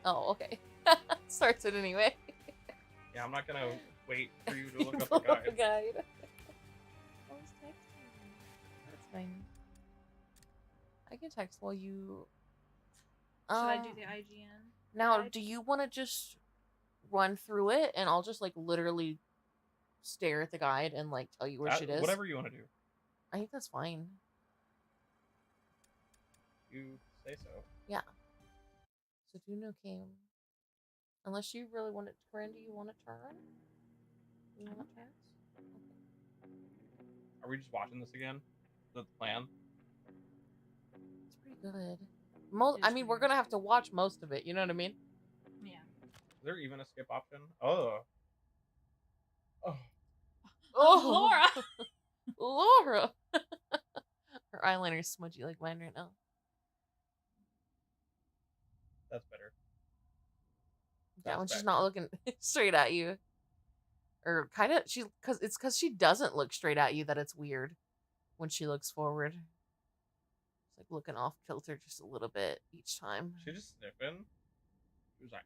Oh, okay. Starts it anyway. Yeah, I'm not gonna wait for you to look up Pull the up the guide. guide. Oh, he's texting. That's fine. I can text while you. Should I do the IGN? Now, guide? do you want to just run through it, and I'll just like literally stare at the guide and like tell you where shit is? Whatever you want to do. I think that's fine. You say so. Yeah. So do no came. Unless you really want it, Corinne, do you want to turn? You want to turn? Okay. Are we just watching this again? Is that the plan? It's pretty good. I mean, we're gonna have to watch most of it. You know what I mean? Yeah. Is there even a skip option? Oh. Oh. Oh, Laura! Laura! Her eyeliner is smudgy like mine right now. That's better. Yeah, when she's not looking straight at you. Or kind of, because she doesn't look straight at you that it's weird when she looks forward. It's like looking off kilter just a little bit each time. She just sniffing. She was like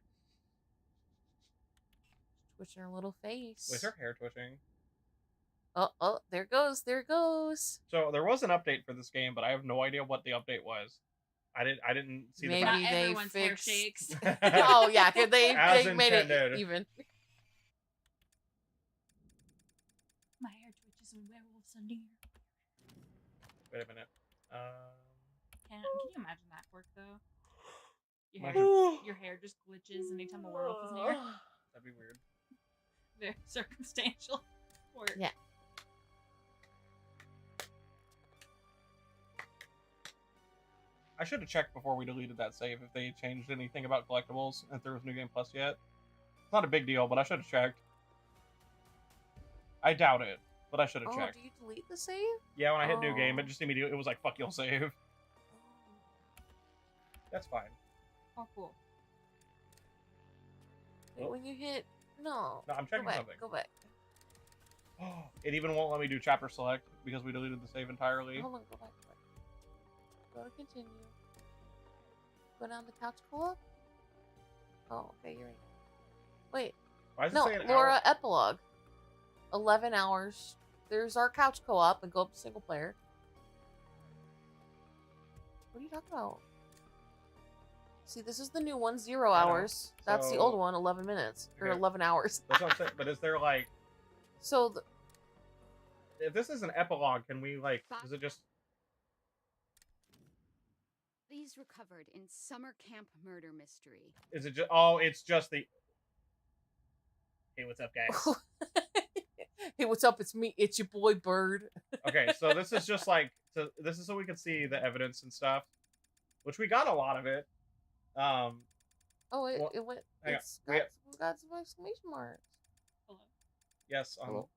twitching her little face. Wait, is her hair twitching? Oh, there it goes. There it goes. So there was an update for this game, but I have no idea what the update was. I didn't see Maybe the Not they everyone's hair fixed... shakes. Oh yeah, they made intended. it even. My hair twitches when werewolves are near. Wait a minute. Can you imagine that quirk though? Your hair just glitches anytime a werewolf is near. That'd be weird. Very circumstantial quirk. Yeah. I should have checked before we deleted that save if they changed anything about collectibles, if there was New Game Plus yet. It's not a big deal, but I should have checked. I doubt it, but I should have checked. Do you delete the save? Yeah, when I hit New Game, it just immediately, it was like, fuck, you'll save. That's fine. Oh, cool. Wait, when you hit... No, I'm checking something. Go back. It even won't let me do chapter select because we deleted the save entirely. Hold on, go back. Go to continue. Go down the couch co-op. Oh, okay, you're right. Wait. Why is it no, saying Laura, hour? epilogue. 11 hours. There's our couch co-op and go up to single player. What are you talking about? See, this is the new one, 0 hours. That's the old one, 11 minutes. Or 11 hours. That's what I'm saying. But is there like... So, if this is an epilogue, can we like... Is it just... These recovered in summer camp murder mystery. Is it just... Oh, it's just the... Hey, what's up, guys? Hey, what's up? It's me. It's your boy, Bird. Okay, so this is just like... this is so we can see the evidence and stuff. Which we got a lot of it. Oh, it went... We got some exclamation marks. Hello. Yes. Hello.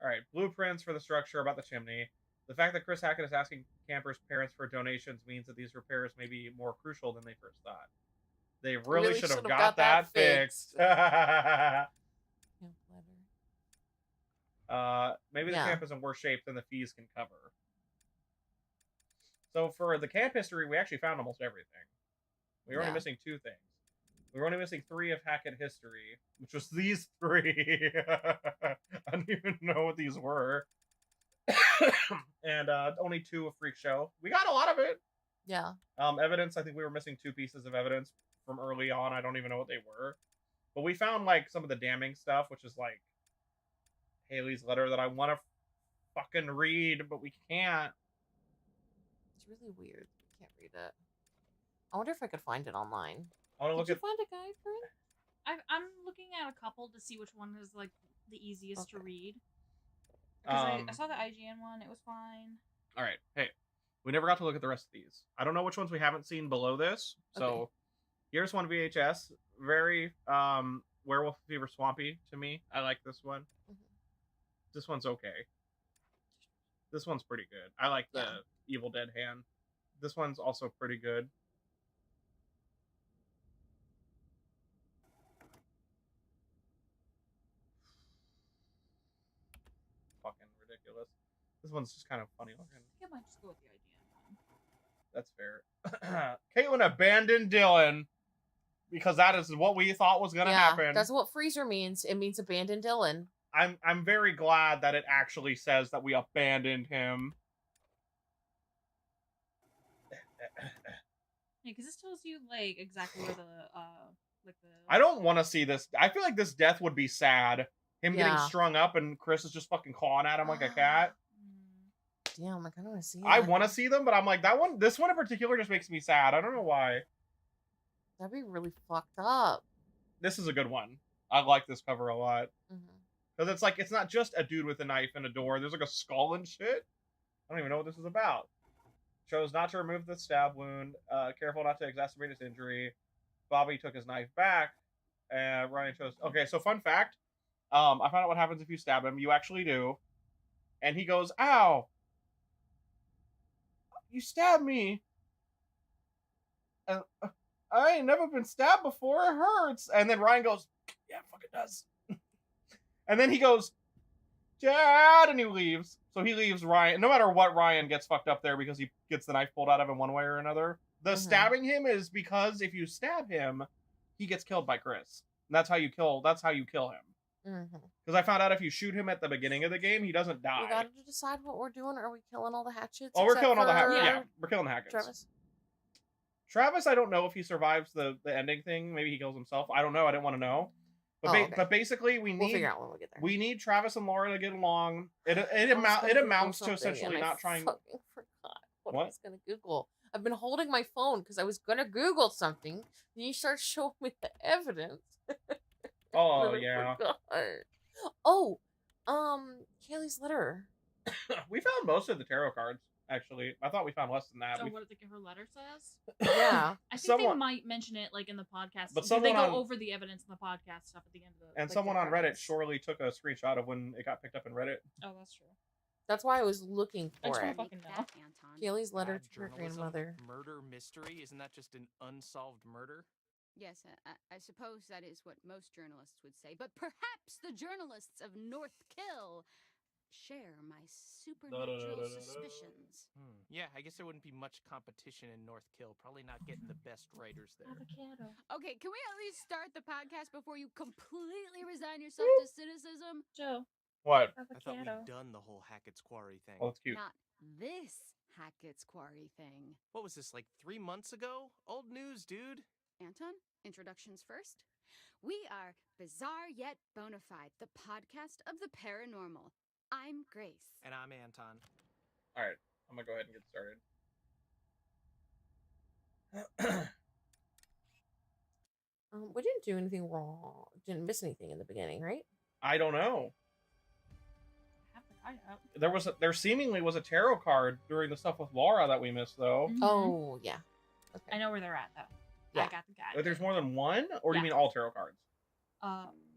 Alright, blueprints for the structure about the chimney. The fact that Chris Hackett is asking campers' parents for donations means that these repairs may be more crucial than they first thought. They really should have got that fixed. Maybe the camp is in worse shape than the fees can cover. So for the camp history, we actually found almost everything. We were only missing 2 things. We were only missing 3 of Hackett history, which was these 3. I don't even know what these were. And only 2 of Freak Show. We got a lot of it. Yeah. Evidence, I think we were missing 2 pieces of evidence from early on. I don't even know what they were. But we found like some of the damning stuff, which is like Haley's letter that I want to fucking read, but we can't. It's really weird. I can't read it. I wonder if I could find it online. I want to look Did you find a guide for it? I'm looking at a couple to see which one is like the easiest to read. Because I saw the IGN one, it was fine. All right, hey, we never got to look at the rest of these. I don't know which ones we haven't seen below this. So here's one VHS, very Werewolf Fever Swampy to me. I like this one. This one's okay. This one's pretty good. I like the Evil Dead hand. This one's also pretty good. Fucking ridiculous. This one's just kind of funny looking. I think I might just go with the IGN one. That's fair. Caitlin abandoned Dylan because that is what we thought was gonna happen. That's what freezer means. It means abandon Dylan. I'm very glad that it actually says that we abandoned him. Yeah, because this tells you like exactly where the I don't want to see this. I feel like this death would be sad. Him getting strung up and Chris is just fucking clawing at him like a cat. Damn, I kind of want to see. I want to see them, but I'm like this one in particular just makes me sad. I don't know why. That'd be really fucked up. This is a good one. I like this cover a lot. Because it's like, it's not just a dude with a knife and a door. There's like a skull and shit. I don't even know what this is about. Chose not to remove the stab wound. Careful not to exacerbate his injury. Bobby took his knife back. And Ryan chose... Okay, so fun fact. I found out what happens if you stab him. You actually do. And he goes, ow! You stabbed me! And I ain't never been stabbed before. It hurts. And then Ryan goes, yeah, fuck it does. And then he goes, Dad, and he leaves. So he leaves Ryan. No matter what, Ryan gets fucked up there because he gets the knife pulled out of him one way or another. The stabbing him is because if you stab him, he gets killed by Chris. And that's how you kill him. Because I found out if you shoot him at the beginning of the game, he doesn't die. We gotta decide what we're doing. Are we killing all the hatchets? Oh, we're killing all the hatchets. Yeah, we're killing the hatchets. Travis, I don't know if he survives the ending thing. Maybe he kills himself. I don't know. I didn't want to know. But, but basically, we'll figure out when we get there. We need Travis and Laura to get along. It amounts to essentially not trying. I forgot what I was gonna Google. I've been holding my phone because I was gonna Google something. Then you start showing me the evidence. Oh yeah. Oh, Kaylee's letter. We found most of the tarot cards. Actually, I thought we found less than that. So what did her letter says? Yeah, I think they might mention it like in the podcast. But they go over the evidence in the podcast stuff at the end of it. And someone on Reddit surely took a screenshot of when it got picked up in Reddit. Oh, that's true. That's why I was looking for it. Fucking know. Kaylee's letter to her grandmother. Murder mystery? Isn't that just an unsolved murder? Yes, I suppose that is what most journalists would say. But perhaps the journalists of North Kill share my supernatural suspicions. Yeah, I guess there wouldn't be much competition in North Kill. Probably not getting the best writers there. Avocado. Okay, can we at least start the podcast before you completely resign yourself to cynicism? Joe. What? I thought we'd done the whole Hackett's Quarry thing. Oh, that's cute. Not this Hackett's Quarry thing. What was this, like 3 months ago? Old news, dude. Anton, introductions first. We are Bizarre Yet Bonafide, the podcast of the paranormal. I'm Grace. And I'm Anton. All right, I'm gonna go ahead and get started. We didn't do anything wrong. Didn't miss anything in the beginning, right? I don't know. I have There seemingly was a tarot card during the stuff with Laura that we missed, though. Oh yeah. Okay. I know where they're at though. Yeah. I got the guy. But there's more than one, or do you mean all tarot cards?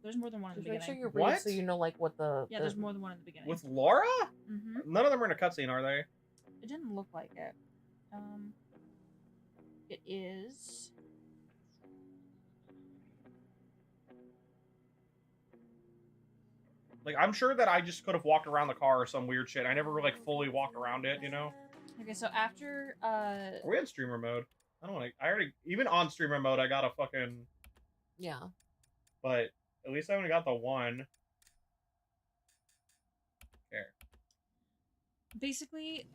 There's more than one in the Make beginning. sure you read so you know like what the. Yeah, there's more than one in the beginning. With Laura? None of them are in a cutscene, are they? It didn't look like it. It is. Like, I'm sure that I just could have walked around the car or some weird shit. I never like fully walked around it, you know? Okay, so after Are we in streamer mode? I don't want to. I already, even on streamer mode, I got a fucking. Yeah. But at least I only got the one. There. Basically,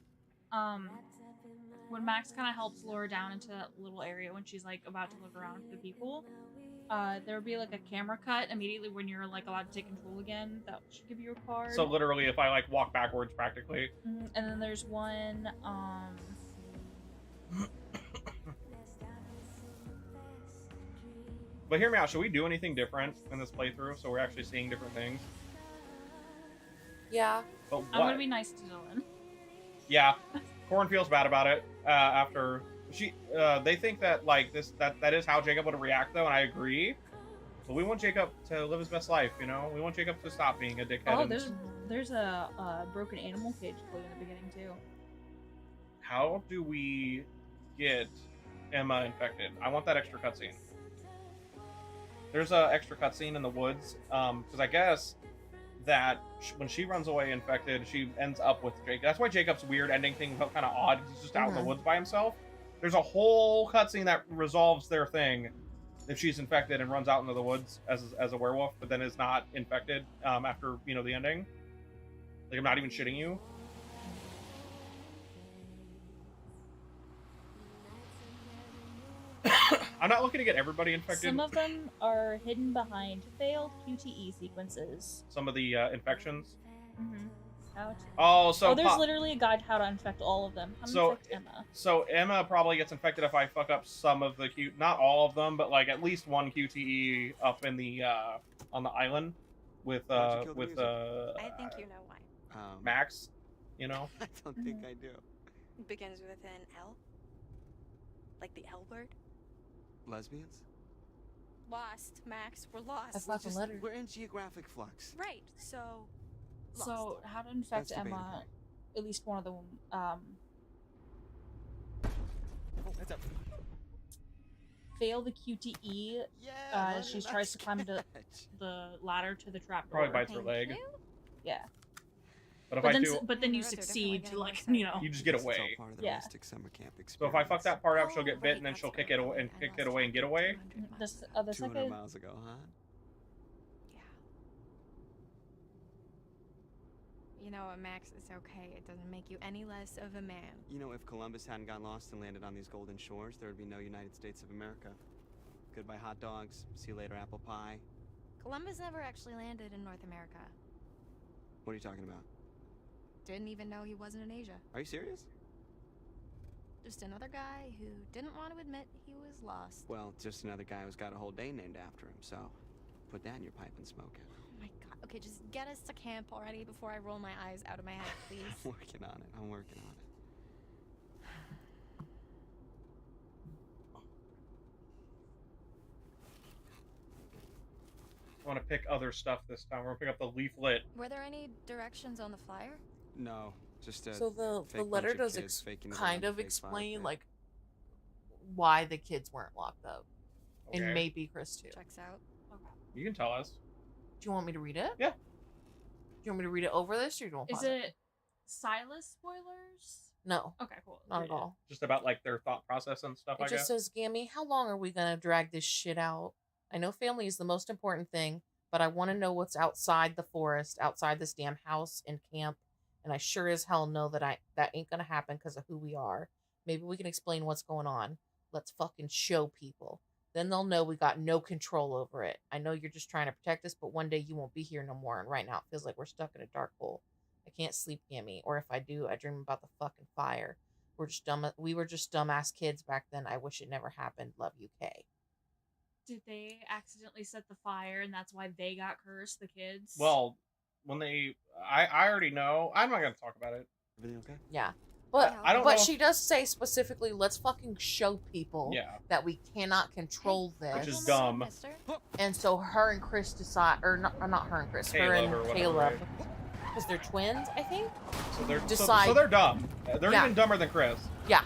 when Max kind of helps Laura down into that little area when she's like about to look around for the people, there would be like a camera cut immediately when you're like allowed to take control again. That should give you a card. So literally, if I like walk backwards, practically. And then there's one. But hear me out. Should we do anything different in this playthrough so we're actually seeing different things? Yeah. But what? I'm gonna be nice to Dylan. Yeah, Corrin feels bad about it after they think that like that is how Jacob would react though, and I agree. But we want Jacob to live his best life, you know. We want Jacob to stop being a dickhead. Oh, there's a broken animal cage clue in the beginning too. How do we get Emma infected? I want that extra cutscene. There's a extra cutscene in the woods, because I guess that when she runs away infected, she ends up with Jacob. That's why Jacob's weird ending thing felt kind of odd, because he's just out in the woods by himself. There's a whole cutscene that resolves their thing if she's infected and runs out into the woods as a werewolf, but then is not infected after the ending. Like, I'm not even shitting you. I'm not looking to get everybody infected. Some of them are hidden behind failed QTE sequences. Some of the infections. Mm-hmm. There's literally a guide how to infect all of them. How to infect Emma. So Emma probably gets infected if I fuck up some of the not all of them, but like at least one QTE up in the on the island with I think you know why. Max. I don't think I do. It begins with an L. Like the L word. Lesbians? Lost, Max. We're lost. That's not the letter. We're in geographic flux. Right. So. Lost. So how to infect That's Emma? debatable. At least one of them. Oh, heads up. Fail the QTE. Yeah. She tries to climb the ladder to the trap door. Probably bites her leg. Yeah. But But then you succeed to you just get away. It's all part of the Yeah. Mystic Summer Camp experience. So if I fuck that part up, she'll get bit and then she'll kick it away and get away. The 200 second. miles ago, huh? Yeah. You know what, Max? It's okay. It doesn't make you any less of a man. You know, if Columbus hadn't got lost and landed on these golden shores, there would be no United States of America. Goodbye hot dogs. See you later apple pie. Columbus never actually landed in North America. What are you talking about? Didn't even know he wasn't in Asia. Are you serious? Just another guy who didn't want to admit he was lost. Well, just another guy who's got a whole day named after him, so put that in your pipe and smoke it. Oh my god. Okay, just get us to camp already before I roll my eyes out of my head, please. I'm working on it. I'm working on it. I want to pick other stuff this time. We're gonna pick up the leaflet. Were there any directions on the flyer? No, just a So the fake letter bunch does kids faking it kind around of the fake explain fire like why the kids weren't locked up, Okay. and maybe Chris too. Checks out. You can tell us. Do you want me to read it? Yeah. Do you want me to read it over this, or do you want to Is pause it Silas spoilers? No, Okay, cool. not at all. Just about like their thought process and stuff. It I just guess. says, Gammy, how long are we gonna drag this shit out? I know family is the most important thing, but I want to know what's outside the forest, outside this damn house and camp, and I sure as hell know that ain't gonna happen because of who we are. Maybe we can explain what's going on. Let's fucking show people. Then they'll know we got no control over it. I know you're just trying to protect us, but one day you won't be here no more, and right now it feels like we're stuck in a dark hole. I can't sleep, Gammy, or if I do, I dream about the fucking fire. We were just dumbass kids back then. I wish it never happened. Love you, Kay. Did they accidentally set the fire and that's why they got cursed, the kids? Well, when I already know. I'm not gonna talk about it. Everything okay? Yeah. But I don't know she does say specifically, let's fucking show people Yeah. that we cannot control this. Which is dumb. Mister? And so her and Chris decide, or not her and Chris, her Caleb and or whatever, Caleb, right? because they're twins, I think. So they're Decide- so they're dumb. They're Yeah. even dumber than Chris. Yeah,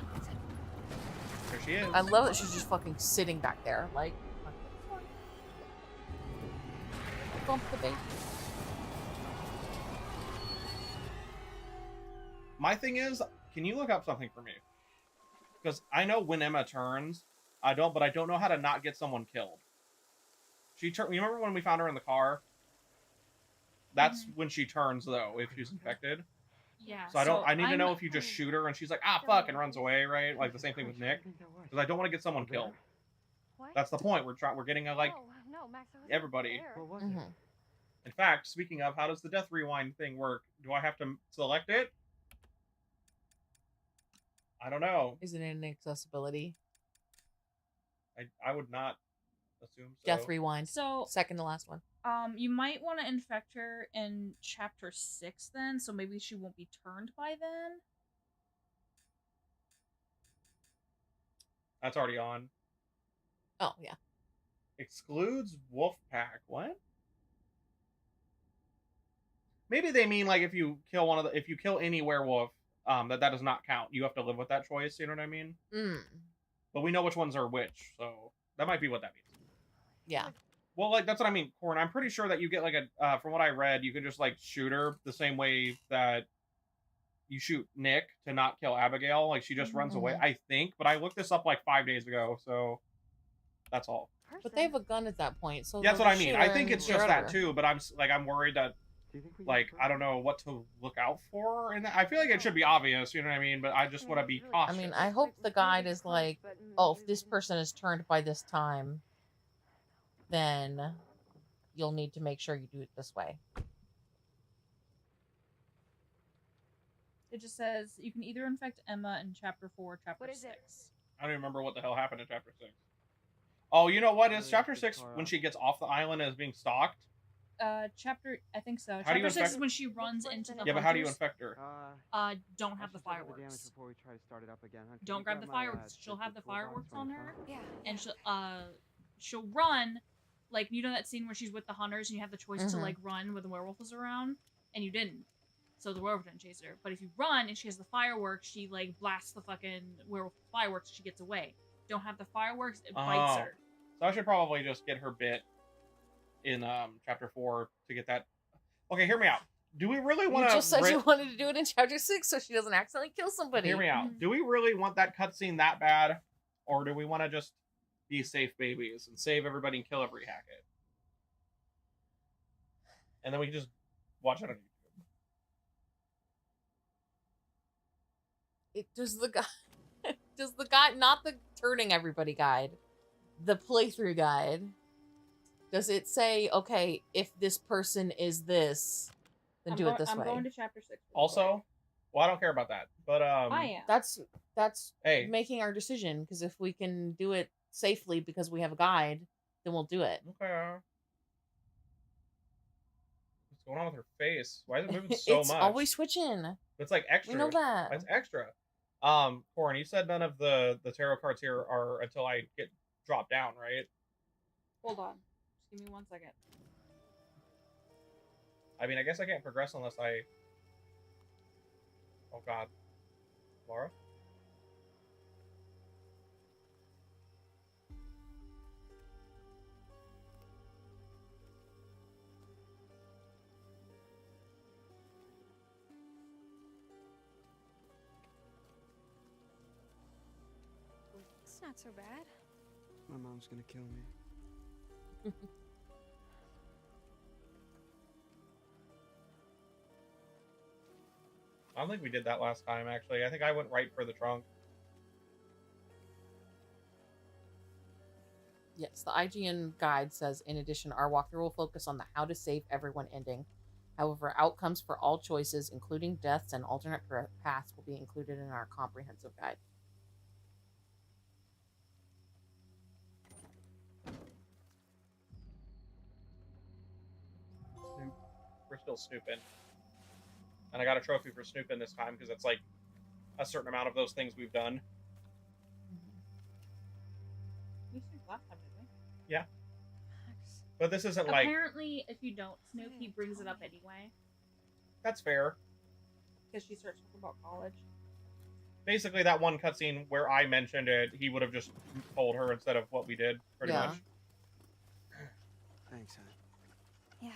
There she is. I love that she's just fucking sitting back there, like, bump the baby. My thing is, can you look up something for me? Because I know when Emma turns, but I don't know how to not get someone killed. You remember when we found her in the car? That's when she turns, though, if she's infected. yeah. So I need to know if you just shoot her and she's like, ah, fuck, and runs away, right? Like the same thing with Nick. Because I don't want to get someone killed. What? That's the point. We're getting a, like, No, Max, I wasn't everybody. there. What was Mhm. it? In fact, speaking of, how does the death rewind thing work? Do I have to select it? I don't know. Is it in accessibility? I would not assume so. Death rewind. So, Second to last one. you might want to infect her in chapter 6 then, so maybe she won't be turned by then. That's already on. Oh, yeah. Excludes Wolfpack. What? Maybe they mean like if you kill any werewolf, that does not count. You have to live with that choice. You know what I mean? Mm. But we know which ones are which, so that might be what that means. Yeah. Well, like that's what I mean, Corrin. I'm pretty sure that you get like from what I read, you can just like shoot her the same way that you shoot Nick to not kill Abigail. Like, she just runs away, I think. But I looked this up like 5 days ago, so that's all. But they have a gun at that point, so Yeah, that's what I shoot mean. her I think and it's get just rid of that her. too. But I'm worried that, like, I don't know what to look out for, and I feel like it should be obvious. You know what I mean? But I just want to be I cautious. mean, I hope the guide is like, oh, if this person is turned by this time, then you'll need to make sure you do it this way. It just says you can either infect Emma in chapter 4 or chapter 6. I don't even remember what the hell happened in chapter 6. Oh, you know what? Is chapter 6 when she gets off the island and is being stalked? I think so. How do you Chapter 6 infect- is when she runs into the Yeah, but how do you hunters. infect her? Don't have the fireworks. Before we try to start it up again. Huh? Don't grab the fireworks. She'll have the fireworks on her, Yeah. and she'll run. Like, you know that scene where she's with the hunters and you have the choice to like run when the werewolf is around, and you didn't. So the werewolf didn't chase her. But if you run and she has the fireworks, she like blasts the fucking werewolf with fireworks. She gets away. Don't have the fireworks, it bites her. So I should probably just get her bit in chapter 4 to get that. Okay, hear me out. Do we really want to? You just said you wanted to do it in chapter 6 so she doesn't accidentally kill somebody. Hear me out. Do we really want that cutscene that bad, or do we want to just be safe babies and save everybody and kill every Hackett, and then we can just watch it on YouTube? Does the guide, not the turning everybody guide, the playthrough guide, does it say, okay, if this person is this, then do it this way? I'm going to chapter 6. Also, well, I don't care about that, but I am. That's hey, making our decision, because if we can do it safely because we have a guide, then we'll do it. okay. What's going on with her face? Why is it moving so It's much? always switching. It's like extra. We know that. It's extra. Corrin, you said none of the tarot cards here are until I get dropped down, right? Hold on. Just give me 1 second. I mean, I guess I can't progress unless I... Oh, God. Laura? It's not so bad. My mom's gonna kill me. I don't think we did that last time, actually. I think I went right for the trunk. Yes, the IGN guide says, in addition, our walkthrough will focus on the how to save everyone ending. However, outcomes for all choices, including deaths and alternate paths, will be included in our comprehensive guide. We're still snooping. And I got a trophy for snooping this time, because it's like a certain amount of those things we've done. We snooped last time, didn't we? Yeah. But this isn't like... Apparently, if you don't snoop, he brings it up anyway. That's fair. Because she starts talking about college. Basically, that one cutscene where I mentioned it, he would have just told her instead of what we did, pretty Yeah. much. Thanks, hon. Yeah.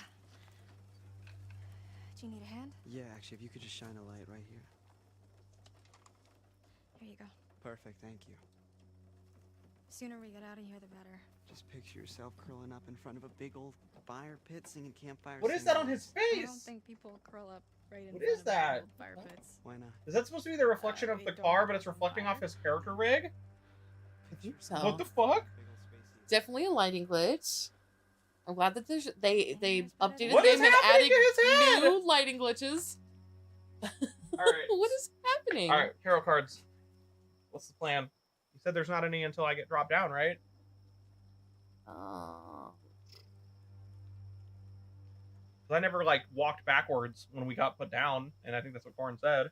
Do you need a hand? Yeah, actually, if you could just shine a light right here. Here you go. Perfect, thank you. The sooner we get out of here, the better. Just picture yourself curling up in front of a big old fire pit singing campfire. What is that on his I face? don't think people curl up right in What front is of that? old fire pits. Why not? Is that supposed to be the reflection of we the don't car, have but it's some reflecting fire. off his character rig? So, What the fuck? Big old spacey. definitely a lighting glitch. I'm glad that they updated What them is and happening added to his head? new lighting glitches. Alright. What is happening? Alright, tarot cards. What's the plan? You said there's not any until I get dropped down, right? Oh. 'Cause I never, like, walked backwards when we got put down, and I think that's what Corrin said.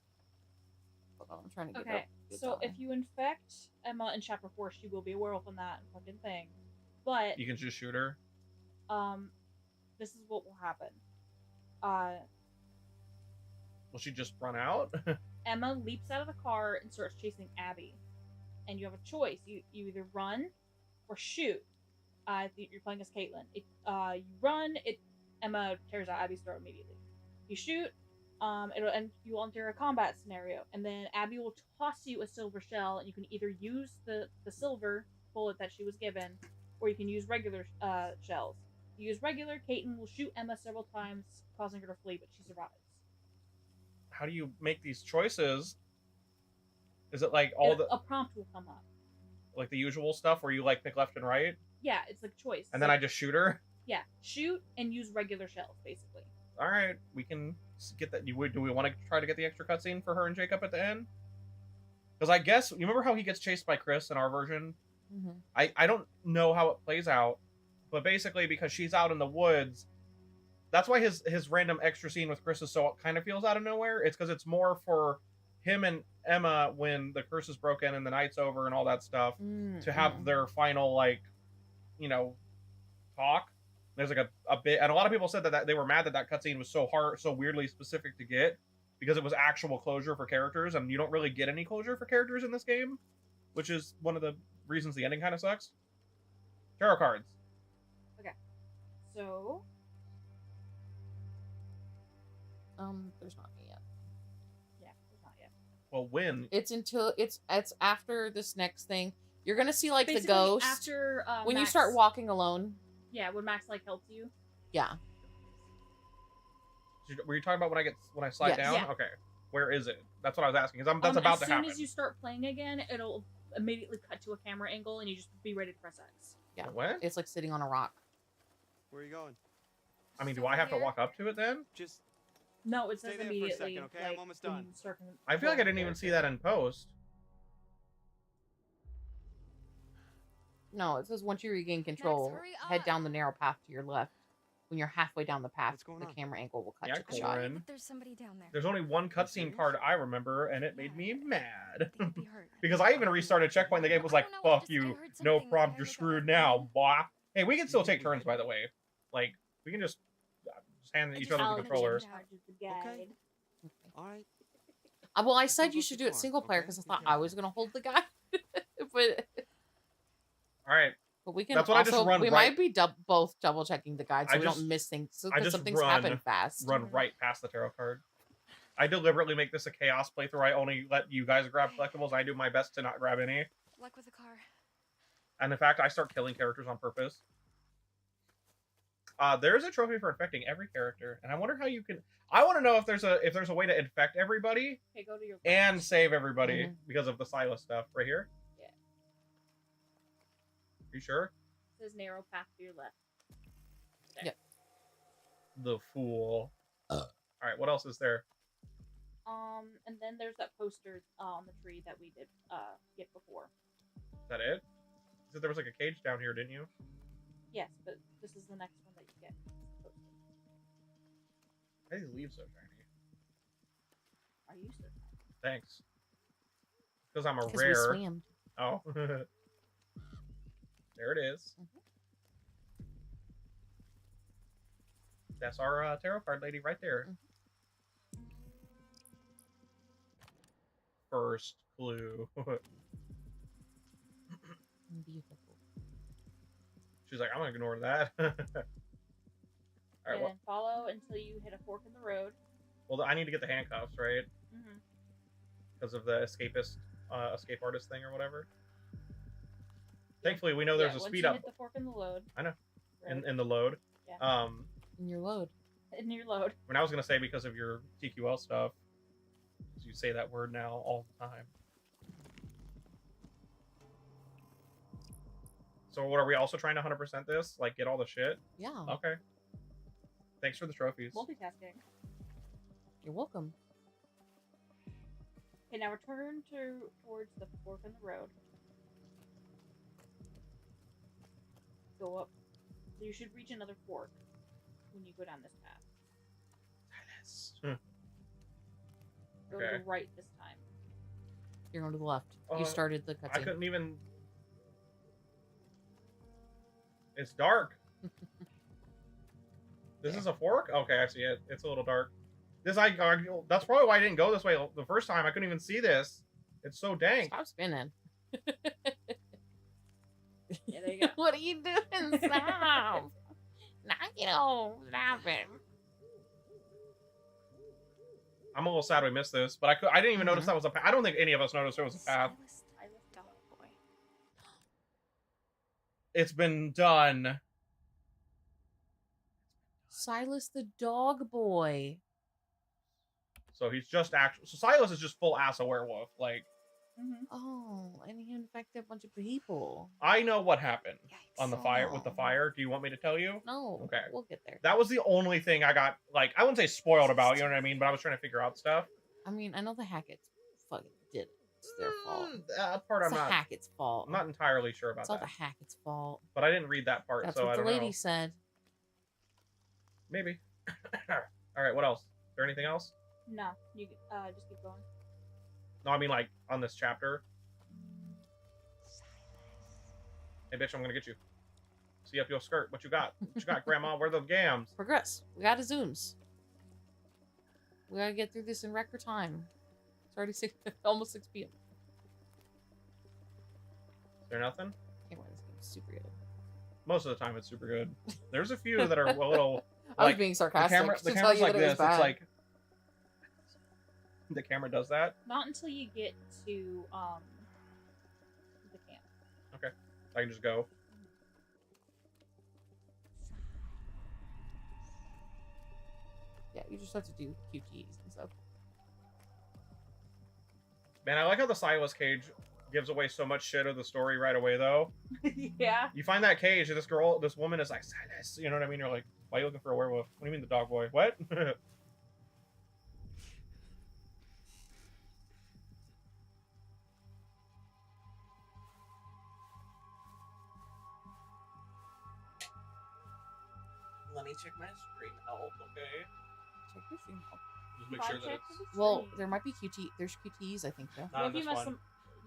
Hold on, I'm trying to get Okay, up. Get so down. if you infect Emma in chapter 4, she will be a werewolf in that fucking thing. But, You can just shoot her. this is what will happen. Will she just run out? Emma leaps out of the car and starts chasing Abby. And you have a choice. You either run or shoot. You're playing as Caitlin. You run, Emma tears out Abby's throat immediately. You shoot, and you'll enter a combat scenario, and then Abby will toss you a silver shell, and you can either use the silver bullet that she was given, or you can use regular shells. You use regular, Caitlin will shoot Emma several times, causing her to flee, but she survives. How do you make these choices? Is it like a prompt will come up, like the usual stuff where you like pick left and right? Yeah, it's like choice. And then I just shoot her? Yeah, shoot and use regular shells, basically. All right, we can get that. Do we want to try to get the extra cutscene for her and Jacob at the end? Because I guess you remember how he gets chased by Chris in our version. Mm-hmm. I don't know how it plays out, but basically because she's out in the woods, that's why his random extra scene with Chris is so it kind of feels out of nowhere. It's because it's more for him and Emma when the curse is broken and the night's over and all that stuff to have their final talk. There's like a bit, and a lot of people said that they were mad that cutscene was so weirdly specific to get, because it was actual closure for characters, and you don't really get any closure for characters in this game, which is one of the reasons the ending kind of sucks. Tarot cards. Okay, so there's not any yet. Yeah, there's not yet. Well, when It's after this next thing. You're gonna see like basically, the ghost after when Max, you start walking alone. Yeah, when Max like helps you. Yeah. were you talking about when I slide Yes. down? Yeah. Okay, where is it? That's what I was asking. Because that's about to happen. As soon as you start playing again, it'll immediately cut to a camera angle, and you just be ready to press X. Yeah. What? It's like sitting on a rock. Where are you going? I mean, do I have to walk up to it then? Just No, it Stay says there for a immediately. second, okay? Like, I'm almost when done. you start I feel like I didn't even see that in post. No, it says once you regain control, hurry head up. down the narrow path to your left. When you're halfway down the path, What's going the on? camera angle will cut Yeah, to the cool. shot. Corin. But there's somebody down there. There's only one cutscene part I remember, and it made me mad. They could be hurt. Because I even restarted checkpoint. The game was like, I don't know, I "Fuck I you, heard no something. prompt, I you're look screwed up now, and- blah." Hey, we can still take turns, by the way. Like, we can just hand each other the Alex controllers. charges the guide. all right. Well, I said Don't you go should too do it far, single player okay? because I Be thought I careful. was gonna hold the guy, All right, but we can. That's what I just also, run we right- might be both double checking the guide so I we just- don't miss things. So I because just some things run- happen fast. run right past the tarot card. I deliberately make this a chaos playthrough. I only let you guys grab collectibles. I do my best to not grab any. Luck with the car. And in fact, I start killing characters on purpose. There's a trophy for infecting every character, and I wonder how you can. I want to know if there's a way to infect everybody Okay, go to your and save everybody Mhm. because of the Silas stuff right here. Yeah. Are you sure? It says narrow path to your left. There. Yep. The fool. All right, what else is there? And then there's that poster on the tree that we did get before. Is that it? You said there was like a cage down here, didn't you? Yes, but this is the next one that you get. Why are these leaves so shiny? Are you so Thanks. Because I'm a Because we rare. swam. Oh. There it is. That's our tarot card lady right there. First clue. Beautiful. She's like, I'm gonna ignore that. All right. and Well, then follow until you hit a fork in the road. well, I need to get the handcuffs, right? Mm-hmm. Because of the escape artist thing or whatever. Thankfully, we know there's a once speed you up hit the fork in the load. I know. Road, in the load. Yeah. In your load. in your load. When I was gonna say because of your TQL stuff, 'cause you say that word now all the time. So what are we also trying to 100% this? Like get all the shit? Yeah. Okay. Thanks for the trophies. Multitasking. You're welcome. Okay, now return towards the fork in the road. Go up. So you should reach another fork when you go down this path. Go to Okay. the right this time. You're going to the left. You started the I cutscene. couldn't even. It's dark. This is a fork? Okay, I see it. It's a little dark. That's probably why I didn't go this way the first time. I couldn't even see this. It's so dank. Stop spinning. Yeah, there you go. What are you doing? Stop. Knock it off. Stop it. I'm a little sad we missed this, but I didn't even notice that was a path. I don't think any of us noticed there was a path. Silas Dog Boy. It's been done. Silas the dog boy. So he's just actually. So Silas is just full ass a werewolf. Like, Oh, and he infected a bunch of people. I know what happened Yikes. on the fire with the Oh. fire. Do you want me to tell you? No. Okay. We'll get there. That was the only thing I got. Like, I wouldn't say spoiled about. You know what I mean? But I was trying to figure out stuff. I mean, I know the Hackett's fucking did it. It's their fault. That part It's I'm the not. Hackett's fault. I'm not entirely sure about It's all that. the Hackett's fault. But I didn't read that part, That's so what I the don't lady know. said. Maybe. All right. What else? Is there anything else? No, you just keep going. No, I mean like on this chapter. Hey, bitch! I'm gonna get you. See up your skirt. What you got? What you got, Grandma? Where are the gams? Progress. We gotta zooms. We gotta get through this in record time. It's already almost 6 p.m. Is there nothing? Can't wait, this game's super good. Most of the time, it's super good. There's a few that are a little. I was Like, being the sarcastic. the to tell camera's you like that it was this. bad. It's like the camera does that. Not until you get to the camp. Okay, I can just go. Yeah, you just have to do QTs and stuff. Man, I like how the Silas cage gives away so much shit of the story right away, though. Yeah. You find that cage, and this woman is like, Silas. You know what I mean? You're like, why are you looking for a werewolf? What do you mean the dog boy? What? Let me check my screen health, okay? Check your stream health. Just make sure that Check it's for the Well, stream. there might be QT. There's QTs, I think, though. not Well, in if you this mess one. them,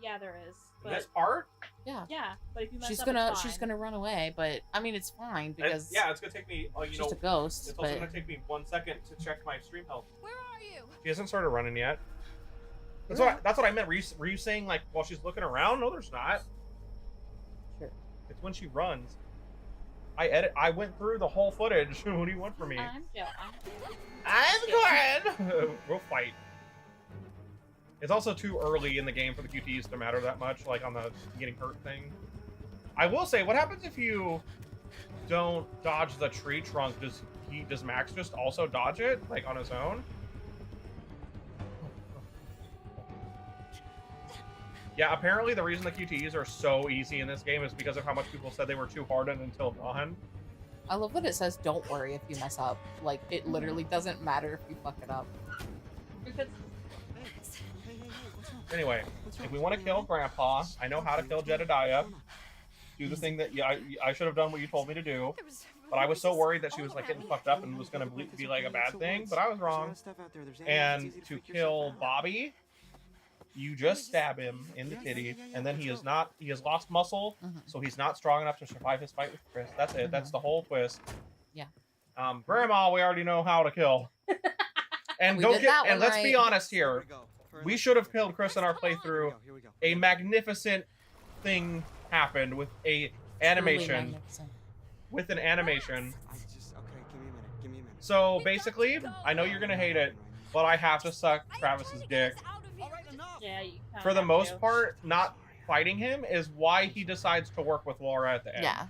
yeah, there is. In But this part? Yeah. yeah, but if you mess She's up, gonna it's she's fine. gonna run away, but I mean it's fine because Yeah, it's gonna take me. You she's know, just a ghost. it's also But gonna take me 1 second to check my stream health. Where are you? She hasn't started running yet. That's Yeah. what I meant. Were you saying like while she's looking around? No, there's not. sure. It's when she runs. I went through the whole footage. What do you want from me? I'm Joe. I'm Corrin. We'll fight. It's also too early in the game for the QTs to matter that much, like on the getting hurt thing. I will say, what happens if you don't dodge the tree trunk? Does Max just also dodge it, like on his own? Yeah, apparently the reason the QTEs are so easy in this game is because of how much people said they were too hard until dawn. I love that it says don't worry if you mess up. Like it literally doesn't matter if you fuck it up. Anyway, if we want to kill Grandpa, I know how to kill Jedediah. Do the thing that I should have done what you told me to do. But I was so worried that she was like getting fucked up and was gonna be like a bad thing, but I was wrong. And to kill Bobby, you just stab him in the kitty, and then he has lost muscle, so he's not strong enough to survive his fight with Chris. That's it. That's the whole twist. Yeah. Grandma, we already know how to kill. And We don't did get that and one let's be right. honest here. We should have killed Chris in our playthrough. Here we go. A magnificent thing happened with a animation. Truly magnificent. With an animation. I just okay. Give me a minute. So basically, I know you're gonna hate it, but I have to suck Travis's dick. Yeah, you kinda For the have most to. part, not fighting him is why he decides to work with Laura at the end. Yeah.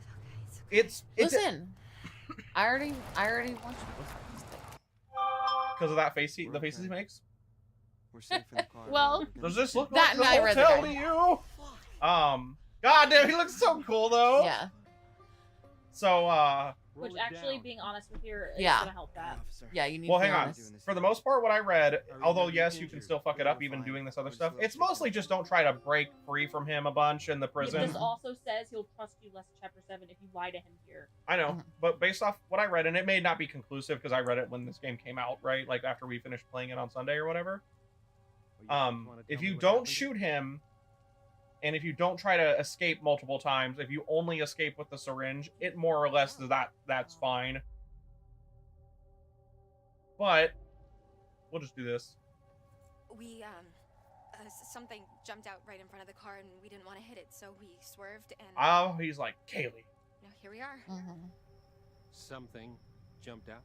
It's Listen, I already want you to go fuck this thing. because of that face the faces he makes. We're safe in the car. Well, Does this look That like the and I read the hotel guide. to you? God damn, he looks so cool though. Yeah. So which actually, being honest with you, is Yeah. gonna help that. Yeah, you need well, to be hang on. honest. For the most part, what I read, although yes, you can still fuck it up even doing this other stuff, it's mostly just don't try to break free from him a bunch in the prison. This also says he'll trust you less in Chapter 7 if you lie to him here. I know, Mhm. but based off what I read, and it may not be conclusive because I read it when this game came out, right? Like after we finished playing it on Sunday or whatever. If you don't shoot him, and if you don't try to escape multiple times, if you only escape with the syringe, it more or less that's fine. But we'll just do this. We, something jumped out right in front of the car and we didn't want to hit it, so we swerved and Oh, he's like, Kaylee. now here we are. Mhm. Something jumped out.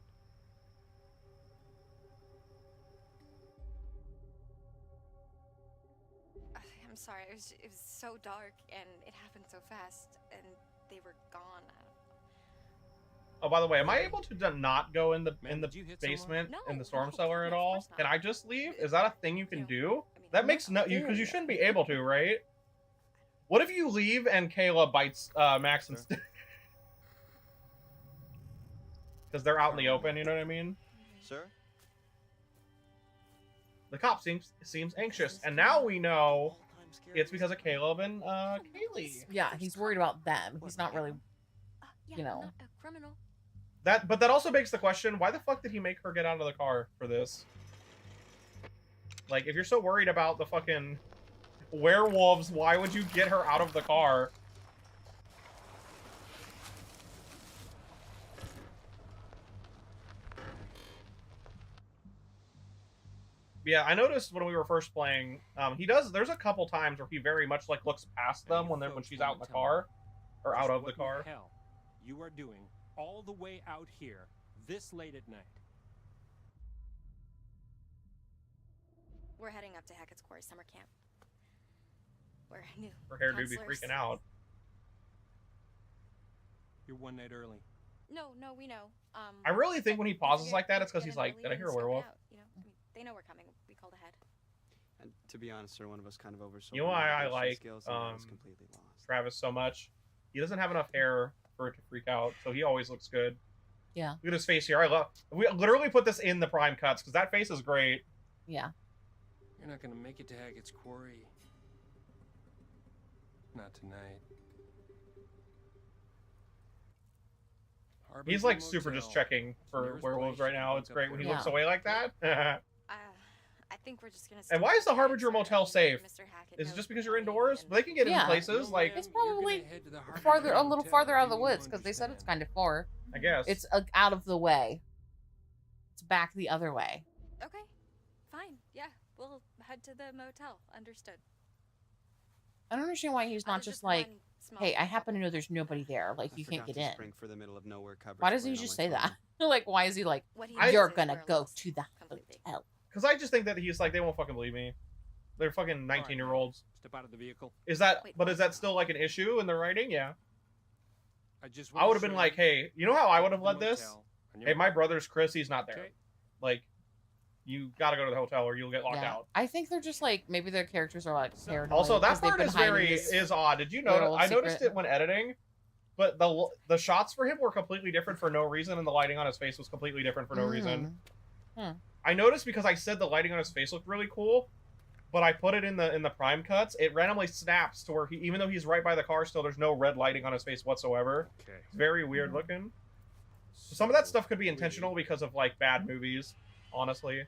I'm sorry. It was so dark and it happened so fast, and they were gone. Oh, by the way, am I able to not go in the Ma'am, did you hit basement someone? in the No, storm no, cellar at of all? course not. Can I just leave? Is that a thing you can You know, do? I mean, That makes no you because you shouldn't be able to, right? What if you leave and Kayla bites Max instead? Because they're out in the open, you know what I mean? Sir? The cop seems anxious, and now we know it's because of Caleb and Kaylee. Yeah, he's worried about them. He's not really. Yeah, You know. I'm not a criminal. But that also begs the question: why the fuck did he make her get out of the car for this? Like, if you're so worried about the fucking werewolves, why would you get her out of the car? Yeah, I noticed when we were first playing, there's a couple times where he very much like looks past them when she's out in the car or out of the car. Hell, you are doing all the way out here this late at night. We're heading up to Hackett's Quarry summer camp. We're new. Her hair do be counselors. freaking out. You're one night early. No, we know. I really think but when he we pauses figured like that, we'd it's because get he's in like, early did I and hear a scope it werewolf? out, you know? I mean, they know we're coming. We called ahead. And to be honest, sir, one of us kind of oversold. You know why I like skills and I was completely lost. Travis so much? He doesn't have enough hair for it to freak out, so he always looks good. Yeah. Look at his face here. We literally put this in the prime cuts because that face is great. Yeah. You're not gonna make it to Hackett's Quarry. Not tonight. He's like super just checking for werewolves right now. It's great when he looks away like that. I think we're just gonna. And why is the Harbinger Motel safe? Is it just because you're indoors? But they can get into places like. It's probably a little farther out of the woods because they said it's kind of far. I guess it's out of the way. It's back the other way. Okay, fine. Yeah, we'll head to the motel. Understood. I don't understand why he's not just like, hey, I happen to know there's nobody there. Like, you can't get in. For the middle of nowhere coverage Why doesn't he just say that? Like, why is he like, You're you're gonna go to the hotel? Because I just think that he's like, they won't fucking believe me. They're fucking 19-year-olds. Step out of the vehicle. Is that still like an issue in the writing? Yeah. I would have been like, hey, you know how I would have led this? Hey, my brother's Chris, he's not there. Like, you gotta go to the hotel or you'll get locked out. I think they're just like, maybe their characters are like paranoid. Also, that part is odd. Did you notice? I noticed it when editing, but the shots for him were completely different for no reason, and the lighting on his face was completely different for no reason. I noticed because I said the lighting on his face looked really cool, but I put it in the prime cuts. It randomly snaps to where even though he's right by the car, still there's no red lighting on his face whatsoever. Okay. It's very weird looking. So some of that stuff could be intentional because of like bad movies, honestly.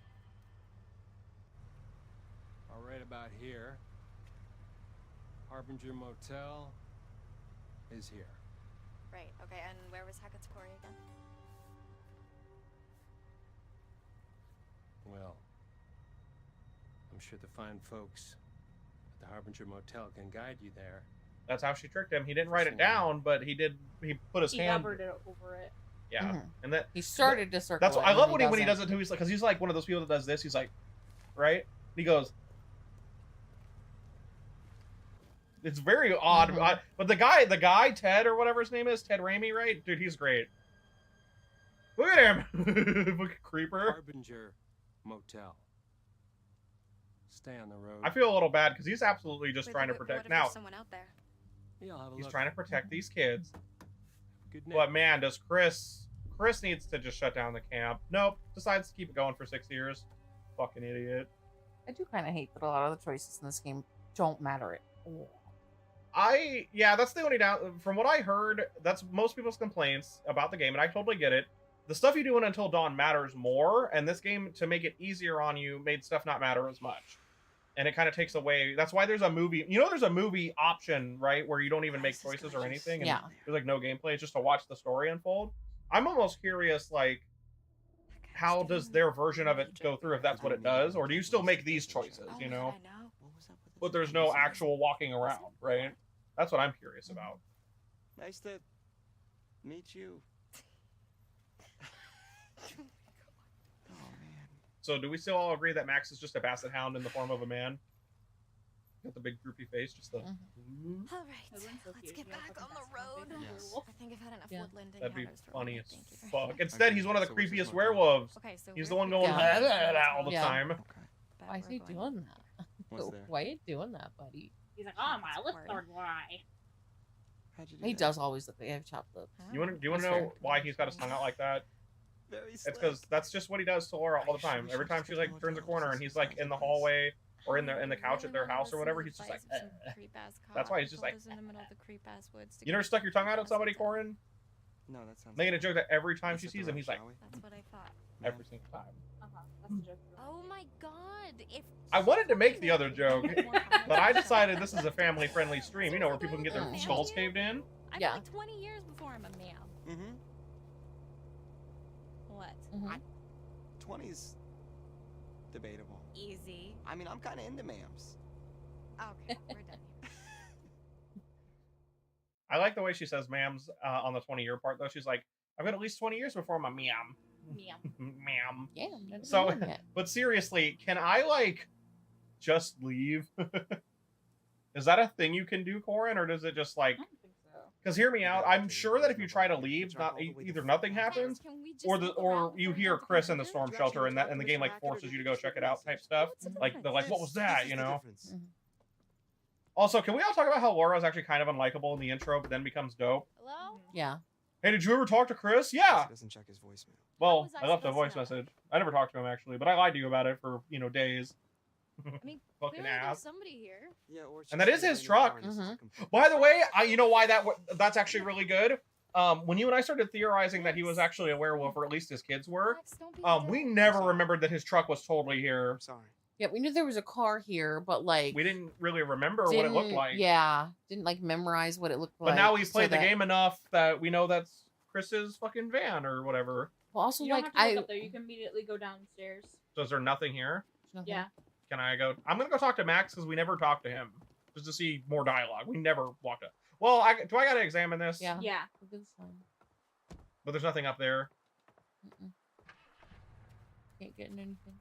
All right, about here. Harbinger Motel is here. Right. Okay. And where was Hackett's Quarry again? Well, I'm sure the fine folks at the Harbinger Motel can guide you there. That's how she tricked him. He didn't write it down, but he put his hand. He hovered it over it. Yeah, and that he started to circle. That's what I love when he does it too. He's like, because he's like one of those people that does this. He's like, right? He goes. It's very odd, but the guy Ted or whatever his name is, Ted Raimi, right? Dude, he's great. Look at him, look at creeper. Harbinger Motel. Stay on the road. I feel a little bad because he's absolutely just trying to protect. What if Now, there's someone out there? Yeah, he's trying to protect these kids. Good night. But man, does Chris needs to just shut down the camp. Nope, decides to keep it going for 6 years. Fucking idiot. I do kind of hate that a lot of the choices in this game don't matter at all. Yeah, that's the only down. From what I heard, that's most people's complaints about the game, and I totally get it. The stuff you do in Until Dawn matters more, and this game, to make it easier on you, made stuff not matter as much. And it kind of takes away. That's why there's a movie. You know, there's a movie option, right, where you don't even make choices or anything. And there's like no gameplay. It's just to watch the story unfold. I'm almost curious, like, how does their version of it go through if that's what it does, or do you still make these choices? You know, but there's no actual walking around, right? That's what I'm curious about. Nice to meet you. So do we still all agree that Max is just a basset hound in the form of a man? Got the big droopy face, just the. All right, Woodland's so let's cute. get You know, back fucking on the best friend, road. baby Yes. werewolf. I think I've had enough Yeah. woodland That'd be encounters for funny one as night. Thank you very fuck. much. Instead, he's one of the So which is creepiest more werewolves. Okay, so He's we're the one here. going Yeah. all the Yeah. time. Okay. Bet Why is we're he going- doing that? What's there? Why are you doing that, buddy? He's like, oh, my That's lips Quarry. are dry. How'd you do He that? does always look like I have chopped lips. How? Do you want to That's know fair. why he's got his tongue out like that? Very It's slick. because that's just what he does to Laura all the time. Every time she like turns a corner and he's like in the hallway or in the couch at their house or whatever, he's just like. That's why he's just like. In the middle of the creep-ass woods to You never get stuck your tongue out at past somebody, the- Corrin? No, that sounds. Making a joke that every time Let's she hit the sees him, road, he's like shall we? That's what I thought. every single time. That's the joke. Oh my god! If I wanted to make the other joke, but I decided to this is a family-friendly stream, you know, where people can get their Mm. skulls caved in. I've Yeah. been like 20 years before I'm a male. Mm-hmm. What? Mhm. 20's debatable. Easy. I mean, I'm kind of into mams. Okay, we're done. I like the way she says "ma'ams" on the 20-year part, though. She's like, "I've got at least 20 years before I'm a ma'am." Meow. Ma'am. Yeah. I'm not So- doing it. But seriously, can I like just leave? Is that a thing you can do, Corrin, or does it just like? I don't think so. Because hear me out. I'm sure that if you try to leave, either nothing happens, Can we just or look or around you before we hear go to Chris in the computer? storm shelter, and the game like forces you to go check it out type stuff. What's the Like difference? they're like, what was that? You know. Mhm. Also, can we all talk about how Laura is actually kind of unlikable in the intro, but then becomes dope? Hello? Yeah. Hey, did you ever talk to Chris? Yeah. He doesn't check his voicemail. Well, was I I left a supposed voice to know? message. I never talked to him actually, but I lied to you about it for days. I mean, Fucking clearly there's ass. somebody here. Yeah, or And that is his truck. Mhm. By the way, you know why that's actually really good. When you and I started theorizing that he was actually a werewolf, or at least his kids were, Max, don't be a we dick. never remembered that his truck was totally here. I'm sorry. Yeah, we knew there was a car here, but like We didn't really remember what it looked like. Yeah, didn't like memorize what it looked like. But now we've so played the that- game enough that we know that's Chris's fucking van or whatever. Well, also You don't like have to look I. up there. You can immediately go downstairs. So is there nothing here? Nothing. Yeah. Can I go? I'm gonna go talk to Max because we never talked to him, just to see more dialogue. We never walked up. Well, I gotta examine this? Yeah. Yeah. Good sign. But there's nothing up there. Mm-mm. Can't get in anything.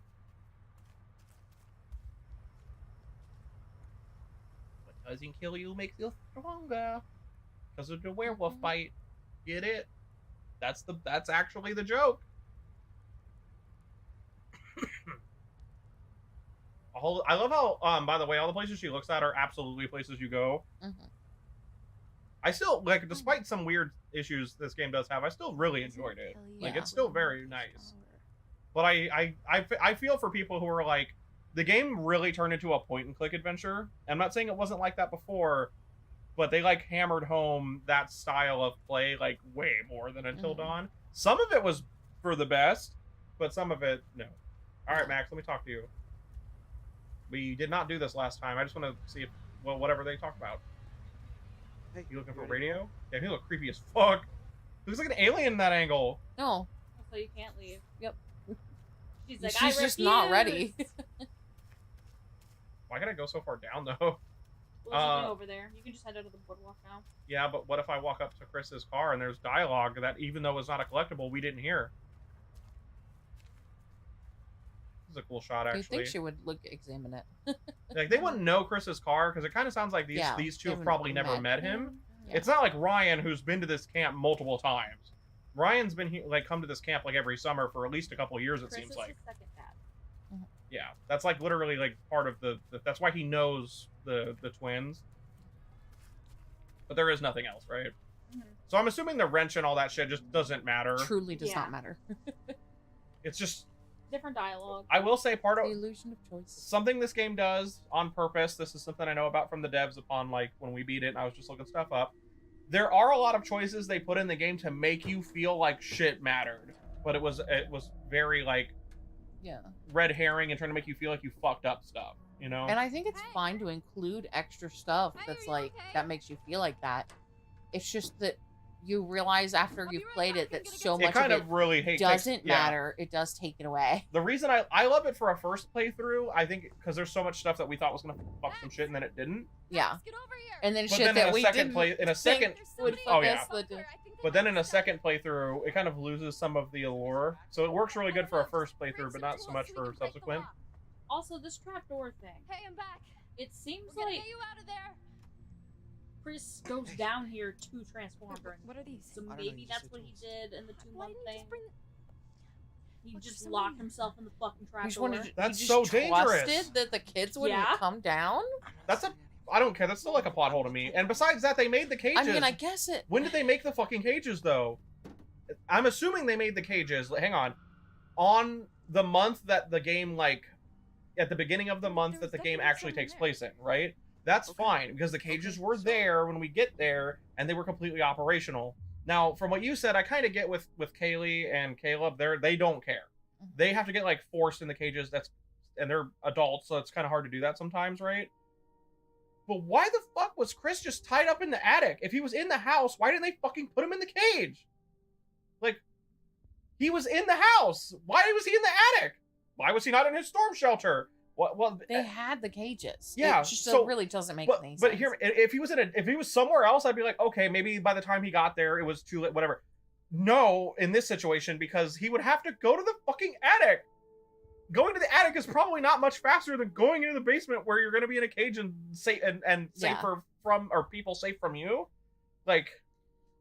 What doesn't kill you makes you stronger. Because of the werewolf bite. Get it? That's actually the joke. I love how by the way, all the places she looks at are absolutely places you go. Mhm. I still like, despite some weird issues this game does have, I still really enjoyed it. Like, Yeah. it's still very nice. But I feel for people who are like, the game really turned into a point and click adventure. I'm not saying it wasn't like that before, but they like hammered home that style of play like way more than Until Mhm. Dawn. Some of it was for the best, but some of it no. All right, Max, let me talk to you. We did not do this last time. I just want to see if whatever they talk about. Hey, You looking for ready? radio? Yeah, he look creepy as fuck. Looks like an alien in that angle. No, So you can't leave. Yep. She's like, she's I just not ready. refuse. Why gotta go so far down though? Well, there's nothing Uh, over there. You can just head out of the boardwalk now. Yeah, but what if I walk up to Chris's car and there's dialogue that, even though it's not a collectible, we didn't hear? This is a cool shot, Do you actually. think she would examine it? Like, they wouldn't know Chris's car because it kind of sounds like these Yeah, these two they have haven't probably never met him. Yeah. It's not like Ryan, who's been to this camp multiple times. Ryan's been come to this camp like every summer for at least a couple of years. It Chris seems is like. his second dad. Yeah, that's like literally like part of the that's why he knows the twins. But there is nothing else, right? Mhm. So I'm assuming the wrench and all that shit just doesn't matter. Truly does Yeah. not matter. It's just, Different dialogue. I will say, part The of illusion of choice. something this game does on purpose. This is something I know about from the devs upon like when we beat it and I was just looking stuff up. There are a lot of choices they put in the game to make you feel like shit mattered, but it was very like Yeah. red herring and trying to make you feel like you fucked up stuff, you know? And I think it's Hey. fine to include extra stuff Hey, that's are you like okay? that makes you feel like that. It's just that you realize after I'll be you've right played back. it I'm that gonna so get much it kind of of it really doesn't matter. It does take it away. The reason I love it for a first playthrough, I think, because there's so much stuff that we thought was gonna fuck some shit and then it didn't. Yeah. Max, get over here. And then But shit then that in a we second didn't play, in a think second, There's would somebody fuck Oh, yeah. us. But closer. I think they but then might in a be stuck. second playthrough, it kind of loses some of the allure. So it works really good for a first playthrough, but not so much for subsequent. Also, this trapdoor thing. Hey, I'm back. It seems We're gonna like get you out of there. Chris goes down here to transform during. What are these? So I don't know, maybe you just that's said what he tools. did in the Why 2-month didn't you thing. just bring? He What's just someone locked here? himself in the fucking He just trapdoor. wanted. That's he so just dangerous. trusted that the kids wouldn't Yeah. come down. That's a. I don't care. That's still like a plot hole to me. And besides that, they made the cages. I mean, I guess it. When did they make the fucking cages, though? I'm assuming they made the cages. Hang on the month that the game, like, at the beginning of the month that the game actually takes place in, right? That's fine, because the cages were there when we get there, and they were completely operational. Now, from what you said, I kind of get with Kaylee and Caleb, they don't care. They have to get, like, forced in the cages, and they're adults, so it's kind of hard to do that sometimes, right? But why the fuck was Chris just tied up in the attic? If he was in the house, why didn't they fucking put him in the cage? Like, he was in the house. Why was he in the attic? Why was he not in his storm shelter? Well, They had the cages. Yeah, It just so- really doesn't make any sense. but here, if he was somewhere else, I'd be like, okay, maybe by the time he got there, it was too late, whatever. No, in this situation, because he would have to go to the fucking attic. Going to the attic is probably not much faster than going into the basement where you're going to be in a cage and safe Yeah. from or people safe from you. Like,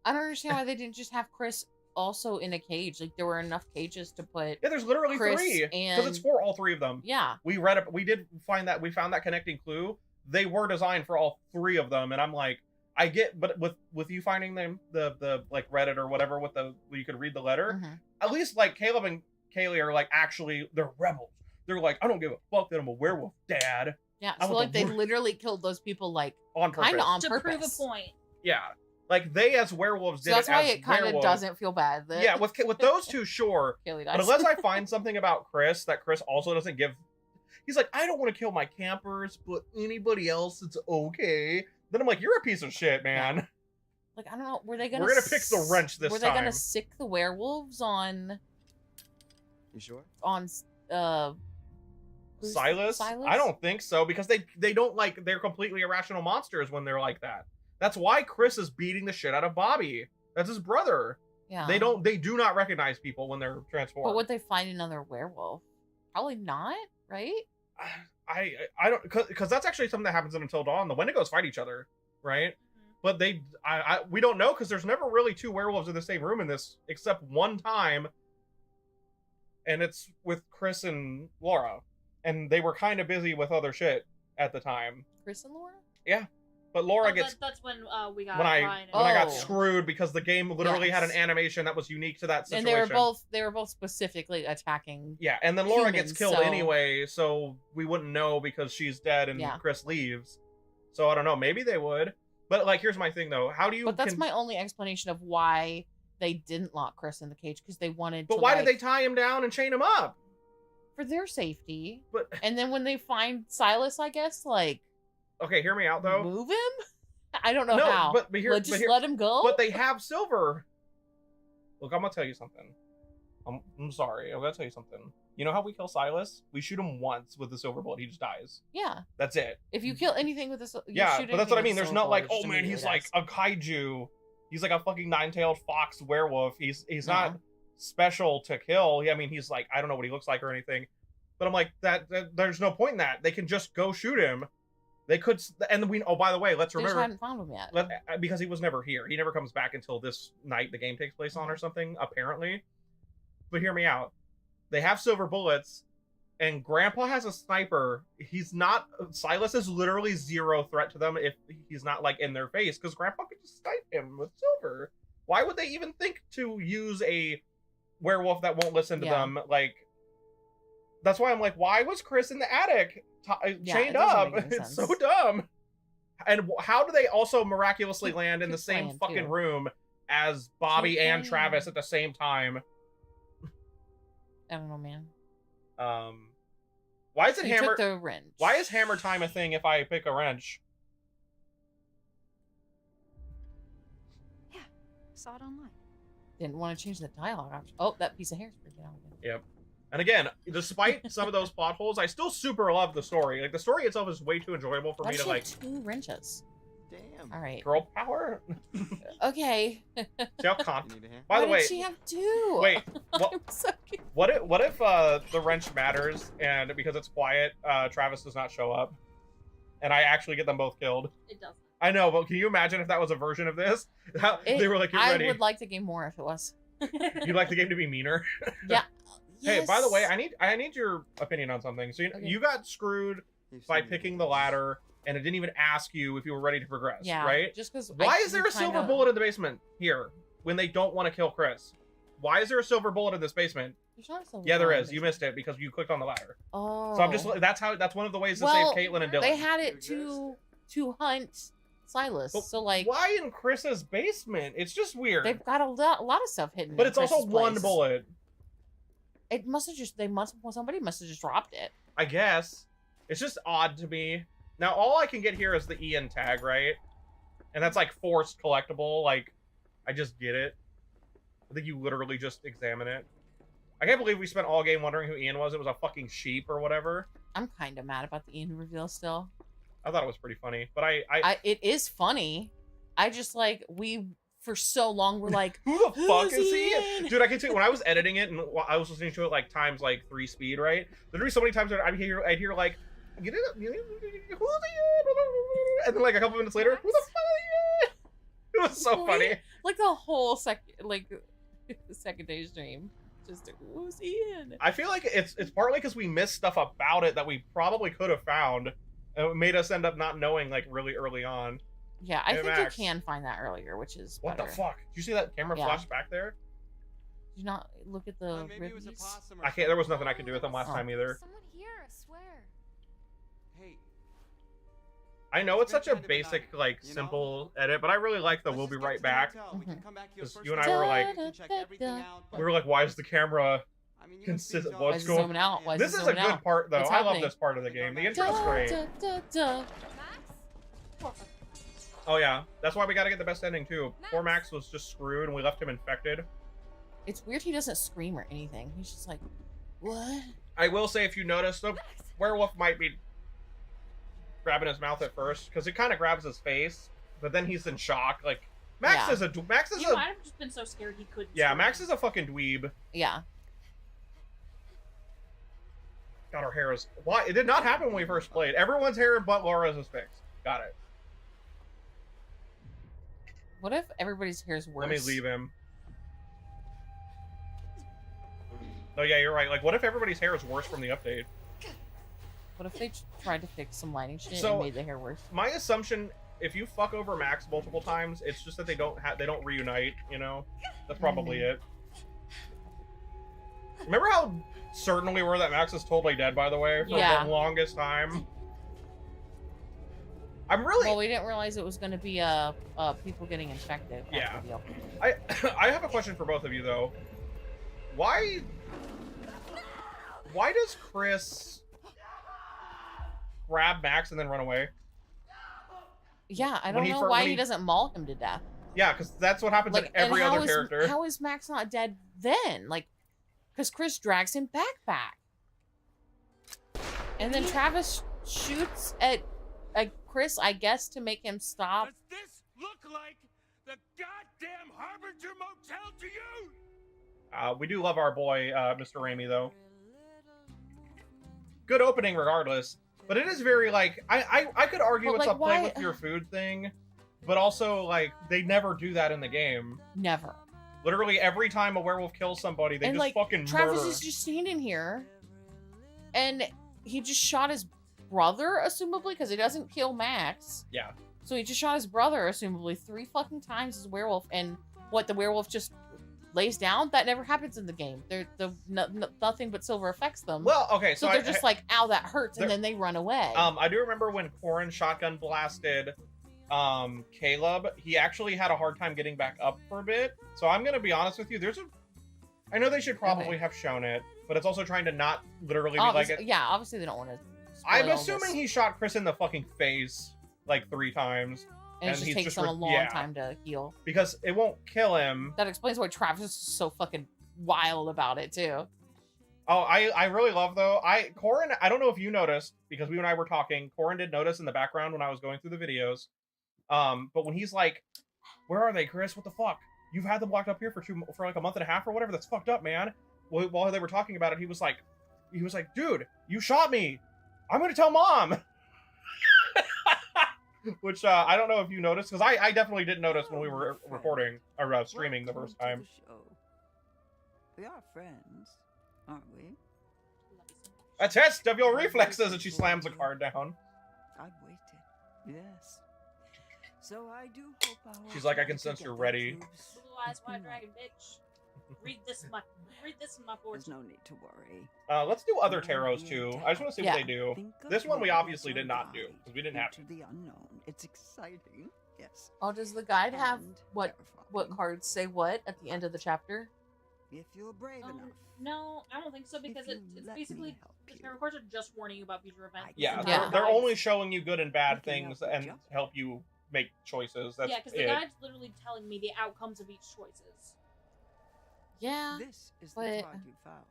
I don't understand why they didn't just have Chris also in a cage. Like, there were enough cages to put. yeah, there's literally Chris 3 because and- it's for all 3 of them. Yeah. We found that connecting clue. They were designed for all 3 of them, and I'm like, I get, but with you finding them the like Reddit or whatever with where you could read the letter, Mhm. at least like Caleb and Kaylee are like actually they're rebels. They're like, I don't give a fuck that I'm a werewolf, Dad, Yeah. I So, want like, the they wor- literally killed those people, like, on purpose. kind of on to purpose. prove a point. Yeah, like they as werewolves So did that's it why as it kind of werewolves. doesn't feel bad. That Yeah, with those 2, sure. Kaylee But dies. unless I find something about Chris that Chris also doesn't give, he's like, I don't want to kill my campers, but anybody else, it's okay. Then I'm like, you're a piece of shit, man. Like, I don't know. Were they gonna? We're gonna pick the wrench this Were they gonna time. sick the werewolves on You sure? who's- Silas? Silas? I don't think so, because they don't like, they're completely irrational monsters when they're like that. That's why Chris is beating the shit out of Bobby. That's his brother. Yeah. They do not recognize people when they're transformed. But would they find another werewolf? Probably not, right? I don't, because that's actually something that happens in Until Dawn. The Wendigos fight each other, right? But we don't know, because there's never really 2 werewolves in the same room in this, except one time, and it's with Chris and Laura, and they were kind of busy with other shit at the time. Chris and Laura? But Laura Oh, gets that's when we got when I Ryan. when I got Oh. screwed because the game literally had an Yes. animation that was unique to that situation. And they were both specifically attacking. Yeah, and then Laura gets humans, killed so- anyway, so we wouldn't know because she's dead and Yeah. Chris leaves. So I don't know, maybe they would. But like, here's my thing though: how do you? But that's my only explanation of why they didn't lock Chris in the cage, because they wanted. But to, why like, did they tie him down and chain him up? for their safety? But And then when they find Silas, I guess, like, okay, hear me out though. move him. I don't know No, how. but here, Like, just let him go. But they have Silver. Look, I'm gonna tell you something. I'm sorry. I'm gonna tell you something. You know how we kill Silas? We shoot him once with the silver bullet. He just dies. Yeah. That's it. If you kill anything with this, Yeah, but that's what I mean. There's not like, oh man, he's like a kaiju. He's like a fucking 9-tailed fox werewolf. He's not special to kill. I mean, he's like, I don't know what he looks like or anything. But I'm like, that there's no point in that. They can just go shoot him. They could, and we. Oh, by the way, let's They just remember hadn't found him yet. because he was never here. He never comes back until this night the game takes place on or something, apparently. But hear me out. They have silver bullets, and Grandpa has a sniper. He's not. Silas is literally zero threat to them if he's not like in their face, because Grandpa could just snipe him with silver. Why would they even think to use a werewolf that won't listen to them? Like, that's why I'm like, why was Chris in the attic chained up? It's so dumb. And how do they also miraculously land in the same fucking room as Bobby and Travis at the same time? I don't know, man. Why is it hammer? Took the wrench. Why is hammer time a thing if I pick a wrench? Yeah, saw it online. Didn't want to change the dialogue option. Oh, that piece of hair's freaking out again. Yep. And again, despite some of those plot holes, I still super love the story. Like, the story itself is way too enjoyable for Why me does to she like. have 2 wrenches? Damn. All right. Girl power. Okay. See how con- You need a hand? By the Why way, did she have 2? wait. What? I'm so confused. What if the wrench matters and because it's quiet, Travis does not show up? and I actually get them both killed. It doesn't. I know, but can you imagine if that was a version of this? How, they were like, "You're ready." I would like the game more if it was. You'd like the game to be meaner. Yeah. Hey, by the way, Yes. I need your opinion on something. So Okay. you got screwed You've by seen me picking before. the ladder, and it didn't even ask you if you were ready to progress. Yeah. Right? Just because. Why is there a silver bullet in the basement here when they don't want to kill Chris? Why is there a silver bullet in this basement? There's not a silver Yeah, there bullet in is. this You missed it because you clicked on the ladder. Oh. So I'm just that's one of the ways to Well, save Caitlin and Dylan. They had it to hunt Silas. But So like why in Chris's basement? It's just weird. they've got a lot of stuff hidden. But in it's also Chris's one place. bullet. It must have just somebody must have just dropped it. I guess. It's just odd to me. Now all I can get here is the Ian tag, right? And that's like forced collectible. Like, I just get it. I think you literally just examine it. I can't believe we spent all game wondering who Ian was. It was a fucking sheep or whatever. I'm kind of mad about the Ian reveal still. I thought it was pretty funny. But It is funny. I just like we for so long were like, who the fuck "Who's is he? Ian?" Dude, I can tell you, when I was editing it and I was listening to it like times like 3 speed, right? There'd be so many times that I'd hear like, get it up, who's Ian? And then like a couple minutes later, who the fuck is Ian? It was so funny. Like the whole second day stream. Just who's Ian? I feel like it's partly because we missed stuff about it that we probably could have found, and it made us end up not knowing like really early on. Yeah, I Hey, think Max. you can find that earlier, which is What better. the fuck? Did you see that camera Yeah. flash back there? Did you not look at the Maybe it was a ribbies? possum or I can't. There was nothing I could do with them last Oh. time either. Someone here, I swear. Hey, I know it's been such a kind of a basic, night, like, you know? simple edit, but I really like the let's "we'll just be get right to the back." hotel. We can Mhm. come back to you 'Cause first you and I thing. were like- We can check everything out, We were like, "Why is the camera?" I mean, you consistent- can see what's Why is it going- zooming out? Why is This it is a zooming good out? part, though. What's I love happening? this part of the game. The Da, intro's great. Max? Oh yeah, that's why we gotta get the best ending too. Poor Max was just screwed, and we left him infected. It's weird he doesn't scream or anything. He's just like, what? I will say, if you notice, the werewolf might be grabbing his mouth at first because it kind of grabs his face, but then he's in shock. Like Max Yeah. is a He might have just been so scared he couldn't. yeah, scream. Max is a fucking dweeb. Yeah. God, her hair is why it did not happen when we first played. Everyone's hair but Laura's is fixed. Got it. What if everybody's hair is worse? Let me leave him. No, yeah, you're right. Like, what if everybody's hair is worse from the update? What if they tried to fix some lighting shit So- and made the hair worse? My assumption, if you fuck over Max multiple times, it's just that they don't reunite. You know, that's probably it. Remember how certain we were that Max is totally dead? By the way, for Yeah. the longest time. I'm really. Well, we didn't realize it was going to be people getting infected. That's Yeah. the deal. I have a question for both of you though. Why does Chris grab Max and then run away? Yeah, I When don't he know fir- why when he he- doesn't maul him to death. Yeah, because that's what happens in every and how other is- character. How is Max not dead then? Like, because Chris drags him back. And then Travis shoots at Chris, I guess, to make him stop. Does this look like the goddamn Harbinger Motel to you? We do love our boy, Mr. Raimi, though. Good opening, regardless. But it is very, like, I could argue But, it's like, a play why- with your food thing, but also, like, they never do that in the game. Never. Literally, every time a werewolf kills somebody, they And, just like, fucking Travis murder. is just standing here, and he just shot his brother, assumably, because he doesn't kill Max. Yeah. So he just shot his brother, assumably, 3 fucking times as a werewolf, and what, the werewolf just lays down? That never happens in the game. Nothing but silver affects them. Well, okay, so so they're just like, ow, that hurts, and they're- then they run away. I do remember when Corrin shotgun blasted Caleb, he actually had a hard time getting back up for a bit. So I'm gonna be honest with you, I know they should probably Okay. have shown it, but it's also trying to not literally be like it. Yeah, obviously they don't want to. I'm assuming he shot Chris in the fucking face like 3 times. and it and just he's takes just them a long yeah. time to heal. Because it won't kill him. That explains why Travis is so fucking wild about it too. Oh, I really love though. Corrin, I don't know if you noticed, because we and I were talking, Corrin did notice in the background when I was going through the videos. But when he's like, "Where are they, Chris? What the fuck? You've had them locked up here for like a month and a half or whatever. That's fucked up, man." While they were talking about it, he was like, "Dude, you shot me. I'm gonna tell mom." Which I don't know if you noticed, because I definitely didn't notice when we were recording or streaming the first time. We are friends, aren't we? A test of your reflexes, and she slams a card down. I've waited. Yes. So I do hope She's like, I can sense you're ready. Blue eyes, white dragon, bitch. Read this in my fortune. There's no need to worry. Let's do other tarots too. I just want to see what they do. This one we obviously did not do because we didn't have to. The unknown. It's exciting. Yes. Oh, does the guide have And what terrifying. cards say what at the end of the chapter? If you're brave enough. No, I don't think so because If you it's let me basically help the you. tarot cards are just warning you about future events. Yeah, Yeah. they're only showing you good and bad We can things help you and jump. help you make choices. That's Yeah, because the it. guide's literally telling me the outcomes of each choices. Yeah, This is the but- card you found.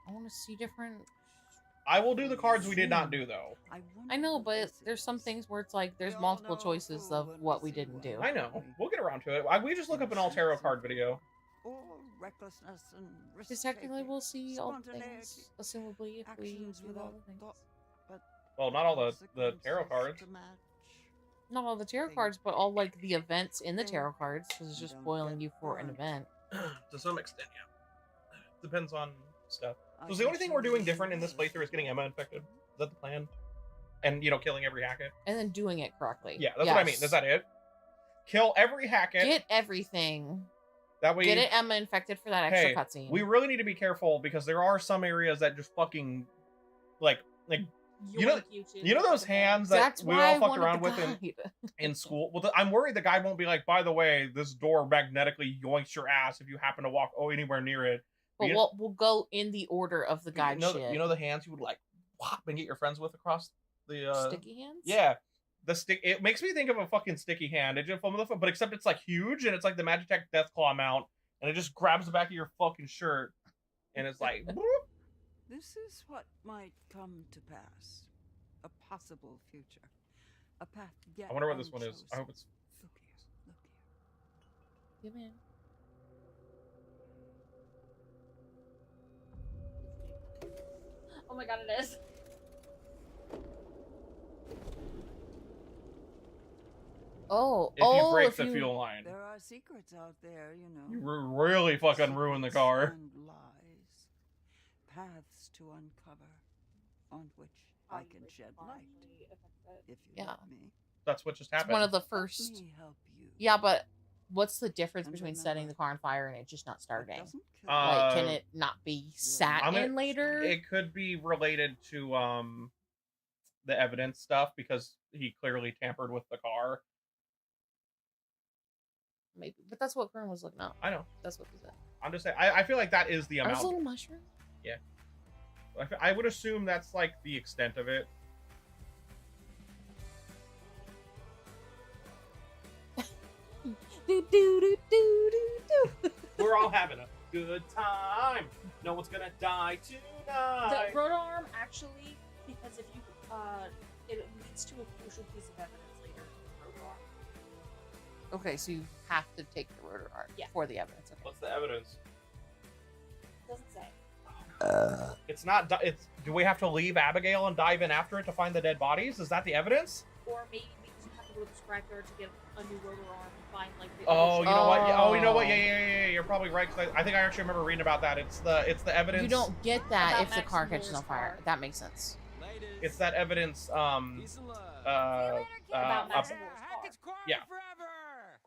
I want to see different. I will do the cards we did not do though. I know, wonder but what this there's some is. things where it's like there's We all multiple know a choices fool of when what we we see didn't one. do. I know. We'll get around to it. We just look up an all tarot card video. Or recklessness and risk Because technically taking, we'll see all the spontaneity, things, assumably, if we actions do all without the things. thought, but Well, not all the tarot consequences cards. to match. Not all the tarot Thing. cards, but all like the events in the Thing. tarot cards, because it's You just don't spoiling get you for an burned. event. To some extent, yeah. Depends on stuff. I So the only can thing we're show doing you different in this ways playthrough is getting to Emma go. infected. Is that the plan? And, killing every Hackett? And then doing it correctly. Yeah, that's what I mean. Yes. Is that it? Kill every Hackett. Get everything. That way... Get it Emma infected for that extra Hey, cutscene. we really need to be careful because there are some areas that just fucking... Like You know- Yoink those hands that That's we why all I fucked wanted around the with guide. in school? Well, I'm worried the guy won't be like, by the way, this door magnetically yoinks your ass if you happen to walk anywhere near it. But You- we'll go in the order of the guide shit. You know the hands you would like whop and get your friends with across the Sticky hands? Yeah, the stick. It makes me think of a fucking sticky hand. It just but except it's like huge and it's like the Magitech Deathclaw mount, and it just grabs the back of your fucking shirt, and it's like. Whoop. This is what might come to pass. A possible future. A path yet I wonder what this one is. I unchosen. hope it's. Look here. Look here. Come in. Oh my god, it is. Oh, If you break if the you- fuel line, There are secrets out there, you know. you really fucking ruin the car. And lies. Paths to uncover, on which I can shed light, if you Yeah. let me. That's what just It's happened. one of the Let first. me help you. Yeah, but what's the difference And between remember, setting the car on fire and it just not What starting? doesn't kill Like, can Uh, it not be sat I'm gonna- in later? It could be related to the evidence stuff because he clearly tampered with the car. Maybe, but that's what Corrin was looking up. I know. That's what he said. I'm just saying. I feel like that is the Are those amount. little mushrooms? I would assume that's like the extent of it. Do do do do do do. We're all having a good time. No one's gonna die The tonight. rotor arm actually, because if you it leads to a crucial piece of evidence later. The rotor arm. Okay, so you have to take the rotor arm Yeah. for the evidence. Okay. What's the evidence? Doesn't say. It's not. It's. Do we have to leave Abigail and dive in after it to find the dead bodies? Is that the evidence? Or maybe because you have to go to the scrapyard to get a new rotor arm and find like the Oh, you original- know what? Yeah, oh, you know what? Oh. Yeah. You're probably right. 'Cause I think I actually remember reading about that. It's the evidence. You don't get that About if the Max car and catches on Laura's fire. car. That makes sense. Ladies, It's that evidence. peace and love. About Max and up- Laura's car. Hackett's Quarry Yeah. forever.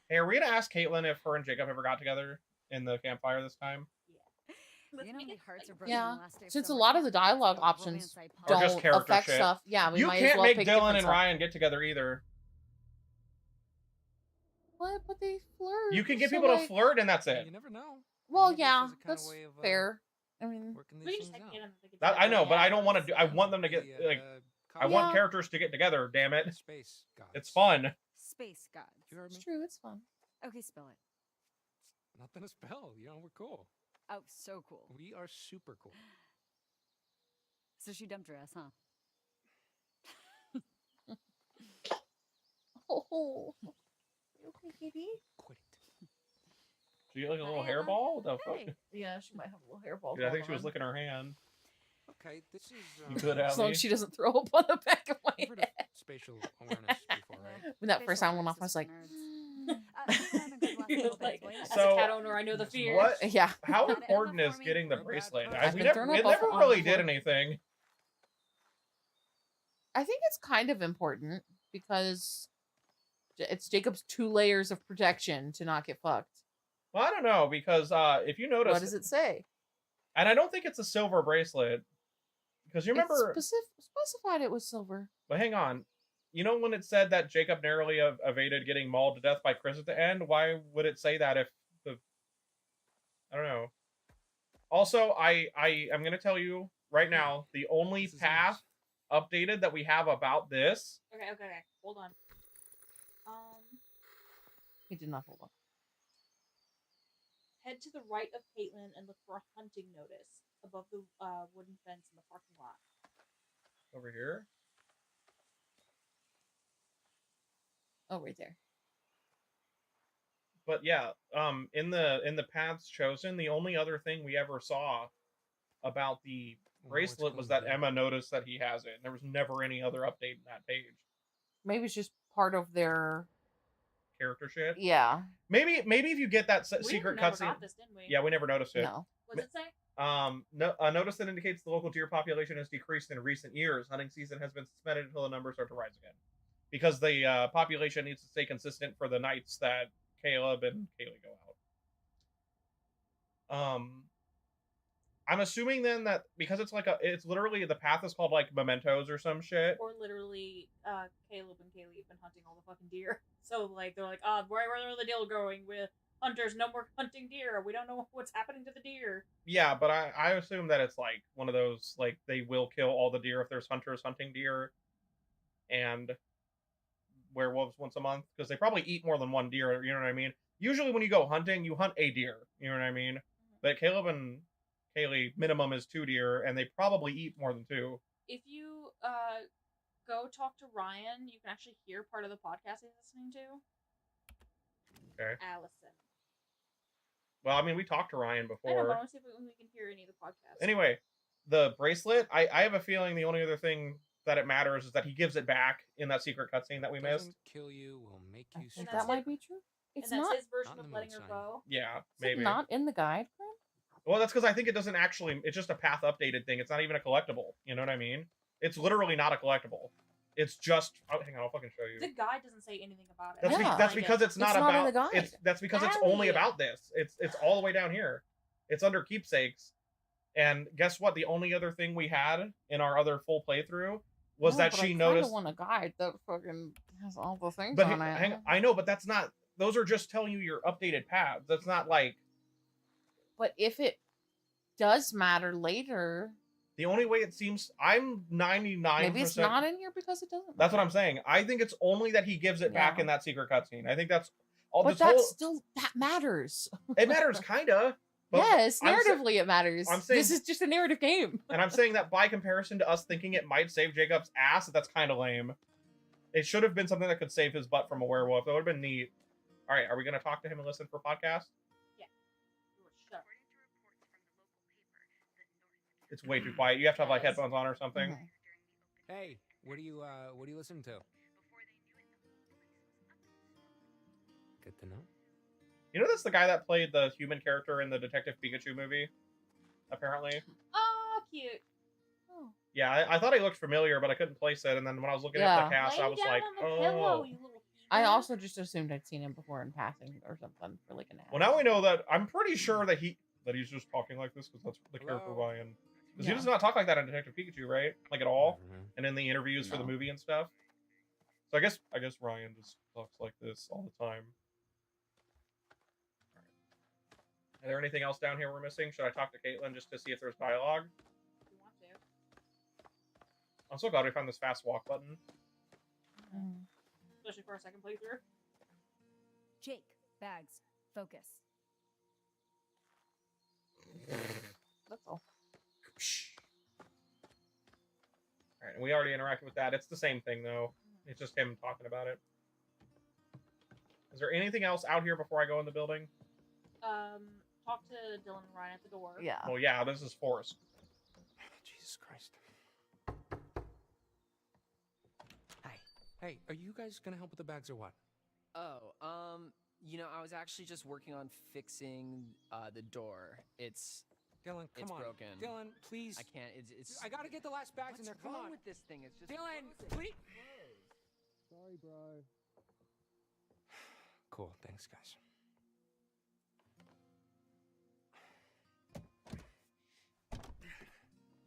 Hey, are we gonna ask Caitlin if her and Jacob ever got together in the campfire this time? Let's You know how make many it hearts are exciting. broken Yeah, the last day of since a summer lot of camp? the dialogue Romance options I Or ponder. just don't character affect shit. stuff. Yeah, we You might can't as well make pick Dylan different and stuff. Ryan get together either. What? But they flirt. You can get so, people to like- flirt, and that's it. You never know. Well, Maybe this yeah, is a kinda that's way of, fair. I mean, Working We these can just things have out. Kaden and That, I know, but I don't together. want to do. I want them to get The, like. I college want Yeah. characters to get together. Damn it! space gods. It's fun. Space gods. You heard me? it's true. It's fun. Okay, spill it. Nothing to spell. You know, we're cool. Oh, so cool. We are super cool. So she dumped her ass, huh? Oh, you okay, Katie? Quit it. She get like a little Hi, Emma. hairball. What the fuck? Hey. Yeah, she might have a little hairball. Dude, I think going she was on. licking her hand. Okay, this is. You could As long Ali. as she doesn't throw up on the back of my You've heard of head. spatial awareness before, right? When that first Spatial sound went off, I awareness was like, keep having good luck, little Like, boys. as So, a cat owner, I know the fear. What? yeah. How Got it important for is me? getting the Real bad bracelet? person. I've We been never, thrown we up never on really before. did anything. I think it's kind of important because it's Jacob's 2 layers of protection to not get fucked. Well, I don't know, because if you notice, What does it say? and I don't think it's a silver bracelet, because you remember, It's specified it was silver. but hang on, you know when it said that Jacob narrowly evaded getting mauled to death by Chris at the end? Why would it say that if the, I don't know. Also, I'm gonna tell you right now, the only This is path updated that we have about this. Okay. Hold on. He did not hold on. Head to the right of Caitlin and look for a hunting notice above the wooden fence in the parking lot. Over here. Oh, right there. But yeah, in the paths chosen, the only other thing we ever saw about the bracelet was that Emma noticed that he has it. There was never any other update in that page. Maybe it's just part of their Character shit. Yeah. Maybe if you get that We secret never cutscene. got this, didn't we? Yeah, we never noticed it. No. What does it say? No, a notice that indicates the local deer population has decreased in recent years. Hunting season has been suspended until the numbers start to rise again, because the population needs to stay consistent for the nights that Caleb and Kaylee go out. I'm assuming then that because it's literally the path is called like mementos or some shit. Or literally, Caleb and Kaylee have been hunting all the fucking deer. So like they're like, where are the deal going? With hunters, no more hunting deer. We don't know what's happening to the deer. Yeah, but I assume that it's like one of those, like, they will kill all the deer if there's hunters hunting deer and werewolves once a month, because they probably eat more than one deer, you know what I mean? Usually when you go hunting, you hunt a deer, you know what I mean? But Caleb and Kaylee, minimum is 2 deer, and they probably eat more than 2. If you go talk to Ryan, you can actually hear part of the podcast he's listening to. Okay. Allison. Well, I mean, we talked to Ryan I know, but before. I want to see if we can hear any of the podcasts. Anyway, the bracelet, I have a feeling the only other thing that it matters is that he gives it back in that secret cutscene that we missed. Doesn't kill you will make I you think stronger. that might be true. It's and that's not. his version Not in of the letting her moonshine. go. Yeah, Is maybe. it not in the guide, Fran? Well, that's because I think it doesn't actually. It's just a path updated thing. It's not even a collectible. You know what I mean? It's literally not a collectible. It's just. Oh, hang on, I'll fucking show you. The guide doesn't say anything about it. That's, Yeah. that's because it's not It's not in about. the guide. That's because it's Allie. only about this. It's all the way down here. It's under keepsakes. And guess what? The only other thing we had in our other full playthrough was that she noticed. I want a guide that fucking has all the things But on it. I know, but that's not. Those are just telling you your updated paths. That's not like. But if it does matter later, The only way it seems, I'm 99%. maybe it's not in here because it doesn't. That's what matter. I'm saying. I think it's only that he gives it back Yeah. in that secret cutscene. I think that's all. But This that's whole, still that matters. it matters, kinda. But Yes, I'm sa- narratively it matters. I'm saying- This is just a narrative game. And I'm saying that by comparison to us thinking it might save Jacob's ass, that's kind of lame. It should have been something that could save his butt from a werewolf. That would have been neat. All right, are we going to talk to him and listen for podcast? Shut. It's way too quiet. You have to have like Yes. headphones on or something. Mhm. Hey, what are you listening to? Good to know. You know, that's the guy that played the human character in the Detective Pikachu movie. Apparently, Oh, cute. Oh. yeah. I thought he looked familiar, but I couldn't place it. And then when I was looking at the Yeah. cast, Lay I was down like, on the oh. pillow, you little I heathen. also just assumed I'd seen him before in passing or something for like an hour. Well, now we know that. I'm pretty sure that he's just talking like this because that's the character Hello? Ryan. Because Yeah. he does not talk like that in Detective Pikachu, right? Like at all. Mhm. And in the interviews for the No. movie and stuff. So I guess Ryan just talks like this all the time. All right. Is there anything else down here we're missing? Should I talk to Caitlin just to see if there's dialogue? If you want to. I'm so glad we found this fast walk button. Mm. Especially for a second playthrough. Jake, bags, focus. That's all. Alright, and we already interacted with that. It's the same thing, though. It's just him talking about it. Is there anything else out here before I go in the building? Talk to Dylan and Ryan at the door. Yeah. Well, yeah, this is Forest. Jesus. Jesus Christ. Hey. Hey, are you guys gonna help with the bags or what? Oh, you know, I was actually just working on fixing the door. Dylan, come It's on. broken. Dylan, please. I can't. It's. I gotta get the last bags in there. What's Come wrong on. with this thing? It's just. Dylan, frozen. please. Sorry, bro. Cool. Thanks, guys.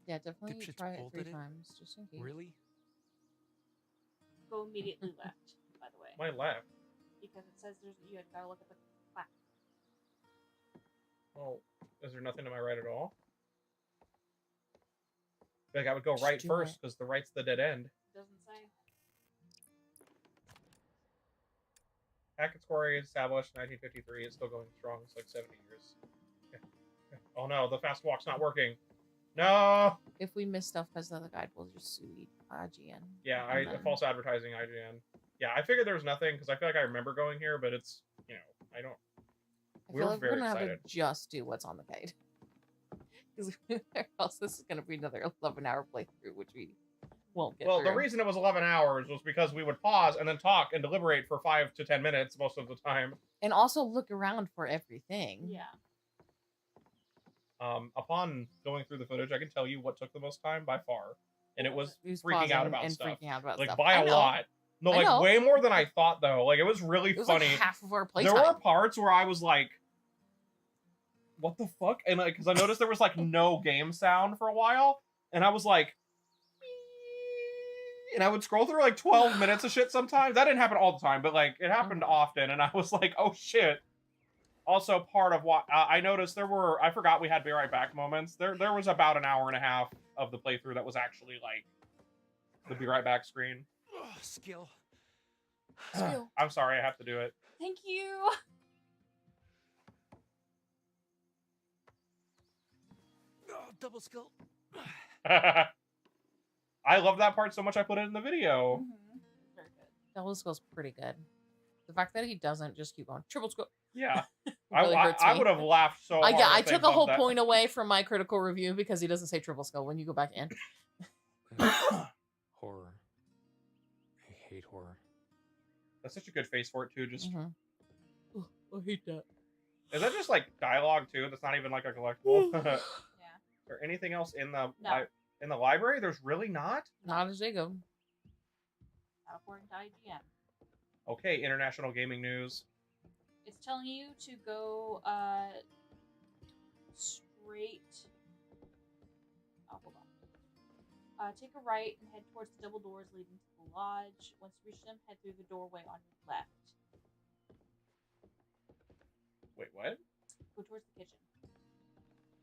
Yeah, definitely Dipshits try it 3 bolted it? times just in case. Really? Go immediately left, by the way. My left. Because it says you gotta look at the plaque. Oh, is there nothing to my right at all? Like I would go Just right do first it. because the right's the dead end. Doesn't say. Hackett's Quarry established 1953. It's still going strong. It's like 70 years. Oh no, the fast walk's not working. No. If we miss stuff because of the guide, we'll just sue IGN. Yeah, And then- false advertising IGN. Yeah, I figured there was nothing because I feel like I remember going here, but it's I don't. I We feel were like we're very gonna have excited. to just do what's on the guide. Because else this is gonna be another 11-hour playthrough, which we won't get Well, through. the reason it was 11 hours was because we would pause and then talk and deliberate for 5 to 10 minutes most of the time. And also look around for everything. Yeah. Upon going through the footage, I can tell you what took the most time by far, and it was He was freaking out pausing about and stuff. freaking out about Like stuff. by I a know. lot. No, I like know. way more than I thought though. Like it was really It was funny. like half of our There playtime. were parts where I was like, "What the fuck?" And like, because I noticed there was like no game sound for a while, and I was like, and I would scroll through like 12 minutes of shit sometimes. That didn't happen all the time, but like it happened often, and I was like, "Oh shit." Also, part of what I noticed I forgot we had be right back moments. There was about an hour and a half of the playthrough that was actually like the be right back screen. Ugh, skill. I'm sorry, I have to do it. Thank you. Oh, double skill. I love that part so much I put it in the video. Mm-hmm. Very good. Double skill's pretty good. The fact that he doesn't just keep going triple skill. Yeah. Really hurts I me. would have laughed so hard. Yeah, I if they took a whole bumped that. point away from my critical review because he doesn't say triple skill when you go back in. Horror. I hate horror. That's such a good face for it too. Just Oh, I hate that. is that just like dialogue too? That's not even like a collectible. Yeah. Is there anything else in the No. in the library? There's really not. Not as they go. Not according to IGN. Okay, international gaming news. It's telling you to go straight. Oh, hold on. Take a right and head towards the double doors leading to the lodge. Once you reach them, head through the doorway on your left. Wait, what? Go towards the kitchen.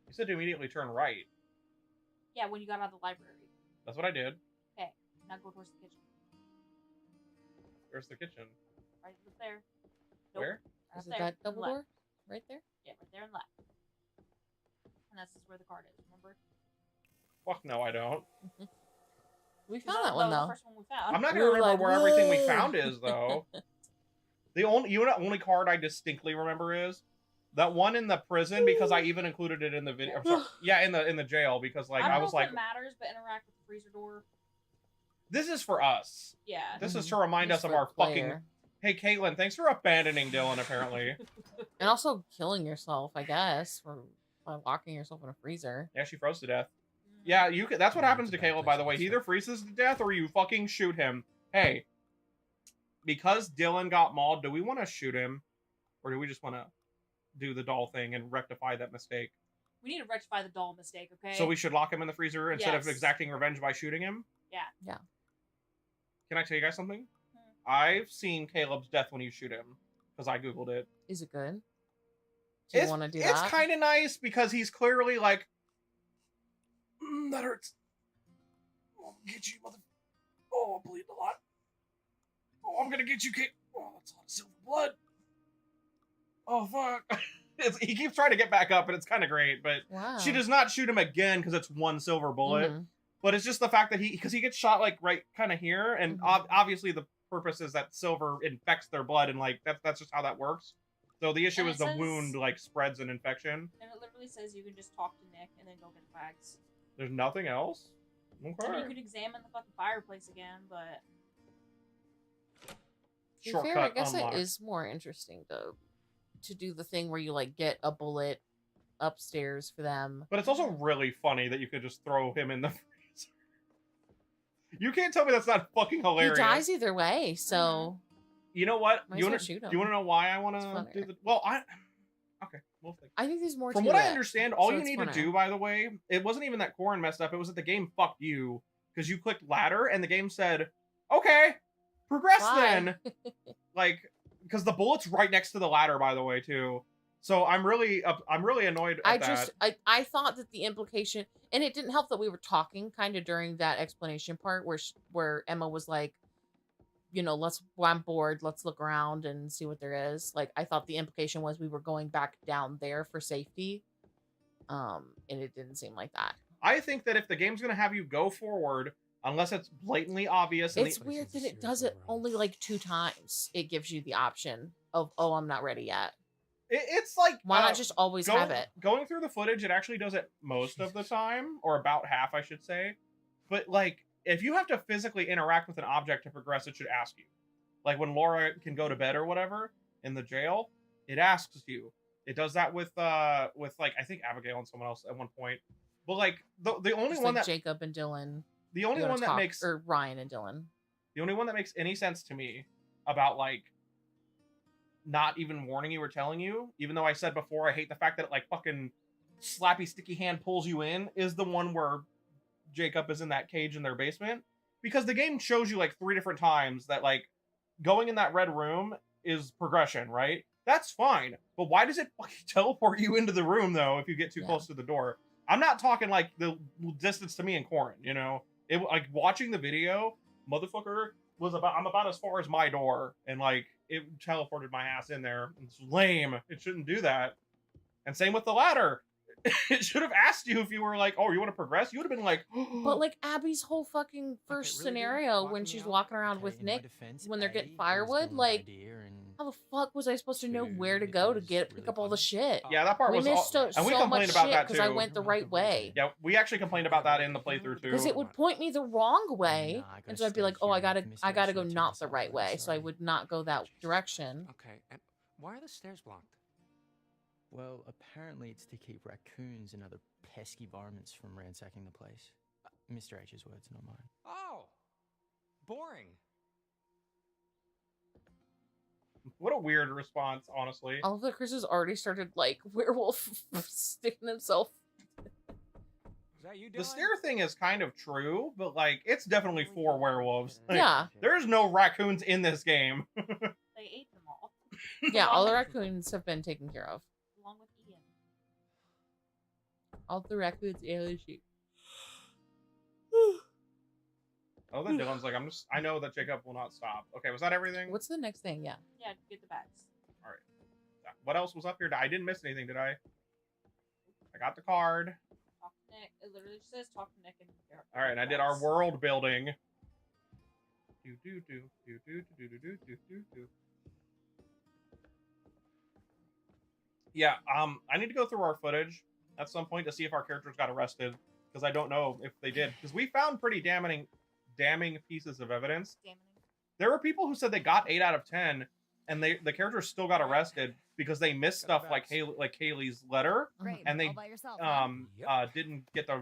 You said to immediately turn right. Yeah, when you got out of the library. That's what I did. Okay, now go towards the kitchen. Where's the kitchen? Right up there. Nope. Where? Right Is up it there, that double left. door? Right there? Yeah, right there and left. And that's just where the card is, remember? Fuck no, I don't. We 'Cause found that one was though. the first one we found. I'm not We gonna were remember like, where everything we "Whoa." found is though. The only card I distinctly remember is that one in the prison because I even included it in the video. I'm sorry. Yeah, in the jail because like I don't I know was if like, it matters, but interact with the freezer door. this is for us. Yeah. This is to remind Just us of for our fucking. player. Hey, Caitlin, thanks for abandoning Dylan. Apparently, And also killing yourself, I guess, by locking yourself in a freezer. yeah, she froze to death. Mm. Yeah, you could. That's what Yeah, happens it's to a bad Caleb, place by the to way. be He either freezes to death or you fucking shoot him. Hey, because Dylan got mauled, do we want to shoot him, or do we just want to do the doll thing and rectify that mistake? We need to rectify the doll mistake, okay? So we should lock him in the freezer instead of Yes. exacting revenge by shooting him? Yeah. Yeah. Can I tell you guys something? Hmm. I've seen Caleb's death when you shoot him, because I googled it. Is it good? Do you want to do that? It's kind of nice, because he's clearly like, that hurts. Oh, I'm gonna get you, mother... Oh, I'm bleeding a lot. Oh, I'm gonna get you, Kate. Oh, that's a lot of silver blood. Oh, fuck. He keeps trying to get back up, and it's kind of great, but Wow. she does not shoot him again because it's one silver bullet. Mhm. But it's just the fact that because he gets shot like right kind of here, and Mhm. obviously the purpose is that silver infects their blood, and like that's just how that works. So the issue And is it the says- wound like spreads an infection. And it literally says you can just talk to Nick and then go get the bags. There's nothing else? I mean, Okay. you could examine the fucking fireplace again, but To be fair, I Shortcut guess unlocked. it is more interesting though to do the thing where you like get a bullet upstairs for them. But it's also really funny that you could just throw him in the freezer. You can't tell me that's not fucking hilarious. He dies either way, so You know what? Might Do you as well want to shoot him. do you want to know why I want It's to funnier. do the? Well, okay. We'll think. I think there's more. From to what I it, understand, all so you it's need funner. to do, by the way, it wasn't even that Corrin messed up. It was that the game fucked you because you clicked ladder and the game said, "Okay, progress Bye." then." Like, because the bullet's right next to the ladder, by the way, too. So I'm really annoyed at I thought that the implication, and it didn't help that we were talking kind of during that explanation part where Emma was like, you know, I'm bored, let's look around and see what there is. Like, I thought the implication was we were going back down there for safety. And it didn't seem like that. I think that if the game's gonna have you go forward, unless it's blatantly obvious, and It's weird that it does it only like 2 times. It gives you the option of, oh, I'm not ready yet. it's like Why not just always have it? Going through the footage, it actually does it most of the time, or about half, I should say. But like, if you have to physically interact with an object to progress, it should ask you. Like when Laura can go to bed or whatever in the jail, it asks you. It does that with like I think Abigail and someone else at one point. But like the only Just one like that Jacob and Dylan. the only one that makes or Ryan and Dylan. the only one that makes any sense to me about like not even warning you or telling you, even though I said before I hate the fact that it like fucking slappy sticky hand pulls you in, is the one where Jacob is in that cage in their basement. Because the game shows you like 3 different times that like going in that red room is progression, right? That's fine. But why does it fucking teleport you into the room though if you get too close to the door? I'm not talking like the distance to me and Corrin, you know? It like watching the video, motherfucker I'm about as far as my door, and like it teleported my ass in there. It's lame. It shouldn't do that. And same with the ladder. It should have asked you if you were like, oh, you want to progress? You would have been like, But like Abby's whole fucking first scenario when she's walking around with Nick when they're getting firewood, like how the fuck was I supposed to know where to go to pick up all the shit? Yeah, that part we was missed and we so much complained about shit that because I too. went the right way. Yeah, we actually complained about that in the playthrough too. Because it would point me the wrong way, and so I'd be like, "Oh, I gotta go not the right way," so I would not go that direction. Okay, and why are the stairs blocked? Well, apparently it's to keep raccoons and other pesky varmints from ransacking the place. Mr. H's words, not mine. Oh, boring. What a weird response, honestly. I love that Chris has already started like werewolf sticking himself. Is that you, The stair thing is kind of true, but like it's definitely for werewolves. Like, Yeah. There's no raccoons in this game. they ate them all. Yeah, all the raccoons have been taken care of. Along with Ian. All the raccoons and the sheep. Oh, then Dylan's like, I know that Jacob will not stop. Okay, was that everything? What's the next thing? Yeah. Yeah, get the bags. All right. What else was up here? I didn't miss anything, did I? I got the card. Talk to Nick. It literally just says talk to Nick and All right, and I did our world building. Do do do do do do do do do do do. Yeah, I need to go through our footage at some point to see if our characters got arrested, because I don't know if they did. Because we found pretty damning pieces of evidence. There were people who said they got 8 out of 10, and the characters still got arrested because they missed stuff like Kaylee's letter, Great, and they all by yourself, huh? didn't get the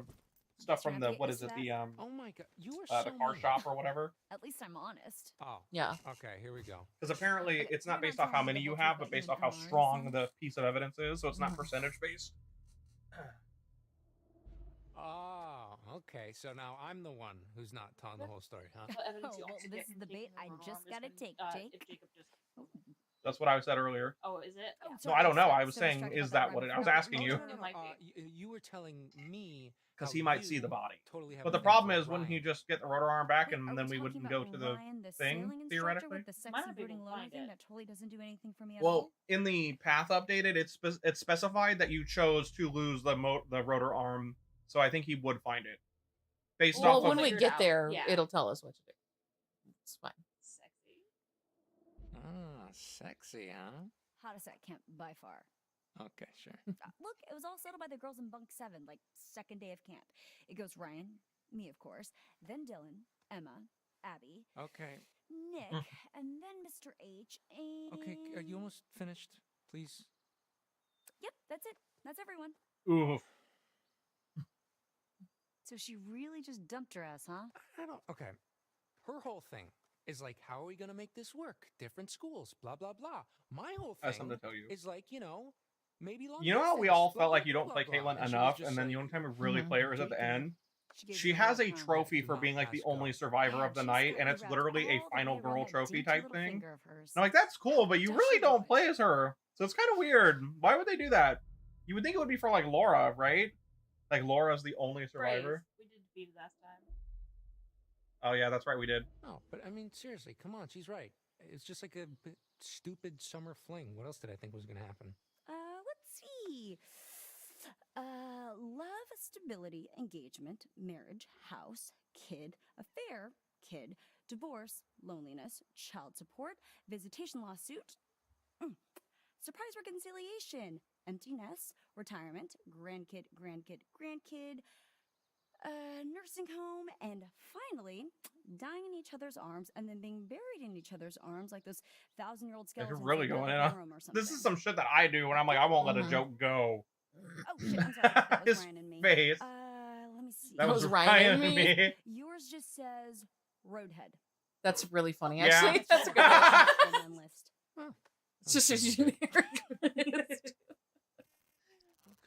stuff from the what is it the oh my god, you are the car shop or whatever. At least I'm honest. Oh. Yeah. Okay, here we go. Because apparently it's not based off how many you have, but based off how strong the piece of evidence is. So it's not percentage based. Oh, okay. So now I'm the one who's not telling the whole story, huh? Oh, well, this is the bait I just gotta take, Jake. That's what I said earlier. Oh, is it? Oh, Yeah. No, I don't know. I was saying, is that what it? I was asking you. You were telling me Because how he might you see the body. Totally have But a the thing problem for is, wouldn't he Ryan. just get the rotor arm back, and Are then we we talking wouldn't about go to the Ryan, the thing, sailing instructor theoretically? with the sexy Might not be brooding able to loner find thing it. that totally doesn't do anything for me at Well, all? in the path updated, it's specified that you chose to lose the rotor arm, so I think he would find it. Based Well, off of when we Figure it get out. there, Yeah. it'll tell us what to do. It's fine. Sexy. Ah, sexy, huh? Hottest at camp by far. Okay, sure. Look, it was all settled by the girls in bunk 7, like second day of camp. It goes Ryan, me of course, then Dylan, Emma, Abby, Okay. Nick, and then Mr. H, and... Okay, are you almost finished? Please? Yep, that's it. That's everyone. Oof. So she really just dumped her ass, huh? I don't... Okay. Her whole thing is like, how are we going to make this work? Different schools, blah, blah, blah. My whole I have thing something to tell you. is like, you know, maybe long You know how we distance, all blah, felt blah, like you don't blah, play blah, Caitlyn blah. And she was enough, just and then the like, only time we really play her is at the taking it. end? Gave She her has a a little trophy Do for not being like the ask her. only survivor Yeah, of the she's night, got and me it's wrapped literally all a the final way around girl that trophy dainty type little thing. finger of hers. I'm like, that's cool, but you Does really she love don't it? play as her. So it's kind of weird. Why would they do that? You would think it would be for like Laura, right? Like Laura's the only survivor. We did defeat it last time. Oh yeah, that's right, we did. No, but I mean, seriously, come on, she's right. It's just like a stupid summer fling. What else did I think was going to happen? Let's see. Love, stability, engagement, marriage, house, kid, affair, kid, divorce, loneliness, child support, visitation lawsuit, surprise reconciliation, emptiness, retirement, grandkid, nursing home, and finally, dying in each other's arms and then being buried in each other's arms like those 1,000-year-old Like, skeletons. you're really in going in another on. room or something. This is some shit that I do when I'm like, I won't let a joke go. Oh shit! I'm sorry. That was His Ryan and me. face. Let me see. That was Ryan and me. Yours just says Roadhead. That's really funny, Yeah. actually. That's a good And then list. It's just a generic list.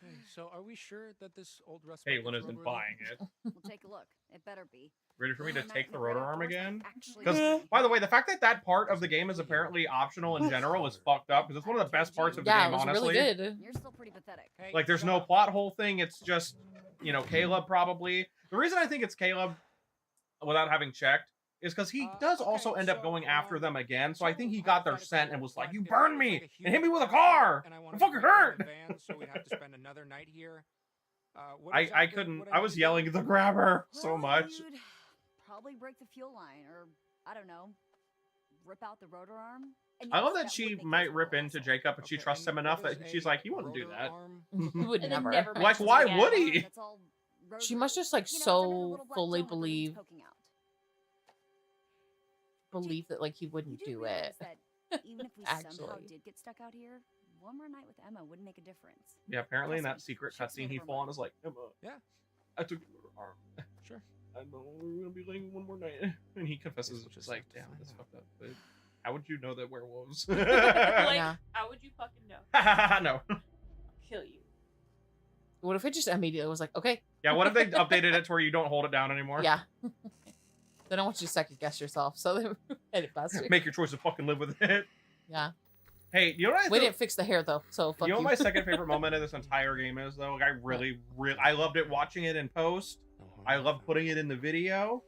Okay, so are we sure that this old recipe Caitlyn isn't buying it. We'll take a look. It better be. Ready for me to One night take in the great rotor arm outdoors again? might actually Because, be- by the way, the fact that that part of the game is apparently optional in general is fucked up, because it's one of the best parts of the Yeah, game, it was honestly. really good. You're still pretty pathetic. Hey, Like, there's shut no up. plot hole thing, it's just, you know, Caleb probably. The reason I think it's Caleb, without having checked, is because he does also end up going after them again, so I think he got their scent and was like, you burned me! And hit me with a car! And I It wanted fucking to get hurt! in the van, so we'd have to spend another night here. What I exactly couldn't, would I need was to do? yelling at the grabber so Well, much. You'd probably break the fuel line, or I don't know, rip out the rotor arm. And I love yes, that she would make might us rip look into awesome. Jacob, but she Okay, trusts and him enough what that is she's a like, he wouldn't do rotor that. arm? Would And then never. never Like, mentions why it again. would he? That's all road She rage. must just like You know, it's under the so little black fully dome with the roots believe poking out. that like he wouldn't You do realize it. that even if we somehow Actually. did get stuck out here, one more night with Emma wouldn't make a difference. Yeah, apparently in Trust that me, secret she'll cutscene, make he her full on mind. is like, Emma, Yeah, I took your arm. sure. I know we're gonna be laying one more night. And he confesses, We'll just just like, have to damn, find that's out." fucked up. But how would you know that werewolves? Like, Yeah. how would you fucking know? No. Kill you. What if it just immediately was like, okay, Yeah, what if they updated it to where you don't hold it down anymore? yeah. They don't want you to second guess yourself, so they made it faster. Make your choice to fucking live with it. Yeah. Hey, you know what I We thought- didn't fix the hair though, so fuck you know you. what my second favorite moment of this entire game is though? Like, I really, I loved it watching it in post. I loved putting it in the video.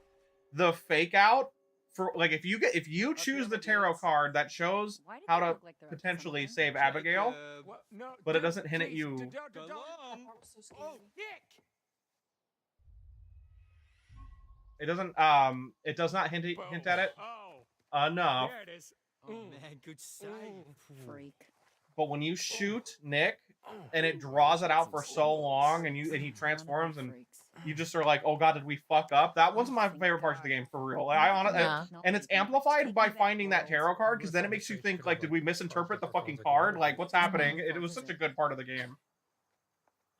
The fake out for like if you choose the tarot card that shows Why do how they to look like they're up to potentially something? save Abigail, What? No, but it dude, doesn't hint at please, you. don't. That part was so scary. Oh, Nick! It doesn't it does not hint at it Oh, enough. there it is. Oh man, good save. Freak. But when you shoot Nick and it draws it out for so long and he transforms and you just are like, oh god, did we fuck up? That wasn't my favorite part of the game for real. I honestly, Yeah. and it's amplified by finding that tarot card because then it makes you think like, did we misinterpret the fucking card? Like, what's happening? It was such a good part of the game.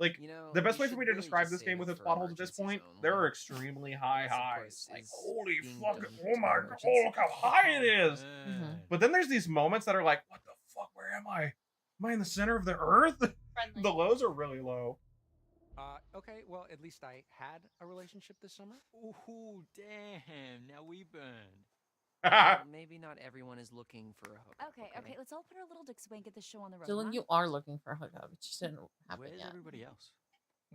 Like, You know, the best you way for should me to really describe just this save game it with its for plot holes at this point, emergencies there only. are extremely high Unless, of highs. course, Like, it's holy being fucking, done oh my god, emergency oh look how high it is. Mhm. But then there's these moments that are like, what the fuck, where am I? Am I in the center of the earth? Friendly. The lows are really low. Okay, well, at least I had a relationship this summer. Ooh, damn! Now we burned. Well, maybe not everyone is looking for a hookup. Okay, let's all put our little dicks away and get this show on the road. Dylan, huh? you are looking for a hookup. It just didn't happen Where's yet. everybody else?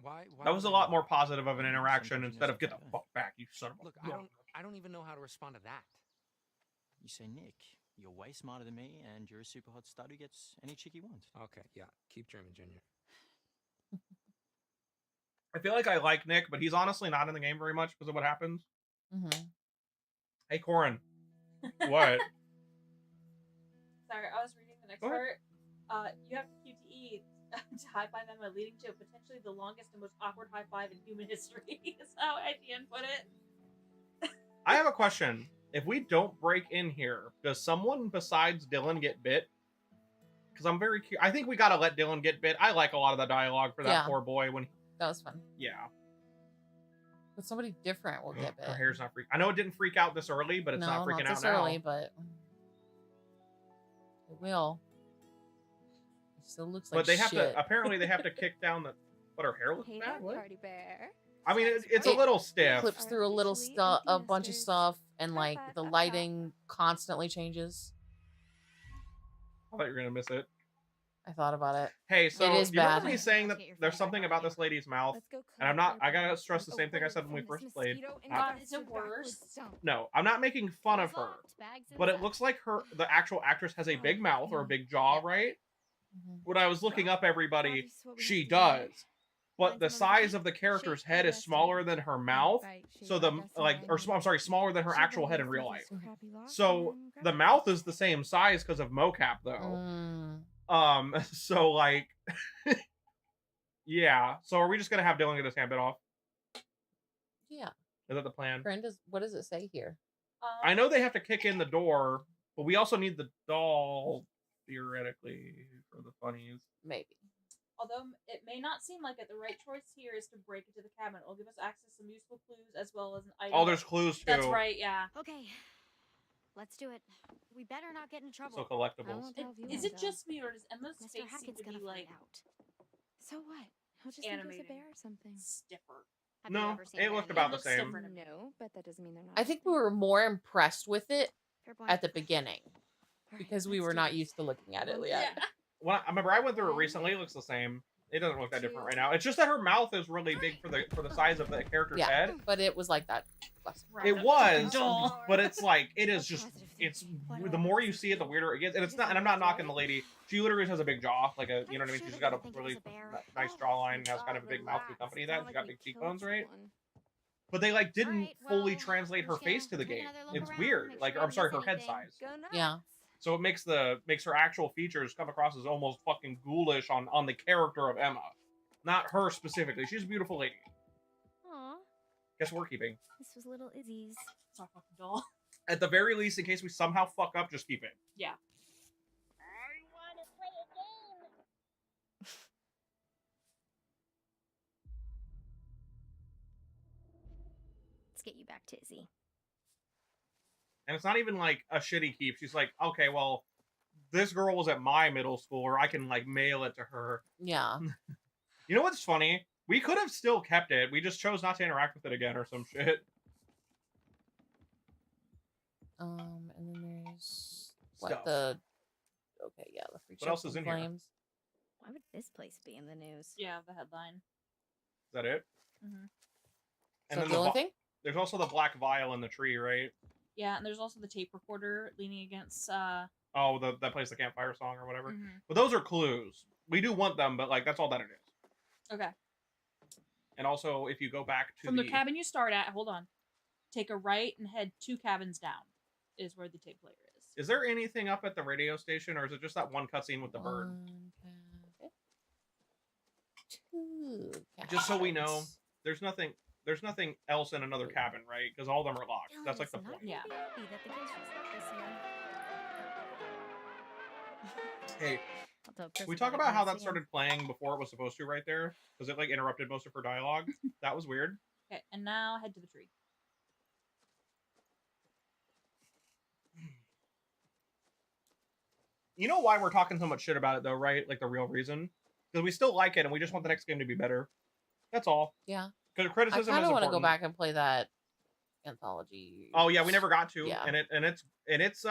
Why That was would a I lot know? more positive of an Sometimes interaction you instead know of get the something. fuck back, you son of a. Look, I don't even know how to respond to that. You say, Nick, you're way smarter than me, and you're a super hot stud who gets any chick he wants. Okay, yeah, keep dreaming, Junior. I feel like I like Nick, but he's honestly not in the game very much because of what happens. Mm-hmm. Hey, Corrin. What? Sorry, I was reading the next Go ahead. part. You have to QTE to high five Emma, leading to potentially the longest and most awkward high five in human history. Is how Etienne put it. I have a question. If we don't break in here, does someone besides Dylan get bit? Because I'm very curious. I think we gotta let Dylan get bit. I like a lot of the dialogue for that poor boy when that was fun. Yeah. But somebody different will get bit. Her hair's not freak. I know it didn't freak out this early, but it's not freaking out this now. early, but it will. It still looks like But they have shit. to. Apparently, they have to kick down the. But her hair looks Hey bad. there, party bear. I mean, it's a little stiff. Clips through a little stuff, a bunch of stuff, and like the lighting constantly changes. I thought you were gonna miss it. I thought about it. Hey, so it is do you remember bad. me saying that there's something about this lady's mouth, and I'm not. I gotta stress the same thing I said when we first played. Is it worse? No, I'm not making fun of her, but it looks like the actual actress has a big mouth or a big jaw, right? When I was looking up everybody, she does. But the size of the character's head is smaller than her mouth, so I'm sorry, smaller than her actual head in real life. So the mouth is the same size because of mocap, though. So like, yeah. So are we just gonna have Dylan get his hand bit off? Yeah. Is that the plan? What does it say here? I know they have to kick in the door, but we also need the doll theoretically for the funnies. Maybe. Although it may not seem like it, the right choice here is to break into the cabin. It will give us access to some useful clues as well as an item. Oh, there's clues too. That's right, yeah. Okay, let's do it. We better not get in trouble. So collectibles. Is it just me or does Emma's Mr. face seem Hackett's to be gonna like find out. So what? He'll just think it was animated a bear or something. Stiffer? Have you No, ever seen it a looked bear? about the same. No, but that doesn't mean they're not. I think we were more impressed with it Fair point. at the beginning because we were not used to looking at it yet. Well, I remember I went through it recently. It looks the same. It doesn't look that different right now. It's just that her mouth is really big for the size of the character's head. But it was like that. It was, but it's like it is just. It's the more you see it, the weirder it gets. And it's not. And I'm not knocking the lady. She literally has a big jaw, like a, you know what I mean. She's got a really nice jawline and has kind of a big mouth to accompany that. She's got big cheekbones, right? But they like didn't fully translate her face to the game. It's weird. Like, I'm sorry, her head size. Yeah. So it makes her actual features come across as almost fucking ghoulish on the character of Emma, not her specifically. She's a beautiful lady. Aw. Guess we're keeping. This was little Izzy's. It's our fucking doll. At the very least, in case we somehow fuck up, just keep it. Yeah. Let's get you back to Izzy. And it's not even like a shitty keep. She's like, okay, well, this girl was at my middle school, or I can like mail it to her. Yeah. You know what's funny? We could have still kept it. We just chose not to interact with it again or some shit. And then there's Stuff. the free What else is chips in and here? flames. Why would this place be in the news? Yeah, the headline. Is that it? Mm-hmm. So the only thing? There's also the black vial in the tree, right? Yeah, and there's also the tape recorder leaning against. Oh, that plays the campfire song or whatever. Mhm. But those are clues. We do want them, but like that's all that it is. Okay. And also, if you go back to From the cabin you start at, hold on. Take a right and head 2 cabins down. Is where the tape player is. Is there anything up at the radio station, or is it just that one cutscene with the bird? Just so we know, there's nothing else in another cabin, right? Because all of them are locked. That's like the point. Yeah. Hey, we talk about how that started playing before it was supposed to, right there, because it like interrupted most of her dialogue. That was weird. Okay, and now head to the tree. You know why we're talking so much shit about it, though, right? Like the real reason, because we still like it, and we just want the next game to be better. That's all. Yeah. Because criticism. I kind is of want to go important. back and play that anthology. Oh yeah, we never got to. Yeah. And it's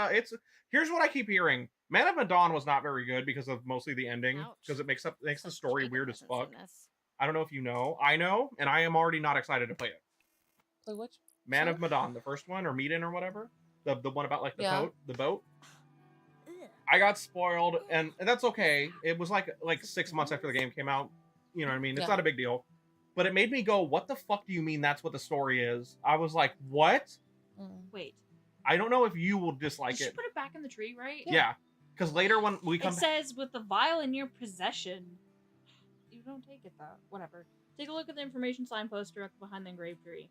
here's what I keep hearing. Man of Medan was not very good because of mostly the ending, because it makes the story weird as fuck. I don't know if you know. I know, and I am already not excited to play it. Play which? Man of Medan, the first one, or Medan or whatever. The one about like the boat. I got spoiled, and that's okay. It was like 6 months after the game came out. You know what I mean? It's not a big deal. But it made me go, what the fuck do you mean that's what the story is? I was like, what? Wait. I don't know if you will dislike You it. should put it back in the tree, right? Yeah. Because later when we come It says, with the vial in your possession, don't take it though. Whatever. Take a look at the information signpost directly behind the engraved tree.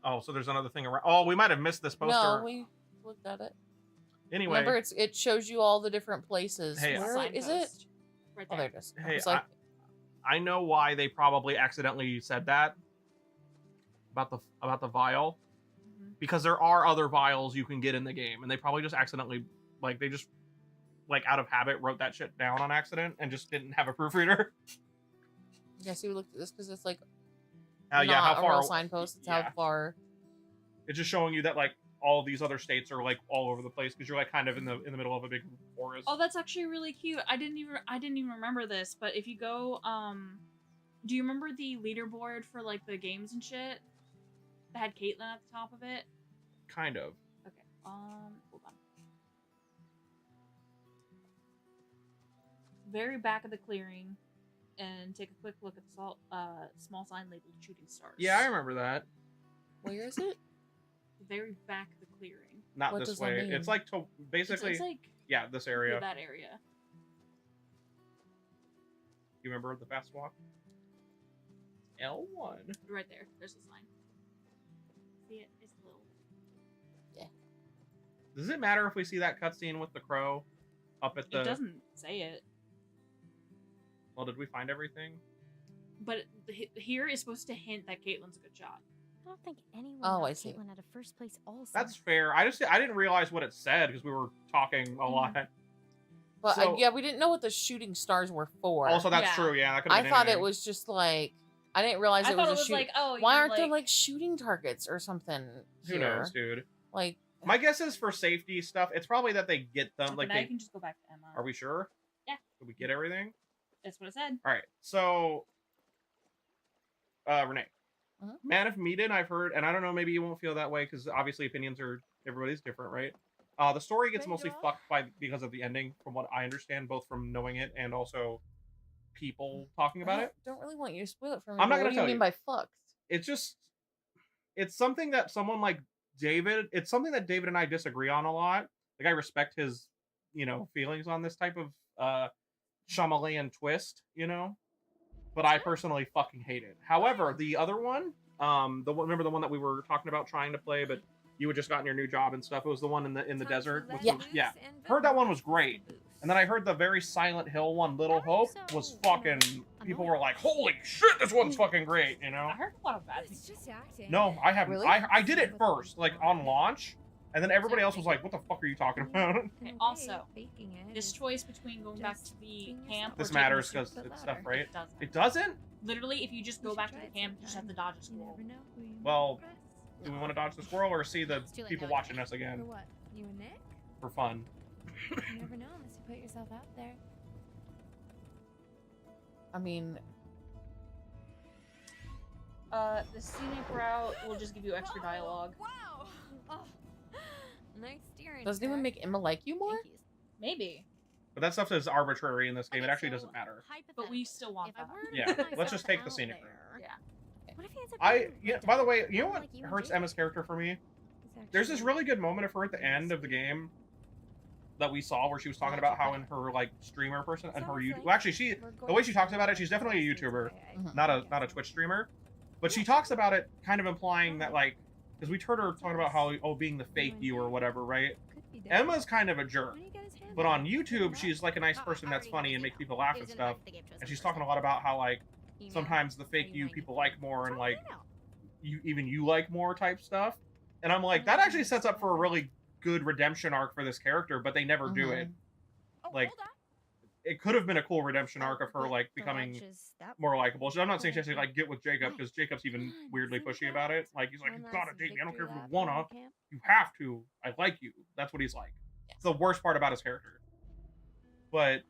Oh, so there's another thing around. Oh, we might have missed this poster. No, we looked at it. Anyway, Remember, it shows you all the different places. Hey, Where is it? Right Oh, there. there it is. Hey, It's like, I know why they probably accidentally said that about the vial, because there are other vials you can get in the game, and they probably just accidentally out of habit wrote that shit down on accident and just didn't have a proofreader. yeah, see, we looked at this because it's like Yeah, how not a far? real signpost. It's how far. It's just showing you that like all these other states are like all over the place because you're like kind of in the middle of a big forest. Oh, that's actually really cute. I didn't even remember this, but if you go, do you remember the leaderboard for like the games and shit that had Caitlin at the top of it? Kind of. Okay. Hold on. Very back of the clearing, and take a quick look at the small sign labeled shooting stars. Yeah, I remember that. Where is it? The very back of the clearing. Not What this does that way. mean? It's like basically. It's like yeah, this area. that area. You remember the fast walk? L1. Right there. There's the sign. See it? It's little. Yeah. Does it matter if we see that cutscene with the crow up at the? It doesn't say it. Well, did we find everything? But here is supposed to hint that Caitlin's a good shot. I don't think anyone Oh, I knows see. Caitlin had a first place also. That's fair. I didn't realize what it said because we were talking a lot. But So- yeah, we didn't know what the shooting stars were for. Also, that's true. Yeah, that could have I been thot anything. it was just like I didn't realize I it thought was it a was shoot. like, oh, why you're aren't there like- like shooting targets or something? Who here? knows, dude? Like, My guess is for safety stuff. It's probably that they get them. Okay, Like, now they, you can just go back to Emma. are we sure? Yeah. Did we get everything? That's what it said. All right. So, Renee, Uh-huh. Man of Medan, I've heard, and I don't know. Maybe you won't feel that way because obviously opinions are everybody's different, right? The story gets mostly fucked because of the ending, from what I understand, both from knowing it and also people talking about it. Don't really want you to spoil it for me. I'm not but gonna what do you tell mean you. by fucked? It's something that someone like David, it's something that David and I disagree on a lot. Like, I respect his, feelings on this type of Shyamalan twist, but I personally fucking hate it. However, the other one, remember the one that we were talking about trying to play, but you had just gotten your new job and stuff. It was the one in the desert. Yeah. Heard that one was great. And then I heard the very Silent Hill one, Little Hope, was fucking. People were like, "Holy shit, this one's fucking great!" I heard a lot of bad things. It's just acting. No, I haven't. Really? I did it first, like on launch, and then everybody else was like, "What the fuck are you talking about?" Okay, also, this choice between going back to the camp This or taking matters the 'cause stupid it's stuff, ladder, right? It doesn't. It doesn't? Literally, if you just go back to the camp, you just have to dodge a school. Well, do we want to dodge the squirrel or see the It's too late people now, watching anyway. us again For what? You and Nick? for fun? You never know unless you put yourself out there. I mean, The scenic route will just give you extra dialogue. Wow! Oh. Nice steering. doesn't even make Emma like you more? Maybe, But that stuff is arbitrary in this game. It actually doesn't matter. but we still want that. Yeah, let's just take the scenic route. Yeah. What if he ends up By the way, you know More what like you and hurts Jacob. Emma's character for me? It's There's this actually- really good moment of her at the end of the game that we saw where she was talking about how in her like streamer person and her YouTube. Well, actually, the way she talks about it, she's definitely a YouTuber, not a Twitch streamer. But she talks about it kind of implying that like, because we heard her talking about how being the fake you or whatever, right? Emma's kind of a jerk, but on YouTube she's like a nice person that's funny and makes people laugh and stuff. And she's talking a lot about how like sometimes the fake you people like more and like you like more type stuff. And I'm like, that actually sets up for a really good redemption arc for this character, but they never do it. Like, it could have been a cool redemption arc of her like becoming more likable. So I'm not saying she has to like get with Jacob because Jacob's even weirdly pushy about it. Like, he's like, you gotta date me. I don't care if you wanna. You have to. I like you. That's what he's like. It's the worst part about his character. But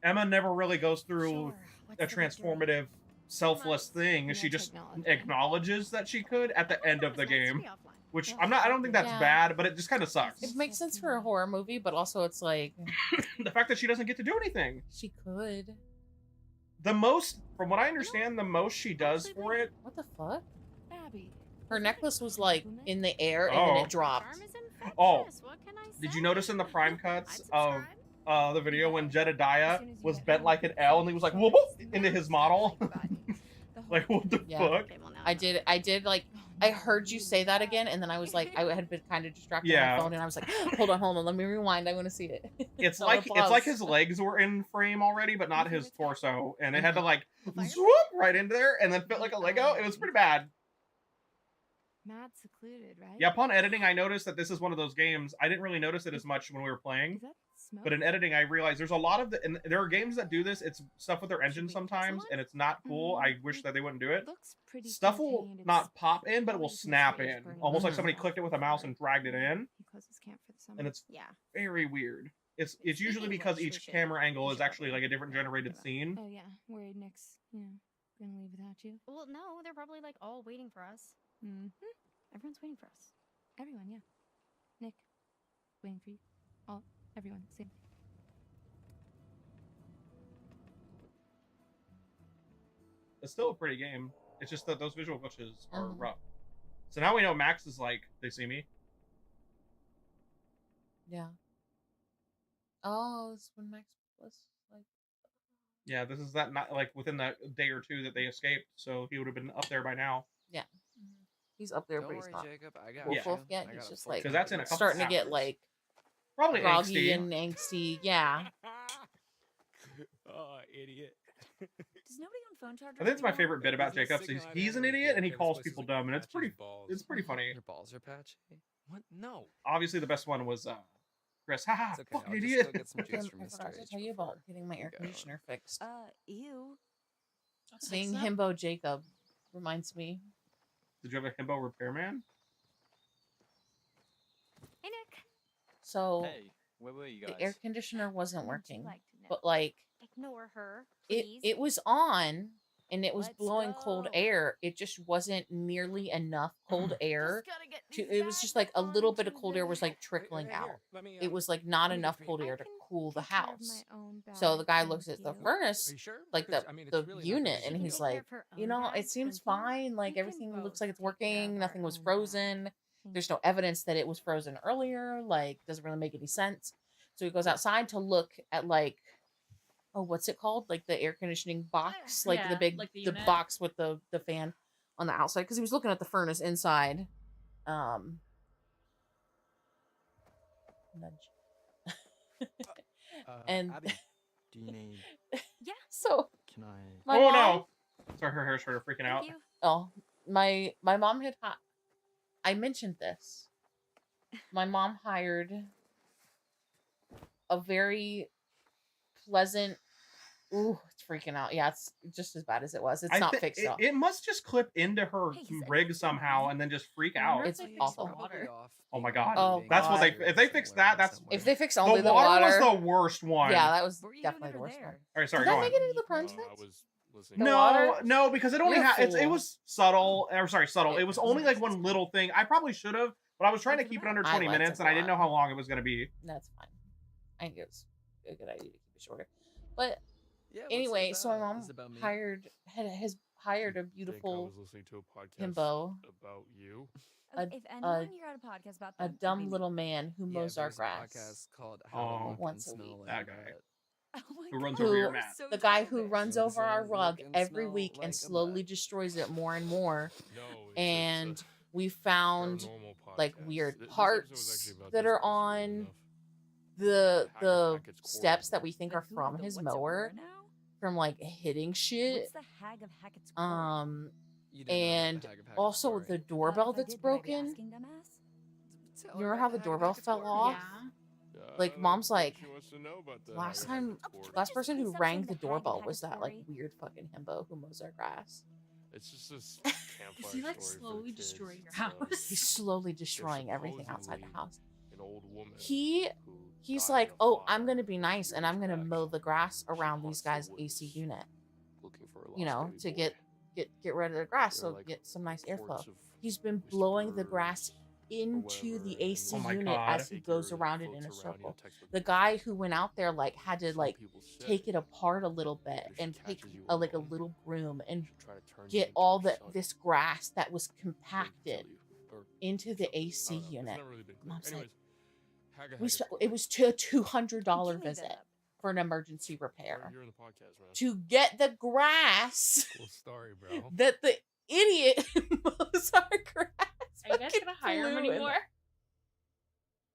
Emma never really goes through a transformative, selfless thing. She just acknowledges that she could at the end of the game. Which I don't think that's Yeah. bad, but it just kind of sucks. It makes sense for a horror movie, but also it's like The fact that she doesn't get to do anything. she could. The most, from what I understand, the most she does for it. What the fuck? Abby. Her necklace was like in the air and Oh. then it dropped. Oh, did you notice in the prime cuts of the video when Jedediah was bent like an L and he was like whoop into his model. Like what the fuck? I did like I heard you say that again, and then I was like, I had been kind of distracted on my phone, and I was like, hold on, let me rewind. I want to see it. It's So like applause. his legs were in frame already, but not his torso, and it had to like swoop right into there and then fit like a Lego. It was pretty bad. Mad secluded, right? Yeah, upon editing, I noticed that this is one of those games. I didn't really notice it as much when we were playing, but in editing, I realized there's a lot of and there are games that do this. It's stuff with their engine sometimes, and it's not cool. I wish that they wouldn't do it. Stuff will not pop in, but it will snap in, almost like somebody clicked it with a mouse and dragged it in, and it's very weird. It's usually because each camera angle is actually like a different generated scene. Oh yeah, worried Nick's, gonna leave without you. Well, no, they're probably like all waiting for us. Everyone's waiting for us. Everyone, yeah. Nick, waiting for you. All, everyone, same. It's still a pretty game. It's just that those visual glitches are rough. So now we know Max is like, they see me. Yeah. Oh, it's when Max was like. Yeah, this is that not like within that day or two that they escaped, so he would have been up there by now. Yeah. He's up there, Don't but he's worry, not. Jacob, I got Wolf you. yet. I He's got just a like 'Cause that's in a couple starting to get hours. like Probably groggy angsty. and angsty. Yeah. Oh, idiot. Does nobody on phone charger? I think it's my favorite bit about Jacob. He's an idiot and he calls people dumb, and it's pretty funny. Your balls are patchy. What? No. Obviously, the best one was Chris. Haha, It's okay, fucking I'll just idiot. go get some juice from I Mr. forgot to H tell you before about getting my we air go. conditioner fixed. Ew. Seeing Himbo Jacob reminds me. Did you have a himbo repairman? Hey, Nick. So Hey, where were you guys? the air conditioner wasn't working, like to know? but like Ignore her, it please. it was on and it was Let's blowing cold go. air. It just wasn't nearly enough cold air. Just gotta get To, these it was just bags like a up little bit onto of cold air was like the- trickling Here, out. let me, It was like not let me enough get cold you. air I to can cool the take care of house. my own So the bag, guy thank looks at the you. furnace, Are you sure? like Because, the I mean, it's the really not unit, gonna and be he's difficult. like, Take care of her you own know, bag, it seems thank you. fine. Like We can everything looks both like it's take care of working. our Nothing was own bag. frozen. Thank There's no evidence that it was frozen earlier. Like, doesn't really make any sense. So he goes outside to look at like, oh, what's it called? Like the air conditioning box, like the Yeah, big like the the unit. box with the fan on the outside, because he was looking at the furnace inside. Nudge. And Abby, do you need? Yeah. so Can I? my Oh mom, no! Sorry, her hair started freaking out. Thank you. oh my mom had I mentioned this. My mom hired a very pleasant. Ooh, it's freaking out. Yeah, it's just as bad as it was. It's not fixed up. It must just clip into her Hey, is rig anyone somehow fine? and then just freak I wonder out. if It's they fixed awful. the water. Oh my god. Oh, That's what God. if they fix that, that's If they fix the only the water water, was the worst one. yeah, that was What were you doing definitely the over worst there? one. All right, sorry, Did go I on. make it into the perms? I was listening. The No, water? no, because it only You're a had it fool. was subtle. Or sorry, subtle. It was only like one little thing. I probably should have, but I was trying to keep it under I 20 liked minutes, it and a I didn't know lot. how long it was gonna be. That's fine. I think it was a good idea to keep it shorter. But Yeah, what's it anyway, so my about? mom Is it about me? hired a I think beautiful I was listening to a podcast himbo, about you. Okay, if anyone here had a podcast about a them, it'd be dumb me. little man who Yeah, mows our there's a grass. podcast called Oh, How to Look once and a Smell week. That Like guy. It. Oh my Who runs God, over your Who mat. so the guy who childish. runs Does over our it rug look and every smell week like and a slowly butt? destroys it more and more. No, And it's we found paranormal like podcast. weird This episode was parts actually about that this are person, on weirdly enough. the Hackett Hackett's steps Quarry. that we think The are who, from the his what's it mower were now? from like hitting shit. What's the hag of Hackett's Quarry? You don't know about And the Hag of Hackett's also Quarry. the doorbell If I that's did, would I be broken. asking dumbass? Tell You her remember about how the the Hag of doorbell Hackett's fell Quarry. off? Yeah. Like, Mom's like, She wants to know about the last Hackett time, Hackett's Quarry. last person please who stop rang saying the the Hag of doorbell was Hackett's that like Quarry. weird fucking himbo who mows our grass. It's just this campfire Is he like story for slowly kids destroying your of- house? He's slowly there's destroying everything outside the supposedly house. An old woman. He's died like, in a oh, I'm fire gonna be nice and I'm gonna years mow back. the grass She around haunts these the guys' woods, AC unit, looking for a you lost know, baby to boy. get rid of the grass, There are, so like, get some nice airflow. reports of He's been blowing the whispers grass or into whatever, the and AC Oh my unit God. as he goes figure around it in floats a around you circle. and texts with The you. guy who went out there like had to Some like people say take it apart a little bit that if she and take catches you like a alone, little broom and she'll try to turn you get into all her the son, this grass that was then kill compacted you, or into the something. I AC don't know. It's unit. never really been clear. Mom's like, Anyways, It was a $200 visit for an emergency repair Here in the podcast, man. to get the grass Cool story, bro. that the idiot mows our grass. Are you guys gonna hire him flew in anymore? there.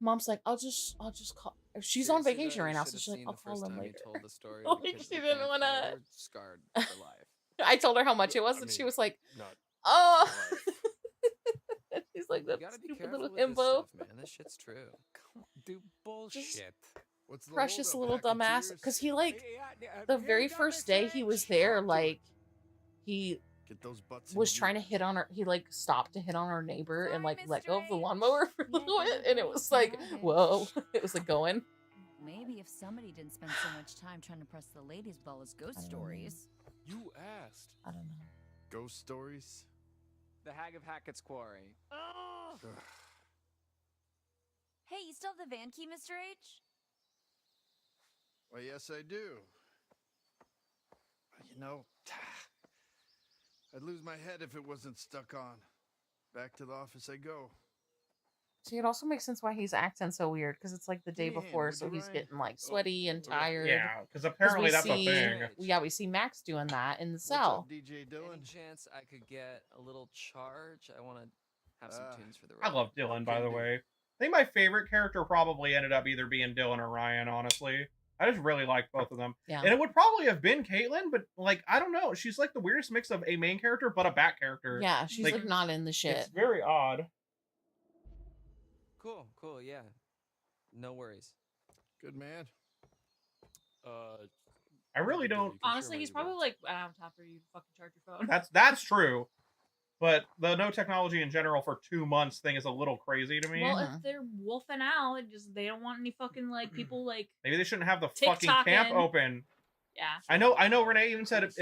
Mom's like, I'll just call. She's on vacation right now, so she's like, I'll call him later. Told the story Like, because she the didn't wanna- campfire scarred for life. I told her how much it was, and she was like, Not oh. She's like, You that gotta be stupid careful little with this himbo. stuff, man. This shit's true. Do bullshit. What's the Precious holdup, little dumbass. Packeteers? Because he, like, Yeah, the here very you go, first Mr. day he H. was there, Talk to like, he Get those butts in was gear. trying to hit on her. He, like, stopped to hit on our neighbor and, like, let Mr. go of the H. lawnmower for a little bit. And it was like, whoa. It was, like, going. Maybe if somebody didn't spend so much time trying to press the ladies' ball as ghost stories. You asked. I don't know. Ghost stories? The Hag of Hackett's Quarry. Hey, you still have the van key, Mr. H? Well, yes, I do. You know, I'd lose my head if it wasn't stuck on. Back to the office I go. See, it also makes sense why he's acting so weird, because it's like the day Yeah, before, would so you, he's Ryan? getting like sweaty and tired. Yeah, because 'Cause apparently we that's see, a thing. Yeah, we see Max doing that in the What's up, cell. DJ Any Dylan? chance I could get a little charge? I want to have some tunes for the I road. love Dylan, by Can the do. way. I think my favorite character probably ended up either being Dylan or Ryan, honestly. I just really like both of them. Yeah. And it would probably have been Caitlin, but, like, I don't know. She's, like, the weirdest mix of a main character but a back character. Yeah, she's like not in the shit. It's very odd. Cool, yeah. No worries. Good man. I really don't... Honestly, he's probably like, I don't have time for you to fucking charge your phone. That's true. But the no technology in general for 2 months thing is a little crazy to me. Well, if they're wolfing out, it just they don't want any fucking like people like. Maybe they shouldn't have the fucking TikToking. camp open. Yeah. I know Renee even said it's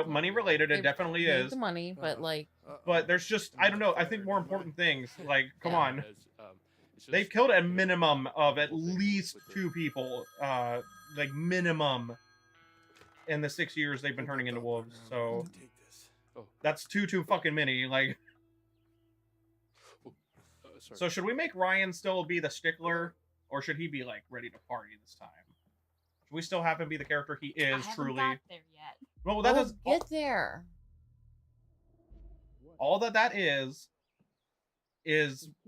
money related. It definitely Need is. the money, but like, But there's just, I don't know, I think more important things. Like, come on. It's just- They've killed a minimum of at least 2 people. Like, minimum. In the 6 years they've been turning into wolves. So, Take this. that's too fucking many. Like, sorry. so should we make Ryan still be the stickler? Or should he be, like, ready to party this time? Should we still have him be the character he I is, haven't truly? got there yet. Well, that we'll does... get there. All that is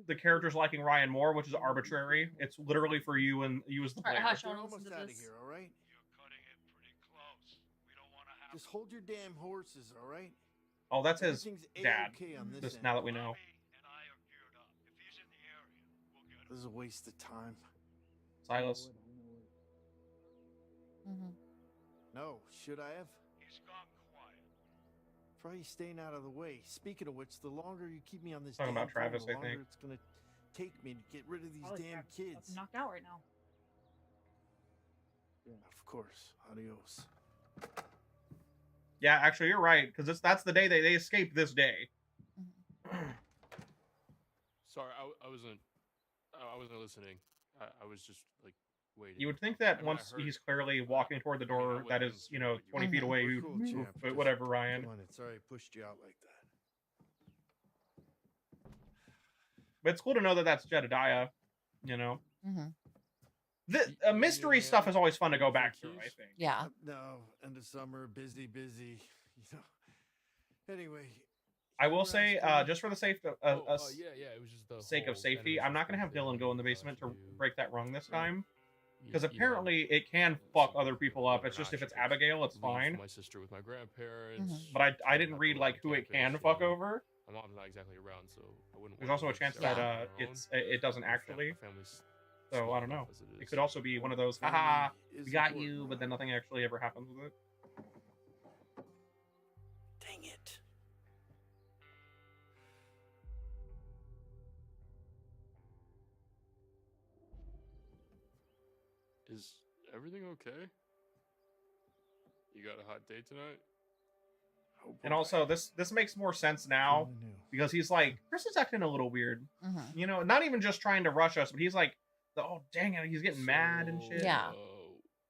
the characters liking Ryan more, which is arbitrary. It's literally for you and you as the All right, player. hush, I We're want to almost listen to out of this. here, all right? Just hold your damn horses, all right? Oh, that's his Everything's dad. A-okay on this Just end. now that we know. This is a waste of time. Silas. No, should I have? He's gone quiet. Try staying out of the way. Speaking of which, the longer you keep me on this Talking damn about Travis, phone, the I think. longer it's gonna take me to get rid of these Probably damn Travis is kids. fucking knocked out right now. Of course. Adios. Yeah, actually, you're right, because that's the day they escaped this day. Sorry, I wasn't listening. I was just like waiting. You would think that I mean, I once heard he's it. clearly walking toward the door that is, 20 feet away, We're you cool, champ. but Just- whatever, Ryan. Come on, it's sorry I pushed you out like that. But it's cool to know that that's Jedediah, you know? Mm-hmm. The mystery stuff is always fun to go back through, I think. Yeah. No, end of summer, busy. You know. Anyway, I will say, just for the yeah, it was just the sake whole of safety, I'm not going to have Dylan go in the basement to break that rung this time. Because you know, apparently it can fuck other people up. It's just if it's Abigail, it's leave fine. My sister with my grandparents. But I didn't read like who it can fuck over. My mom's not exactly around, so I wouldn't. There's want also a to chance separate that on their own. it doesn't My actually. family's So small I don't know. enough as It is. could also be one of those, Family haha, is we got important, you, but then right? nothing actually ever happens with it. dang it. Is everything okay? You got a hot date tonight? And also, this makes more sense now because he's like, Chris is acting a little weird. Mm-hmm. You know, not even just trying to rush us, but he's like, oh dang it, he's getting mad and shit. Yeah.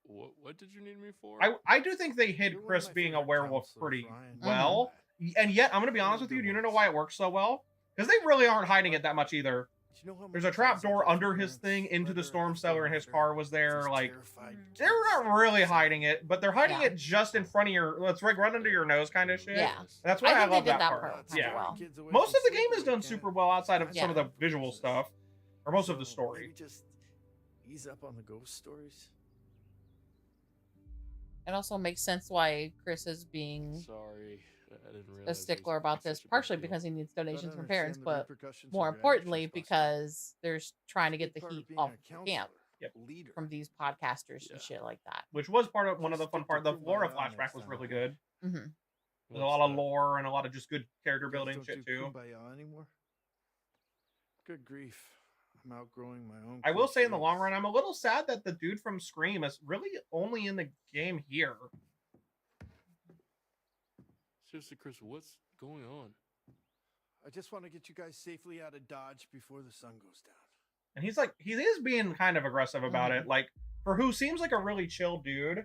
What did you need me for? I do think they hid You're one of Chris my being a favorite werewolf counselors, pretty Ryan. well. And yet, I'm gonna be honest with you. Do you know why it works so well? Because they really aren't hiding it that much either. you know how There's many a trap times I door told under my his parents, thing into the whether storm if they cellar, and were his there, car was there. just Like, terrified they're not really hiding it, but they're hiding Yeah. it just in front of your, it's right under your nose kind of shit. Yeah. That's why I, think love they did that that part. pretty Yeah. well. kids away Most from of the game is sleepaway done camp. super well outside of some of Yeah. the visual stuff, or most of the So, story. maybe just ease up on the ghost stories. It also makes sense why Chris is being Sorry, I didn't realize. a it was stickler about this, such a big partially deal. because he needs donations from understand parents, the but repercussions more of your importantly actions, Buster. because they're trying to get the Big part of heat being off a the camp counselor, leader. from these podcasters Yeah. and shit like that. Which was part of one of the Just fun stick part. to The Flora Kumbaya flashback next was time. really good. Mm-hmm. There's a What's lot of that? lore and a lot of just good character You guys building don't shit do too. Kumbaya anymore? Good grief. I'm outgrowing my own. I will say in the long cliches. run, I'm a little sad that the dude from Scream is really only in the game here. Seriously, Chris, what's going on? I just want to get you guys safely out of Dodge before the sun goes down. And he's like, he is being kind of aggressive about it. Like, for who seems like a really chill dude,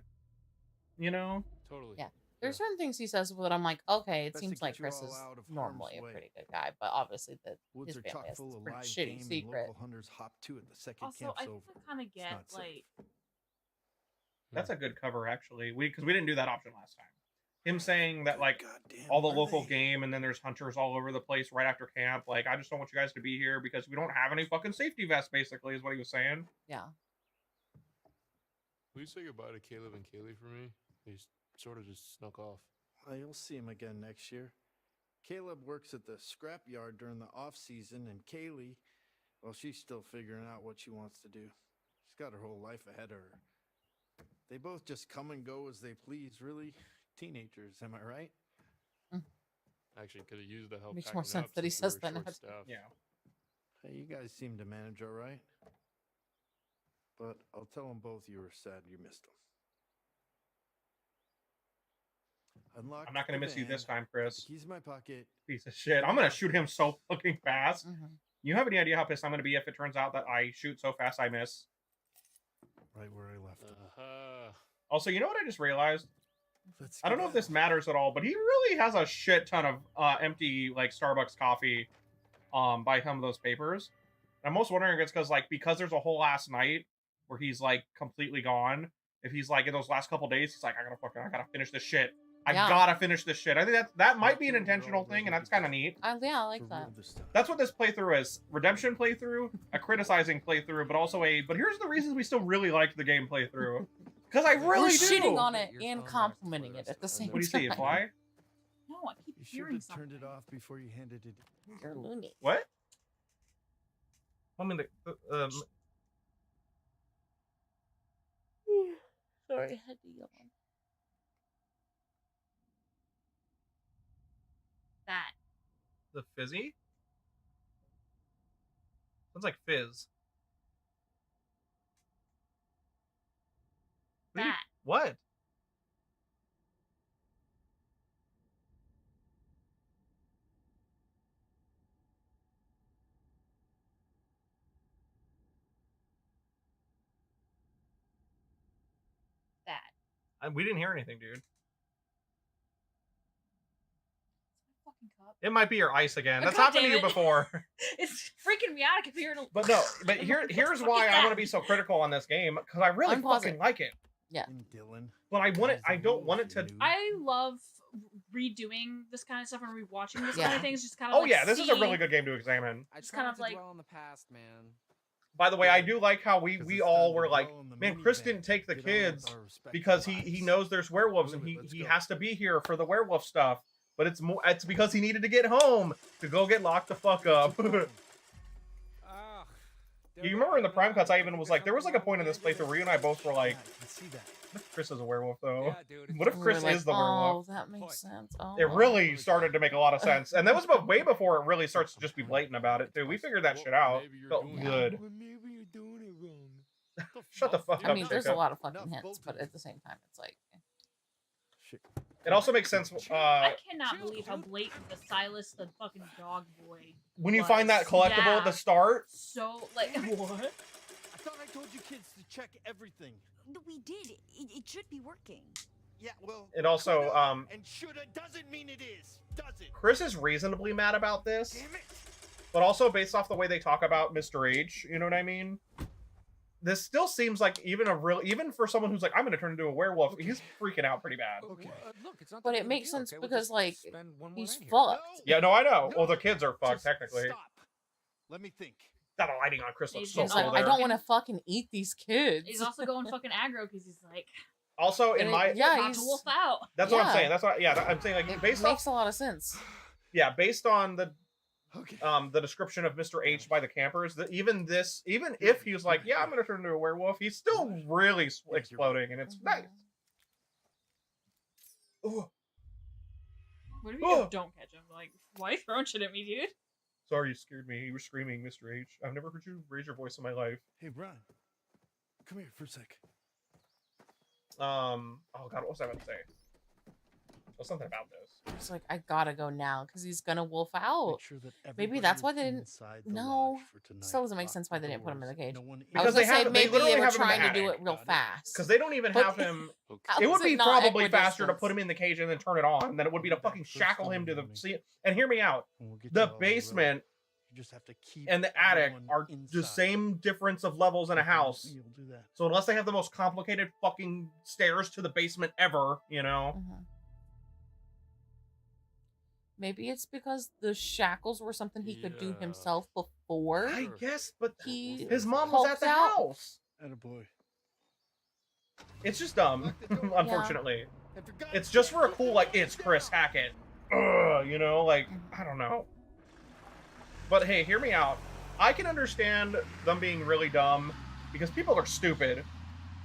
you know? Totally. Yeah. There's certain things he says that I'm like, okay, it Best to seems get like you Chris all is out of normally harm's a way. pretty good guy, but obviously Woods his are family chock has full this of pretty live shitty game, secret. and local hunters hop to at the second Also, camp's I over. kind of It's get not safe. like That's a good cover, actually. Because we didn't do that option last time. Him saying that, like, Goddamn, all the are local they? game, and then there's hunters all over the place right after camp. Like, I just don't want you guys to be here because we don't have any fucking safety vests, basically, is what he was saying. Yeah. Will you say goodbye to Caleb and Kaylee for me? They sort of just snuck off. Well, you'll see him again next year. Caleb works at the scrap yard during the off season, and Kaylee, well, she's still figuring out what she wants to do. She's got her whole life ahead of her. They both just come and go as they please, really. Teenagers, am I right? Actually, could have used the help. Makes more packing sense up that he since we says were that. short-staffed. Yeah. Hey, you guys seem to manage all right. But I'll tell them both you were sad you missed them. Unlock I'm not going to the miss you van, this time, put Chris. the keys in my pocket. Piece of shit. I'm going to shoot him so fucking fast. Mm-hmm. You have any idea how pissed I'm going to be if it turns out that I shoot so fast I miss? Right where I left him. Also, you know what I just realized? Let's I don't get know if out. this matters at all, but he really has a shit ton of empty, like, Starbucks coffee by some of those papers. I'm most wondering if it's because there's a whole last night where he's, like, completely gone. If he's, like, in those last couple days, he's like, I gotta finish this shit. I Yeah. gotta finish this shit. I think that might be an intentional thing, and that's kind of neat. Yeah, I like that. That's what this playthrough is. Redemption playthrough, a criticizing playthrough, but also but here's the reasons we still really liked the game playthrough. Because I really We're do. shitting on it and complimenting it at the same time. What do you see, a fly? no, I keep You should hearing have something. turned it off before you handed it. You're loony. What? I mean, Sorry, I had to yawn. That. the fizzy? Sounds like fizz. That. What? That. We didn't hear anything, dude. Fucking cup. It might be your ice again. That's God happened to damn you it. before. It's freaking me out. I keep hearing. But no, but here's why I want to be so critical on this game, because I really Unpause fucking it. like it. Yeah. Dylan. But I don't want it to. I love redoing this kind of stuff and rewatching this kind Yeah. of things. Just kind of. Oh like yeah, this is a really see- good game to examine. I Just try kind not of to like- dwell on the past, man. By the way, I do like how we it's all time were to like, dwell on the man, Chris minivan. didn't take the Get on with kids our respective because he lives. knows there's werewolves and Move it, he let's he go. has to be here for the werewolf stuff. But it's because he needed to get home to go get locked the fuck up. You remember in the Prime Cuts, I even was like, there was like a point in this playthrough where you and I both were like, I can see that. what if Chris is a werewolf though? Yeah, dude. What if We were Chris like, is the werewolf? Oh, that makes sense. Oh. It really started to make a lot of sense. And that was way before it really starts to just be blatant about it, too. We figured that shit out. Maybe you're Felt doing it good. Well, maybe you're doing it wrong. Shut the fuck I up, mean, there's a Jacob. lot of fucking Enough, hints, both but of at the same time, it's like, Shit. It also makes sense I cannot believe how blatant the Silas, the fucking dog boy. when you was. find that collectible Yeah. at the start. So like what? I thought I told you kids to check everything. No, we did. It should be working. Yeah, well. It also, And shoulda doesn't mean it is, does it? Chris is reasonably mad about this. Damn it. But also based off the way they talk about Mr. H, you know what I mean? This still seems like even for someone who's like, I'm gonna turn into a werewolf, he's freaking out pretty bad. Okay. Look, it's not But that it big a makes deal, sense okay? We'll because just like spend one more he's night here. fucked. Yeah, no, I know. Well, the kids are fucked Just technically. Stop. Let me think. That lighting on Chris looks He's so He's cool like, there. I don't want to fucking eat these kids. He's also going fucking aggro because he's like, Also, in my about to wolf out. that's what I'm saying. That's what I'm saying. Like It based makes off, a lot of sense. yeah, based on the description of Mr. H by the campers, that even if he was like, yeah, I'm gonna turn into a werewolf, he's still really exploding, and it's nice. Ooh. What if you don't catch him? Like, why are you throwing shit at me, dude? Sorry, you scared me. You were screaming, Mr. H. I've never heard you raise your voice in my life. Hey, Brian. Come here for a sec. Oh god, what was I about to say? There was something about this. It's like, I gotta go now because he's gonna wolf out. Make sure that Maybe everybody that's why is they didn't. inside the No, lodge for tonight. still doesn't make Lock sense why the they didn't put him in the doors. cage. No one I was gonna say maybe literally they were have him in the trying to do attic. it real fast. Because they don't even But have him. how It would is be not probably faster to equidistance? put him in the cage and then turn it on than it would be to fucking shackle him to the sea. And hear me out. The basement You just have to keep and the attic everyone are the inside. same difference of levels in a house. You'll do that. So unless they have the most complicated fucking stairs to the basement ever, you know. Mhm. Maybe it's because the shackles were something he could do himself before. I guess, but he his mom was at the hulked out. house. Attaboy. It's just dumb, unfortunately. It's just for a cool, like, it's Chris Hackett. Ugh, you know, like, I don't know. But hey, hear me out. I can understand them being really dumb because people are stupid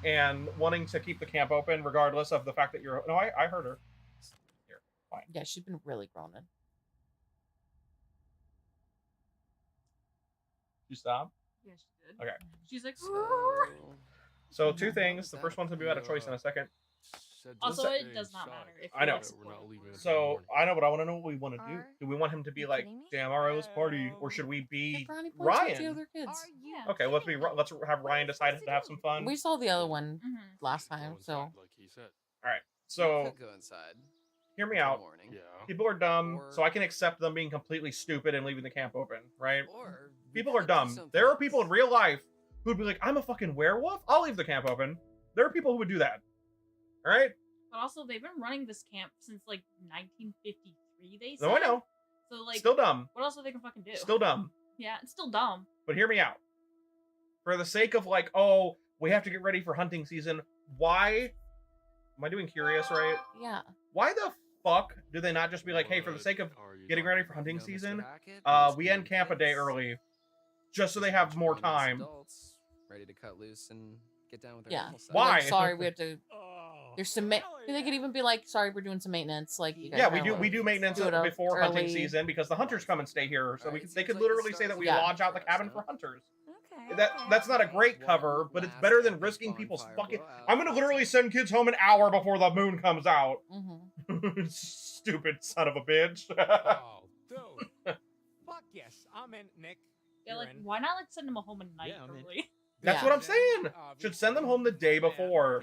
and wanting to keep the camp open regardless of the fact that you're... No, I heard her. Here, fine. Yeah, she's been really groaning. You stop? Yeah, she did. Okay. She's like, So two things. The first one's gonna be about a choice in a second. also, it does not matter. If I know. we're not leaving. So I know, but I want to know what we want to do. Do we want him to be like, damn, all right, let's party, or should we be Ryan? Ryan? Yeah. Okay, let's have Ryan decide to have some fun. We saw the other one last time, so. All right, so Go inside. hear me out. Morning. People are dumb, so I can accept them being completely stupid and leaving the camp open, right? People are dumb. There are people in real life who'd be like, I'm a fucking werewolf? I'll leave the camp open. There are people who would do that. All right? But also, they've been running this camp since like 1953. They said. No, I know. So like, Still dumb. What else are they gonna fucking do? Still dumb. Yeah, it's still dumb. But hear me out. For the sake of like, oh, we have to get ready for hunting season, why... Am I doing curious right? Yeah. Why the fuck do they not just be like, hey, for the sake of getting ready for hunting season, we end camp a day early, just so they have more time. Adults ready to cut loose and get down with their Yeah. normal self. Why? Like, sorry, we have to. There's some. They could even be like, sorry, we're doing some maintenance. Like, you guys Yeah, gotta we do maintenance do it up before hunting early. season because the hunters come and stay here, so they could literally say that we lodge out the cabin for hunters. That's not a great cover, but it's better than risking people's fucking... I'm gonna literally send kids home an hour before the moon comes out. Stupid son of a bitch. Oh, dude. Fuck yes. I'm in, Nick. Yeah, You're like, in. why not like send them a home at night early? That's what I'm saying. Should send them home the day before,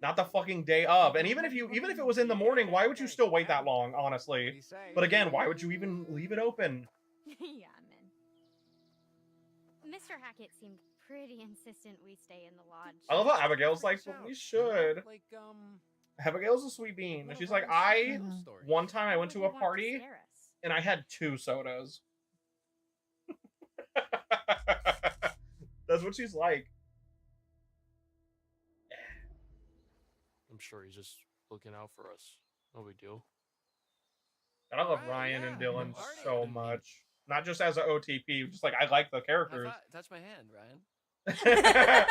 not the fucking day of. And even if it was in the morning, why would you still wait that long? Honestly, but again, why would you even leave it open? Yeah, I'm in. Mr. Hackett seemed pretty insistent we stay in the lodge. I love how Abigail's like, well, we should. Abigail's a sweet bean. And she's like, one time I went to a party and I had 2 sodas. That's what she's like. I'm sure he's just looking out for us. No big deal. And I love Ryan and Dylan so much. Not just as an OTP, just like I like the characters. Touch my hand, Ryan.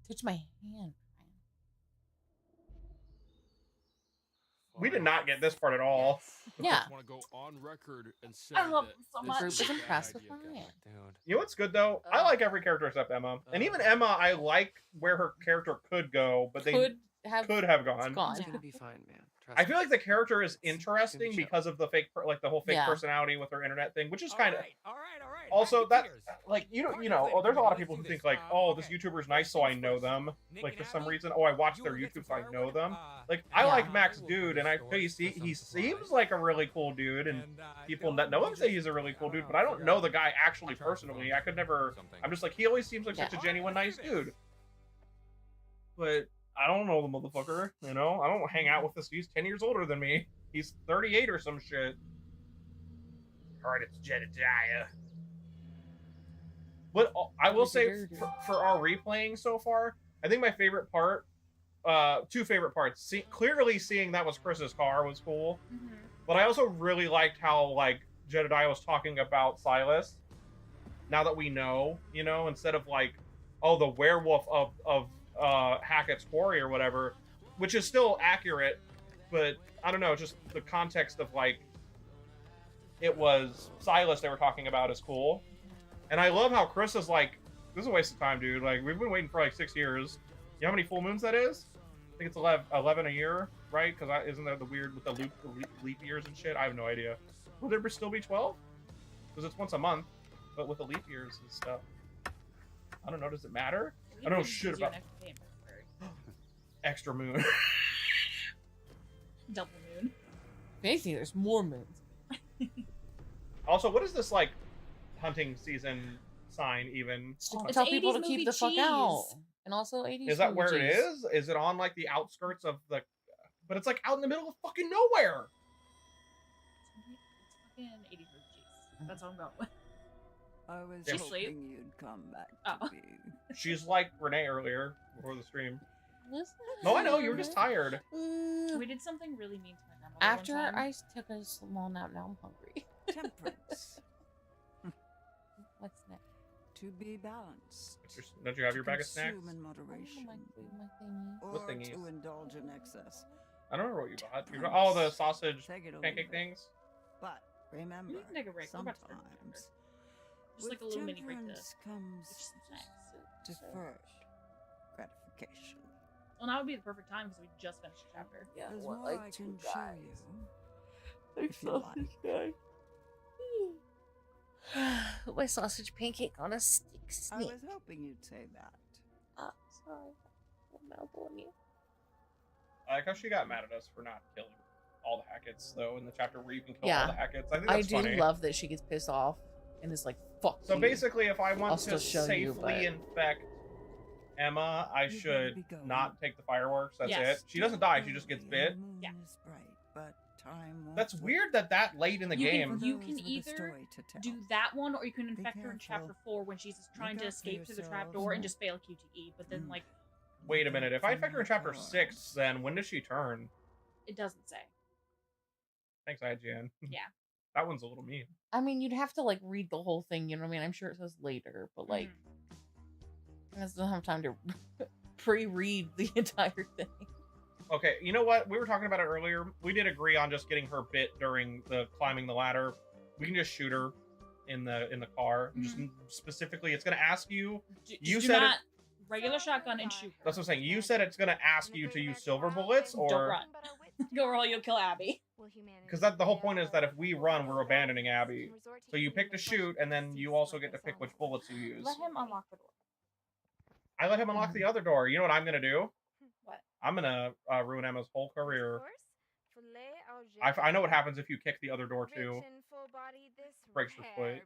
Touch my hand. We did not get this part at all. Yeah. I want to go on record and say I love that them so this much. is Group a is impressed bad with idea, Ryan. God. You know what's good though? I like every character except Emma. And even Emma, I like where her character could go, but they Could have gone. gone. It's gonna be fine, man. I feel like the character is interesting because of the fake, like the whole fake Yeah. personality with her internet thing, which is kind of. All right. Also, that like you know, oh, there's a lot of people who think like, oh, this YouTuber's nice, so I know them. Like for some reason, oh, I watch their YouTube, so I know them. Like I like Max Dude, and he seems like a really cool dude, and people that know him say he's a really cool dude, but I don't know the guy actually personally. I could never. I'm just like, he always seems like such a genuine nice dude. But I don't know the motherfucker, you know? I don't hang out with this. He's 10 years older than me. He's 38 or some shit. Alright, it's Jedediah. But I will say, for our replaying so far, I think my favorite part, two favorite parts. Clearly seeing that was Chris's car was cool. Mm-hmm. But I also really liked how, like, Jedediah was talking about Silas. Now that we know, you know, instead of like, oh, the werewolf of Hackett's Quarry or whatever, which is still accurate, but I don't know, just the context of like, it was Silas they were talking about is cool. And I love how Chris is like, this is a waste of time, dude. Like, we've been waiting for like 6 years. You know how many full moons that is? I think it's 11 a year, right? Because isn't that the weird with the leap years and shit? I have no idea. Will there still be 12? Because it's once a month, but with the leap years and stuff. I don't know, does it matter? I don't know shit about extra moon. Double moon. If anything, there's more moons. Also, what is this like hunting season sign even? To tell people to keep the fuck out. And also 80s. Is that where it is? Is it on like the outskirts of the? But it's like out in the middle of fucking nowhere. It's fucking 80 cheese. That's what I'm going with. I was She's hoping you'd come back to me. She's like Renee earlier before the stream. No, I know, you were just tired. We did something really mean to my grandmother After one time. I took a small nap, now I'm hungry. Temperance. What's next? To be balanced. Don't you have your bag of snacks? Consume in moderation. Or What thingies? to indulge in excess. I don't remember what you bought. You bought all the sausage Take it or pancake leave it. things. But remember, We can take a break. We're about to start sometimes Just like a little mini break to temperance comes get some snacks. deferred gratification. Well, now would be the perfect time because we just finished the chapter. Yeah, There's what, more like I two can show guys? you. If you like. Put my sausage pancake on a stick. I was hoping you'd say that. Oh, sorry. I'm elbowing you. I like how she got mad at us for not killing all the Hacketts, though, in the chapter where you can kill Yeah. all the Hacketts. I think that's do funny. love that she gets pissed off and is like, fuck So you. basically, if I I'll want still to show safely you, but... infect Emma, I should not take the fireworks. That's Yes. it. She doesn't die. She just gets bit. Yeah. Is bright, but time won't That's wait. weird that late in the You game. can, you can Those with a either story to tell. do that one or you can infect her in careful. chapter 4 when she's trying to Look out for escape through the yourselves. trapdoor and just fail QTE. But then, like, Wait a minute. If I infect her in chapter 6, then when does she turn? it doesn't say. Thanks, IGN. Yeah. That one's a little mean. I mean, you'd have to, like, read the whole thing, you know what I mean? I'm sure it says later, but, like, I just don't have time to pre-read the entire thing. Okay, you know what? We were talking about it earlier. We did agree on just getting her bit during the climbing the ladder. We can just shoot her in the car. Just specifically, it's gonna ask you. You do said not regular shotgun and shoot her. that's what I'm saying. You said it's gonna ask you to use silver bullets, Don't or run. Go roll, you'll kill Abby. because that the whole point is that if we run, we're abandoning Abby. So you pick to shoot, and then you also get to pick which bullets you use. Let him unlock the door. I let him unlock the other door. You know what I'm gonna do? What? I'm gonna ruin Emma's whole career. I know what happens if you kick the other door too. Breaks her foot.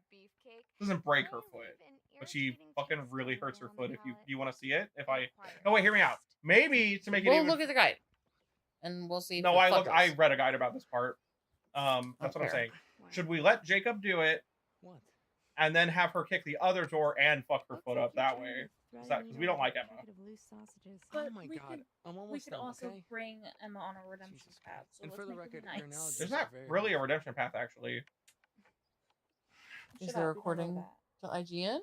Doesn't break her foot, but she fucking really hurts her foot. If you want to see it, if I oh wait, hear me out. Maybe to make it We'll even. look at the guide, and we'll see. If No, it I fucks read a guide about this part. That's what I'm saying. Should we let Jacob do it? What? And then have her kick the other door and fuck her foot up that way? Because we don't like Emma. But Oh my god, I'm we almost could done, also okay? bring Emma on a redemption path. So And let's for the make it record, nice. your analogies There's not are very really a redemption path, actually. Is there recording to IGN,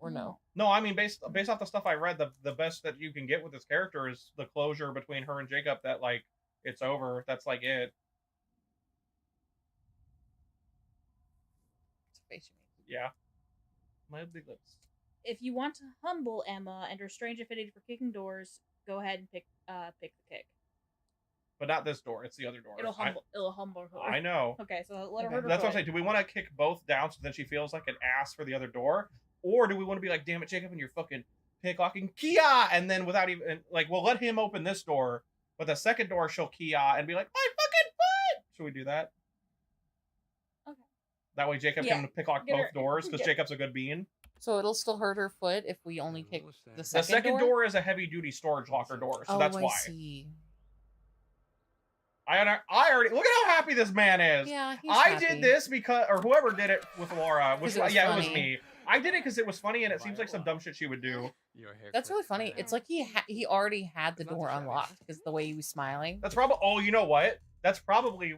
or no? No, I mean based off the stuff I read, the best that you can get with this character is the closure between her and Jacob. That like it's over. That's like it. Yeah. My big lips. If you want to humble Emma and her strange affinity for kicking doors, go ahead and pick the kick. but not this door. It's the other door. It'll humble her. I know. Okay, so let her hurt her That's what I'm foot. saying. Do we want to kick both down so then she feels like an ass for the other door, or do we want to be like, damn it, Jacob, and you're fucking picklocking Kia, and then without even like, we'll let him open this door, but the second door she'll Kia and be like, my fucking foot. Should we do that? Okay. That way Jacob can picklock both doors because Jacob's a good bean. So it'll still hurt her foot if we only kick the The second second door is a heavy duty storage locker door, so that's why. See. I already look at how happy this man is. Yeah, he's I happy. did this because, or whoever did it with Laura, which it was it was funny. me. I did it because it was funny, and it seems like some dumb shit she would do. That's really funny. It's like he already had the door unlocked because the way he was smiling. That's probably. Oh, you know what? That's probably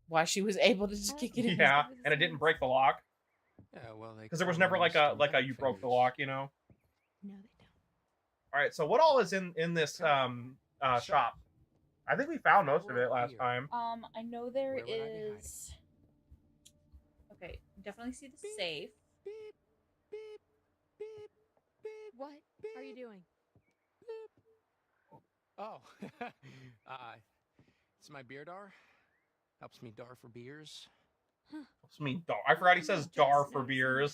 why she was able to just kick it in. Yeah, and it didn't break the lock. Yeah, well, Because there was never like a you broke the lock, you know. No, they don't. All right, so what all is in this shop? I think we found most of it last time. I know there is. Okay, definitely see the safe. What are you doing? Oh, it's my beer dar. Helps me dar for beers. Helps me dar. I forgot he says dar for beers.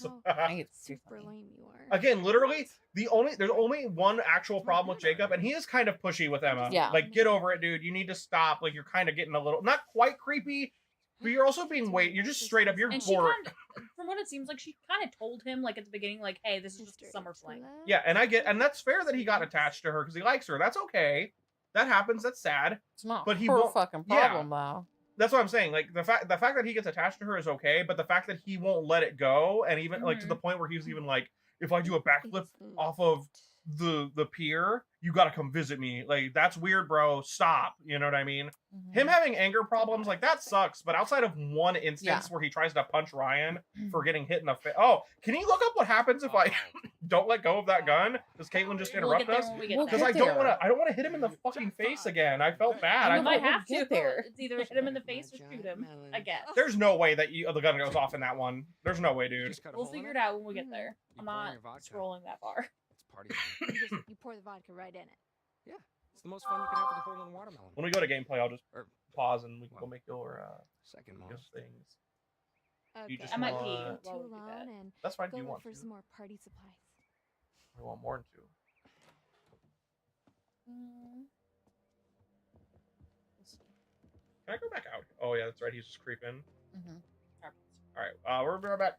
Super lame you are. Again, literally, there's only one actual problem with Jacob, and he is kind of pushy with Emma. Yeah. Like, get over it, dude. You need to stop. Like, you're kind of getting a little, not quite creepy, but you're also being you're just straight up, you're And she bored. from what it seems like, she kind of told him like at the beginning, like, "Hey, this is just a summer fling." Yeah, and that's fair that he got attached to her because he likes her. That's okay. That happens. That's sad. It's not but he her won't, fucking problem though. That's what I'm saying. Like the fact that he gets attached to her is okay, but the fact that he won't let it go, and even like to the point where he's even like, if I do a backflip off of the pier, you gotta come visit me. Like, that's weird, bro. Stop. You know what I mean? Him having anger problems, like, that sucks. But outside of one instance where he tries to punch Ryan for getting hit in the face. Oh, can you look up what happens if I don't let go of that gun? Does Caitlin just interrupt us? Because I don't want to hit him in the fucking face again. I felt bad. You might have to. get there. It's either hit him in the face or shoot him. I guess. There's no way that the gun goes off in that one. There's no way, dude. We'll figure it out when we get there. I'm not scrolling that far. You pour the vodka right in it. Yeah, it's the most fun you can have with a whole watermelon. When we go to gameplay, I'll just pause and we can go make your second your most things. Okay. You just I might want- pee That's too long and fine if go you look want for to. some more party supplies. I want more than two. Can I go back out? Oh yeah, that's right. He's just creeping. All right, we're right back.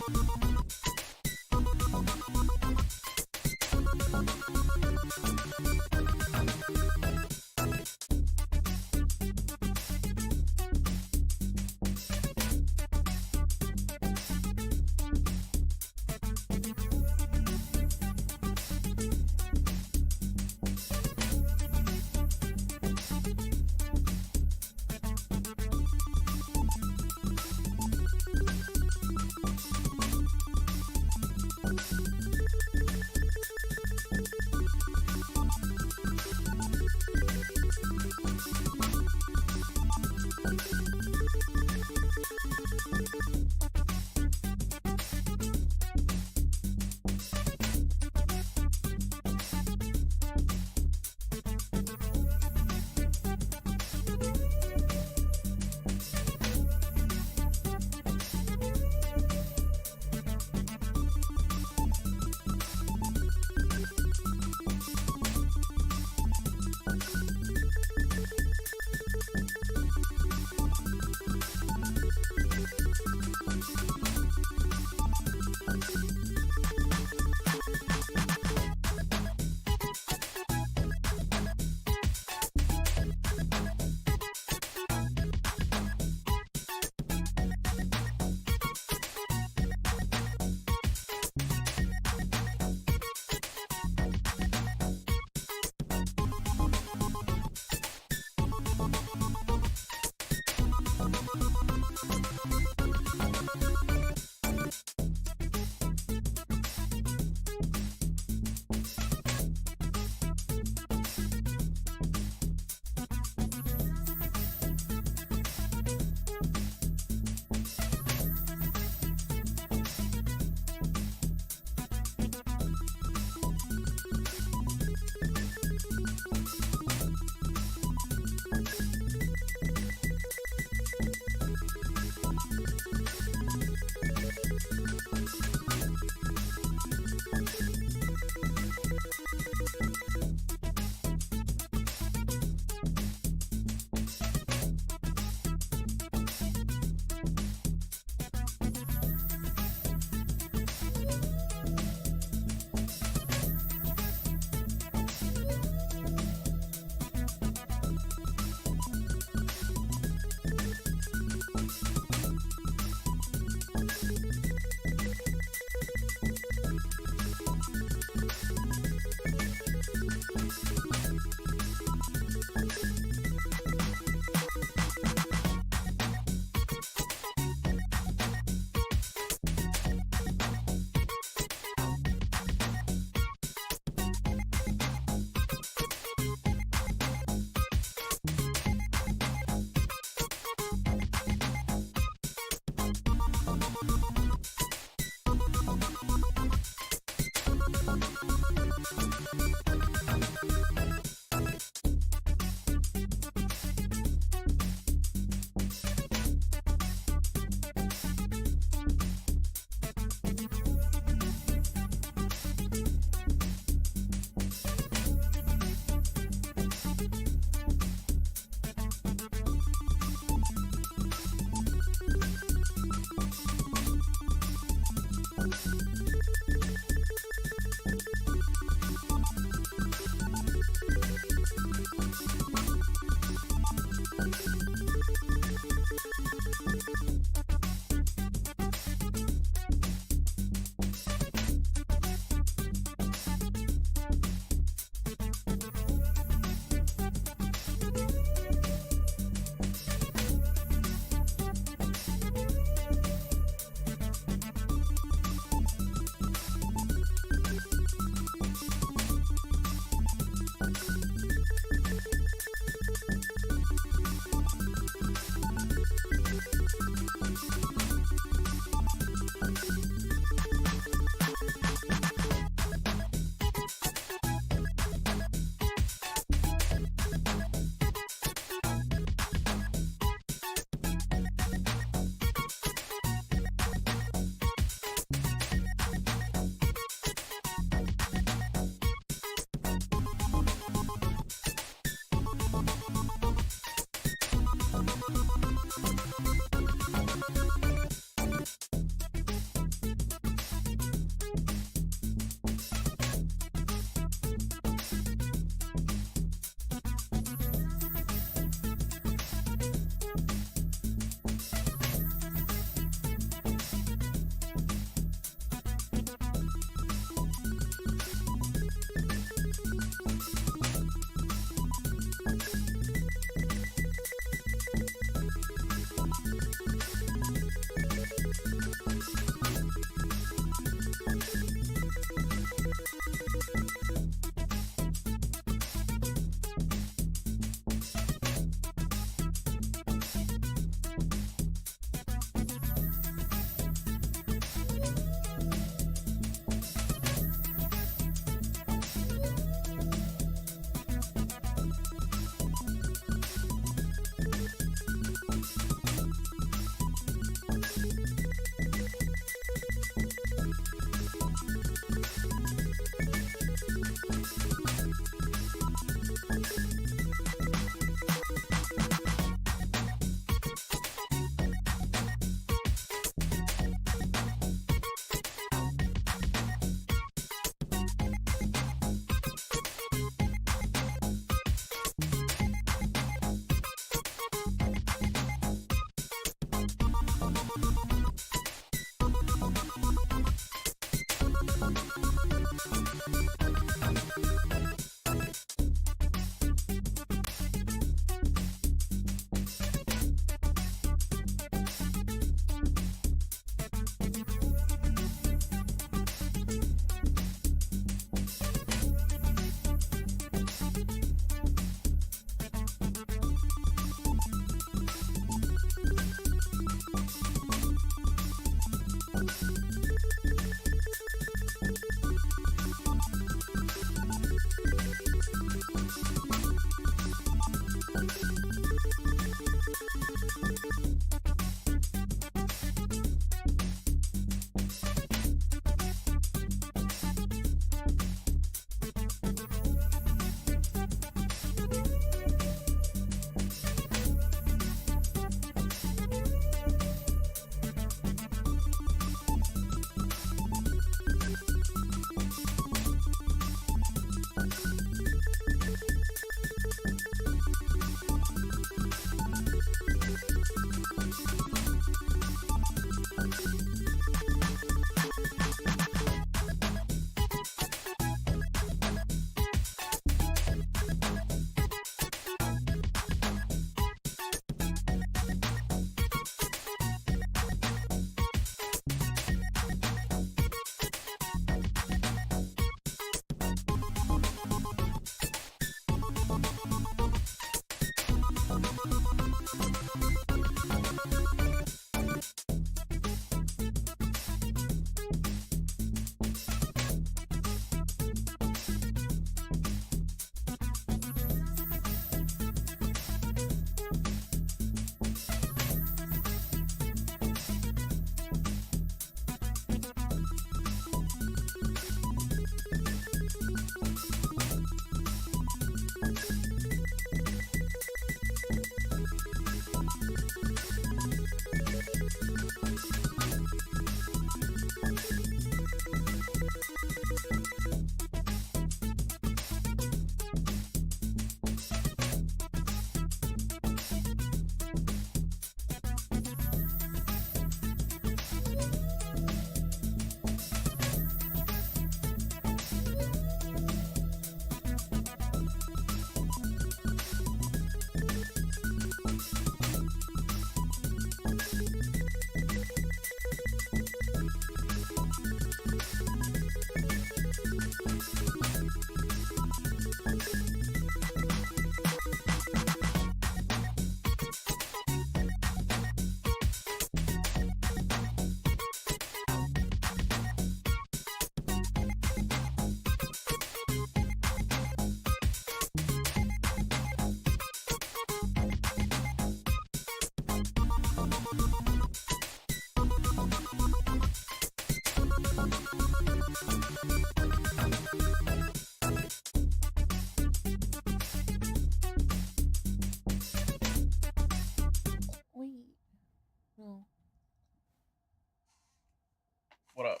What up?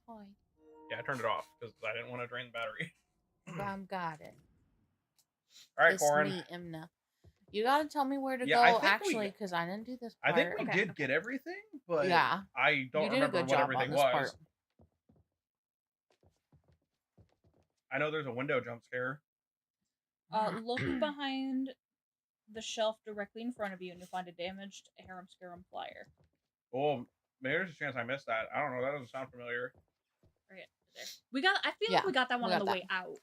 Hi. Yeah, I turned it off because I didn't want to drain the battery. Got it. All right, It's Corrin. me, Imna. You gotta tell me where to Yeah, I go, think actually, because I didn't do this I part. think we did get everything, but Yeah. I don't You did a remember good what job everything on this was. part. I know there's a window jump scare. Look behind the shelf directly in front of you, and you'll find a damaged Harem Scarum flyer. Oh, maybe there's a chance I missed that. I don't know. That doesn't sound familiar. Right there. I feel like we got that one on the way out.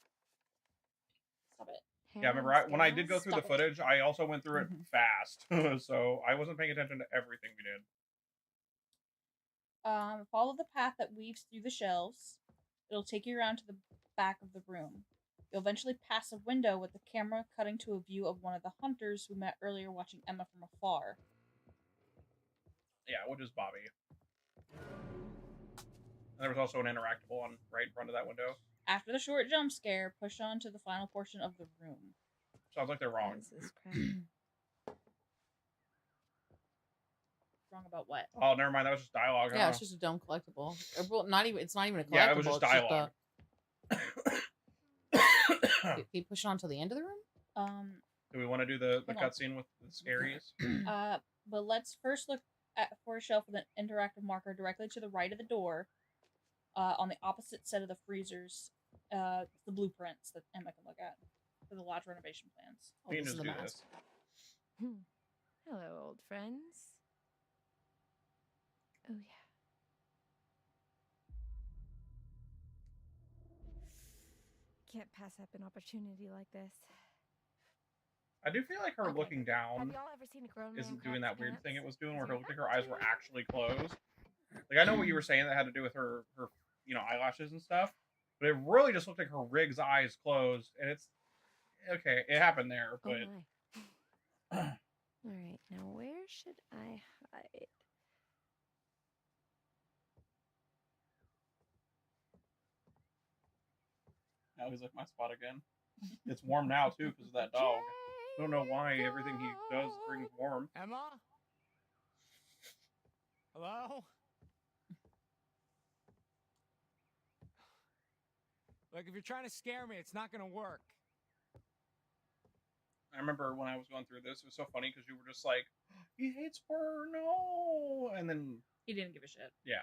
Stop it. Yeah, remember when I did go through the footage, I also went through it fast, so I wasn't paying attention to everything we did. Follow the path that weaves through the shelves. It'll take you around to the back of the room. You'll eventually pass a window with the camera cutting to a view of one of the hunters we met earlier watching Emma from afar. Yeah, which is Bobby. And there was also an interactable on right in front of that window. After the short jump scare, push on to the final portion of the room. Sounds like they're wrong. Wrong about what? Oh, never mind. That was just dialogue. Yeah, it's just a dumb collectible. Or, well, it's not even a collectible. Yeah, it was just dialogue. Keep pushing on to the end of the room? Do we want to do the cutscene with the scaries? But let's first look for a shelf with an interactive marker directly to the right of the door. On the opposite set of the freezers, the blueprints that Emma can look at for the lodge renovation plans. We can just do this. Hello, old friends. Oh, yeah. Can't pass up an opportunity like this. I do feel like her looking down Have y'all ever seen a grown man isn't crap doing that his weird pants? thing it was doing where it looked like her eyes were actually closed. Like, I know what you were saying that had to do with her eyelashes and stuff, but it really just looked like her Rig's eyes closed, and okay, it happened there, Oh but my. All right, now where should I hide? now he's like my spot again. It's warm now too because of that dog. I don't know why everything he does brings warm. Emma? Hello? Look, if you're trying to scare me, it's not gonna work. I remember when I was going through this, it was so funny because you were just like, he hates horror, no, and then He didn't give a shit. yeah.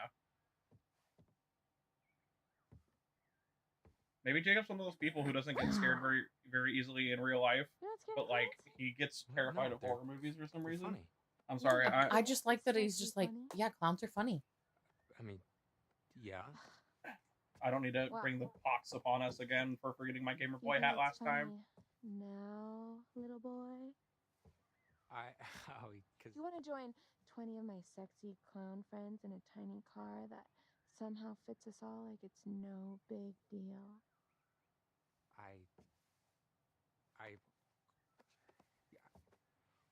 Maybe Jacob's one of those people who doesn't get scared very, very easily in real life, but like he gets terrified of horror movies for some reason. Funny. I'm sorry. I just like that he's just like, yeah, clowns are funny. I mean, yeah. I don't need to Wow. bring the pox upon us again for forgetting my Gamer Boy hat last time. Now, little boy, Because you want to join 20 of my sexy clown friends in a tiny car that somehow fits us all like it's no big deal?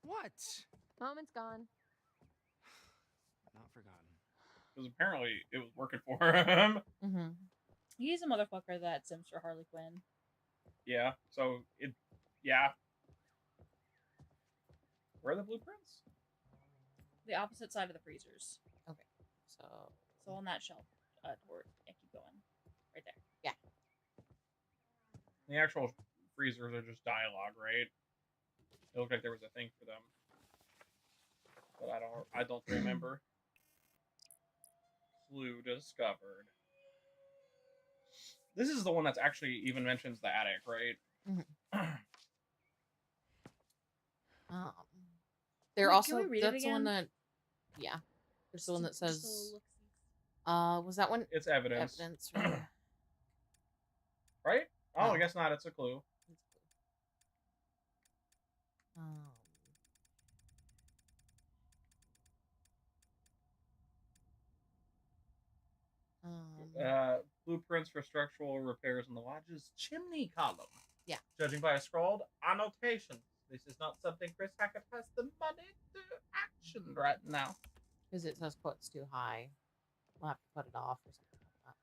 What? Moment's gone. Not forgotten. Because apparently it was working for him. Mm-hmm. He's a motherfucker that sims for Harley Quinn. Yeah. So it. Yeah. Where are the blueprints? The opposite side of the freezers. Okay. So on that shelf. Toward, yeah, keep going. Right there. Yeah. The actual freezers are just dialogue, right? It looked like there was a thing for them, but I don't remember. Clue discovered. This is the one that's actually even mentions the attic, right? Mm-hmm. They're Can also we read it that's the one again? that yeah. There's the one that says was that one? It's evidence. Evidence, right? Right? Oh, No. I guess not. It's a clue. Blueprints for structural repairs in the lodge's chimney column. Yeah. Judging by a scrawled annotation, this is not something Chris Hackett has the money to action right now. Because it says quotes too high. We'll have to put it off or something like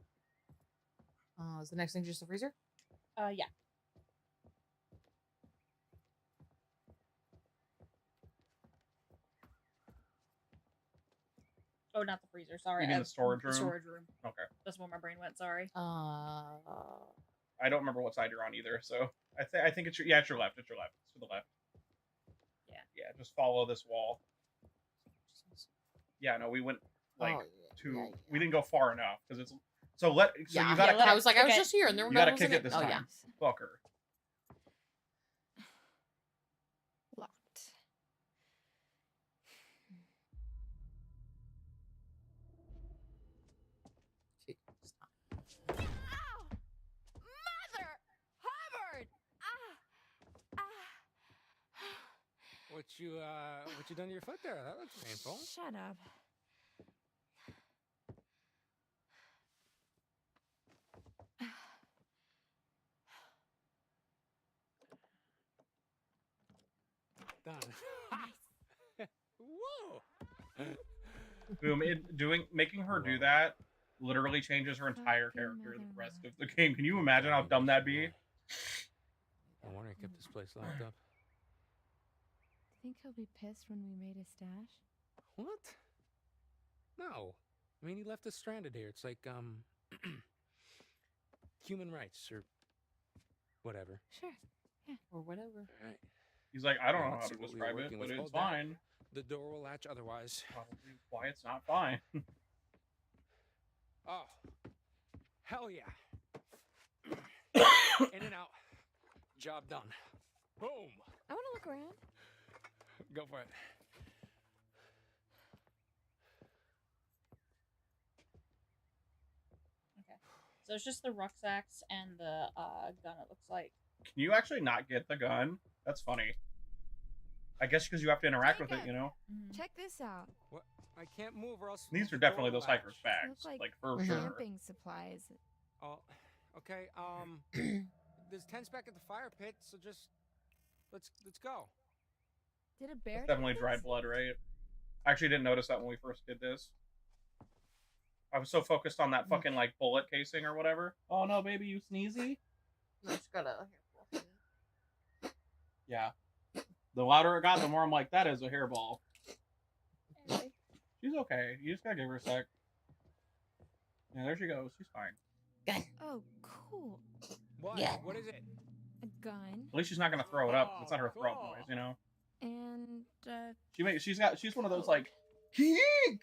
that. Is the next thing just a freezer? Yeah. Oh, not the freezer. Sorry. You mean the storage room? The storage room. Okay. That's where my brain went. Sorry. I don't remember what side you're on either, so I think it's your it's your left. It's your left. It's to the left. Yeah. Yeah, just follow this wall. Yeah, no, we went like we didn't go far enough because it's you gotta. I was like, I was just here, and there you gotta wasn't kick it this time. Yeah. Fucker. Locked. Mother Hubbard! What you done to your foot there? That looks painful. Shut up. Done. Whoa! Boom! Making her do that literally changes her entire character the rest of the game. Can you imagine how dumb that'd be? No wonder I kept this place locked up. Think he'll be pissed when we made a stash? What? No. I mean, he left us stranded here. It's like, human rights or whatever. Sure. Yeah. Or whatever. All right. He's like, I don't know Let's how see to what we were describe it, working but with. it's Hold that. fine. The door will latch otherwise. Probably why it's not fine. Oh, hell yeah! In and out. Job done. Boom. I want to look around. Go for it. Okay. So it's just the rucksacks and the gun. It looks like. Can you actually not get the gun? That's funny. I guess because you have to interact with it, you know? Check this out. What? I can't move or else. These the are definitely door those will hikers' latch. bags. Look Like, for sure. camping supplies. Oh, okay. there's tents back at the fire pit, so just let's go. Did a bear? It's definitely dried blood, right? I actually didn't notice that when we first did this. I was so focused on that fucking like bullet casing or whatever. Oh no, baby, you sneezy? No, she's got a hairball. Yeah. The louder it got, the more I'm like, that is a hairball. She's okay. You just gotta give her a sec. Yeah, there she goes. She's fine. Oh, cool. What? Yeah. What is it? A gun. At least she's not gonna throw it up. It's not her throat noise, you know. And She's one of those like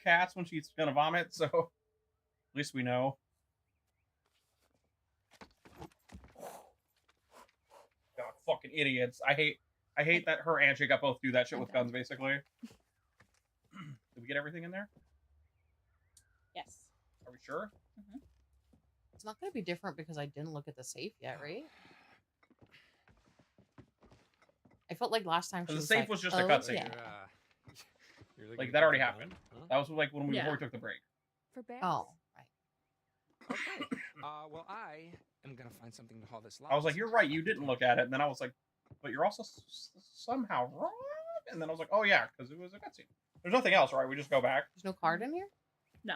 cats when she's gonna vomit. So at least we know. God, fucking idiots! I hate that her and Jacob both do that shit with guns. Basically. Did we get everything in there? Yes. Are we sure? Mm-hmm. It's not going to be different because I didn't look at the safe yet, right? I felt like last time she The was safe like, was just oh, a cutscene. yeah. Like that already happened. That was like when we Yeah. before we took the break. For bears? Oh, right. Okay. Well, I am gonna find something to haul this log. I was like, you're right. You didn't look at it, and then I was like, but you're also somehow wrong. And then I was like, oh yeah, because it was a cutscene. There's nothing else, right? We just go back. There's no card in here? No.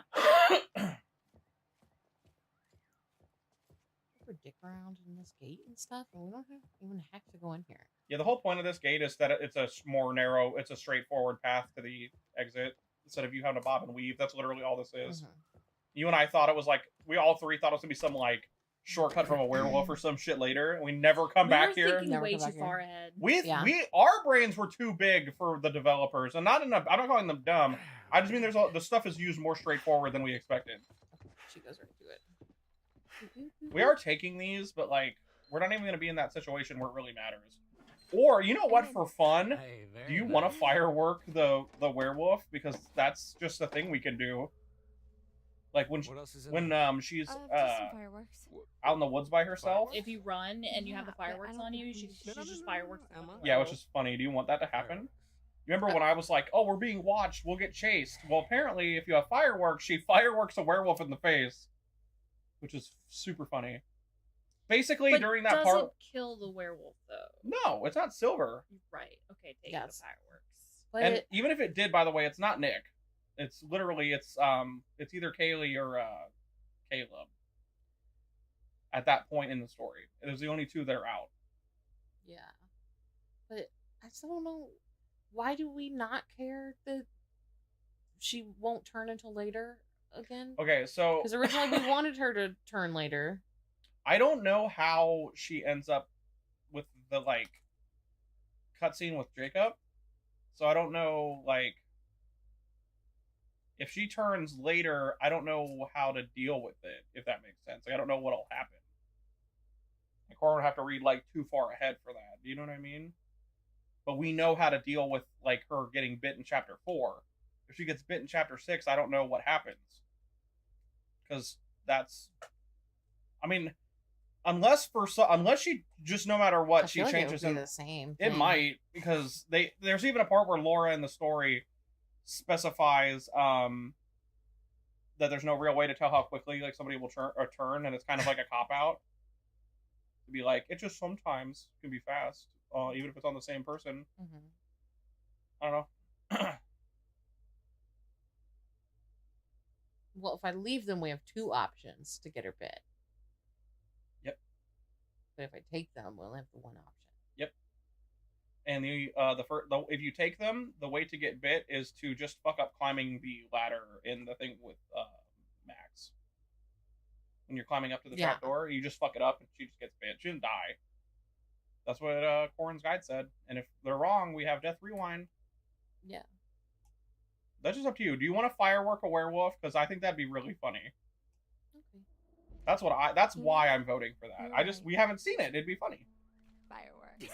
We dick around in this gate and stuff, and we don't even have to go in here. Yeah, the whole point of this gate is that it's a more narrow, it's a straightforward path to the exit instead of you having to bob and weave. That's literally all this is. Mm-hmm. You and I thought it was like, we all three thought it was gonna be some like shortcut from a werewolf or some shit later, and we never come back here. Thinking way too far ahead. Our brains were too big for the developers, and not in a. I'm not calling them dumb. I just mean the stuff is used more straightforward than we expected. She goes right to it. We are taking these, but like we're not even going to be in that situation where it really matters. Or you know what? For fun, do you want to firework the werewolf because that's just a thing we can do. Like when she's just some fireworks. out in the woods by herself. If you run and you have the fireworks on you, she's just fireworks. Yeah, which is funny. Do you want that to happen? You remember when I was like, "Oh, we're being watched. We'll get chased." Well, apparently, if you have fireworks, she fireworks a werewolf in the face, which is super funny. Basically, during that part, doesn't kill the werewolf though. no, it's not Silver. Right. Okay. Take Yes. the fireworks. But And even if it did, by the way, it's not Nick. It's literally it's either Kaylee or Caleb. At that point in the story, there's the only two that are out. yeah. But I still don't know. Why do we not care that she won't turn until later again? Okay, so Because originally we wanted her to turn later. I don't know how she ends up with the like cutscene with Jacob. So I don't know like if she turns later, I don't know how to deal with it, if that makes sense. Like I don't know what'll happen. Like Corrin would have to read like too far ahead for that. Do you know what I mean? But we know how to deal with like her getting bit in chapter 4. If she gets bit in chapter 6, I don't know what happens. Because that's, I mean, unless she just no matter what I she feel like changes it would in be the same. It thing. might, because there's even a part where Laura in the story specifies that there's no real way to tell how quickly like somebody will turn, and it's kind of like a cop out to be like it just sometimes can be fast, even if it's on the same person. Mm-hmm. I don't know. Well, if I leave them, we have 2 options to get her bit. Yep. But if I take them, we'll have the 1 option. Yep. And if you take them, the way to get bit is to just fuck up climbing the ladder in the thing with Max. When you're climbing up to the trap door, you just fuck it up and she just gets bit. She didn't die. That's what Corrin's guide said. And if they're wrong, we have Death Rewind. Yeah. That's just up to you. Do you want to firework a werewolf? Because I think that'd be really funny. Okay. That's why I'm voting for that. We haven't seen it. It'd be funny. Fireworks.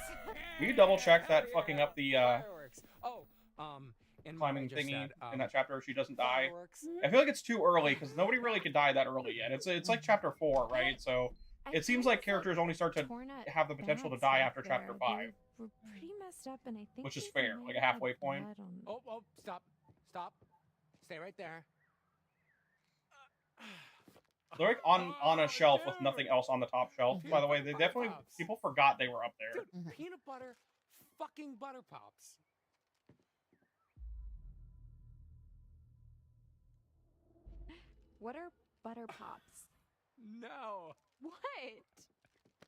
Will you double check that fucking up the Fireworks. climbing thingy in that chapter if she doesn't die? I feel like it's too early because nobody really can die that early yet. It's like chapter 4, right? So it seems like characters only start to have the potential to die after chapter 5. We're pretty messed up, and I think Which is there's fair, might like a have halfway point. blood on- Stop. Stay right there. They're like on a shelf with nothing else on the top shelf. By the way, they definitely people forgot they were up there. Dude, peanut butter, fucking butter pops. What are butter pops? No. What?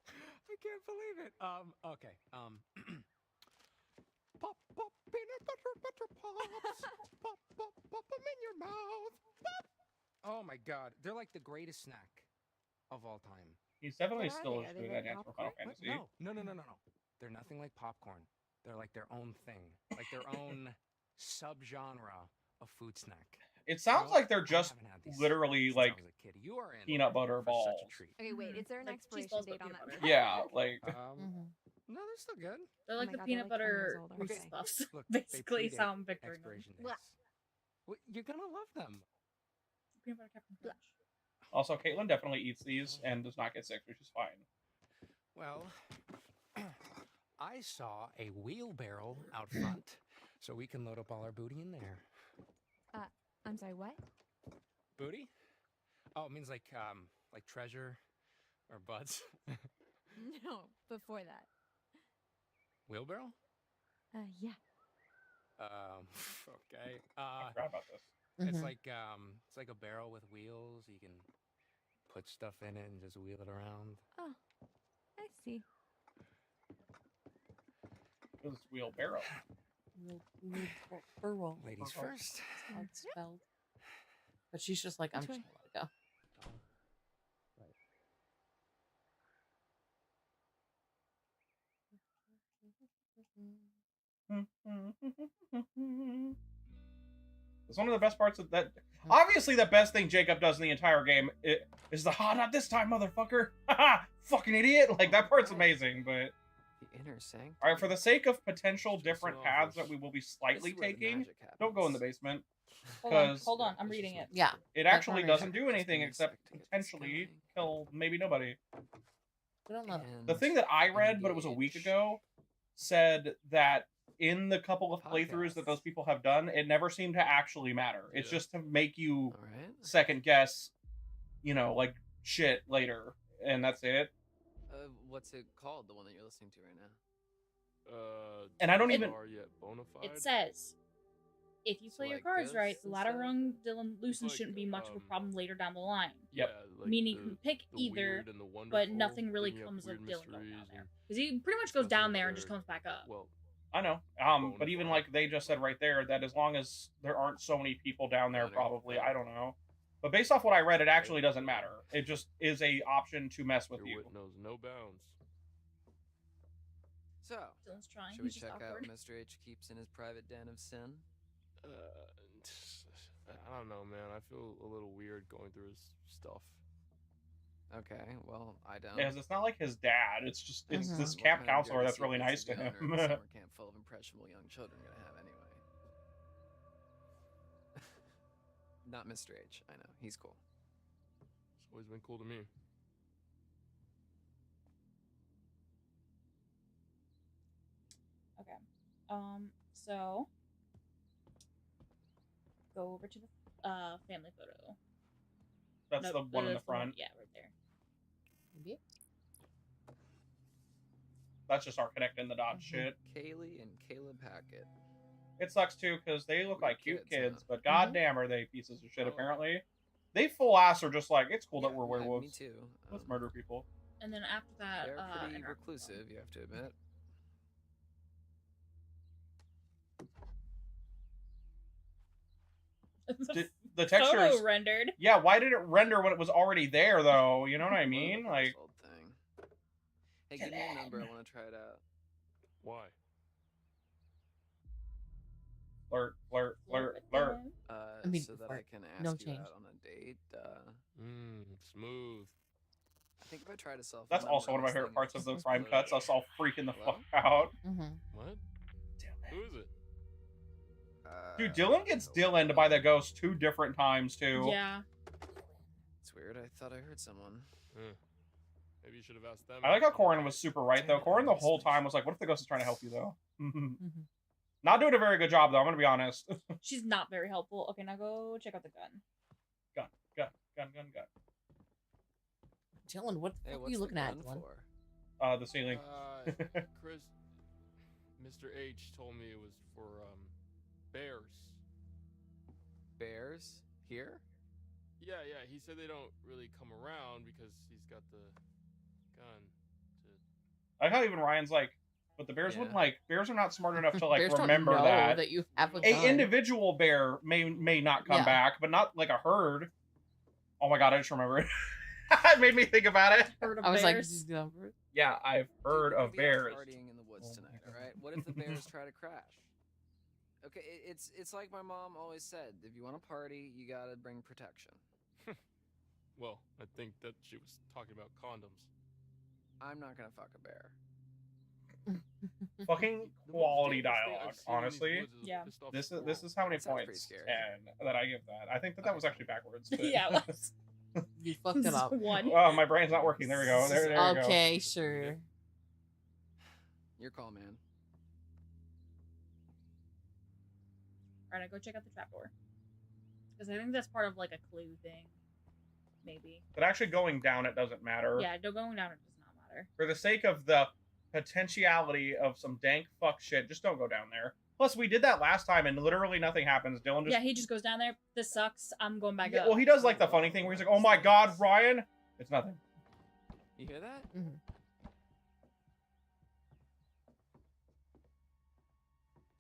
I can't believe it. Okay. Pop, pop, peanut butter pops. Pop, pop, pop them in your mouth. Pop. Oh my god, they're like the greatest snack of all time. He's definitely What are still they? Are they doing like that dance for Final popcorn? Fantasy. No. They're nothing like popcorn. They're like their own thing, like their own subgenre of food snack. It sounds like they're just literally like You are in peanut butter for balls. such a treat. Okay, wait. Is there an Like cheese expiration balls, but date on peanut that? butter. Yeah, like No, they're still good. They're Oh like my the God, they're peanut like 10 years butter old, aren't Reese's they? Puffs. Look, they Basically, is predate how I'm picturing them. expiration Blah. dates. Well, you're gonna love them. Peanut butter Captain Crunch. also Caitlin definitely eats these and does not get sick, which is fine. Well, I saw a wheelbarrow out front, so we can load up all our booty in there. I'm sorry, what? Booty? Oh, it means like treasure or butts. No, before that. Wheelbarrow? Yeah. Okay. I forgot about this. It's like a barrel with wheels. You can put stuff in it and just wheel it around. Oh, I see. It was wheelbarrow. Burrow. Ladies first. That's how it's spelled. But she's just like, I'm Which just gonna let it go. It's one of the best parts of that. Obviously, the best thing Jacob does in the entire game is the not this time, motherfucker. Haha, fucking idiot. Like, that part's amazing, but. The inner sanctum. Alright, for the sake of potential different paths that we will be slightly taking, don't go in the basement. Hold on, I'm reading it. Yeah. It actually doesn't do anything except potentially kill maybe nobody. We don't know. The thing that I read, but it was a week ago, said that in the couple of playthroughs that those people have done, it never seemed to actually matter. It's just to make you second guess, you know, like shit later, and that's it. What's it called? The one that you're listening to right now? And I don't even. It says, if you play your cards right, the ladder rung Dylan loosens shouldn't be much of a problem later down the line. Yep. Meaning you can pick either, but nothing really comes of Dylan going down there. Because he pretty much goes down there and just comes back up. Well, I know. But even like they just said right there, that as long as there aren't so many people down there, probably, I don't know. But based off what I read, it actually doesn't matter. It just is a option to mess with you. knows no bounds. So, Dylan's trying. should we He's just check out awkward. what Mr. H keeps in his private den of sin? I don't know, man. I feel a little weird going through his stuff. Okay, well, I don't. Because it's not like his dad. It's just this What camp kind of counselor dirty that's really nice secrets to is the him. owner of a summer camp full of impressionable young children gonna have anyway? Not Mr. H. I know he's cool. It's always been cool to me. Okay. So go over to the family photo. That's Nope, the one in the that's one- front. Yeah, right there. Maybe. That's just our connecting the dots shit. Kaylee and Caleb Hackett. It sucks too because they look like cute kids, but Mm-hmm. goddamn are they pieces of shit. Apparently, they full ass are just like it's cool that we're werewolves. Me too. Let's murder people. And then after that, They're pretty interact- reclusive, you have to admit. The textures Photo rendered. Yeah, why did it render when it was already there though? You know what I mean? Like, Old thing. Hey, give me a number. I want to try it out. Why? flirt. I mean, So that I flirt. can No ask you change. out on a date. Smooth. I think if I try to solve. That's also one of my favorite parts of those crime cuts. Us all freaking the fuck out. What? Who is it? Dude, Dylan gets Dylan'd by the ghost 2 different times too. Yeah. It's weird. I thought I heard someone. Maybe you should have asked them. I like how Corrin was super right though. Corrin the whole time was like, "What if the ghost is trying to help you though?" Not doing a very good job though. I'm gonna be honest. She's not very helpful. Okay, now go check out the gun. Gun. Dylan, what the fuck are what's you the looking at, gun Dylan? for? The ceiling. Chris, Mr. H told me it was for bears. Bears? Here? Yeah, he said they don't really come around because he's got the gun. I like how even Ryan's like, but the bears wouldn't like. Bears are not smart enough to like Bears don't remember know that. that you have a A gun. individual bear may not come Yeah. back, but not like a herd. Oh my god, I just remembered. It made me think about it. Herd of I was bears. like, yeah, I've heard of bears. Partying in the woods tonight, all right? What if the bears try to crash? Okay, it's like my mom always said. If you want to party, you gotta bring protection. Well, I think that she was talking about condoms. I'm not gonna fuck a bear. Fucking quality dialogue, honestly. Yeah. This is how many That sounds pretty points scary. and that I give that. I think that was actually backwards. but- Yeah, it was. You fucked it up. One. Oh, my brain's not working. There we go. There we go. Okay, sure. Your call, man. Alright, I go check out the trapdoor. Because I think that's part of like a clue thing. Maybe. But actually going down it doesn't matter. Yeah, no, going down it does not matter. For the sake of the potentiality of some dank fuck shit, just don't go down there. Plus, we did that last time and literally nothing happens. Dylan just... Yeah, he just goes down there. This sucks. I'm going back Yeah, up. well, he does like the funny thing where he's like, oh my god, Ryan! It's nothing. You hear that? Mm-hmm.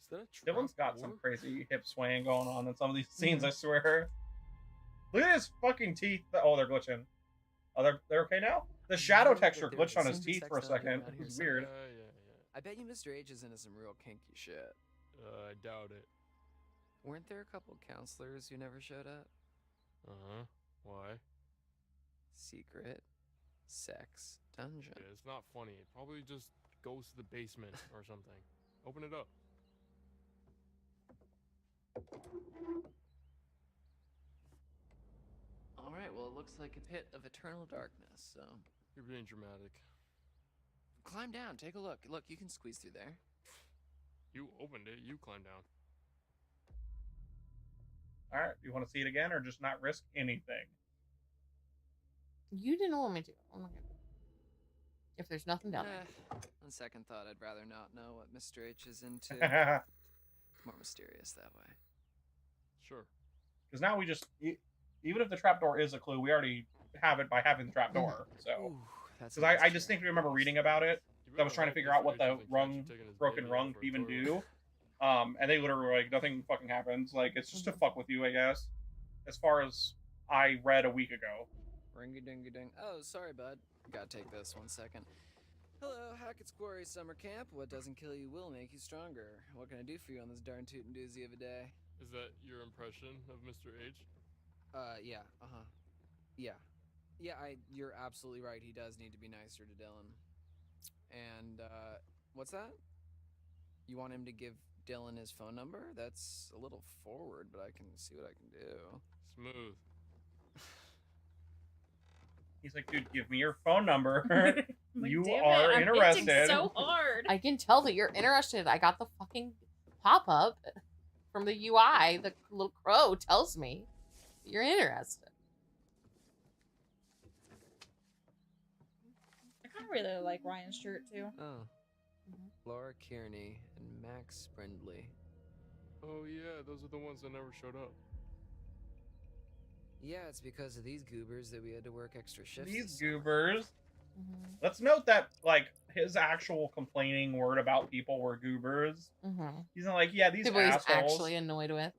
Is that a trap Dylan's got door? some crazy hip swaying going on in some of these scenes, I swear. Look at his fucking teeth. Oh, they're glitching. Oh, they're okay now? The shadow texture glitched on his teeth for a second. It was weird. I bet you Mr. H is into some real kinky shit. I doubt it. Weren't there a couple counselors who never showed up? Uh-huh. Why? Secret sex dungeon. Yeah, it's not funny. It probably just goes to the basement or something. Open it up. Alright, well, it looks like a pit of eternal darkness, so... You're being dramatic. Climb down, take a look. Look, you can squeeze through there. You opened it. You climb down. Alright, you want to see it again or just not risk anything? You didn't want me to. I'm not gonna. If there's nothing down there. On second thought, I'd rather not know what Mr. H is into. More mysterious that way. Sure. Because now we just... Even if the trapdoor is a clue, we already have it by having the trapdoor. So, because I distinctly remember reading about it. I was trying to figure out what the broken rung could even do. And they literally were like, nothing fucking happens. Like, it's just to fuck with you, I guess. As far as I read a week ago. Ring-a-ding-a-ding. Oh, sorry, bud. Gotta take this 1 second. Hello, Hackett's Quarry Summer Camp. What doesn't kill you will make you stronger. What can I do for you on this darn tootin' doozy of a day? Is that your impression of Mr. H? Yeah, Yeah. Yeah, you're absolutely right. He does need to be nicer to Dylan. And, what's that? You want him to give Dylan his phone number? That's a little forward, but I can see what I can do. Smooth. He's like, dude, give me your phone number. Like, you damn are it, I'm interested. hinting so hard. I can tell that you're interested. I got the fucking pop-up from the UI. The little crow tells me that you're interested. I kind of really like Ryan's shirt too. Oh. Laura Kearney and Max Brindley. Oh yeah, those are the ones that never showed up. Yeah, it's because of these goobers that we had to work extra shifts. These this summer. goobers. Let's note that, like, his actual complaining word about people were goobers. He's not like, yeah, these People assholes. he's actually annoyed with.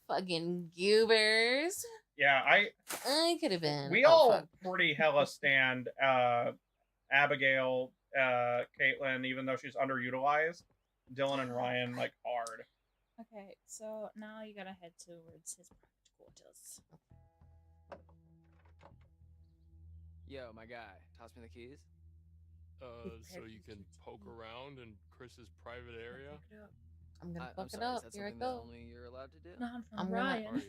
Fucking goobers. Yeah, I could have been. We oh, all fuck. pretty hella stand Abigail, Caitlin, even though she's underutilized. Dylan and Ryan, like, hard. Okay, so now you gotta head towards his private quarters. Yo, my guy, toss me the keys. So you can poke around in Chris's private area? I'm gonna I'm fuck sorry, it is up. that Here I something that go. only you're allowed to do? No, I'm from I'm Ryan.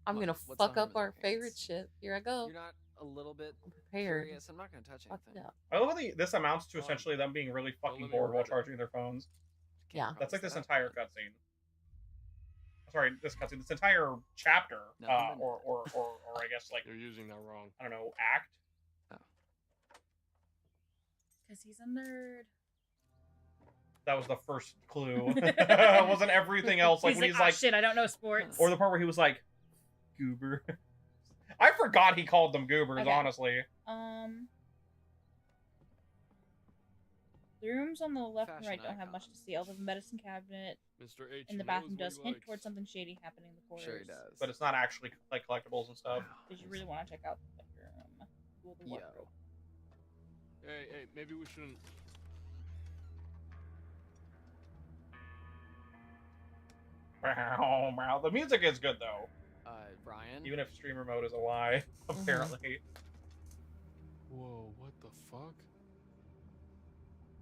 I'm gonna What's fuck the up harm in our favorite shit. Here I go. You're not a little bit prepared. curious? I'm not gonna touch Fuck anything. it up. I love that this amounts to essentially them being really fucking bored while charging their phones. Yeah. That's like this entire cutscene. sorry, this cutscene, this entire chapter, Nothing but or I guess like You're using that wrong. I don't know, act. Because he's a nerd. That was the first clue. It wasn't everything else. Like He's when like, he's "Ah, like, shit, I don't know sports." or the part where he was like, goober. I forgot he called them goobers. Okay. Honestly. The rooms on the left and Fashion right don't have much to see, although the medicine cabinet Mr. H in the knows bathroom what does he hint likes. towards something shady happening in the corners. Sure he does. But it's not actually like collectibles and stuff. Did you really want to check out the bedroom? Cool, the wardrobe. Hey, maybe we shouldn't. Wow, the music is good though. Ryan. Even if streamer mode is a lie, apparently. Whoa, what the fuck?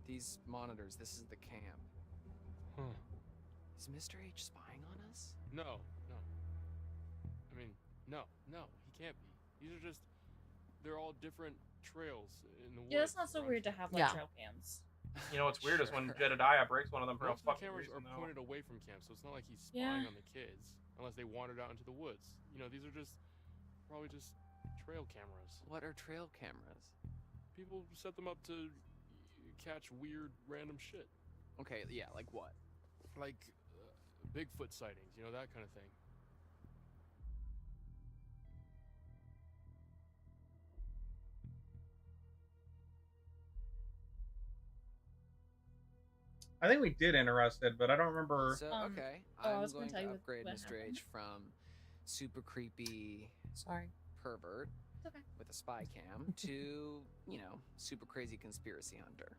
These monitors, this is the camp. Huh. Is Mr. H spying on us? No. I mean, no, he can't be. These are just, they're all different trails in the woods. Yeah, that's not so weird to have like trail cams. You know what's weird is when Jedediah breaks one of them for a Most of the fucking cameras reason, are though. pointed away from camp, so it's not like he's spying Yeah. on the kids, unless they wandered out into the woods. You know, these are just, probably just trail cameras. What are trail cameras? People set them up to catch weird, random shit. Okay, yeah, like what? Like Bigfoot sightings, you know, that kind of thing. I think we did Interested, but I don't remember. So, okay, I I'm was gonna going tell to you upgrade what Mr. happened. H from super creepy pervert It's okay. with a spy cam to, you know, super crazy conspiracy hunter.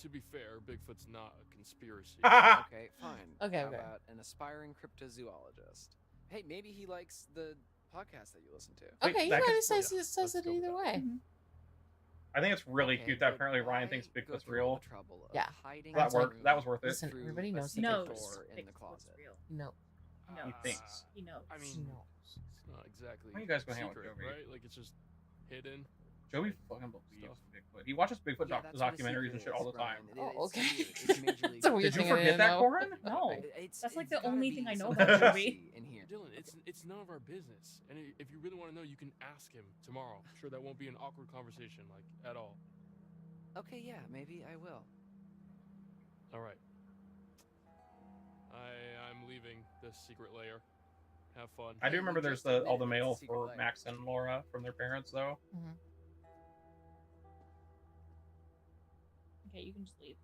To be fair, Bigfoot's not a conspiracy. Okay, fine. Okay, How okay. about an aspiring cryptozoologist? Hey, maybe he likes the podcast that you listen to. Okay, you that might could- have says it either way. I think it's really Okay, cute that but apparently Ryan thinks why go Bigfoot's through all real. the trouble of Yeah. hiding That in a worked. room That was worth it. Listen, through everybody a knows secret knows door in the Bigfoot's closet. real. No. He thinks. He knows. I mean, it's not exactly Why are you guys gonna hang out with secret, Joey? right? Like, it's just hidden. Joey fucking believes Bigfoot. He watches Bigfoot Yeah, that's what a documentaries and secret shit all is, the time. Ryan. Oh, It's okay. weird. It's majorly It's a weird Did you thing I forget didn't that, know. Corrin? No. It's That's like it's the gotta only be thing I know something about Joey. fishy in here. Dylan, it's none of our business. And if you really want to know, you can ask him tomorrow. I'm sure that won't be an awkward conversation, like, at all. Okay, yeah, maybe I will. All right. I'm leaving this secret lair. Have fun. I do Hey, remember you there's just admitted all the it's a mail secret for lair. Max and Laura from their parents, though. Okay, you can just leave.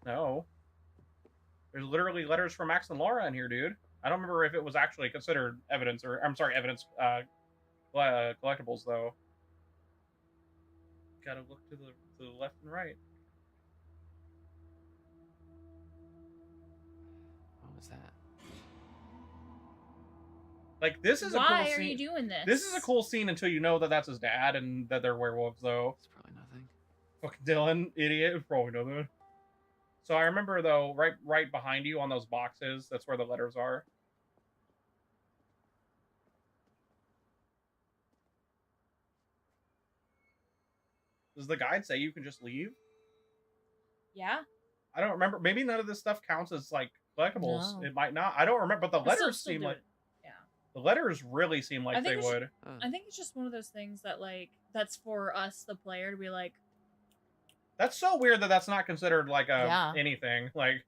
No. There's literally letters from Max and Laura in here, dude. I don't remember if it was actually considered evidence or evidence collectibles though. Gotta look to the left and right. What was that? Like this is a Why cool are scene. you doing this? This is a cool scene until you know that that's his dad and that they're werewolves, though. It's probably nothing. Fucking Dylan, idiot, probably know that. So I remember though, right behind you on those boxes, that's where the letters are. Does the guide say you can just leave? Yeah. I don't remember. Maybe none of this stuff counts as like collectibles. No. It might not. I don't remember. But the But letters still seem do like it. Yeah. the letters really seem like I think they it's- would. I think it's just one of those things that like that's for us, the player, to be like, That's so weird that that's not considered like a Yeah. anything. Like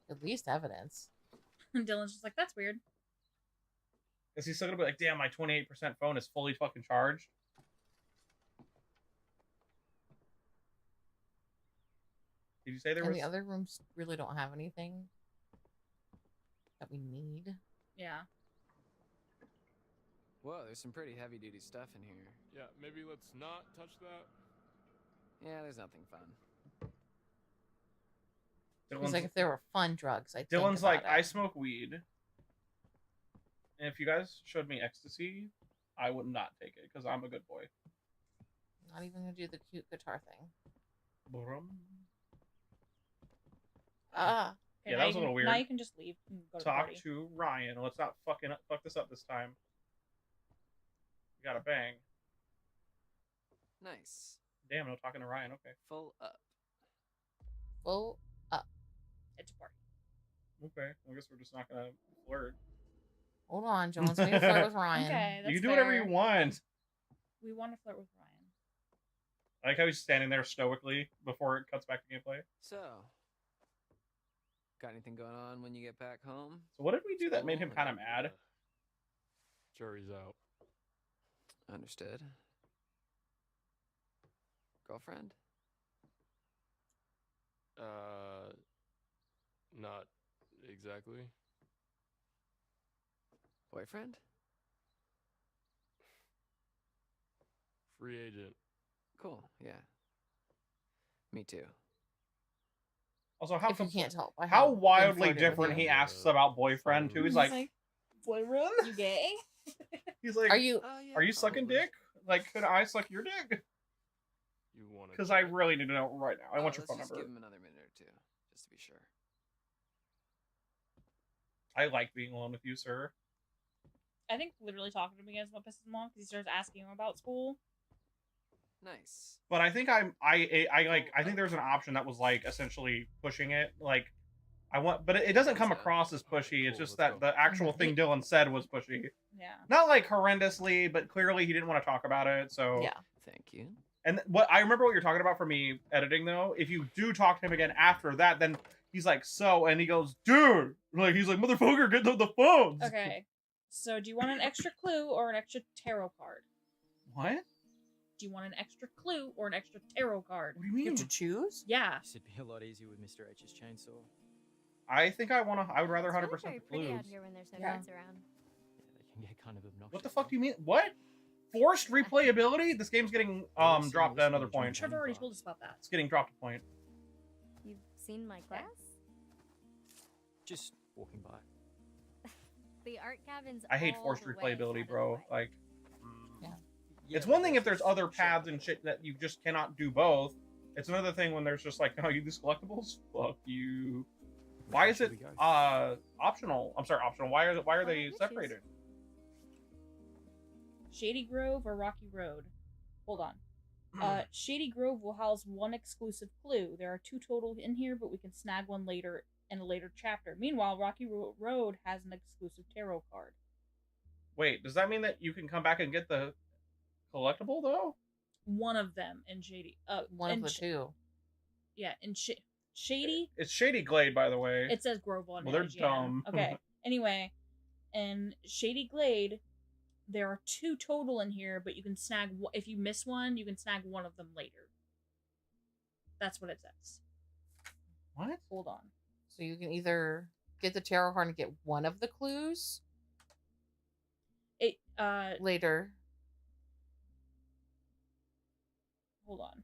At least evidence. and Dylan's just like, that's weird. is he still gonna be like, damn, my 28% phone is fully fucking charged? Did you say there And was? the other rooms really don't have anything that we need. Yeah. Whoa, there's some pretty heavy duty stuff in here. Yeah, maybe let's not touch that. Yeah, there's nothing fun. It's like if there were fun drugs, I think Dylan's about like, it. I smoke weed. And if you guys showed me ecstasy, I would not take it because I'm a good boy. Not even gonna do the cute guitar thing. Ah. Yeah, that was a little weird. Now you can just leave and go to the Talk party. to Ryan. Let's not fuck this up this time. You gotta bang. Nice. Damn, no talking to Ryan. Okay. Full up. Full up. It's a party. Okay, I guess we're just not gonna flirt. Hold on, Joe wants me to flirt with Ryan. Okay, that's You can do whatever you fair. want. We want to flirt with Ryan. I like how he's standing there stoically before it cuts back to gameplay. So, got anything going on when you get back home? So what did we do that made him kind of mad? Jury's out. Understood. Girlfriend? Not exactly. Boyfriend? Free agent. Cool, yeah. Me too. Also, how If you can't tell by how how wildly flirted with different you. he asks about boyfriend too. He's like, boyfriend? You gay? he's like, Are you are you sucking dick? Like, could I suck your dick? You want to? Because I really need to know right now. I want your let's phone just number. give him another minute or two, just to be sure. I like being alone with you, sir. I think literally talking to him again is what pisses him off because he starts asking him about school. Nice. But I think I think there's an option that was like essentially pushing it. Like but it doesn't come across as pushy. It's just that the actual thing Dylan said was pushy. Yeah. Not like horrendously, but clearly he didn't want to talk about it. So Yeah. Thank you. And what I remember what you're talking about for me editing though. If you do talk to him again after that, then he's like, so, and he goes, dude, like he's like, motherfucker, get the phones. Okay. So do you want an extra clue or an extra tarot card? What? Do you want an extra clue or an extra tarot card? What do you mean? You have to choose? Yeah. This would be a lot easier with Mr. H's chainsaw. I think I would rather 100% Very the pretty clues. out here when there's no Yeah. kids around. They can get kind of obnoxious. What the fuck do you mean? What? Forced replayability? This game's getting dropped at another point. Trevor already told us about that. It's getting dropped a point. You've seen my class? Just walking by. The art cabin's I hate all forced the way replayability, out bro. of the way. Like, Yeah, it's one thing if there's other paths and shit that you just cannot do both. It's another thing when there's just like, oh, you do collectibles? Fuck you. Why is it optional? I'm sorry, optional. Why are they you choose. separated? Shady Grove or Rocky Road? Hold on. Shady Grove will house one exclusive clue. There are 2 total in here, but we can snag one later in a later chapter. Meanwhile, Rocky Road has an exclusive tarot card. Wait, does that mean that you can come back and get the collectible though? One of them in Shady. One of the 2. Yeah, in Shady. It's Shady Glade, by the way. It says Grove on Well, they're edge, yeah. dumb. Okay. Anyway, in Shady Glade, there are 2 total in here, but you can snag if you miss one, you can snag one of them later. That's what it says. What? Hold on. So you can either get the tarot card and get one of the clues It later. hold on.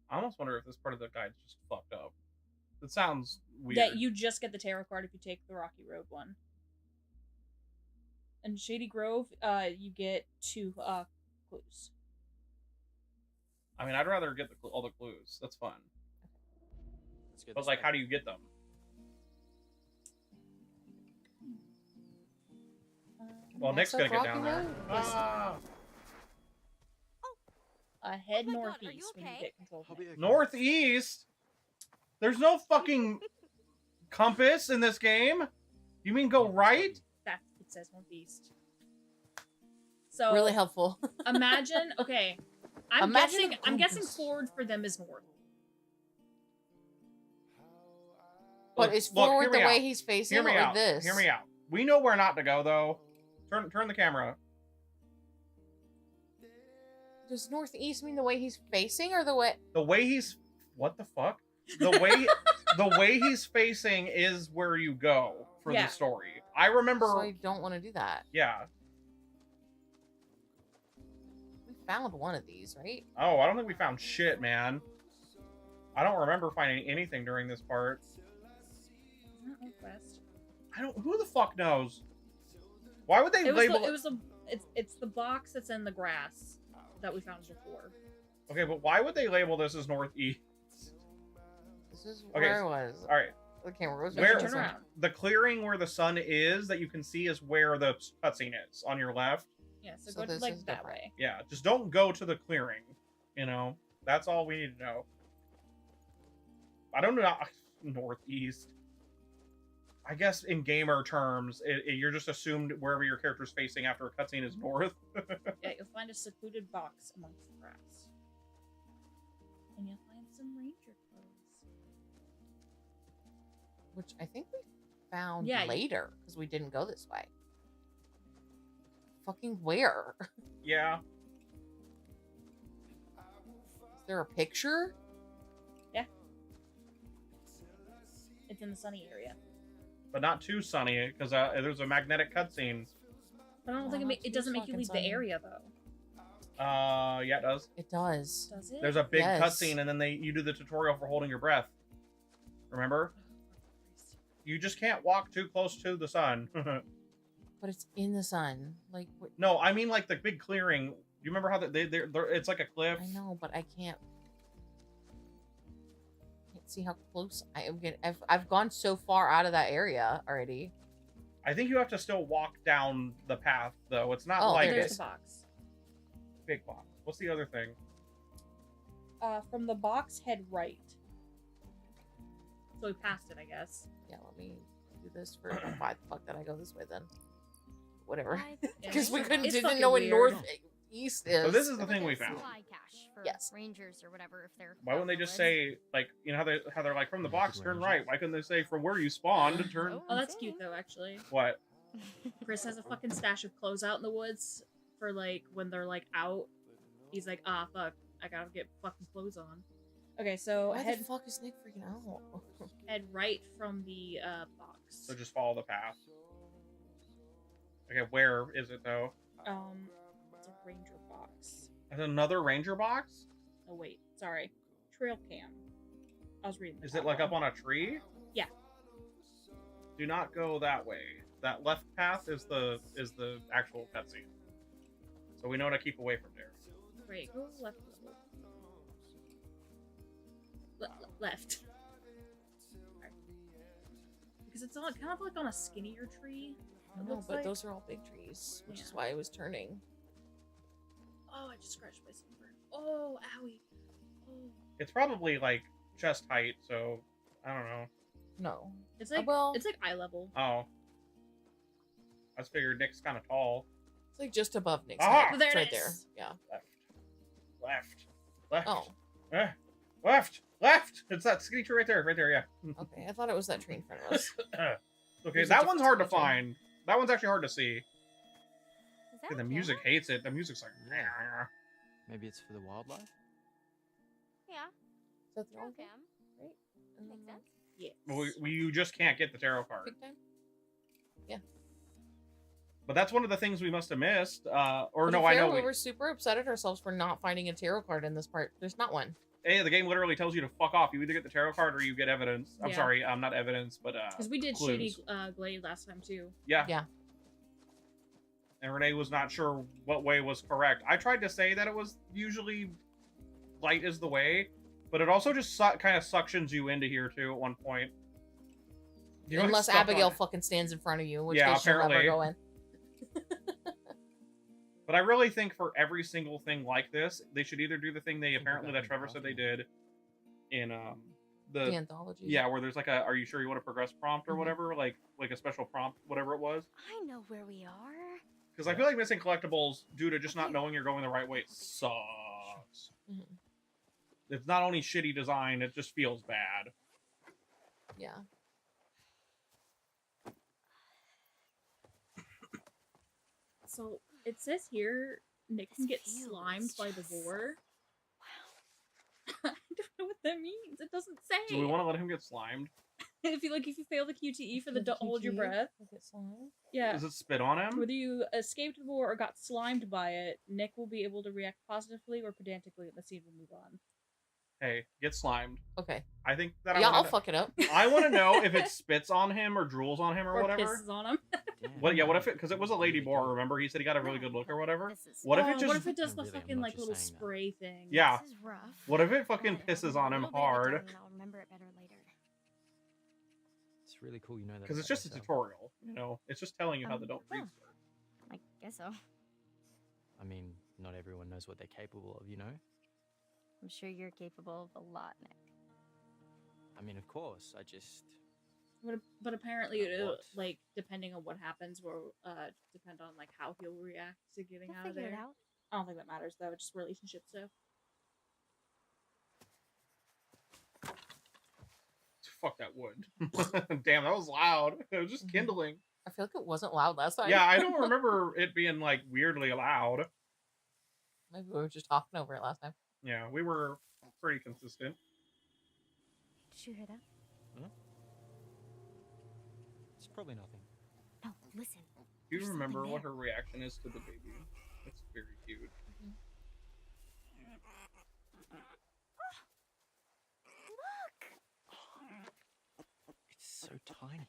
I almost wonder if this part of the guide's just fucked up. It sounds weird. Yeah, you just get the tarot card if you take the Rocky Road one. And Shady Grove, you get 2 clues. I mean, I'd rather get all the clues. That's fun. But like, how do you get them? Well, Nick's gonna get down there. Ah! Head Oh my God, northeast are you when you okay? get control. of it. Northeast? There's no fucking compass in this game. You mean go right? That it says northeast. So Really helpful. Imagine, okay. I'm Imagine guessing a I'm guessing compass. forward for them is north. But is Look, forward hear the me way out. he's facing Hear me or out. this? Hear me out. We know where not to go though. Turn the camera. Does northeast mean the way he's facing or the way? The way he's what the fuck? The way he's facing is where you go for Yeah. the story. I remember. So I don't want to do that. Yeah. We found one of these, right? Oh, I don't think we found shit, man. I don't remember finding anything during this part. Isn't that West? I don't. Who the fuck knows? Why would they label It's the box that's in the grass that we found before. Okay, but why would they label this as northeast? This is Okay, where I was. All right. The camera was Where turn around. the clearing where the sun is that you can see is where the cutscene is on your left. Yeah, so, So go this like is that different. way. Yeah, just don't go to the clearing. You know, that's all we need to know. I don't know, northeast. I guess in gamer terms, you're just assumed wherever your character's facing after a cutscene is north. Yeah, you'll find a secluded box amongst the grass. And you'll find some ranger clothes. Which I think we found Yeah, later, because we didn't go this way. Fucking where? Yeah. Is there a picture? Yeah. It's in the sunny area. But not too sunny, because there's a magnetic cutscene. I don't think it doesn't make you leave the area, though. Yeah, it does. It does. Does it? There's a big Yes. cutscene, and then you do the tutorial for holding your breath. Remember? You just can't walk too close to the sun. But it's in the sun. Like, No, I mean like the big clearing. You remember how they're it's like a cliff? I know, but I can't see how close I am getting. I've gone so far out of that area already. I think you have to still walk down the path, though. It's not Oh, like There's it's the box. big box. What's the other thing? From the box, head right. So we passed it, I guess. Yeah, let me do this for why the fuck did I go this way then? Whatever. Yeah, Because we it's didn't fucking know what weird. northeast is. So this is the thing we found. Supply cache for Yes. rangers or whatever if they're. Why wouldn't they just say, like, you know how they're like, from the box, turn right? Why couldn't they say from where you spawned, turn... Oh, that's cute though, actually. What? Chris has a fucking stash of clothes out in the woods for like when they're like out. He's like, ah, fuck, I gotta get fucking clothes on. Okay, so Why head the fuck is Nick freaking out? head right from the box. So just follow the path. Okay, where is it, though? It's a ranger box. There's another ranger box? Oh wait, sorry, trail cam. I was reading. Is it like up on a tree? Yeah. Do not go that way. That left path is the actual cutscene. So we know to keep away from there. Right, go left. Left. Right. Because it's on, kind of like on a skinnier tree. I know, but those are all big trees, which is why I was turning. Oh, I just scratched my sunburn. Oh, owie. Oh. It's probably like chest height, so I don't know. No. It's like it's like eye level. Oh. I just figured Nick's kind of tall. It's like just above Nick's Ah! head. Oh, there It's it right is. there. Yeah. Left. Oh. Left. It's that skinny tree right there. Yeah. Okay, I thought it was that tree in front of us. Okay, There's a that one's hard to difference find. That one's actually hard to see. Is that Okay, the a music camera? hates it. The music's like. Maybe it's for the wildlife? Yeah. So it's Trail all cam. right? Makes sense. Yeah. You just can't get the tarot card. Big time? Yeah. But that's one of the things we must have missed. Or To no, be I fair, know. we were super upset at ourselves for not finding a tarot card in this part. There's not one. Hey, the game literally tells you to fuck off. You either get the tarot card or you get evidence. I'm Yeah. sorry, not evidence, but Because we did clues. Shady Glade last time too. Yeah. Yeah. And Renee was not sure what way was correct. I tried to say that it was usually light is the way, but it also just kind of suctions you into here too at one point. You get Unless stuck on Abigail it. fucking stands in front of you, in which Yeah, case she'll never apparently. go in. But I really think for every single thing like this, they should either do the thing they apparently that Trevor said they did in The anthology. Yeah, where there's like a "Are you sure you want to progress?" prompt or whatever, like a special prompt, whatever it was. I know where we are. Because I feel like missing collectibles due to just not knowing you're going the right way sucks. It's not only shitty design; it just feels bad. Yeah. So it says here Nick can get slimed by the boar. Wow. I don't know what that means. It doesn't say. Do we want to let him get slimed? if you fail the QTE for the hold your breath. Get slimed? Yeah. Does it spit on him? Whether you escaped the boar or got slimed by it, Nick will be able to react positively or pedantically, and the scene will move on. Hey, get slimed. Okay. I think that Yeah, I wanna I'll know- fuck it up. I want to know if it spits on him or drools on him or whatever. pisses on him. What? Yeah. What if it? Because it was a lady boar. Remember, he said he got a really good look or whatever. What if it just? What if it does the fucking like little spray thing? Yeah. This is rough. What if it fucking pisses on him Little bit of it hard? done, and I'll remember it better later. It's really cool you know that. Because it's about just a yourself. tutorial. You know, it's just telling you how the don't treats work. I guess so. I mean, not everyone knows what they're capable of, you know? I'm sure you're capable of a lot, Nick. I mean, of course, I just... But apparently, What? like depending on what happens, will depend on like how he'll react to getting He'll out of figure it there. out. I don't think that matters though. It's just relationship stuff. Fuck that wood. Damn, that was loud. It was just kindling. I feel like it wasn't loud last time. Yeah, I don't remember it being like weirdly loud. Maybe we were just talking over it last time. Yeah, we were pretty consistent. Did you hear that? Huh? It's probably nothing. No, listen. Do you There's remember something what there. her reaction is to the baby? It's very cute. It's so tiny.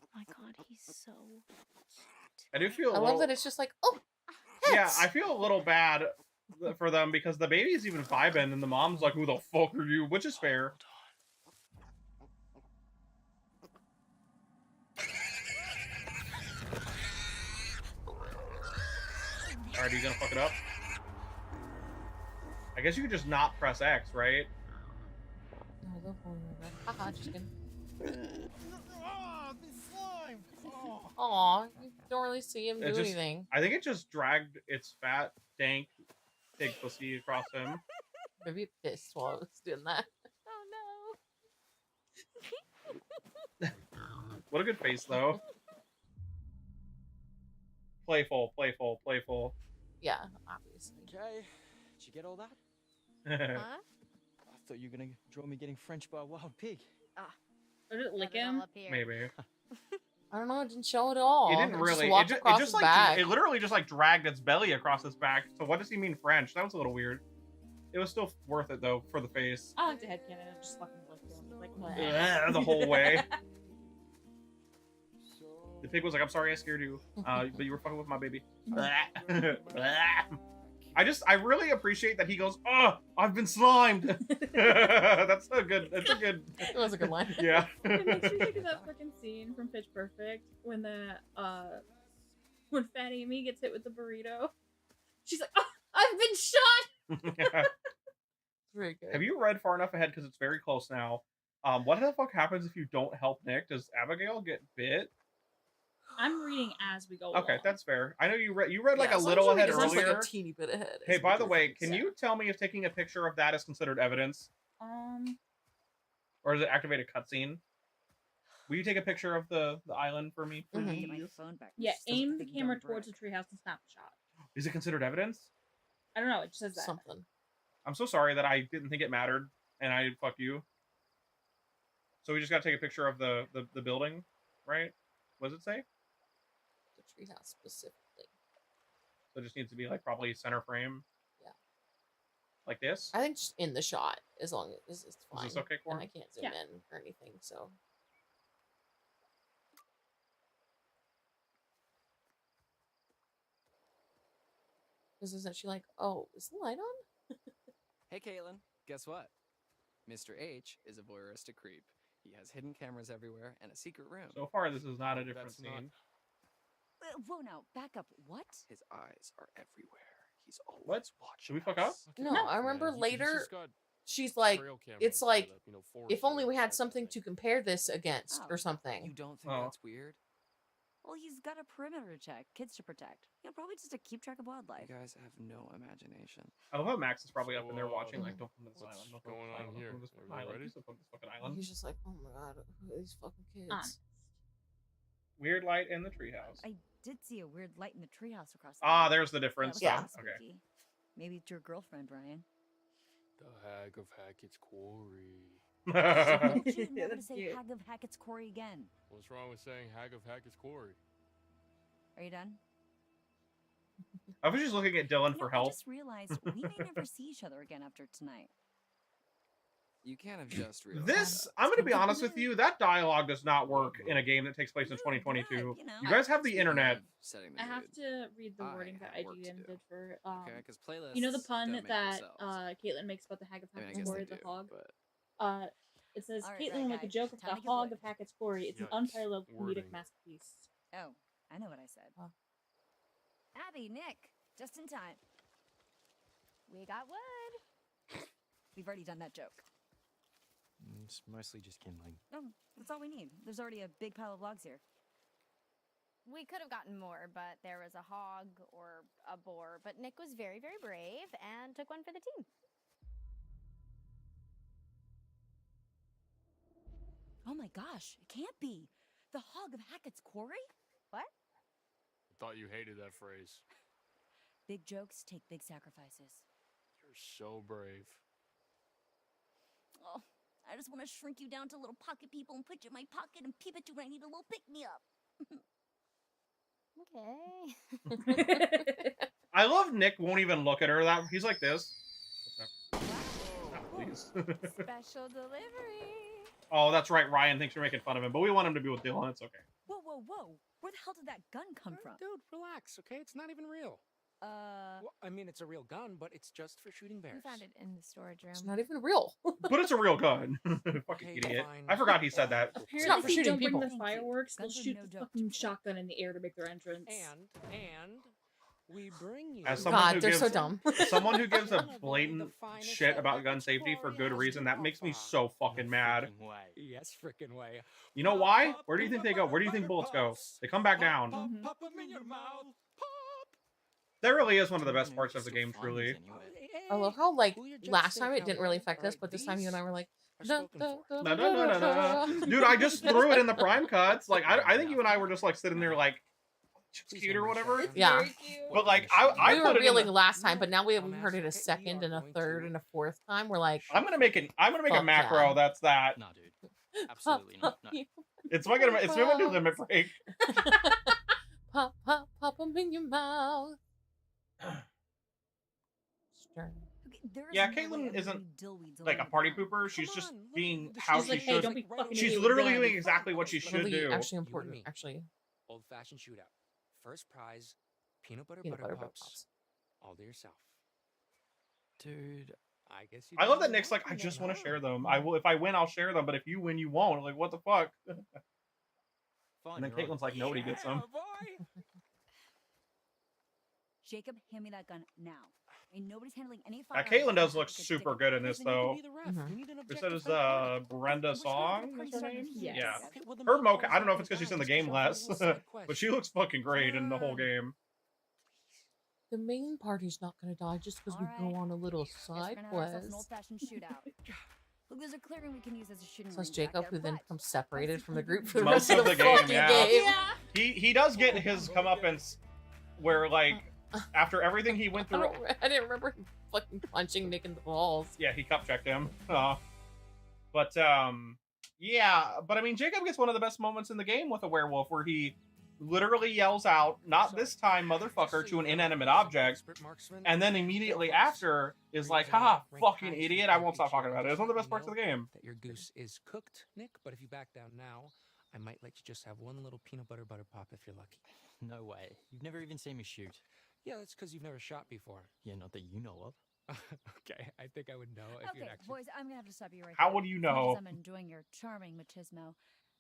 Oh my god, he's so I do feel. I love that it's just like, oh, Yeah, pets! I feel a little bad for them because the baby's even vibing and the mom's like, "Who the fuck are you?" Which is fair. Alright, are you gonna fuck it up? I guess you could just not press X, right? Haha, just kidding. Oh, the slime! Oh. Aw, you don't really see him do It just, anything. I think it just dragged its fat, dank, pig pussy across him. Maybe it pissed while I was doing that. Oh What a good face, though. Playful, playful, playful. Yeah, obviously. Okay, did you get all that? no. Huh? I thought you were gonna draw me getting French by a wild pig. Or did it lick Got it all him? up here. Maybe. I don't know, it didn't show it all. It didn't just really. walked It across just his like back. it literally just like dragged its belly across its back. So what does he mean French? That was a little weird. It was still worth it though for the face. I like to headcanon and just fucking lick him. Like, The whole way. The pig was like, "I'm sorry, I scared you, but you were fucking with my baby." I really appreciate that he goes, "Oh, I've been slimed." That's a good. It was a good line. Yeah. It makes me think of that fucking scene from Pitch Perfect when when Fat Amy gets hit with the burrito. She's like, "Oh, I've been shot." Very good. Have you read far enough ahead? Because it's very close now. What the fuck happens if you don't help Nick? Does Abigail get bit? I'm reading as we go. Okay, along. that's fair. I know you read. You read like Yeah, a as long little as we ahead get just, earlier. like a teeny bit ahead. Hey, is by the what way, it can is. you tell me if taking a picture of that is considered evidence, or is it activate a cutscene? Will you take a picture of the island for me, Get please? my phone back. Yeah, It's just a aim the big camera dumb towards the brick. treehouse and snap a shot. Is it considered evidence? I don't know. It just says that. Something. I'm so sorry that I didn't think it mattered, and I fuck you. So we just gotta take a picture of the building, right? What does it say? The treehouse specifically. So it just needs to be like probably center frame. Yeah. Like this. I think just in the shot, as long as it's fine. Is this okay, And Corrin? I can't zoom Yeah. in or anything, so. Because isn't she like, oh, is the light on? Hey, Caitlin, guess what? Mr. H is a voyeuristic creep. He has hidden cameras everywhere and a secret room. So far, this is not a different That's not- scene. Whoa, now, back up. What? His eyes are everywhere. He's always What? watching. Should we fuck up? No, I remember he's later, just got she's like, trail cameras it's like, set up, you know, forest if only we trails, had that something to compare this against, Oh. or You something. don't think Oh. that's weird? Well, he's got a perimeter to check, kids to protect. Probably just to keep track of wildlife. You guys have no imagination. I love how Max is probably up in there So, watching, like, don't come to this what's island, don't come to going this on island, here? don't come to this fucking Everybody island, ready? please don't come to this fucking And island. he's just like, oh my god, who are these fucking kids? Honest. Weird light in the treehouse. I did see a weird light in the treehouse across the Ah, way. there's the That difference. was Yeah. kinda Okay. spooky. Maybe it's your girlfriend, Ryan. The Hag of Hackett's Quarry. Don't you Yeah, never that's say cute. Hag of Hackett's Quarry again. What's wrong with saying Hag of Hackett's Quarry? Are you done? I was just looking at Dylan for I help. just realized we may never see each other again after tonight. You can't have just realized This, that. I'm going to be honest with you, that dialogue does not work in a game that takes place in 2022. You guys have the Speaking internet. of setting the I have mood, to read the I wording that have work to IGN do. did for okay? Because playlists. you know the pun don't make that themselves. Caitlin makes about the Hag of I mean, I Hackett's guess they Quarry, do, the hog. but It says All right, Caitlin right, will make a guys, joke of time the to get hog wood. of Hackett's Quarry. It's an Yikes. unparalleled comedic Wording. masterpiece. Oh, I know what I said. Oh. Abby, Nick, just in time. We got wood. We've already done that joke. It's mostly just kindling. Oh, that's all we need. There's already a big pile of logs here. We could have gotten more, but there was a hog or a boar. But Nick was very, very brave and took one for the team. Oh my gosh, it can't be. The hog of Hackett's Quarry? What? I thought you hated that phrase. Big jokes take big sacrifices. You're so brave. Oh, I just want to shrink you down to little pocket people and put you in my pocket and peep at you when I need a little pick-me-up. Okay. I love Nick won't even look at her. That he's like this. Oh, please. Special delivery. Oh, that's right. Ryan thinks you're making fun of him, but we want him to be with Dylan. It's okay. Whoa, whoa, whoa. Where the hell did that gun come from? Dude, relax, okay? It's not even real. Well, I mean, it's a real gun, but it's just for shooting bears. We found it in the storage room. It's not even real. But it's a real gun. Fucking idiot. Fine. I forgot he said that. Apparently, not for if you shooting don't bring people. the fireworks, they'll Guns are shoot no the joke. fucking shotgun in the air to make their entrance. And we bring you. As someone God, who they're gives, so dumb. someone who gives a blatant shit about gun safety for good reason, that makes me so fucking mad. Yes, frickin' way. You know why? Where do you think they go? Where do you think bullets go? They come back down. Pop 'em in your mouth. That really is one of the best parts of the game, truly. I love how, like, last time it didn't really affect us, but this time you and I were like, Da, da, da, da, da. Dude, I just threw it in the prime cuts. Like, I think you and I were just like sitting there like, it's cute or whatever. Yeah. But like, I We put were it in reeling the, last time, but now we've heard it a second and a third and a fourth time. We're like, I'm gonna make a Fuck macro. yeah. That's that. No, dude. Absolutely not. No. It's my new limit break. Pop, pop, pop them in your mouth. Stern. Yeah, Caitlin isn't like a party pooper. She's just being how She's she like, hey, should. don't be fucking She's idiot with literally gun. doing exactly what she should Really do. actually You and important, me. actually. Old-fashioned shootout. First prize, peanut butter Peanut butter butter pops. pops. All to yourself. Dude, I guess you I love that didn't Nick's like, want I to just then, want to huh? share them. I will if I win, I'll share them. But if you win, you won't. Like, what the fuck? fine. And then you're on. Caitlin's like, nobody gets them. boy. Jacob, hand me that gun now. I mean, nobody's handling any Yeah, firearms. Caitlin does until look I get super Jacob. good in this Then you though. can be the ref. Mhm. You need an This objective is third party. Brenda Which one of the Song. parties Is her are name? you? Yes. Yeah. Okay, well, the Her main mocha. goal I don't know if is it's because she's to in the guide game us less, to a side but she quest. looks fucking great in the whole Turn. game. The main party's not gonna die just because we go Alright. on a little Guess we're side gonna have ourselves an quest. old-fashioned shootout. Look, there's a clearing we can use as a shooting Says range Jacob, back who there, then but becomes separated from the group for the Most rest of the game, fucking yeah. game. He does get his comeuppance where like after everything he went through. I didn't remember him fucking punching Nick in the balls. Yeah, he cup checked him. But yeah, but I mean, Jacob gets one of the best moments in the game with a werewolf where he literally yells out, "Not this time, motherfucker," to an inanimate object, and then immediately after is like, "Haha, fucking idiot! I won't stop talking about it." It's one of the best parts of the game. That your goose is cooked, Nick, but if you back down now, I might let you just have one little peanut butter pop if you're lucky. No way. You've never even seen me shoot. Yeah, that's because you've never shot before. Yeah, not that you know of. Okay, I think I would know if you'd Okay, actually. boys, I'm gonna have to stop you right How there. would you As much know? as I'm enjoying your charming machismo.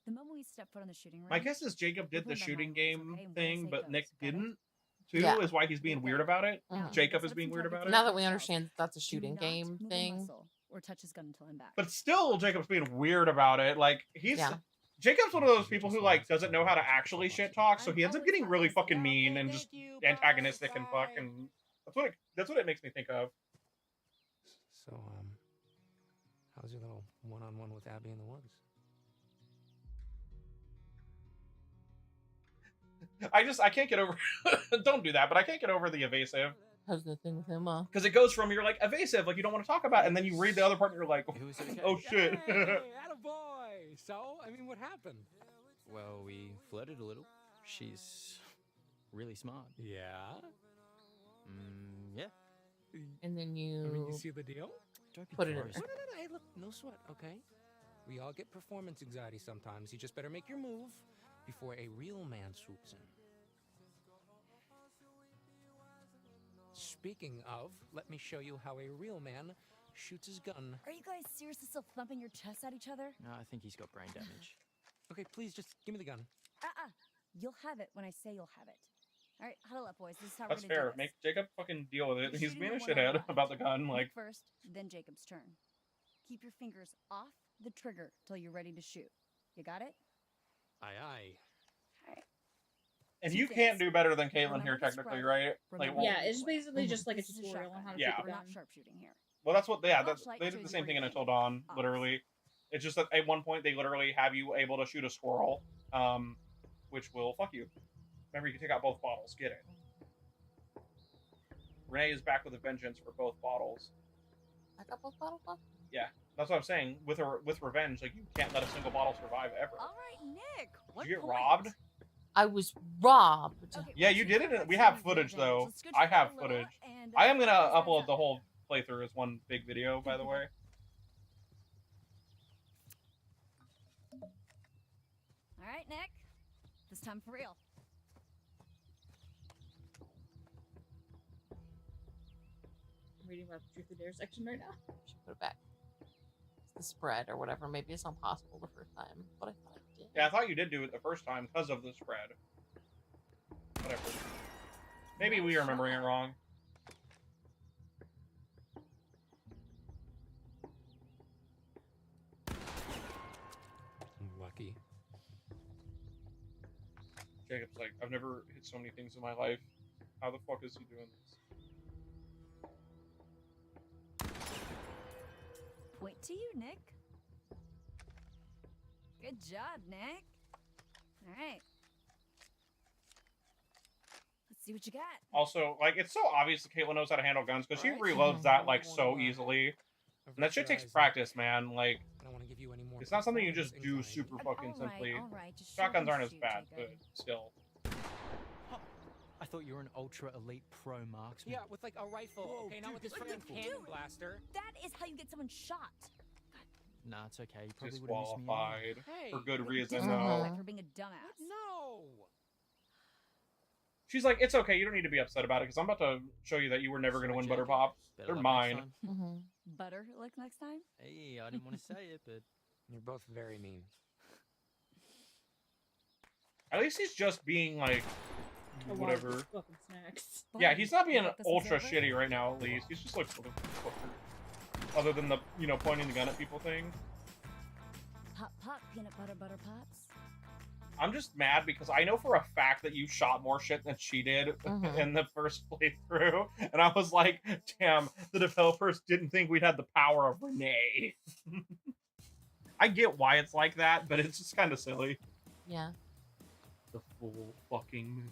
The moment we step foot on the shooting range, My guess is Jacob did the Open my shooting mind, game okay? When I thing, say but go, Nick got it? didn't. Too Yeah. is why he's being weird about it. Mhm. Jacob Set is up being some weird targets about it. Now that we yourself. understand that that's a Do shooting not game move a thing. muscle or touch his gun until I'm back. But still, Jacob's being weird about it. Like he's Yeah. Jacob's one of those people who like doesn't know how to actually shit talk, so he ends up getting really fucking mean and just antagonistic and fucking. That's what it makes me think of. So, how's your little one-on-one with Abby in the woods? I can't get over. Don't do that, but I can't get over the evasive How's the thing with him? because it goes from you're like evasive, like you don't want to talk about, it, and then you read the other part and you're like, oh shit. Hey, attaboy! So, I mean, what happened? Well, we flirted a little. She's really smart. Yeah? Yeah. And then I mean, you you see the deal? Don't be put it in gross. there. No, hey, look, no sweat, okay? We all get performance anxiety sometimes. You just better make your move before a real man swoops in. Speaking of, let me show you how a real man shoots his gun. Are you guys seriously still thumping your chests at each other? No, I think he's got brain damage. Okay, please just give me the gun. Uh-uh. You'll have it when I say you'll have it. All right, huddle up, boys. This is how That's we're gonna fair. do this. Make Jacob fucking deal with it. You're He's shooting being a the one on the shithead left. about the gun. Nick Like, first, then Jacob's turn. Keep your fingers off the trigger till you're ready to shoot. You got it? Aye, aye. All right. and Two you things. can't do better than Caitlin here, Remember the technically, spread. right? Like, Remember Yeah, the it's replay. basically just like a This is a tutorial on shotgun. how to Yeah. shoot We're a not gun. sharpshooting here. well, that's what. Yeah, Flashlight they did shows the you same where thing to in aim. Until Dawn. Ops. Literally, it's just that at one point they literally have you able to shoot a squirrel, which will fuck you. Remember, you can take out both bottles. Get it. Renee is back with a vengeance for both bottles. I got both bottles left. Yeah, that's what I'm saying. With revenge, like you can't let a single bottle survive ever. All right, Nick. Did you get robbed? I was robbed. Okay, Yeah, you did it. We have footage though. I have footage. I am gonna upload the whole playthrough as one big video, by the way. All right, Nick. This time for real. I'm reading about the Truth or Dare section right now. Should put it back. It's the spread or whatever. Maybe it's not possible the first time, but I thought I did. Yeah, I thought you did do it the first time because of the spread. Whatever. Maybe we are remembering it wrong. Lucky. Jacob's like, I've never hit so many things in my life. How the fuck is he doing this? Point to you, Nick. Good job, Nick. All right. Let's see what you got. Also, like, it's so obvious that Caitlin knows how to handle guns because she Alright. reloads that, like, so easily. And that shit takes practice, man. Like, I don't want to give you any more. it's not something you just do performance super anxiety. fucking All right, simply. all right, just shoot Shotguns and aren't as shoot, bad, Jacob. but still. I thought you were an ultra elite pro marksman. Yeah, with like a rifle. Whoa, okay, not dude, with this what freaking the- cannon dude. blaster. That is how you get someone shot. Nah, it's okay. You probably would have missed me. Disqualified. Hey, For good You're reason, disqualified though. for being a dumbass. No. She's like, it's okay, you don't need to be upset about it because I'm about to show you that you were never going to win Butter Pops. They're mine. Butter like next time? Hey, I didn't want to say it, but You're both very mean. At least he's just being like, A lot of whatever. these fucking snacks. Yeah, he's not being This is ultra over? shitty right now, at least. He's just like, other than the, you know, pointing the gun at people thing. Pop, pop, peanut butter, butter pops. I'm just mad because I know for a fact that you shot more shit than she did in the first playthrough. And I was like, damn, the developers didn't think we'd had the power of Renee. I get why it's like that, but it's just kind of silly. Yeah. The full fucking moon.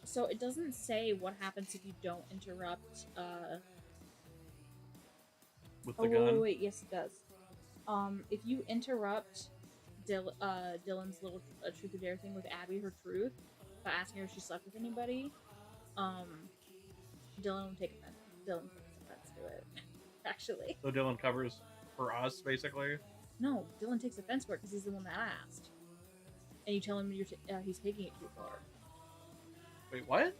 So it doesn't say what happens if you don't interrupt. With the Oh gun? wait, yes it does. If you interrupt Dylan's little truth or dare thing with Abby, her truth, by asking her if she slept with anybody, Dylan will take offense. Dylan takes offense to it. Actually, So Dylan covers for us, basically. no, Dylan takes offense for it because he's the one that asked, and you tell him he's taking it too far. Wait, what?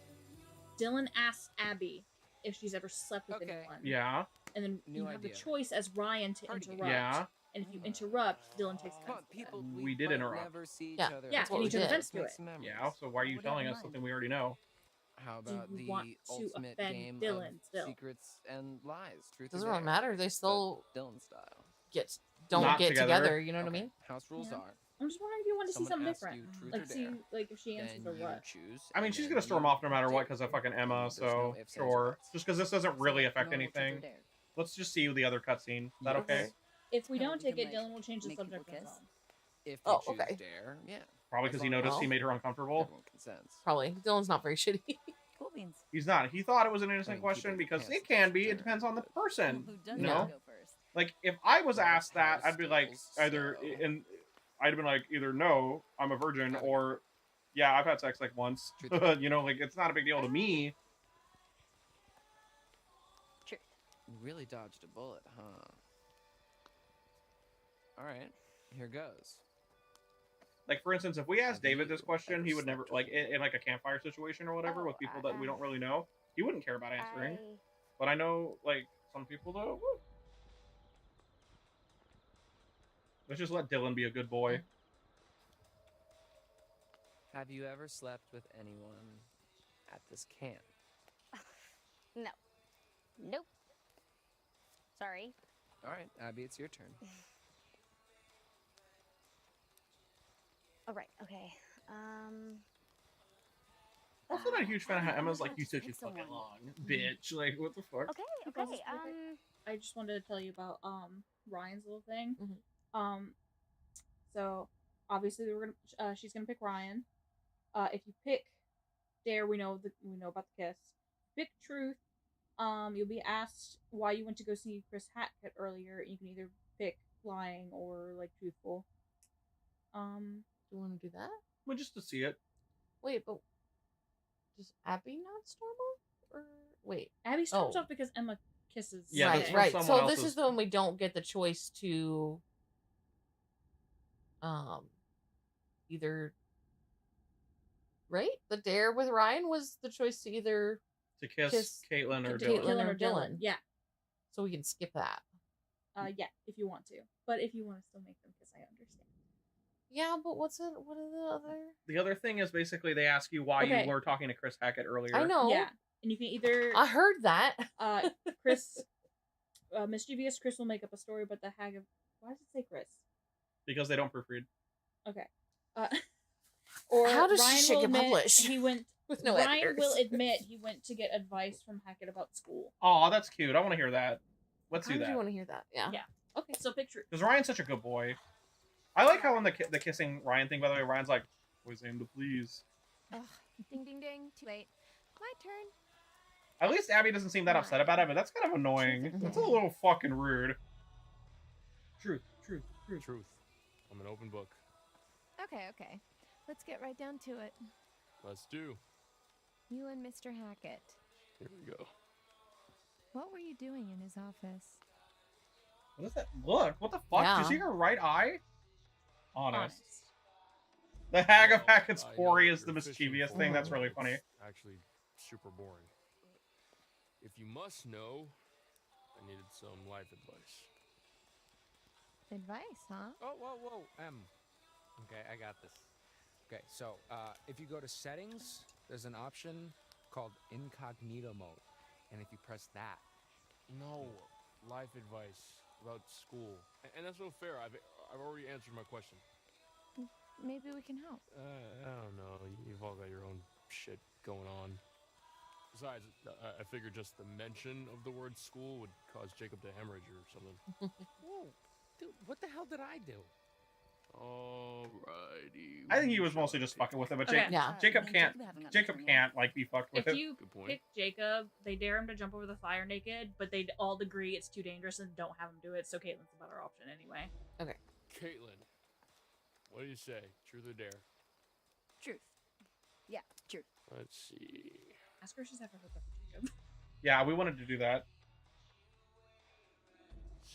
Dylan asks Abby if she's ever slept with Okay. anyone. Yeah. And then New you have the idea. choice as Ryan to Party game. interrupt. Yeah. And if you interrupt, Dylan takes Come on, offense. to it. people. We did might interrupt. Never see each Yeah. other. Yeah, That's what and we you took did. offense to Make it. some memories. Yeah, so why are you What do you telling have us in something we already know? How Do about you the want to ultimate offend game Dylan of still? secrets and lies? Truth Doesn't or really dare, matter. They still but Dylan style. don't Not get together. together. You know what I Okay, mean? House rules Yeah. are. I'm just wondering if you want to see Someone something asks different. you truth Like or see dare, like if she answers then or you what. choose. I mean, and she's then gonna storm you off no matter what dare. because of fucking Emma, There's so no ifs, ands, or sure. buts. Just because this doesn't really Select affect normal truth or anything. dare. Let's just see the other cutscene. Is that okay? Yes. If we Hell, don't we take can, it, like, Dylan will change the make subject people of the kiss. song. If they Oh, choose okay. dare, yeah. Probably As because he long as noticed he made her uncomfortable. Everyone consents. Probably. Dylan's not very shitty. Cool beans. He's not. He thought it was an I innocent mean, question keep it because it handsome, can be. It sure, depends on the but- person. Who doesn't You Yeah. know? want to go first? Like if I was Most asked that, house I'd be like rules, either so- and I'd have been like either no, I'm a virgin, Abby. or yeah, I've had sex like once. Truth. You know, like it's not a big deal to me. Truth. You really dodged a bullet, huh? All right, here goes. Like for instance, if we asked Have David this you question, ever he would never slept like with in like a campfire situation or whatever with people that we don't really know. He wouldn't care about answering. But I know like some people though would. Let's just let Dylan be a good boy. Have you ever slept with anyone at this camp? No. Nope. Sorry. All right, Abby, it's your turn. All right. Okay. Also not a huge fan of how Emma's like, I'll you just took pick too fucking someone. long, bitch. Like, what the fuck? Okay. Because Okay. it's I just wanted to tell you about Ryan's little thing. Mm-hmm. So obviously she's gonna pick Ryan. If you pick Dare, we know about the kiss. Pick Truth. You'll be asked why you went to go see Chris Hackett earlier. You can either pick lying or like truthful. Do you want to do that? Well, just to see it. Wait, but does Abby not storm off? Or wait, Abby storms off because Emma kisses. Yeah, right, right. So this is the one we don't get the choice to either, right? The Dare with Ryan was the choice to either to kiss Caitlin or Dylan. Yeah. So we can skip that. Yeah, if you want to. But if you want to still make them kiss, I understand. Yeah, but what are the other? The other thing is basically they ask you why you were talking to Chris Hackett earlier. I know. Yeah, and you can either. I heard that. Chris, mischievous Chris will make up a story, but the hag of why does it say Chris? Because they don't proofread. Okay. Or how does Ryan shit will get admit published? He went. With no Ryan editors. will admit he went to get advice from Hackett about school. Oh, that's cute. I want to hear that. Let's do How that. do you want to hear that? Yeah. Yeah. Okay, so picture. Because Ryan's such a good boy. I like how in the kissing Ryan thing, by the way, Ryan's like, always aim to please. Ugh. Ding ding ding. Too late. My turn. At least Abby doesn't seem that upset about it, but that's kind of annoying. That's a little fucking rude. Truth. I'm an open book. Okay. Let's get right down to it. Let's do. You and Mr. Hackett. Here we go. What were you doing in his office? What is that look? What the fuck? Yeah. Do you see her right eye? Honest. The hag of Hackett's Quarry is the mischievous thing. That's really funny. Actually, super boring. If you must know, I needed some life advice. Advice, huh? Oh, whoa. Okay, I got this. Okay, so if you go to settings, there's an option called incognito mode, and if you press that, No, life advice about school, and that's no fair. I've already answered my question. Maybe we can help. I don't know. You've all got your own shit going on. Besides, I figured just the mention of the word school would cause Jacob to hemorrhage or something. whoa, dude, what the hell did I do? Alrighty. I think he was mostly just fucking with him, but Okay. Jacob can't like be fucked with If it. you pick Jacob, they dare him to jump over the fire naked, but they all agree it's too dangerous and don't have him do it. So Caitlin's the better option anyway. Okay. Caitlin, what do you say? Truth or dare? Truth. Yeah, truth. Let's see. Ask her if she's ever hooked up with Jacob. Yeah, we wanted to do that.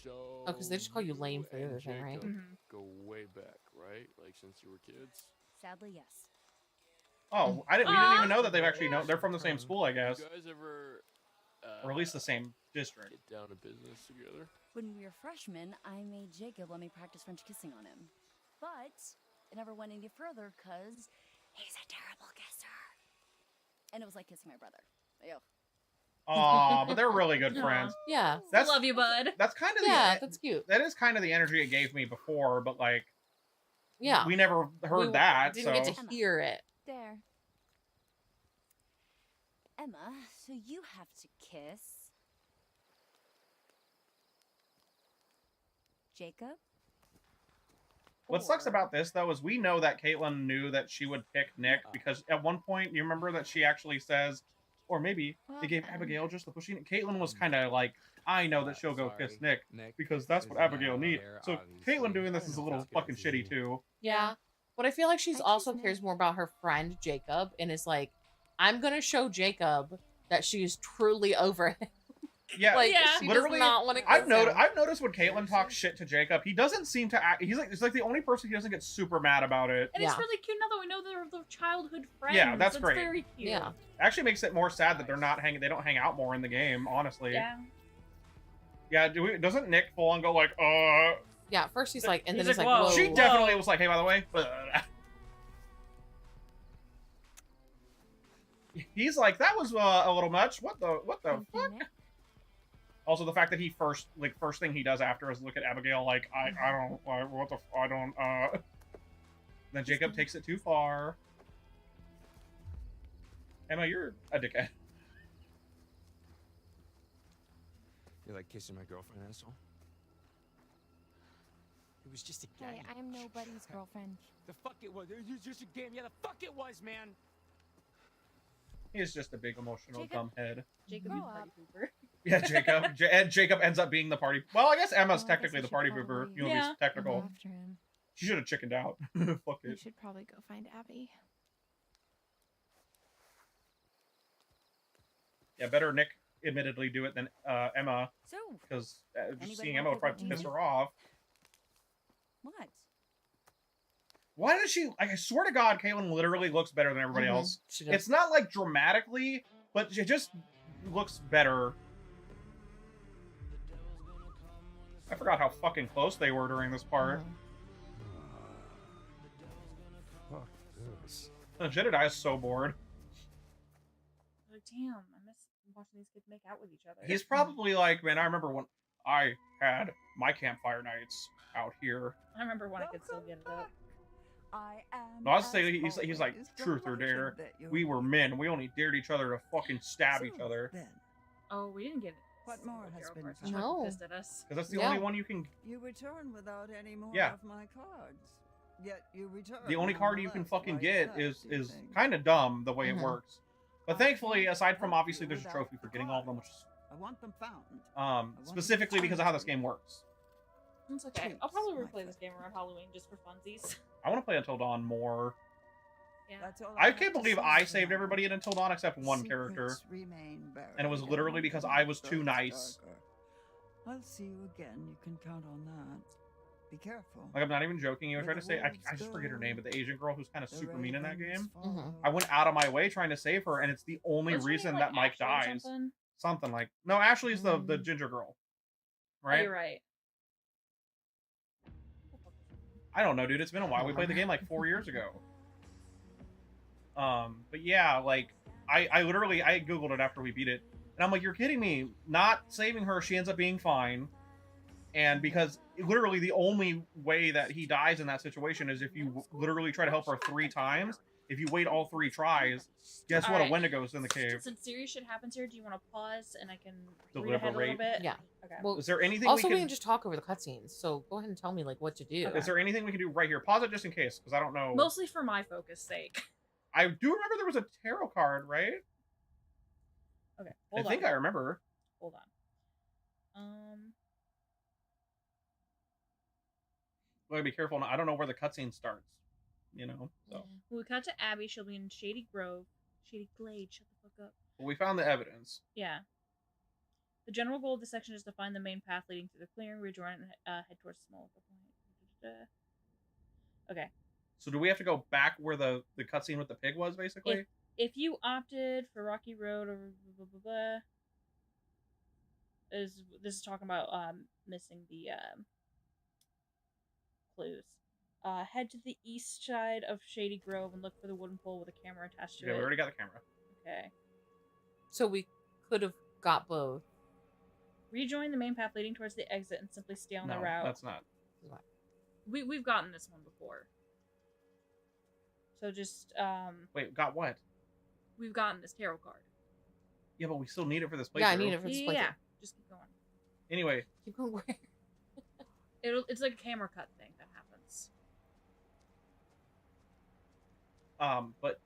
So. Oh, because they just call you lame for the other thing, right? Jacob go way back, right? Like since you were kids. Sadly, yes. Oh, we didn't even know that they've actually known. They're from the same school, I guess. You guys ever? Or at least the same district. Get down to business together. When we were freshmen, I made Jacob let me practice French kissing on him. But it never went any further because he's a terrible kisser. And it was like kissing my brother. Ew. Aw, but they're really good friends. Yeah. That's, love you, bud. That's kind of that's cute. That is kind of the energy it gave me before, but like, yeah, we never heard that. Didn't get to hear it. There. Emma, so you have to kiss Jacob? What sucks about this, though, is we know that Caitlin knew that she would pick Nick because at one point, you remember that she actually says, or maybe they gave Abigail just the pushing. Caitlin was kind of like, I know that she'll go kiss Nick because that's what Abigail needs. So Caitlin doing this is a little fucking shitty, too. Yeah. But I feel like she's also cares more about her friend Jacob and is like, I'm going to show Jacob that she is truly over him. Yeah, like, she literally. does not want to I've noticed when Caitlin talks shit to Jacob, he doesn't seem to act. It's like the only person he doesn't get super mad about it. And it's really cute now that we know they're childhood friends. Yeah, that's great. Very cute. Yeah. Actually makes it more sad that they're not hanging. They don't hang out more in the game, honestly. Yeah. Yeah. Doesn't Nick full on go like, Yeah. At first he's like, and then He's he's like, like, whoa. whoa. She definitely was like, hey, by the way. he's like, that was a little much. What the fuck? Also, the fact that he first thing he does after is look at Abigail like, I don't, what the, I don't, Then Jacob takes it too far. Emma, you're a dickhead. You like kissing my girlfriend, asshole? It was just a game. Hey, I am nobody's girlfriend. The fuck it was. It was just a game. Yeah, the fuck it was, man. He's just a big emotional dumbhead. Jacob, you party pooper. Yeah, Jacob. And Jacob ends up being the party. Well, I guess Emma's technically the party pooper. You know, be technical. After him. She should have chickened out. Fuck We it. should probably go find Abby. Yeah, better Nick admittedly do it than Emma. So, because just seeing anybody Emma want would probably to piss go her off. What? Why does she? Like, I swear to God, Caitlin literally looks better than everybody else. She does. It's not like dramatically, but it just looks better. I forgot how fucking close they were during this part. Fuck this. Jedediah is so bored. Like, damn, I miss watching these kids make out with each other. He's probably like, man, I remember when I had my campfire nights out here. I remember when I could still get it up. I am. No, I was saying he's like truth or dare. We were men. We only dared each other to fucking stab each other. Oh, we didn't get it. What more has been She's found? fucking pissed at us. Because that's the only one you can. You return without any more Yeah. of my cards. Yet you return. The only card you can nonetheless. fucking Why get that, is do you think? kind of dumb the way it works. But thankfully, aside from obviously there's a trophy for getting all of them, which is I want them found. specifically because of how this game works. It's okay. I'll probably replay this game around Halloween just for funsies. I want to play Until Dawn more. Yeah. That's all I have can't to believe say I for saved now. everybody in Until Dawn except one character. Secrets remain buried And it was literally and because the I was night too grows nice. darker. I'll see you again. You can count on that. Be careful. Like, I'm not even joking. You were Where trying to the say, I wolves just forget her go, name, but the Asian girl who's kind of the super mean in that ravens game. follow. I went out of my way trying to save her, and it's the only Wasn't her reason name, that Mike Ashley or dies. something? Something like, no, Ashley's the ginger girl, Oh, right? you're right. I don't know, dude. It's been a while. We played the game like 4 years ago. But yeah, like I literally I googled it after we beat it, and I'm like, you're kidding me? Not saving her, she ends up being fine, and because literally the only way that he dies in that situation is if you literally try to help her 3 times. If you wait all 3 tries, guess what? Alright. A Wendigos in the cave. Since serious shit happens here, do you want to pause and I can read Deliberate. ahead a little bit? Yeah. Okay. Well, Is there anything also we we can can just talk over the cutscenes. So go ahead and tell me like what to do. Is there anything we can do right here? Pause it just in case, because I don't know. Mostly for my focus sake. I do remember there was a tarot card, right? Okay. I think I remember. Hold on. Gotta be careful. I don't know where the cutscene starts. You know, so When we cut to Abby, she'll be in Shady Grove. Shady Glade, shut the fuck up. well, we found the evidence. Yeah. The general goal of this section is to find the main path leading through the clearing, rejoin, and head towards the small point. Okay. So do we have to go back where the cutscene with the pig was, basically? If you opted for Rocky Road or blah, blah, blah, this is talking about missing the clues. Head to the east side of Shady Grove and look for the wooden pole with a camera attached to Yeah, it. we already got the camera. Okay. So we could have got both. Rejoin the main path leading towards the exit and simply stay on the No, route. that's not. We've gotten this one before. So just Wait, got what? we've gotten this tarot card. Yeah, but we still need it for this playthrough. Yeah, I need it for this Yeah, playthrough. just keep going. Anyway, Keep going where? It's like a camera cut thing that happens. but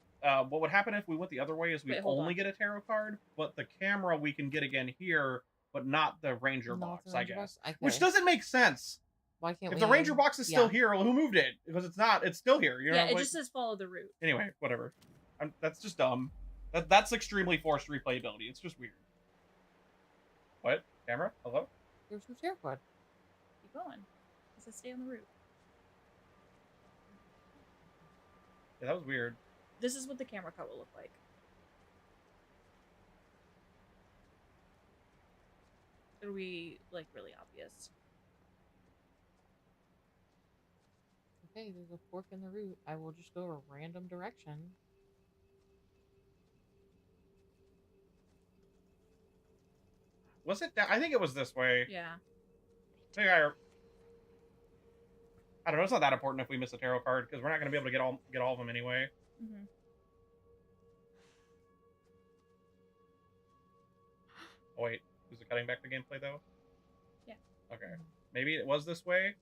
what would happen if we went the other way is we Wait, hold only on. get a tarot card, but the camera we can get again here, but not the ranger Not box, the I ranger guess. box? Which Okay. doesn't make sense. Why can't If we? the ranger box is still Yeah. here, well, who moved it? Because it's not. It's still here. You know. Yeah, it like- just says follow the route. Anyway, whatever. That's just dumb. That's extremely forced replayability. It's just weird. What? Camera? Hello? There's some tarot card. Keep going. It says stay on the route. Yeah, that was weird. This is what the camera cut will look like. It'll be like really obvious. Okay, there's a fork in the route. I will just go a random direction. Was it? I think it was this way. Yeah. I don't know. It's not that important if we miss a tarot card because we're not going to be able to get all of them anyway. Mm-hmm. Oh wait, is it cutting back the gameplay though? Yeah. Okay. Maybe it was this way.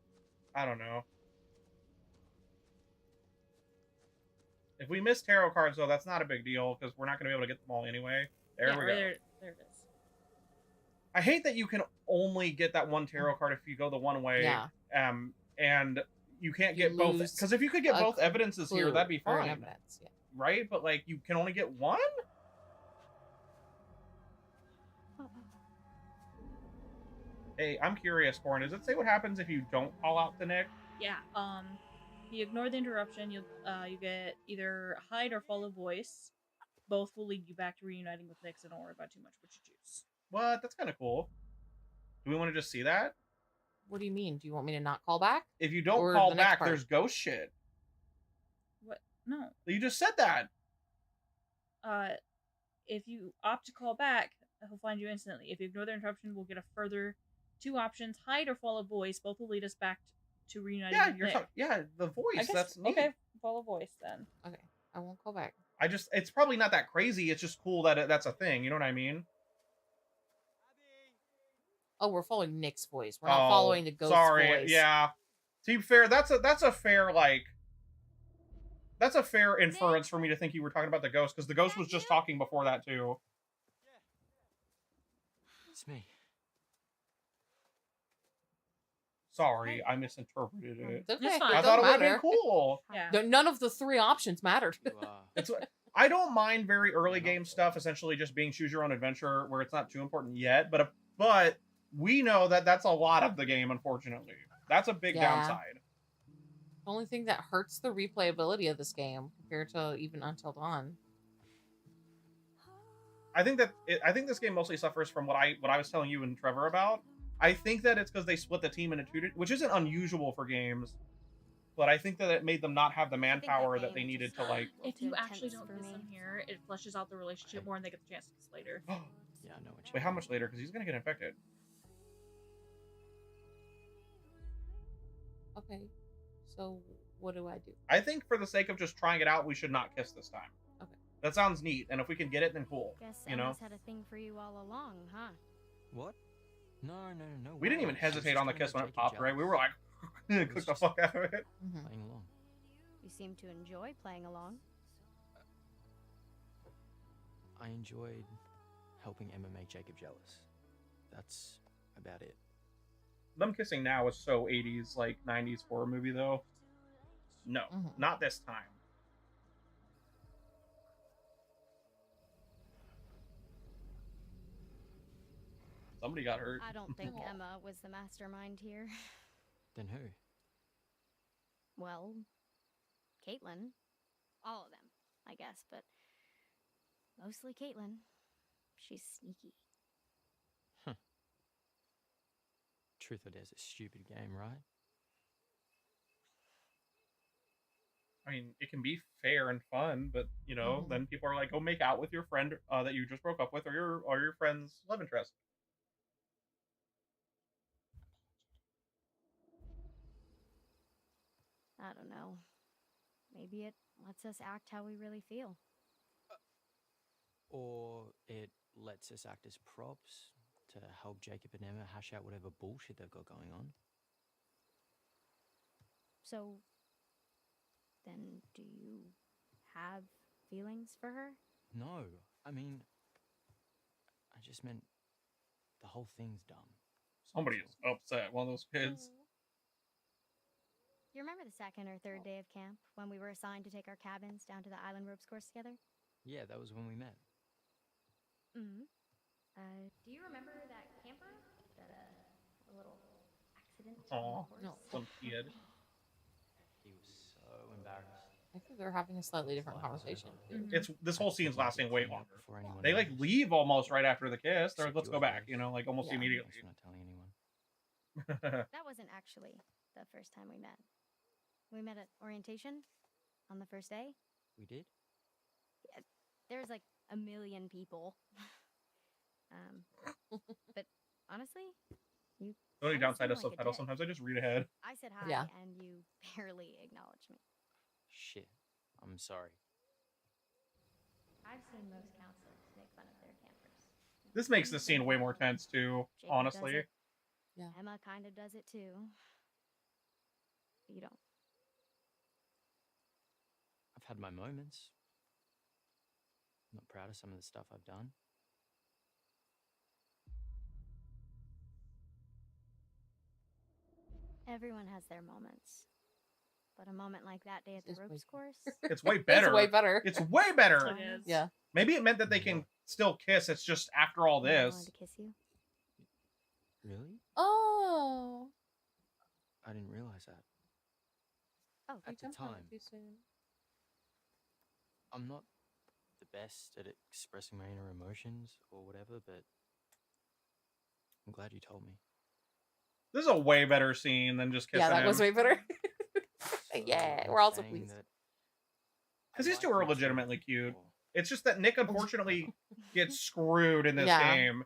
I don't know. If we miss tarot cards though, that's not a big deal because we're not going to be able to get them all anyway. There we go. There it is. I hate that you can only get that one tarot card if you go the one way. Yeah. And you can't get both, because if you could get both evidences here, that'd be fine. Evidence, yeah. Right? But like you can only get one? Hey, I'm curious, Corrin. Does it say what happens if you don't call out to Nick? Yeah. If you ignore the interruption, you get either hide or follow voice. Both will lead you back to reuniting with Nick, so don't worry about too much what you choose. What? That's kind of cool. Do we want to just see that? What do you mean? Do you want me to not call back? If you don't Or call the next back, part? there's ghost shit. What? No. You just said that. If you opt to call back, he'll find you instantly. If you ignore the interruption, we'll get a further 2 options: hide or follow voice. Both will lead us back to reuniting with Nick. The voice. I guess, That's neat. okay. Follow voice then. Okay, I won't call back. It's probably not that crazy. It's just cool that that's a thing. You know what I mean? Oh, we're following Nick's voice. We're not following the ghost voice. Yeah. To be fair, that's a fair that's a fair inference for me to think you were talking about the ghost, because the ghost was just talking before that too. It's me. Sorry, I misinterpreted it. It's okay. I thought it would have been cool. Yeah. None of the 3 options mattered. I don't mind very early game stuff, essentially just being choose your own adventure, where it's not too important yet. But we know that that's a lot of the game, unfortunately. That's a big downside. The only thing that hurts the replayability of this game compared to even Until Dawn. I think this game mostly suffers from what I was telling you and Trevor about. I think that it's because they split the team into 2, which isn't unusual for games, but I think that it made them not have the manpower that they needed to like. If you actually don't kiss him here, it fleshes out the relationship more, and they get the chance to kiss later. Yeah, I know what you Wait, how much later? Because he's gonna get infected. Okay, so what do I do? I think for the sake of just trying it out, we should not kiss this time. Okay. That sounds neat, and if we can get it, then cool. Guess You know. Emma's had a thing for you all along, huh? What? No. We didn't even way. She was hesitate just on the trying to kiss when make it popped, Jacob right? We were like, jealous. click the fuck out of it. Playing along. You seem to enjoy playing along. I enjoyed helping Emma make Jacob jealous. That's about it. Them kissing now is so 80s, like 90s horror movie, though. No, not this time. Somebody got hurt. I don't think Emma was the mastermind here. Then who? Well, Caitlin. All of them, I guess, but mostly Caitlin. She's sneaky. Truth or dare's a stupid game, right? I mean, it can be fair and fun, but you know, then people are like, "Go make out with your friend that you just broke up with, or your friend's love interest." I don't know. Maybe it lets us act how we really feel. Or it lets us act as props to help Jacob and Emma hash out whatever bullshit they've got going on. So, then do you have feelings for her? No, I mean, I just meant the whole thing's dumb. Somebody is upset. One of those kids. You remember the second or third day of camp when we were assigned to take our cabins down to the island ropes course together? Yeah, that was when we met. Mm-hmm. Do you remember that camper? That a little accident? Aw, No. some kid. He was so embarrassed. I think they're having a slightly different conversation. It's this whole scene's lasting way longer. Before anyone They like knows. leave almost right after the kiss. They're like, Except let's you, go of back. course. You know, like almost Yeah. immediately. I'm not telling anyone. That wasn't actually the first time we met. We met at orientation on the first day. We did? There was like a million people. But The only Kinda downside of seemed like it subtitles, did. sometimes I just read ahead. I said hi, Yeah. and you barely acknowledged me. Shit. I'm sorry. I've seen most counselors make fun of their campers. This makes this scene way more tense too, Jacob honestly. does it. Yeah. Emma kind of does it too. You don't. I've had my moments. I'm not proud of some of the stuff I've done. Everyone has their moments. But a moment like that day at the ropes course. It's way better. It's way better. It's way better. It is. Yeah. Maybe it meant that they can still kiss. It's just after all I this. wanted to kiss you. Really? Oh. I didn't realize that. Oh, At the time, Too soon. I'm not the best at expressing my inner emotions or whatever, but I'm glad you told me. This is a way better scene than just kissing Yeah, that him. was way better. Yeah, you're we're also saying pleased. that Because these I two like are you too, legitimately cute. or- It's just that Nick unfortunately gets screwed in this Yeah. game.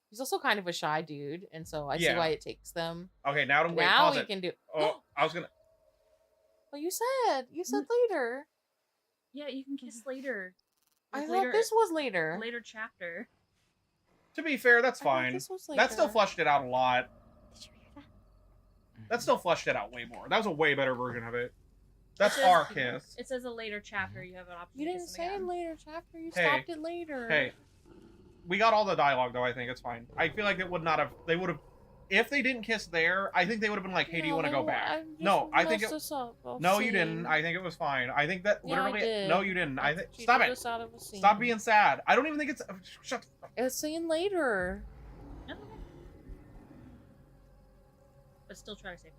He's also kind of a shy dude, and so I see Yeah. why it takes them. Okay, now to wait. Now Pause he it. can do. Oh, I was gonna. Well, you said later. Yeah, you can kiss later. I Like, thought later, this was later. later chapter. To be fair, that's I thought fine. this was That still later. fleshed it out a lot. Did you hear that? That still fleshed it out way more. That was a way better version of it. That's It says- our kiss. It says a later chapter. You have an option. You to didn't kiss say them again. later chapter. You Hey. stopped it later. Hey, we got all the dialogue though. I think it's fine. I feel like it would not have. They would have. If they didn't kiss there, I think they would have been like, "Hey, do you want to go back?" No, I think it. No, you didn't. I think it was fine. I think that Yeah, I literally. did. No, you didn't. I I think. cheated Stop it. us out of a scene. Stop being sad. I don't even think it's. Shut. The fuck. It's saying later. But still try to save.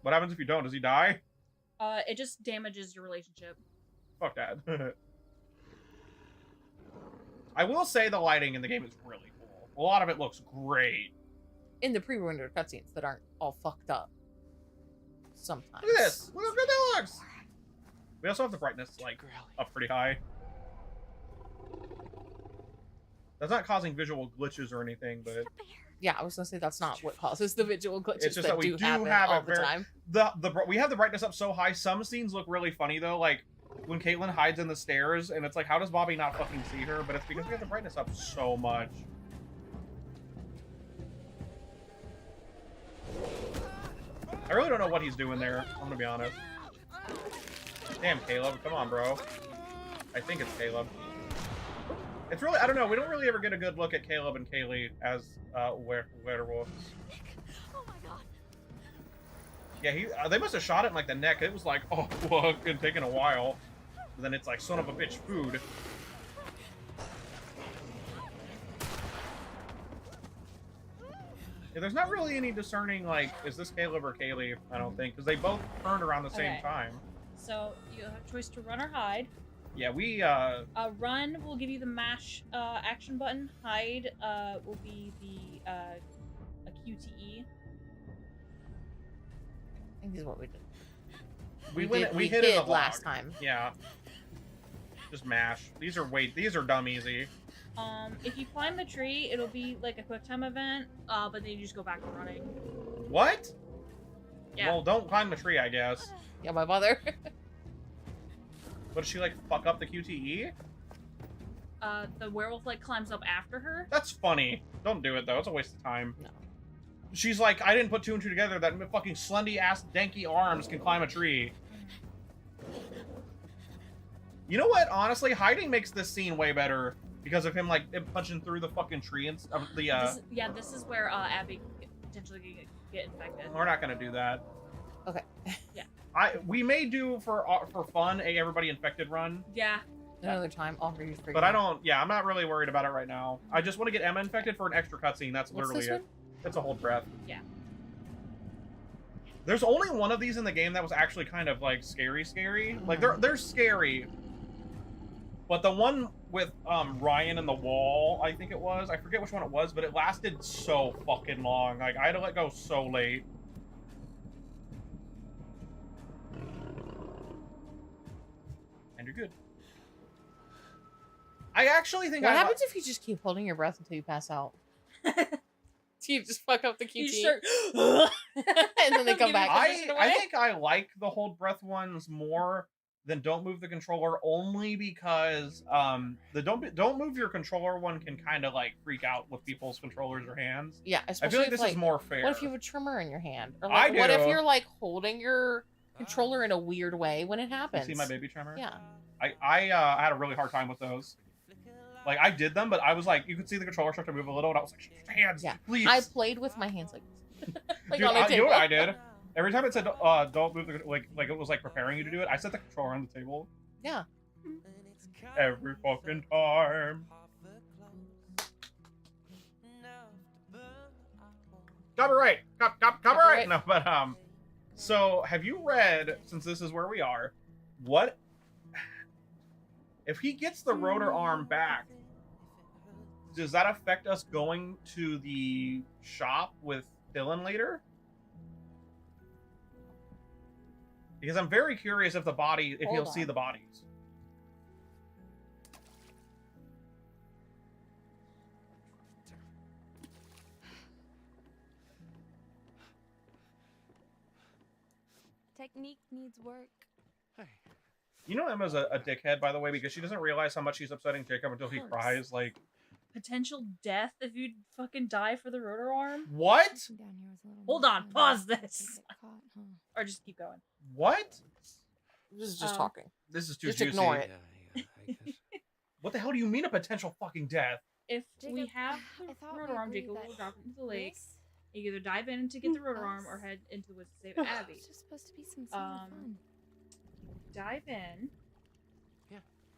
What happens if you don't? Does he die? It just damages your relationship. Fuck that. I will say the lighting in the game is really cool. A lot of it looks great. In the pre-rendered cutscenes that aren't all fucked up. Sometimes. Look at this. Look how good that looks. We also have the brightness like up pretty high. That's not causing visual glitches or anything, but Yeah, I was gonna say that's not what causes the visual glitches it's just that we do do happen have all it the very, time. we have the brightness up so high. Some scenes look really funny though, like when Caitlin hides in the stairs, and it's like, how does Bobby not fucking see her? But it's because we have the brightness up so much. I really don't know what he's doing there. I'm gonna be honest. Damn, Caleb, come on, bro. I think it's Caleb. It's really, I don't know. We don't really ever get a good look at Caleb and Kaylee as werewolves. Oh my god. Yeah, they must have shot it in like the neck. It was like, oh, fuck, it's taking a while. But then it's like, son of a bitch, food. Yeah, there's not really any discerning, like, is this Caleb or Kaylee? I don't think, because they both turned around the same Okay. time. So you have a choice to run or hide. Yeah, we, Run will give you the mash action button. Hide will be the a QTE. I think this is what we did. we we hit it did last log. time. Yeah. Just mash. These are dumb easy. If you climb the tree, it'll be like a quick time event, but then you just go back to running. What? Yeah. Well, don't climb the tree, I guess. Yeah, my mother. But does she, like, fuck up the QTE? The werewolf like climbs up after her. That's funny. Don't do it, though. It's a waste of time. No. She's like, I didn't put two and two together that fucking slendy-ass, danky arms can climb a tree. You know what? Honestly, hiding makes this scene way better because of him, like, punching through the fucking tree and stuff. This is where Abby could potentially get infected. We're not gonna do that. Okay. Yeah. We may do for fun a everybody infected run, Yeah. Another time, I'll read for but I don't. Yeah, I'm not really worried about it right now. I just want to get Emma infected for an extra cutscene. That's What's literally this it. It's a hold breath. Yeah. There's only one of these in the game that was actually kind of like scary. Like they're scary. But the one with Ryan and the wall, I think it was. I forget which one it was, but it lasted so fucking long. Like I had to let go so late. And you're good. I actually think What happens if you just keep holding your breath until you pass out? You just fuck up the QT. You start, and then they come back. I think I like the hold breath ones more than don't move the controller, only because the don't move your controller one can kind of like freak out with people's controllers or hands. Yeah, I especially feel like if, this like, is more fair. What if you have a trimmer in your hand? Or I like, what if do. you're like holding your controller in a weird way when it happens? You see my baby trimmer? Yeah. I had a really hard time with those. Like, I did them, but I was like, you could see the controller start to move a little, and I was like, hands, please. I played with my hands like this. Like Dude, on a you know table. what I did? Every time it said, don't move the, like it was like preparing you to do it, I set the controller on the table. Yeah. Every fucking time. Copyright! Copyright! No, but, so, have you read, since this is where we are, what... If he gets the rotor arm back, does that affect us going to the shop with Dylan later? Because I'm very curious if he'll see the bodies. Technique needs work. You know Emma's a dickhead, by the way, because she doesn't realize how much she's upsetting Jacob until he cries, like... Potential death if you fucking die for the rotor arm? What? Hold on, pause this. Or just keep going. What? This is just talking. This is too Just juicy. ignore it. What the hell do you mean a potential fucking death? If Jacob, we have I the thought we rotor arm, agreed Jacob that will drop it into the lake. this- You either dive in to get the rotor arm or head into the woods to save Abby. It's just supposed to be some sort of fun. Dive in.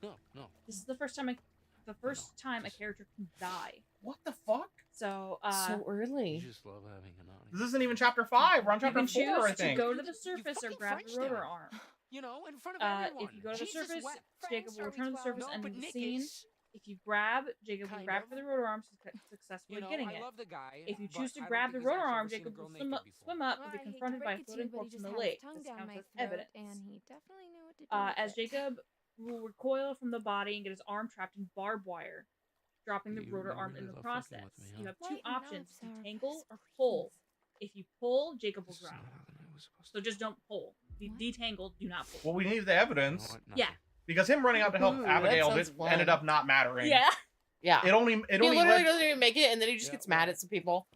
No. This is the first time a character can die. What the fuck? So So early. You just love having an audience. This isn't even chapter 5. We're on you chapter can 4, choose I think. to go to the surface or grab the rotor French arm. You know, in front of everyone. If you go to the Jesus, surface, what Jacob French will are return to we the surface 12? and No, end but the scene. Nick is If you grab, Jacob will kind grab of. for the rotor arm successfully You know, getting I it. love the guy, If you but choose to I don't grab the think he's rotor actually arm, ever seen a Jacob girl will naked before. swim up Well, and be I hate to confronted by break a it to floating you, but he corpse in just the had his lake. tongue This down counts my as throat, evidence. and he definitely knew what to do with As it. Jacob will recoil from the body and get his arm trapped in barbed wire, dropping the You rotor arm really in the love fucking process. with me, You huh? have two Lighten up, options: Sarah, detangle or please. pull. If you pull, Jacob will This is drown. not how the night was supposed So just don't pull. Detangle, do not pull. Well, we need the evidence. to be. Yeah. Because him running out to help Ooh, Abigail that sounds fun. ended up not mattering. Yeah. Yeah. It only He literally led... doesn't even make it, and then he just Yeah, gets mad at some people.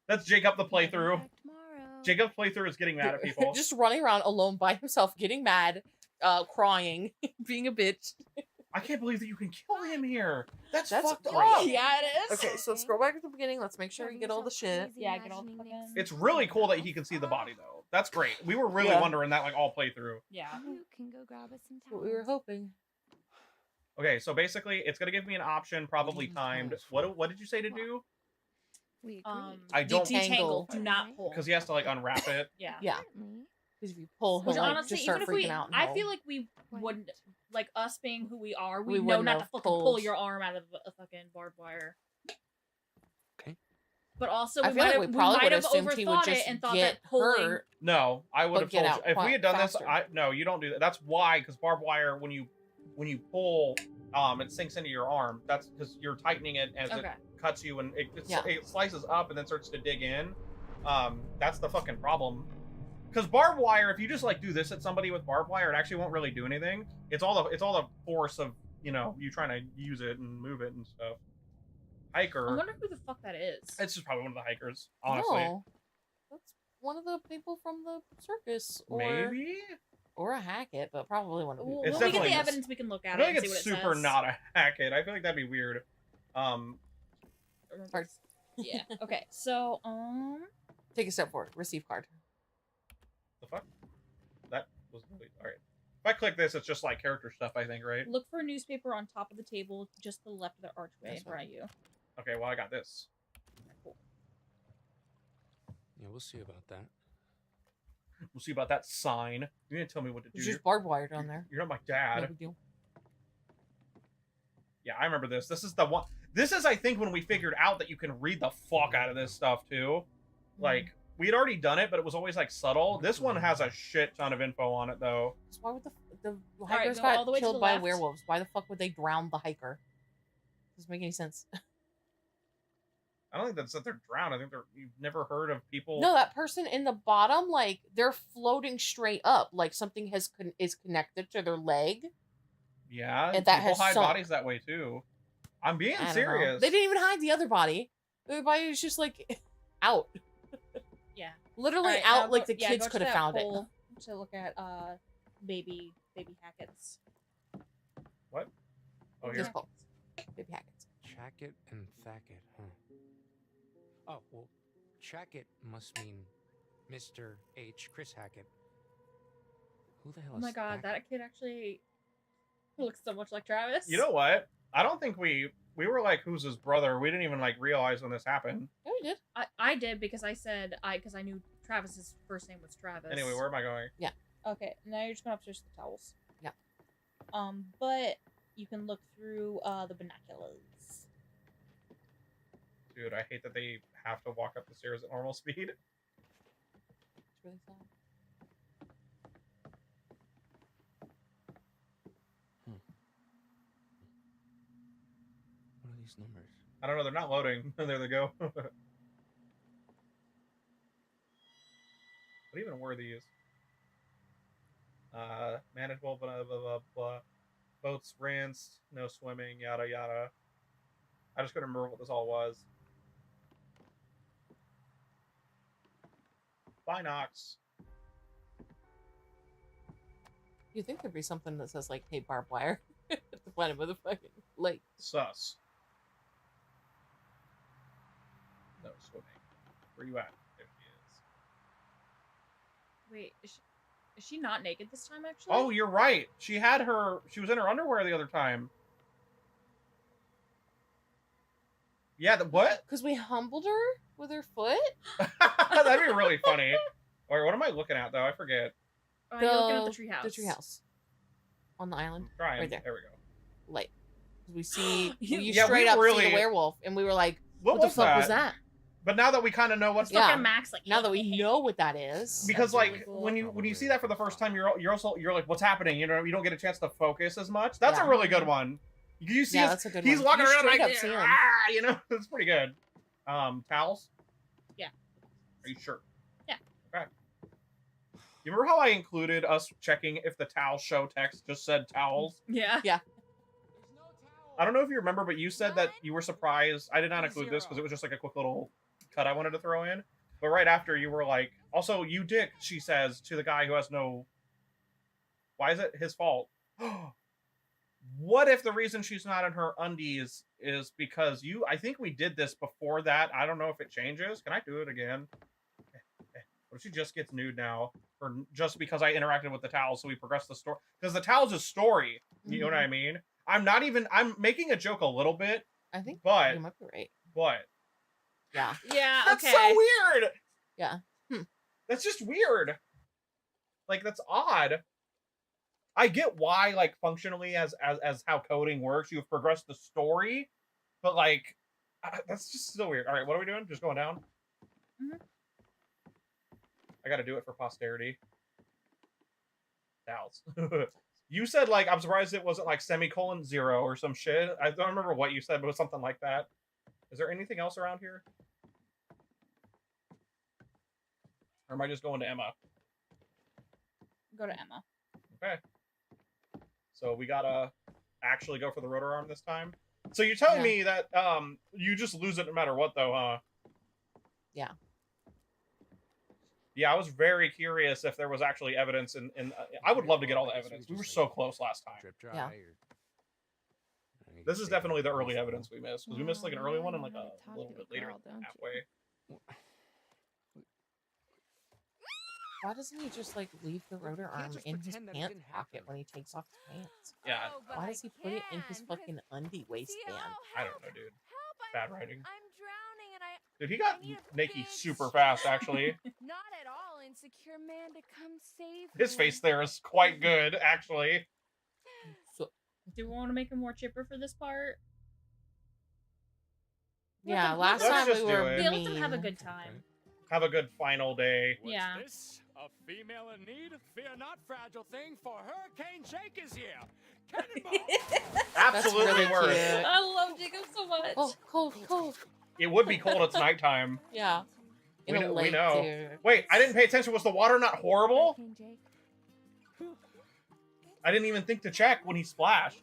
That's Jacob the playthrough. Back tomorrow. Jacob's playthrough is getting mad at people. Just running around alone by himself, getting mad, crying, being a bitch. I can't believe that you can kill him here. That's That's fucked great. up. Yeah, it is. Okay, so scroll back to the beginning. Let's make sure we Driving get all the yourself shit. crazy Yeah, get all the imagining fucking- Nick's It's really cool that he can see the body, though. That's great. We were really Yeah. wondering that, like, all playthrough. Yeah. You can go grab us some That's what we were towels. hoping. Okay, so basically, it's gonna give me an option, probably timed. What did you say to do? We agreed. I don't- Detangle. Do not pull. Because he has to, like, unwrap it. Yeah. Yeah. Because if you pull, he'll Which like, honestly, just start even if freaking we, out. and I he'll- feel like we wouldn't, like us being who we are, We we know wouldn't not to have fucking pulled. pull your arm out of a fucking barbed wire. Okay. But also, I we feel might like have, we we probably might would have assumed he would overthought it just and thought get that pulling. hurt. No, I would But have get told out you. If we had done faster. this, no, you don't do that. That's why, because barbed wire, when you pull, it sinks into your arm. That's because you're tightening it as Okay. it cuts you, and Yeah. it slices up and then starts to dig in. That's the fucking problem. Because barbed wire, if you just like do this at somebody with barbed wire, it actually won't really do anything. It's all the force of you trying to use it and move it and stuff. I Hiker. wonder who the fuck that is. It's just probably one of the hikers, honestly. No, that's one of the people from the circus, or Maybe. or a Hackett, but probably one of the. Well, It's when we get the definitely- evidence, we can look I at feel it like and see what it's it super says. not a Hackett. I feel like that'd be weird. Card. Yeah. Okay. So, Take a step forward. Receive card. The fuck? That was really alright. If I click this, it's just like character stuff, I think, right? look for a newspaper on top of the table, just to the left of the archway That's in front of you. Okay, well I got this. Yeah, we'll see about that. We'll see about that sign. You're gonna tell me what to do. There's just barbed wire down there. You're not my No dad. big deal. Yeah, I remember this. This is the one. This is, I think, when we figured out that you can read the fuck out of this stuff too. Like, we had already done it, but it was always like subtle. This one has a shit ton of info on it, though. So why would the right, hikers go all got the way to killed the by left. werewolves? Why the fuck would they drown the hiker? Doesn't make any sense. I don't think that's that they're drowned. I think you've never heard of people. No, that person in the bottom, like they're floating straight up, like something is connected to their leg. Yeah, and that people has hide sunk. bodies that way too. I'm being I don't know. serious. They didn't even hide the other body. The other body was just like out. Yeah. Literally Alright, out now like go- the yeah, kids go to could have that found it. poll to look at baby Hackett's. What? Oh, This here. poll. Baby Hackett's. Chackett and Thackett, huh? Oh, well, Chackett must mean Mr. H. Chris Hackett. Who the hell Oh is my god, Thackett? that kid actually looks so much like Travis. You know what? I don't think we were like, who's his brother? We didn't even like realize when this happened. Yeah, we did. I did because I said because I knew Travis's first name was Travis. Anyway, where am I going? Yeah. Okay, now you're just going upstairs to the towels. Yeah. But you can look through the binoculars. Dude, I hate that they have to walk up the stairs at normal speed. It's really sad. What are these numbers? I don't know, they're not loading. There they go. What even were these? Manageable, blah, blah, blah, blah. Boats rinsed, no swimming, yada, yada. I just couldn't remember what this all was. Binocs. You think there'd be something that says like, "Hey, barbed wire," at the planet motherfucking lake. Sus. No swimming. Where you at? There she is. Wait, is she not naked this time, actually? Oh, you're right. She was in her underwear the other time. Yeah, what? Because we humbled her with her foot? That'd be really funny. Or what am I looking at, though? I forget. You're looking at the treehouse. The treehouse. On the island. Trying. Right there. There we go. Like, we see, You- you Yeah, straight we up see really- the werewolf, and we were like, What what the was fuck was that? that? But now that we kind of know what's Look at Max like Now that we know what that is. because That's like really cool. when you see that for the first time, you're like, what's happening? You know, you don't get a chance to focus as much. That's a Yeah. really good one. You see, Yeah, us- that's a good he's one. walking You around straight like, up see him. "Ah," you know, it's pretty good. Towels. Yeah. Are you sure? Yeah. Okay. You remember how I included us checking if the towel show text just said towels? Yeah. Yeah. I don't know if you remember, but you said that you were surprised. I did not include this because it was just like a quick little cut I wanted to throw in. But right after, you were like, also, you dick, she says to the guy who has no... Why is it his fault? What if the reason she's not in her undies is because you... I think we did this before that. I don't know if it changes. Can I do it again? What if she just gets nude now? Or just because I interacted with the towels, so we progress the story? Because the towel's a story. You know what I mean? I'm making a joke a little bit. I think but you might be right. But Yeah. Yeah, that's okay. so weird. Yeah. That's just weird. Like, that's odd. I get why, like, functionally as how coding works, you've progressed the story, but like, that's just still weird. All right, what are we doing? Just going down? Mhm. I got to do it for posterity. Towels. You said, like, I'm surprised it wasn't like semicolon 0 or some shit. I don't remember what you said, but it was something like that. Is there anything else around here? Or am I just going to Emma? Go to Emma. Okay. So we gotta actually go for the rotor arm this time. So you're telling me that you just lose it no matter what, though, huh? Yeah. Yeah, I was very curious if there was actually evidence, and I would love to get all the evidence. We were so close last time. Drip dry Yeah. This is definitely the early evidence we missed, because we missed like an early one and like a little bit later, halfway. Why doesn't he just like leave the rotor arm in his pant pocket when he takes off his pants? Yeah. Why does he put it in his fucking undie waistband? I don't know, dude. Bad writing. I'm drowning and I Dude, he got naked super fast, actually. not at all insecure man to come save His me. face there is quite good, actually. So, Do we want to make him more chipper for this part? yeah, Let's last time just we do were it. Yeah, let them mean. have a good time. Have a good final day. Yeah. This? A female in need? Fear not, fragile thing, for Hurricane Jake is here. Cannonball! Absolutely really worth. cute. I love Jacob so much. Oh, cold. It would be cold. It's nighttime. Yeah. In a We lake, know. too. Wait, I didn't pay attention. Was the water not horrible? I didn't even think to check when he splashed.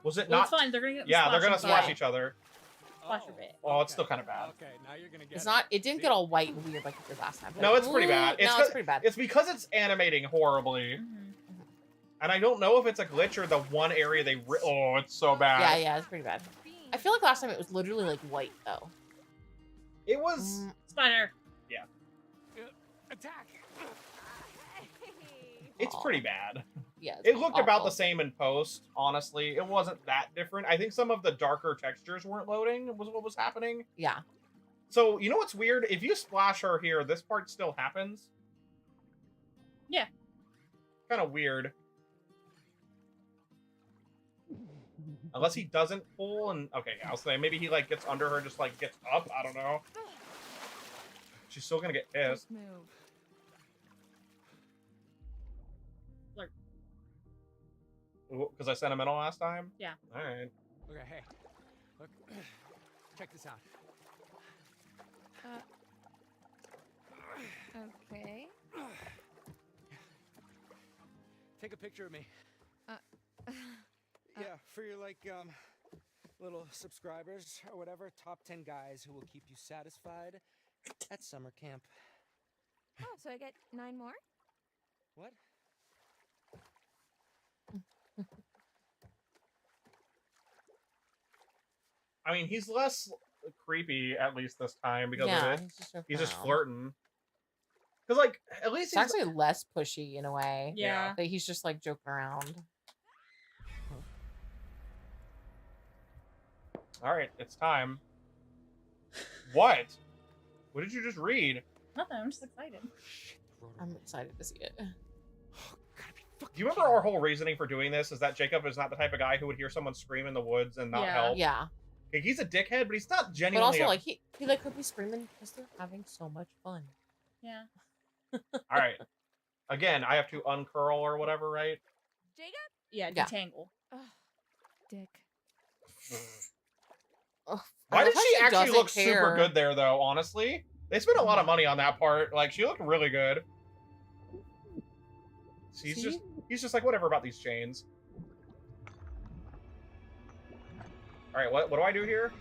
Was it Well, not? it's fine. They're gonna get Yeah, they're gonna splash splash each other. Splash a bit. Oh, it's still kind of bad. Okay, now you're gonna get It's not. It didn't get all white and weird like it did last time. No, it's pretty bad. No, it's pretty bad. It's because it's animating horribly. And I don't know if it's a glitch or the one area they... Oh, it's so bad. Yeah, yeah, it's pretty bad. I feel like last time it was literally like white though. It was... Spider. Yeah. Attack! It's pretty bad. Yeah. It looked about awful. the same in post, honestly. It wasn't that different. I think some of the darker textures weren't loading, was what was happening. Yeah. So, you know what's weird? If you splash her here, this part still happens. Yeah. Kind of weird. Unless he doesn't pull and... Okay, I'll say maybe he, like, gets under her, just, like, gets up. I don't know. She's still gonna get pissed. Because I sentimental last time? Yeah. Alright. Okay, hey, look, check this out. Okay. Take a picture of me. Yeah, for your like little subscribers or whatever, top 10 guys who will keep you satisfied at summer camp. Oh, so I get 9 more? What? I mean, he's less creepy, at least this time, because Yeah, of it. he's just Flirting. Because, like, at least It's he's... actually less pushy in a way. Yeah. That he's just like joking around. Alright, it's time. What? What did you just read? Nothing. I'm just excited. I'm excited to see it. Do you remember our whole reasoning for doing this? Is that Jacob is not the type of guy who would hear someone scream in the woods and not help? Yeah. Okay, he's a dickhead, but he's not But genuinely... also, like, he like could be screaming because they're having so much fun. Yeah. Alright. Again, I have to uncurl or whatever, right? Jacob? Yeah, Yeah. detangle. Ugh, dick. Why did love how she she actually doesn't look super care. good there, though, honestly? They spent a lot of money on that part. Like, she looked really good. He's just like, whatever about these chains. Alright, what do I do here?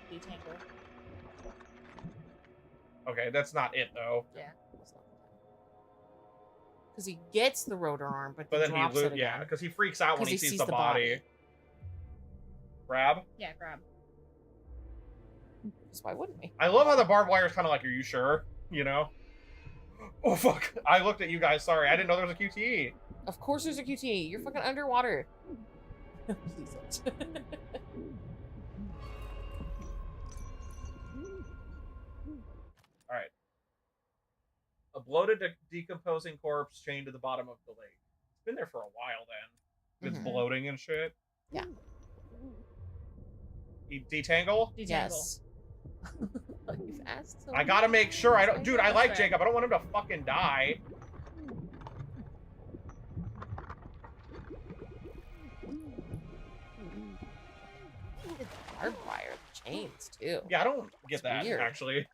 Detangle. Okay, that's not it, though. Yeah. Because he gets the rotor arm, but But then drops he it again. yeah, because he freaks out when 'Cause he sees the body. Grab? Yeah, grab. Because why wouldn't he? I love how the barbed wire is kind of like, are you sure? You know? Oh, fuck. I looked at you guys. Sorry. I didn't know there was a QTE. Of course there's a QTE. You're fucking underwater. Please don't. Alright. A bloated, decomposing corpse chained to the bottom of the lake. It's been there for a while then. It's bloating and shit. Yeah. Detangle? Yes. You've asked so I gotta make sure I don't... Dude, I like Fair. Jacob. I don't want him to fucking die. The barbed wire, the chains too. Yeah, I don't get It's that, weird. actually.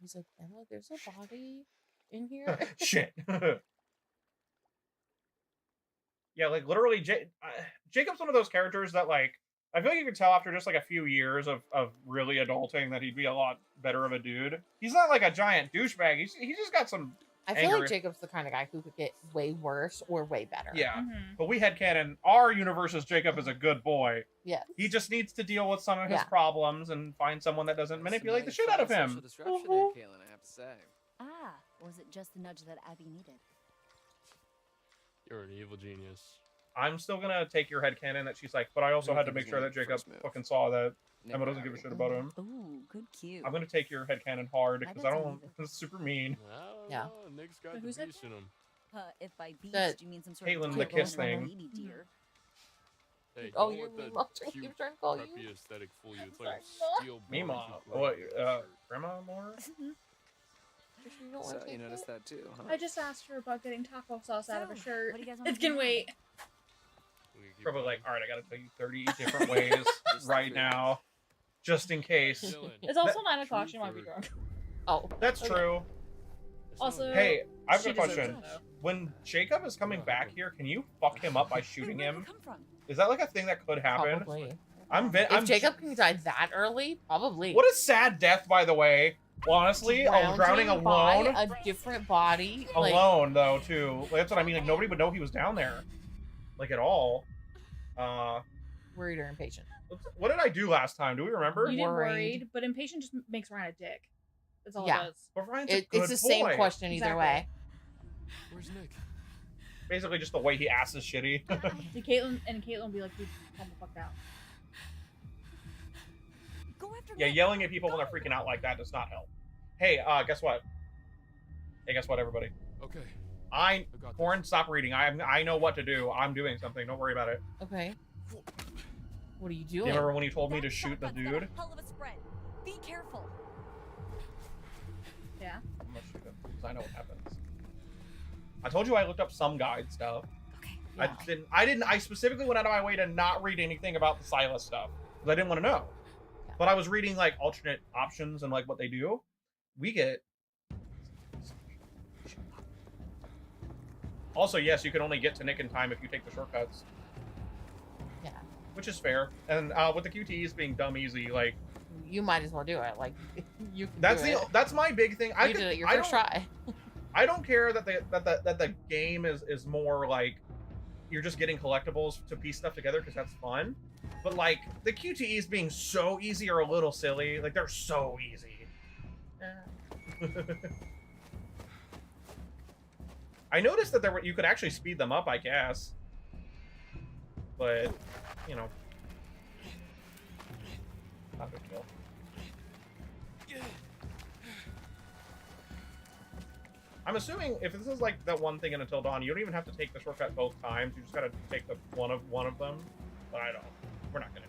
He's like, Emma, there's a body in here. Shit. Yeah, like, literally, Jacob's one of those characters that, like, I feel like you can tell after just, like, a few years of really adulting that he'd be a lot better of a dude. He's not, like, a giant douchebag. He's just got some I feel anger. like Jacob's the kind of guy who could get way worse or way better. Yeah. But we headcanon, our universe is Jacob is a good boy. Yes. He just needs to deal with some of his Yeah. problems and find someone that doesn't manipulate the shit out of him. Social disruption there, Kaylin, I have to say. Ah, was it just the nudge that Abby needed? You're an evil genius. I'm still gonna take your headcanon that she's like, but I also I had to think make he's sure gonna that Jacob first move. fucking saw that Nick Emma doesn't give a Abby. shit about him. Ooh, good cue. I'm gonna take your headcanon hard because I bet don't. It's super mean. Yeah. Nick's got Wait, the who's that? beast in him. If by beast That you mean some sort Caitlin, of the typical kiss thing. lady deer. Hey, Oh, don't you're let the Meemaw. I cute, keep trying to call you. preppy aesthetic fool you. It's like sorry, a steel Meemaw. blanket What? running through his shirt. Grandma more? You don't So want to you take noticed it? that too, huh? I just asked her about getting taco sauce out of her shirt. what do you guys want It to do can now? wait. Probably like, all right, I gotta tell you 30 different ways right now, just in case. It's also 9 o'clock. She might be drunk. Oh, That's okay. true. Also, Hey, I've she got a question. deserves it, though. When Jacob is coming back here, can you fuck him up by shooting him? Is that like a thing that could happen? Probably. I'm Jacob can die that early, probably. What a sad death, by the way. Honestly, drowning alone. By a different body. Like, Alone, though, too. That's what I mean. Like, nobody would know he was down there. Like, at all. Worried or impatient. What did I do last time? Do we remember? You did worried, but impatient just makes Ryan a dick. That's all Yeah. it does. But Ryan's a good It's the same boy. question either way. Where's Nick? Basically, just the way he asks is shitty. And Caitlin will be like, dude, calm the fuck down. Go after Yeah, yelling at people when they're freaking out like that does not help. Hey, guess what? Hey, guess what, everybody? Okay. Corrin, stop reading. I know what to do. I'm doing something. Don't worry about it. Okay. What are you You doing? remember when you told me to shoot the dude? Hell of a spread. Be careful. Yeah. I'm gonna shoot him because I know what happens. I told you I looked up some guide stuff. Okay. Yeah. I specifically went out of my way to not read anything about the Silas stuff because I didn't want to know. Yeah. But I was reading like alternate options and like what they do. We get. Also, yes, you can only get to Nick in time if you take the shortcuts. Yeah. Which is fair. And with the QTEs being dumb easy, like You might as well do it. Like, you can that's do it. that's my big thing. You did it your first try. I don't care that the game is more like you're just getting collectibles to piece stuff together because that's fun. But like the QTEs being so easy are a little silly. Like they're so easy. I noticed that you could actually speed them up, I guess. But you know, not a big deal. I'm assuming if this is like that one thing in Until Dawn, you don't even have to take the shortcut both times. You just gotta take the one of them. But I don't. We're not gonna.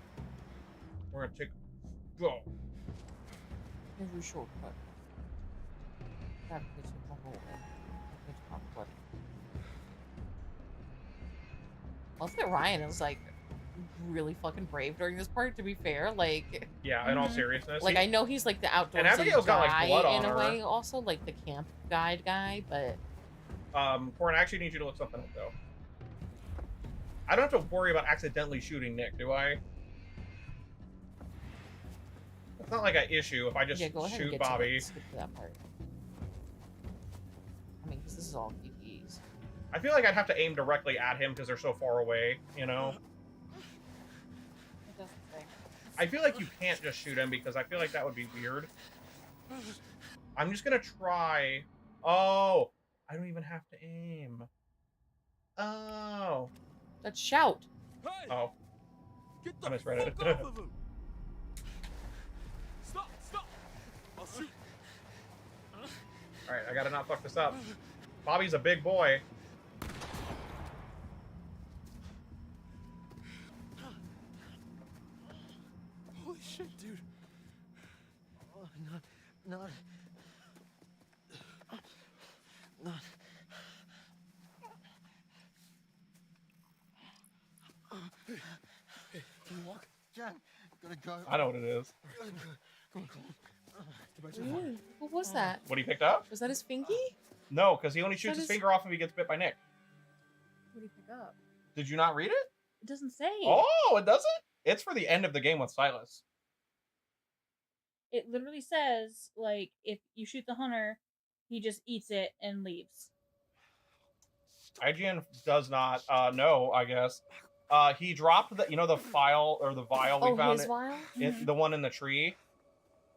We're gonna take. Go. Every shortcut. That puts you in the hole. Also, that Ryan is like really fucking brave during this part. To be fair, like. Yeah, in all seriousness. Like I know he's like the outdoorsy And Abigail's got, like, guy blood on in a her. way, also like the camp guide guy, but. Corrin, I actually need you to look something up though. I don't have to worry about accidentally shooting Nick, do I? It's not like an issue if I just Go ahead and shoot get Bobby. skip to that part. I mean, because this is all PPEs. I feel like I'd have to aim directly at him because they're so far away, you know? It doesn't say. I feel like you can't just shoot him because I feel like that would be weird. I'm just gonna try. Oh, I don't even have to aim. Oh. Let's shout. Oh. I misread it. Stop! I'll shoot. Alright, I gotta not fuck this up. Bobby's a big boy. Holy shit, dude. Oh, not. Hey, can you walk? John, gotta go. I know what it is. Come on. Get back to the farm. Ooh, what was that? What he picked up? Was that his fingy? No, because he only That shoots his is- finger off if he gets bit by Nick. What do you pick up? Did you not read it? It doesn't say. Oh, it doesn't? It's for the end of the game with Silas. It literally says, like, if you shoot the hunter, he just eats it and leaves. IGN does not know, I guess. He dropped the file or the vial we found. His vial? The one in the tree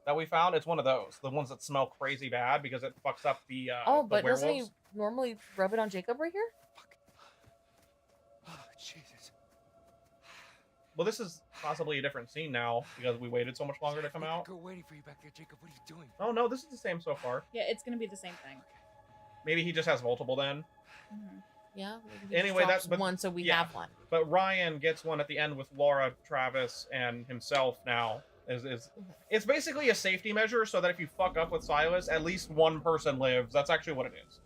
that we found. It's one of those. The ones that smell crazy bad because it fucks up the But the doesn't he werewolves. normally rub it on Jacob right here? Oh, Jesus. Well, this is possibly a different scene now because we waited so much longer to come out. Go waiting for you back there, Jacob. What are you doing? Oh no, this is the same so far. Yeah, it's gonna be the same thing. Maybe he just has multiple then. Yeah. maybe he just Anyway, drops that's one, so we yeah. have one. But Ryan gets one at the end with Laura, Travis, and himself now. It's basically a safety measure so that if you fuck up with Silas, at least one person lives. That's actually what it is.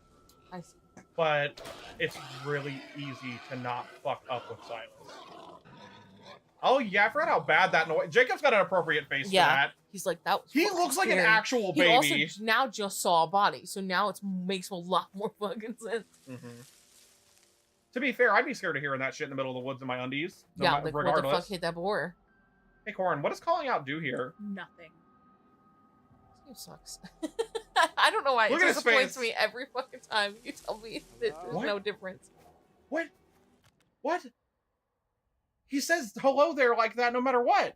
I see. But it's really easy to not fuck up with Silas. Oh yeah, I forgot how bad that noise. Jacob's got an appropriate face for that. He's like that. Was he looks like scary. an actual baby. He also now just saw a body, so now it makes a lot more fucking sense. To be fair, I'd be scared of hearing that shit in the middle of the woods in my undies. Like what the fuck hit that boar? Hey, Corrin, what does calling out do here? Nothing. This game sucks. I don't know why Look it at his disappoints face. me every fucking time you tell me that there's no difference. What? He says hello there like that no matter what.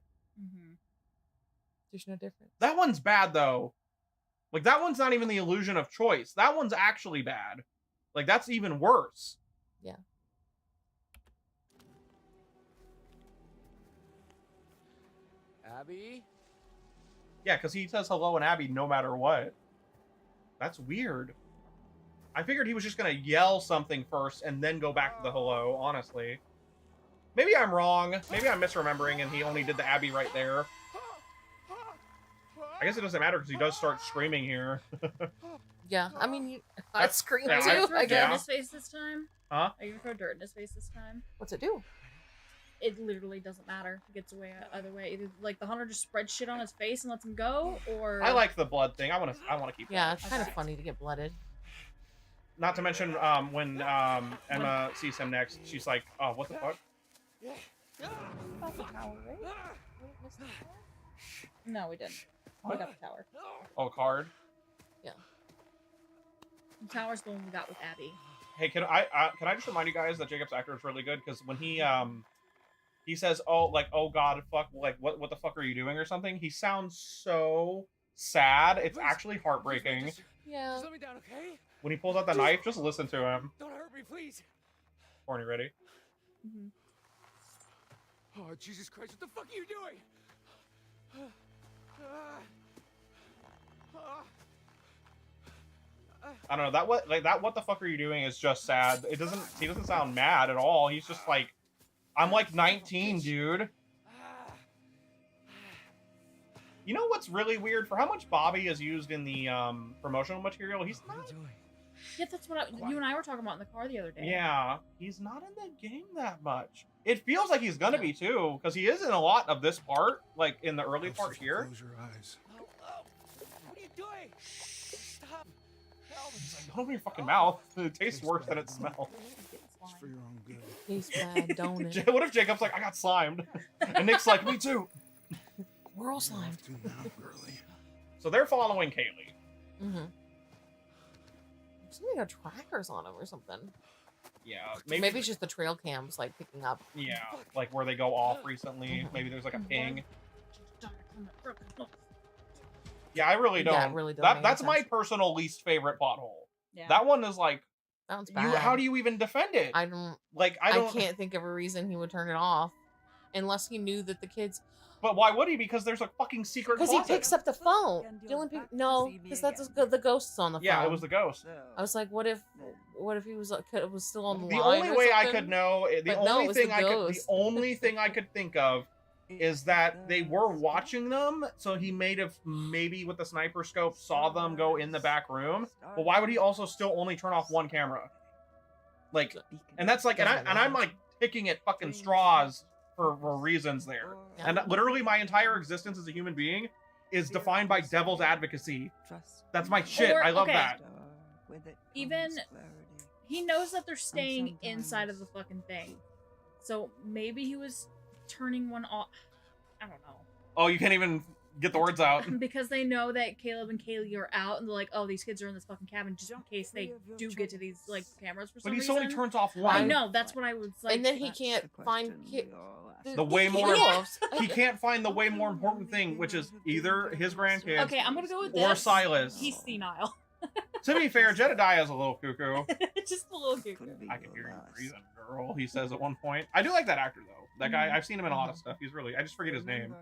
There's no difference. That one's bad, though. Like, that one's not even the illusion of choice. That one's actually bad. Like, that's even worse. Yeah. Abby? Yeah, because he says hello and Abby no matter what. That's weird. I figured he was just going to yell something first and then go back to the hello, honestly. Maybe I'm wrong. Maybe I'm misremembering and he only did the Abby right there. I guess it doesn't matter because he does start screaming here. Yeah, I mean, I scream too. Are you gonna throw I dirt in guess. his face this time? Huh? Are you gonna throw dirt in his face this time? What's it do? It literally doesn't matter. It gets away either way. Either like the hunter just spreads shit on his face and lets him go, or I like the blood thing. I want to keep Yeah, that. it's kind of funny to get blooded. Not to mention when Emma sees him next, she's like, oh, what the fuck? No, we didn't. We got the tower. Oh, card? Yeah. The tower's the one we got with Abby. Hey, can I just remind you guys that Jacob's actor is really good because when he says, oh, like, oh god, fuck, like, what the fuck are you doing or something? He sounds so sad. It's actually heartbreaking. Yeah. Just let me down, okay? When he pulls out the knife, just listen to him. Don't hurt me, please. Corny, ready? Oh, Jesus Christ, what the fuck are you doing? I don't know, what the fuck are you doing is just sad. He doesn't sound mad at all. He's just like, I'm like 19, dude. You know what's really weird? For how much Bobby is used in the promotional material, he's not. Yeah, that's what you and I were talking about in the car the other day. Yeah, he's not in the game that much. It feels like he's gonna be too, because he is in a lot of this part, like in the early part here. Close your eyes. What are you doing? Stop. Help. He's like, don't open your fucking mouth. It tastes worse than it smells. It's for your own good. Tastes bad, don't it? What if Jacob's like, I got slimed? And Nick's like, me too. We're all slimed. So they're following Kaylee. Somebody got trackers on him or something. Yeah, maybe it's just the trail cams like picking up. Yeah, like where they go off recently. Maybe there's like a ping. Yeah, I really don't. Yeah, it really doesn't make That's any my sense. personal least favorite pothole. Yeah. That one is like, Sounds bad. how do you even defend it? I don't. I can't think of a reason he would turn it off, unless he knew that the kids. But why would he? Because there's a fucking secret Because he closet. picks up the phone. No, because that's the ghosts on the phone. Yeah, it was the ghost. I was like, what if he was still on the The line? only or way I something? could know, the But no, only it was thing the I could, the ghost. only thing I could think of is that they were watching them, so he maybe with the sniper scope saw them go in the back room. But why would he also still only turn off one camera? Like, and that's like, and I'm like picking at fucking straws for reasons there. And literally my entire existence as a human being is defined by devil's advocacy. That's my shit. I love that. Even he knows that they're staying inside of the fucking thing, so maybe he was turning one off. I don't know. Oh, you can't even get the words out. Because they know that Caleb and Kaylee are out, and they're like, "Oh, these kids are in this fucking cabin just in case they do get to these like cameras for some But he reason." only turns off one. I know. That's what I was like. And then he can't find The way more Yeah. he can't find the way more important thing, which is either his grandkids. Okay, I'm gonna go with or this. Silas. He's senile. To be fair, Jedediah is a little cuckoo. Just a little cuckoo. I can hear you breathing, girl. He says at one point. I do like that actor though. That guy, I've seen him in a lot of stuff. He's really. I just forget his name.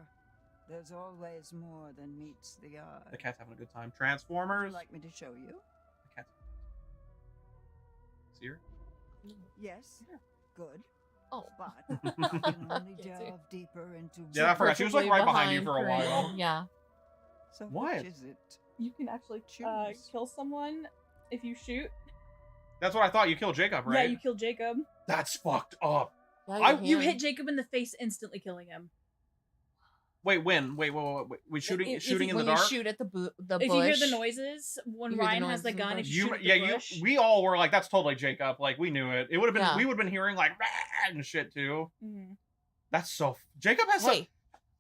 There's always more than meets the eye. The cat's having a good time. Transformers. Would you like me to show you? The cat's. See her? Yes. Good. Oh. But I can only delve deeper into. Yeah, I forgot. She was like right behind you for a Corinne. while. Yeah. So What? which is it? You can actually kill someone if you shoot. That's what I thought. You killed Jacob, right? Yeah, you kill Jacob. That's fucked up. You hit Jacob in the face, instantly killing him. Wait, when? Wait. We shooting in the when dark? you shoot at the bush. If you hear the noises, when You hear the Ryan has noises the in gun, the if bush. you shoot at the bush, we all were like, that's totally Jacob. Like, we knew it. It would have been, Yeah. we would have been hearing like, "Rah!" and shit too. Mhm. That's so, Jacob has Hey,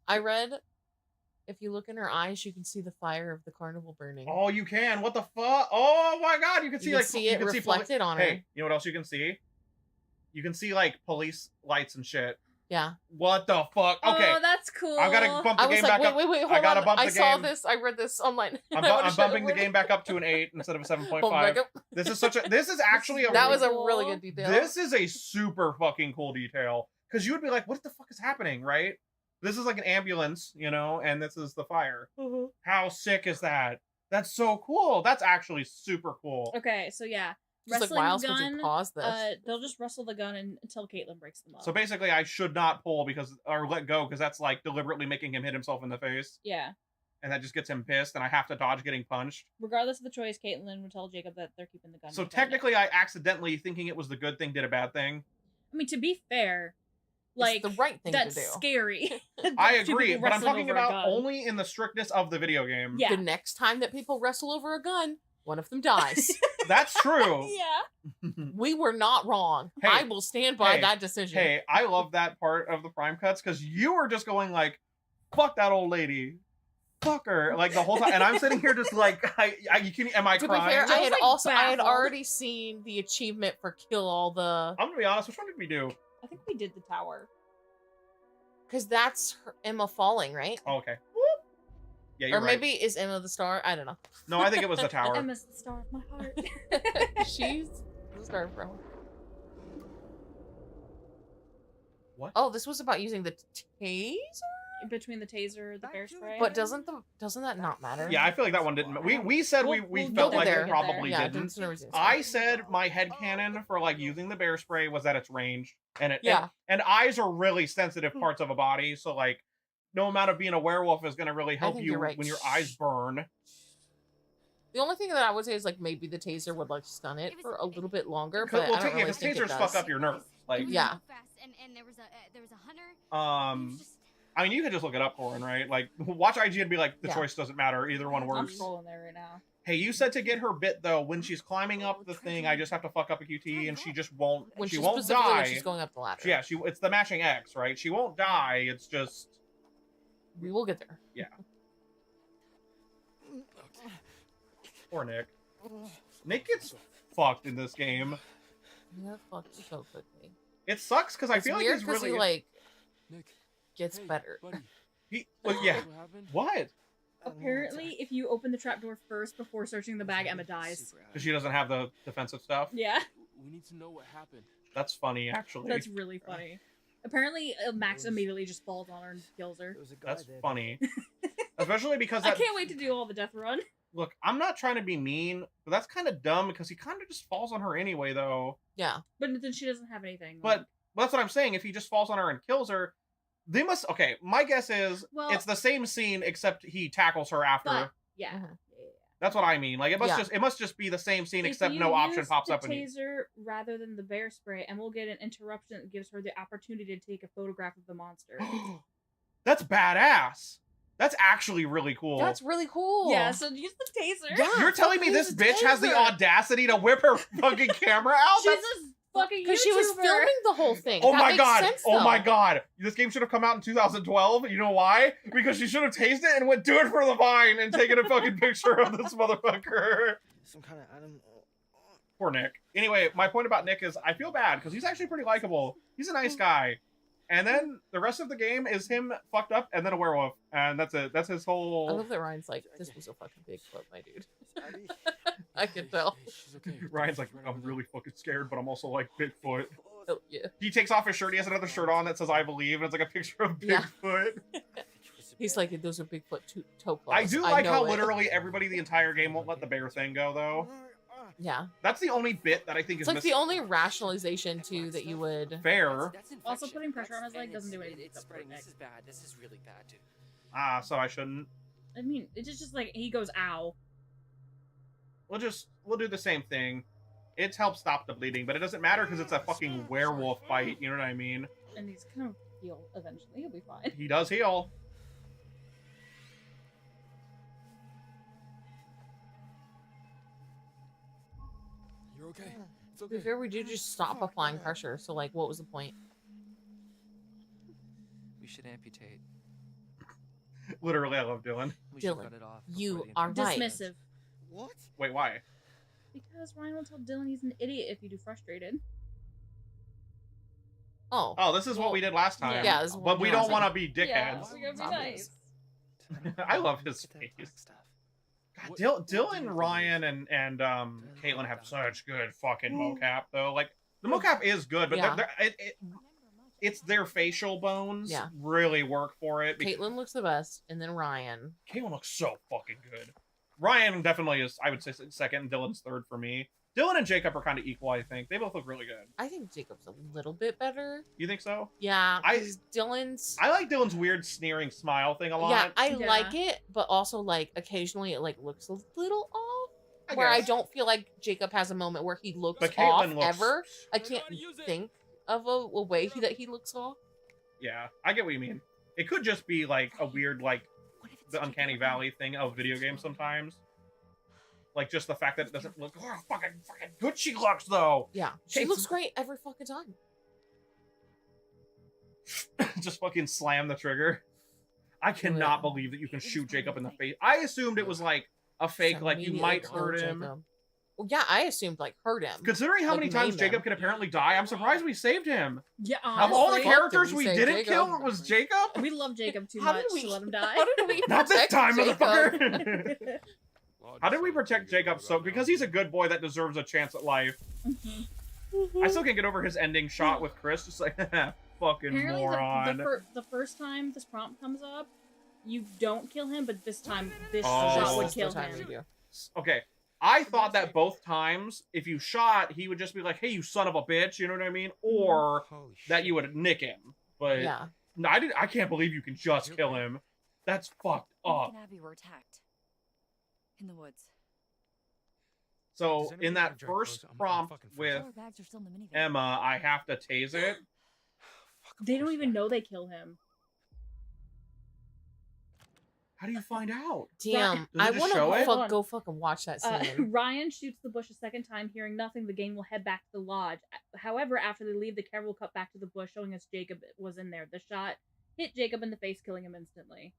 I read if you look in her eyes, you can see the fire of the carnival burning. Oh, you can. What the fuck? Oh my god, you can see You can like see it reflected on her. Hey, you know what else you can see? You can see like police lights and shit. Yeah. What the fuck? Okay. Oh, that's cool. I've got to bump the I was game like, back wait, up. wait, wait, hold I gotta on. bump the I saw game. this. I read this online. I'm bumping the game back up to an 8 instead of a 7.5. This is actually a That was a really good detail. This is a super fucking cool detail. Because you would be like, what the fuck is happening, right? This is like an ambulance, you know, and this is the fire. How sick is that? That's so cool. That's actually super cool. Okay, so yeah. Just like, Wrestling why the else would you gun, pause this? they'll just wrestle the gun until Caitlin breaks them up. So basically, I should not pull or let go because that's like deliberately making him hit himself in the face. Yeah. And that just gets him pissed, and I have to dodge getting punched. Regardless of the choice, Caitlin would tell Jacob that they're keeping the gun. So until next. technically, I accidentally, thinking it was the good thing, did a bad thing. I mean, to be fair, like, the right thing to that's do. scary. I Two agree, people but I'm wrestling talking over a about gun. only in the strictness of the video game. Yeah. The next time that people wrestle over a gun, one of them dies. That's true. Yeah. We were not wrong. Hey, I will stand by hey, that decision. Hey, I love that part of the Prime cuts because you were just going like, "Fuck that old lady, fuck her," like the whole time, and I'm sitting here just like, am I To crying? be fair, I had baffled. already seen the achievement for kill all the. I'm gonna be honest. Which one did we do? I think we did the tower. Because that's Emma falling, right? Oh, okay. Yeah, you're Or right. maybe is Emma the star? I don't know. No, I think it was the tower. Emma's the star of my heart. She's the star from. What? Oh, this was about using the taser. Between the taser, the bear spray. But doesn't that not matter? Yeah, I feel like that one didn't. We said we we'll felt get like there. it probably Yeah, didn't. no reason. I said my headcanon for like using the bear spray was that it's ranged, and it Yeah. and eyes are really sensitive parts of a body, so like no amount of being a werewolf is gonna really help think you you're right. when your eyes burn. The only thing that I would say is like maybe the taser would like stun it for a little bit longer, Well, but I don't really because think it tasers does. fuck up your nerve. Like Yeah. And there was a hunter. I mean, you could just look it up, Corrin, right? Like, watch IG and be like, the Yeah. choice doesn't matter. Either one I'm works. scrolling there right now. Hey, you said to get her bit though. When she's climbing up the thing, I just have to fuck up a QT, and she just won't. When she she's won't specifically when die. she's going up the ladder. Yeah, it's the mashing X, right? She won't die. It's just. We will get there. Yeah. Poor Nick. Nick gets fucked in this game. Yeah, fucked so quickly. It sucks because I It's feel like weird he's 'cause really he like Nick, gets better. yeah. What? Apparently, if you open the trapdoor first before searching the bag, Emma dies. Because she doesn't have the defensive stuff. Yeah. We need to know what happened. That's funny, actually. That's really funny. Apparently, Max immediately just falls on her and kills her. That's funny. Especially because I that, can't wait to do all the death run. Look, I'm not trying to be mean, but that's kind of dumb because he kind of just falls on her anyway, though. Yeah. But then she doesn't have anything. But that's what I'm saying. If he just falls on her and kills her, they must. Okay, my guess is Well- it's the same scene except he tackles her after. But, yeah. That's what I mean. Like it must just be the same scene except no option pops up. The taser rather than the bear spray, and we'll get an interruption that gives her the opportunity to take a photograph of the monster. That's badass. That's actually really cool. That's really cool. Yeah, so use the taser. Yeah, You're telling me fucking this use the bitch has the taser. audacity to whip her fucking camera out? She's a fucking Because she was YouTuber. filming the whole thing. Oh That my makes god! sense, Oh my though. god! This game should have come out in 2012. You know why? Because she should have tasted it and went do it for the vine and taken a fucking picture of this motherfucker. Some kind of animal. Poor Nick. Anyway, my point about Nick is I feel bad because he's actually pretty likable. He's a nice guy. And then the rest of the game is him fucked up and then a werewolf. And that's it. That's his I whole... love that Ryan's like, this was a fucking Bigfoot, my dude. I can tell. Ryan's like, I'm really fucking scared, but I'm also like Bigfoot. Oh, yeah. He takes off his shirt. He has another shirt on that says I believe. And it's like a picture of Yeah. Bigfoot. He's like, those are Bigfoot toe claws. I do like know how it. literally everybody the entire game won't let the bear thing go, though. Yeah. That's the only bit that I think It's is like the only rationalization too that you would. fair. Also, putting pressure on his leg doesn't do anything. It's spreading. This is bad. This is really bad, dude. So I shouldn't. I mean, it's just like he goes, "Ow." We'll do the same thing. It helps stop the bleeding, but it doesn't matter because it's a fucking werewolf fight. You know what I mean? And he's gonna heal eventually. He'll be fine. He does heal. You're okay. It's To be fair, we do just stop applying pressure. So like, what was the point? We should amputate. Literally, I love Dylan. We should Dylan, cut it off you before the are right. Dismissive. What? Wait, why? Because Ryan will tell Dylan he's an idiot if you do frustrated. Oh. Oh, this is what we did last time. Yeah, this is what but we we did don't last want to time. be Yeah, dickheads. we're gonna be nice. I love his face. God, Dylan, Ryan, and Caitlin have such good fucking mocap though. Like the mocap is good, but Yeah. it's their facial bones Yeah. really work for it. Caitlin looks the best, and then Ryan. Caitlin looks so fucking good. Ryan definitely is, I would say, second, and Dylan's third for me. Dylan and Jacob are kind of equal, I think. They both look really good. I think Jacob's a little bit better. You think so? Yeah, because Dylan's. I like Dylan's weird sneering smile thing a lot. Yeah, I like it, but also like occasionally it like looks a little off. Where I guess. don't feel like Jacob has a moment where he looks But off Caitlin looks- ever. I can't think of a way that he looks off. Yeah, I get what you mean. It could just be like a weird, like, the Uncanny Valley thing of video games sometimes. Like, just the fact that it doesn't look, oh, fucking good she looks, though. Yeah, she looks great every fucking time. Just fucking slam the trigger. I cannot believe that you can shoot Jacob in the face. I assumed it was like a fake, like you Immediately might kill hurt him. Jacob. Well, yeah, I assumed like hurt him. Considering how Like, many times maim him. Jacob can apparently die, I'm surprised we saved him. Yeah, Of all the honestly. characters we save didn't Jacob? kill, it was Jacob. We love Jacob too How much did we- to let him die. How did we Not this protect time, Jacob? motherfucker. How did we protect Jacob? So because he's a good boy that deserves a chance at life. I still can't get over his ending shot with Chris. Just like fucking Apparently, moron. the first time this prompt comes up, you don't kill him, but this time this Oh. shot This would is kill the time him. we do. Okay. I thought that both times, if you shot, he would just be like, "Hey, you son of a bitch," you know what I mean? Or that you would nick him. But Yeah. no, I can't believe you can just kill him. That's fucked Nick up. and Abby were attacked in the woods. So Does anybody in have that a first I'm prompt fucking with Our bags are still in the minivan. Emma, I have to tase it. They don't even know they kill him. How do you find out? Damn, Does it I just want show it? to go fucking watch that scene. Ryan shoots the bush a second time, hearing nothing. The gang will head back to the lodge. However, after they leave, the camera will cut back to the bush, showing us Jacob was in there. The shot hit Jacob in the face, killing him instantly.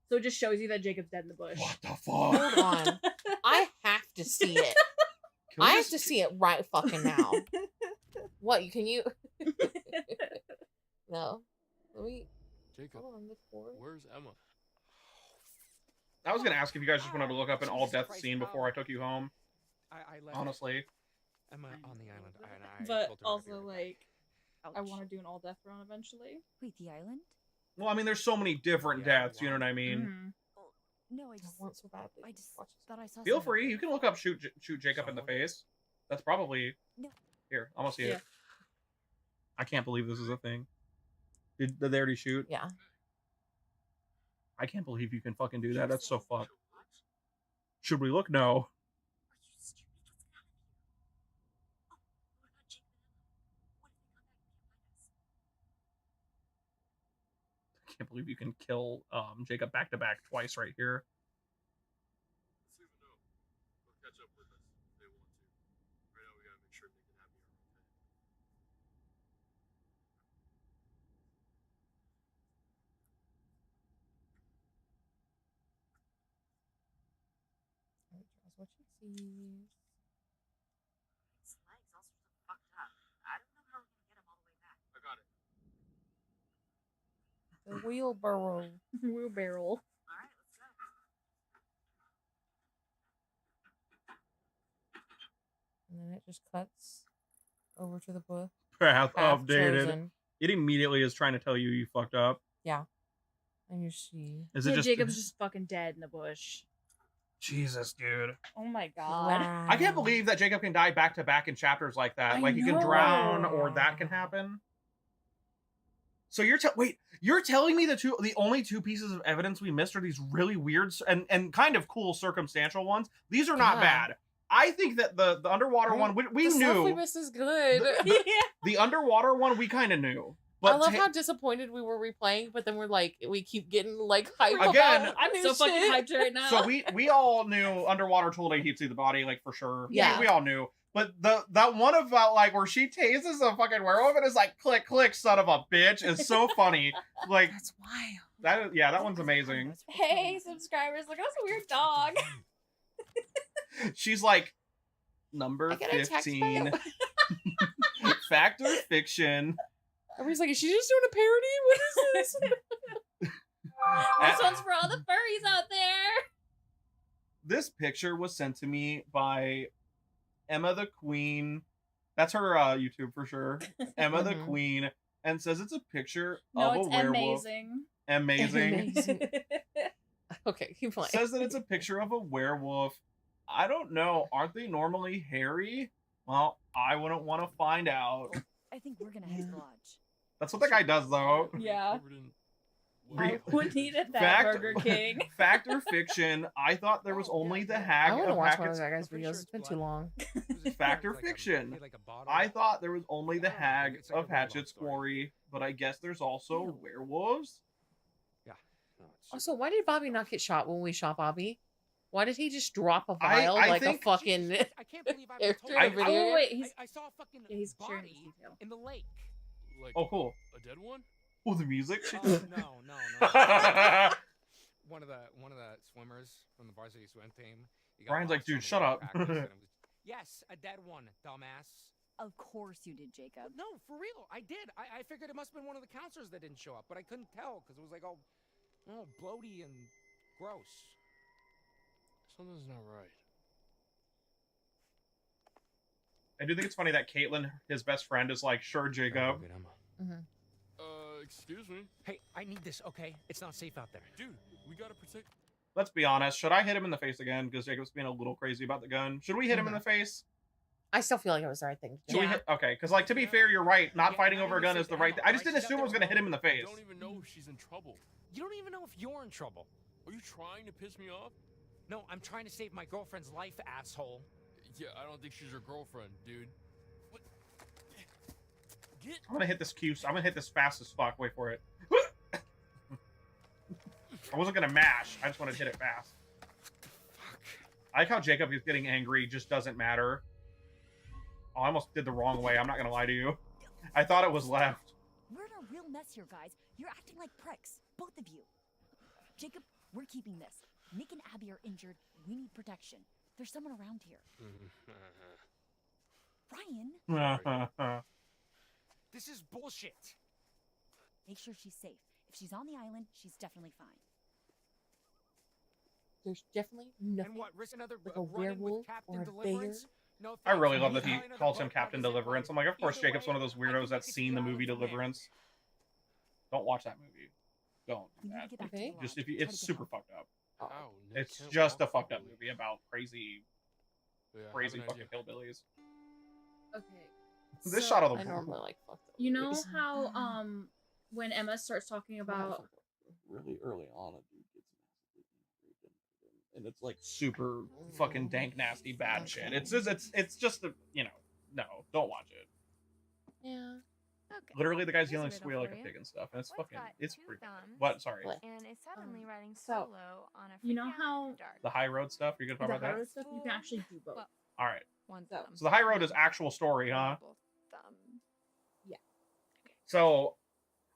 So it just shows you that Jacob's dead in the bush. What the fuck? Hold on, I have to see it. I have to see it right fucking now. What? Can you? No. Let me. Jacob, Hold on, before. where's Emma? I was gonna ask if you guys just wanted to look up an all death scene before I took you home. I left Honestly. Emma on the island. And I But told her I'd be also, right like, I want to do an all death run eventually. Wait, the island? Well, I mean, there's so many different deaths. You know what I mean? Mhm. No, I just want so badly. I just thought I saw. Feel something. free. You can look up shoot Jacob in the face. That's probably No. here. I'm gonna see Yeah. it. I can't believe this is a thing. Did they already shoot? Yeah. I can't believe you can fucking do that. That's so fucked. Should we look? No. I can't believe you can kill Jacob back to back twice right here. What you see? The wheelbarrow. Wheelbarrow. And then it just cuts over to the book. Path Path updated. chosen. It immediately is trying to tell you fucked up. Yeah. And you see. Is it Yeah, just Jacob's just fucking dead in the bush. Jesus, dude. Oh my god. I can't believe that Jacob can die back to back in chapters like that. I Like he can drown or that can happen. So you're telling me the only two pieces of evidence we missed are these really weird and kind of cool circumstantial ones. These are not bad. I think that the underwater one we the knew. Stuff we missed is good. The underwater one we kind of knew. But I love how disappointed we were replaying, but then we keep getting like hyped Again, about I'm so fucking hyped right now. So we all knew underwater told he'd see the body, like for sure. Yeah. We all knew. But that one about like where she tases a fucking werewolf and is like click click son of a bitch is so funny. Like that's wild. That one's amazing. Hey, subscribers, look at this weird dog. She's like number 15. Fact or fiction. Everybody's like, is she just doing a parody? What is this? This one's for all the furries out there. This picture was sent to me by Emma the Queen. That's her YouTube for sure. Emma the Queen, and says it's a picture of a werewolf. Amazing. Okay, keep playing. Says that it's a picture of a werewolf. I don't know. Aren't they normally hairy? Well, I wouldn't want to find out. I think we're gonna head to the lodge. That's what the guy does, though. Yeah. I would eat at that Burger King. Fact or fiction? I thought there was only the hag I want to of watch one Hackett's. of that guy's videos. It's been too long. Fact or fiction? I thought there was only the hag of Hatchet's Quarry, but I guess there's also werewolves. Also, why did Bobby not get shot when we shot Bobby? Why did he just drop a vial like a fucking I can't believe I character told in a video? Oh wait, I saw a fucking he's sharing body this detail. in the lake. Like Oh, cool. a dead one? Oh, the music. No. One of the swimmers from the varsity swim team. he got Brian's like, lost on dude, the shut water up. practice, and it was, yes, a dead one, dumbass. Of course you did, Jacob. No, for real, I did. I figured it must have been one of the counselors that didn't show up, but I couldn't tell because it was like all bloaty and gross. Something's not right. I do think it's funny that Caitlin, his best friend, is like, sure, Jacob. Excuse me? Hey, I need this, okay? It's not safe out there. Dude, we gotta protect... Let's be honest. Should I hit him in the face again? Because Jacob's being a little crazy about the gun. Should we hit him in the face? I still feel like it was the right thing. Should we hit? Okay, because like to be fair, you're right. Not fighting over a gun is the right thing. I just didn't assume I was gonna hit him in the face. I don't even know if she's in trouble. You don't even know if you're in trouble. Are you trying to piss me off? No, I'm trying to save my girlfriend's life, asshole. Yeah, I don't think she's your girlfriend, dude. What? I'm gonna hit this cue. I'm gonna hit this fast as fuck. Wait for it. I wasn't gonna mash. I just wanted to hit it fast. I like how Jacob is getting angry. Just doesn't matter. Oh, I almost did the wrong way. I'm not gonna lie to you. I thought it was left. We're in a real mess here, guys. You're acting like pricks, both of you. Jacob, we're keeping this. Nick and Abby are injured. We need protection. There's someone around here. Ryan. This is bullshit. Make sure she's safe. If she's on the island, she's definitely fine. There's definitely nothing And what, risk another like a run-in with werewolf Captain or a Deliverance? bear. No, I really thanks. love that he Another calls him boat Captain represent- Deliverance. I'm like, of course, Either Jacob's one of way, those I weirdos think that's we seen the could movie travel from there. Deliverance. Don't watch that movie. Don't do We need to that. get back to Okay. the Just lodge. if you, Try to it's get super help. fucked up. Ow, Nick It's can't just a walk fucked up properly. movie about crazy, Yeah, I crazy have an fucking idea. hillbillies. Okay. This shot of the I normally like fucked up. You know movies. how when Emma starts talking about Really early on, a dude gets and it's like super fucking dank, nasty, bad shit. It's just a, you know, no, don't watch it. Yeah. Okay. Literally, the guy's Here's a yelling riddle squeal like for a you. pig and stuff, and it's What's fucking, got it's two pretty. thumbs What? Sorry, And is suddenly riding so, solo on a you know freaking how dark the high road stuff. You gonna talk the about that? horror stuff you can actually do both. Well, All right. one thumb. So the high road is actual story, huh? Double thumb. So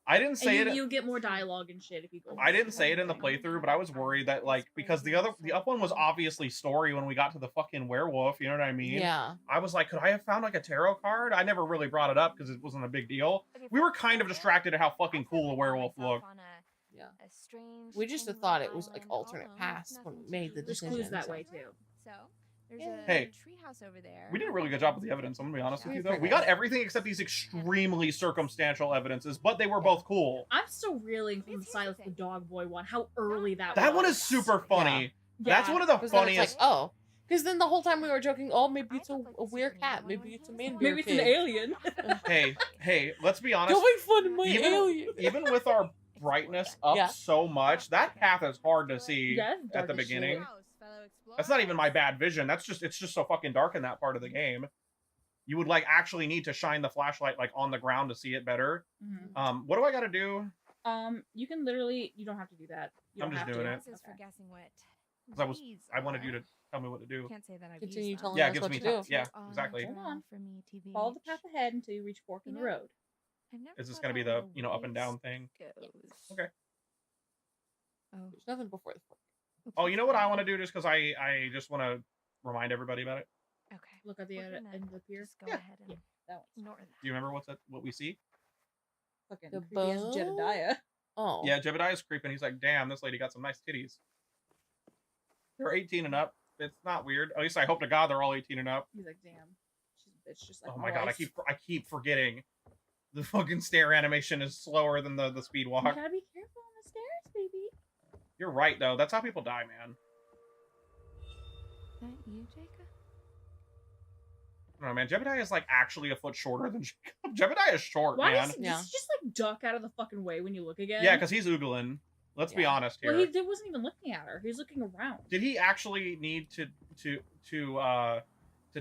I didn't say and it. you get more dialogue and shit if you go. I didn't say it in the playthrough, but I was worried that like because the up one was obviously story when we got to the fucking werewolf. You know what I mean? Yeah. I was like, could I have found like a tarot card? I never really brought it up because it wasn't a big deal. We were kind of distracted at how fucking cool the werewolf looked. Yeah. A strange We just tiny thought little it was like island alternate alone, paths when nothing we made the There's decision. clues that so- way too. So there's a Hey. treehouse over there. We did a really good job with the evidence. I'm gonna be honest with you though. pretty We got everything except these extremely circumstantial evidences, but they were both cool. I'm still reeling from the Silas the Dog Boy one. How early that was. That one is super funny. That's one of the 'Cause then it's funniest. like, oh. Because then the whole time we were joking, oh, maybe it's a weird cat. Maybe it's a main bear Maybe it's pig. an alien. Hey, let's be honest. Don't make fun of my alien. Even with our brightness up Yeah. so much, that path is hard to see Yeah, it's at dark the as shit. beginning. That's not even my bad vision. It's just so fucking dark in that part of the game. You would like actually need to shine the flashlight like on the ground to see it better. Mhm. What do I got to do? You can literally. You don't have to do that. You I'm don't just have doing to. it. Process for guessing what 'Cause these I wanted are. you to tell me what to do. Can't say that I've Continue used them. telling Yeah, it us gives what me to do. Yeah, exactly. Hold on. For me, TBH. Follow the path ahead until you reach fork in the road. I've never Is this thought gonna be about the where up and down waves thing? goes. Okay. Oh, There's nothing before the fork. Oh, you know what I want to do just because I just want to remind everybody about it. okay. Look at the We're end gonna of the pier. Just go Yeah. ahead and That one's ignore that. Do you remember what we see? fucking The creepy ass bow? Jedediah. Oh. Yeah, Jebediah's creeping. He's like, damn, this lady got some nice titties. They're 18 and up. It's not weird. At least I hope to God they're all 18 and up. He's like, damn, she's a bitch, just like Oh my God, life. I keep forgetting. The fucking stare animation is slower than the speed You walk. gotta be careful on the stairs, baby. You're right though. That's how people die, man. That you, Jacob? I don't know, man. Jebediah is like actually a foot shorter than Jacob. Jebediah is short, Why man. does he just like duck out of the fucking way when you look again? Yeah, because he's oogling. Let's be honest here. Well, he wasn't even looking at her. He was looking around. Did he actually need to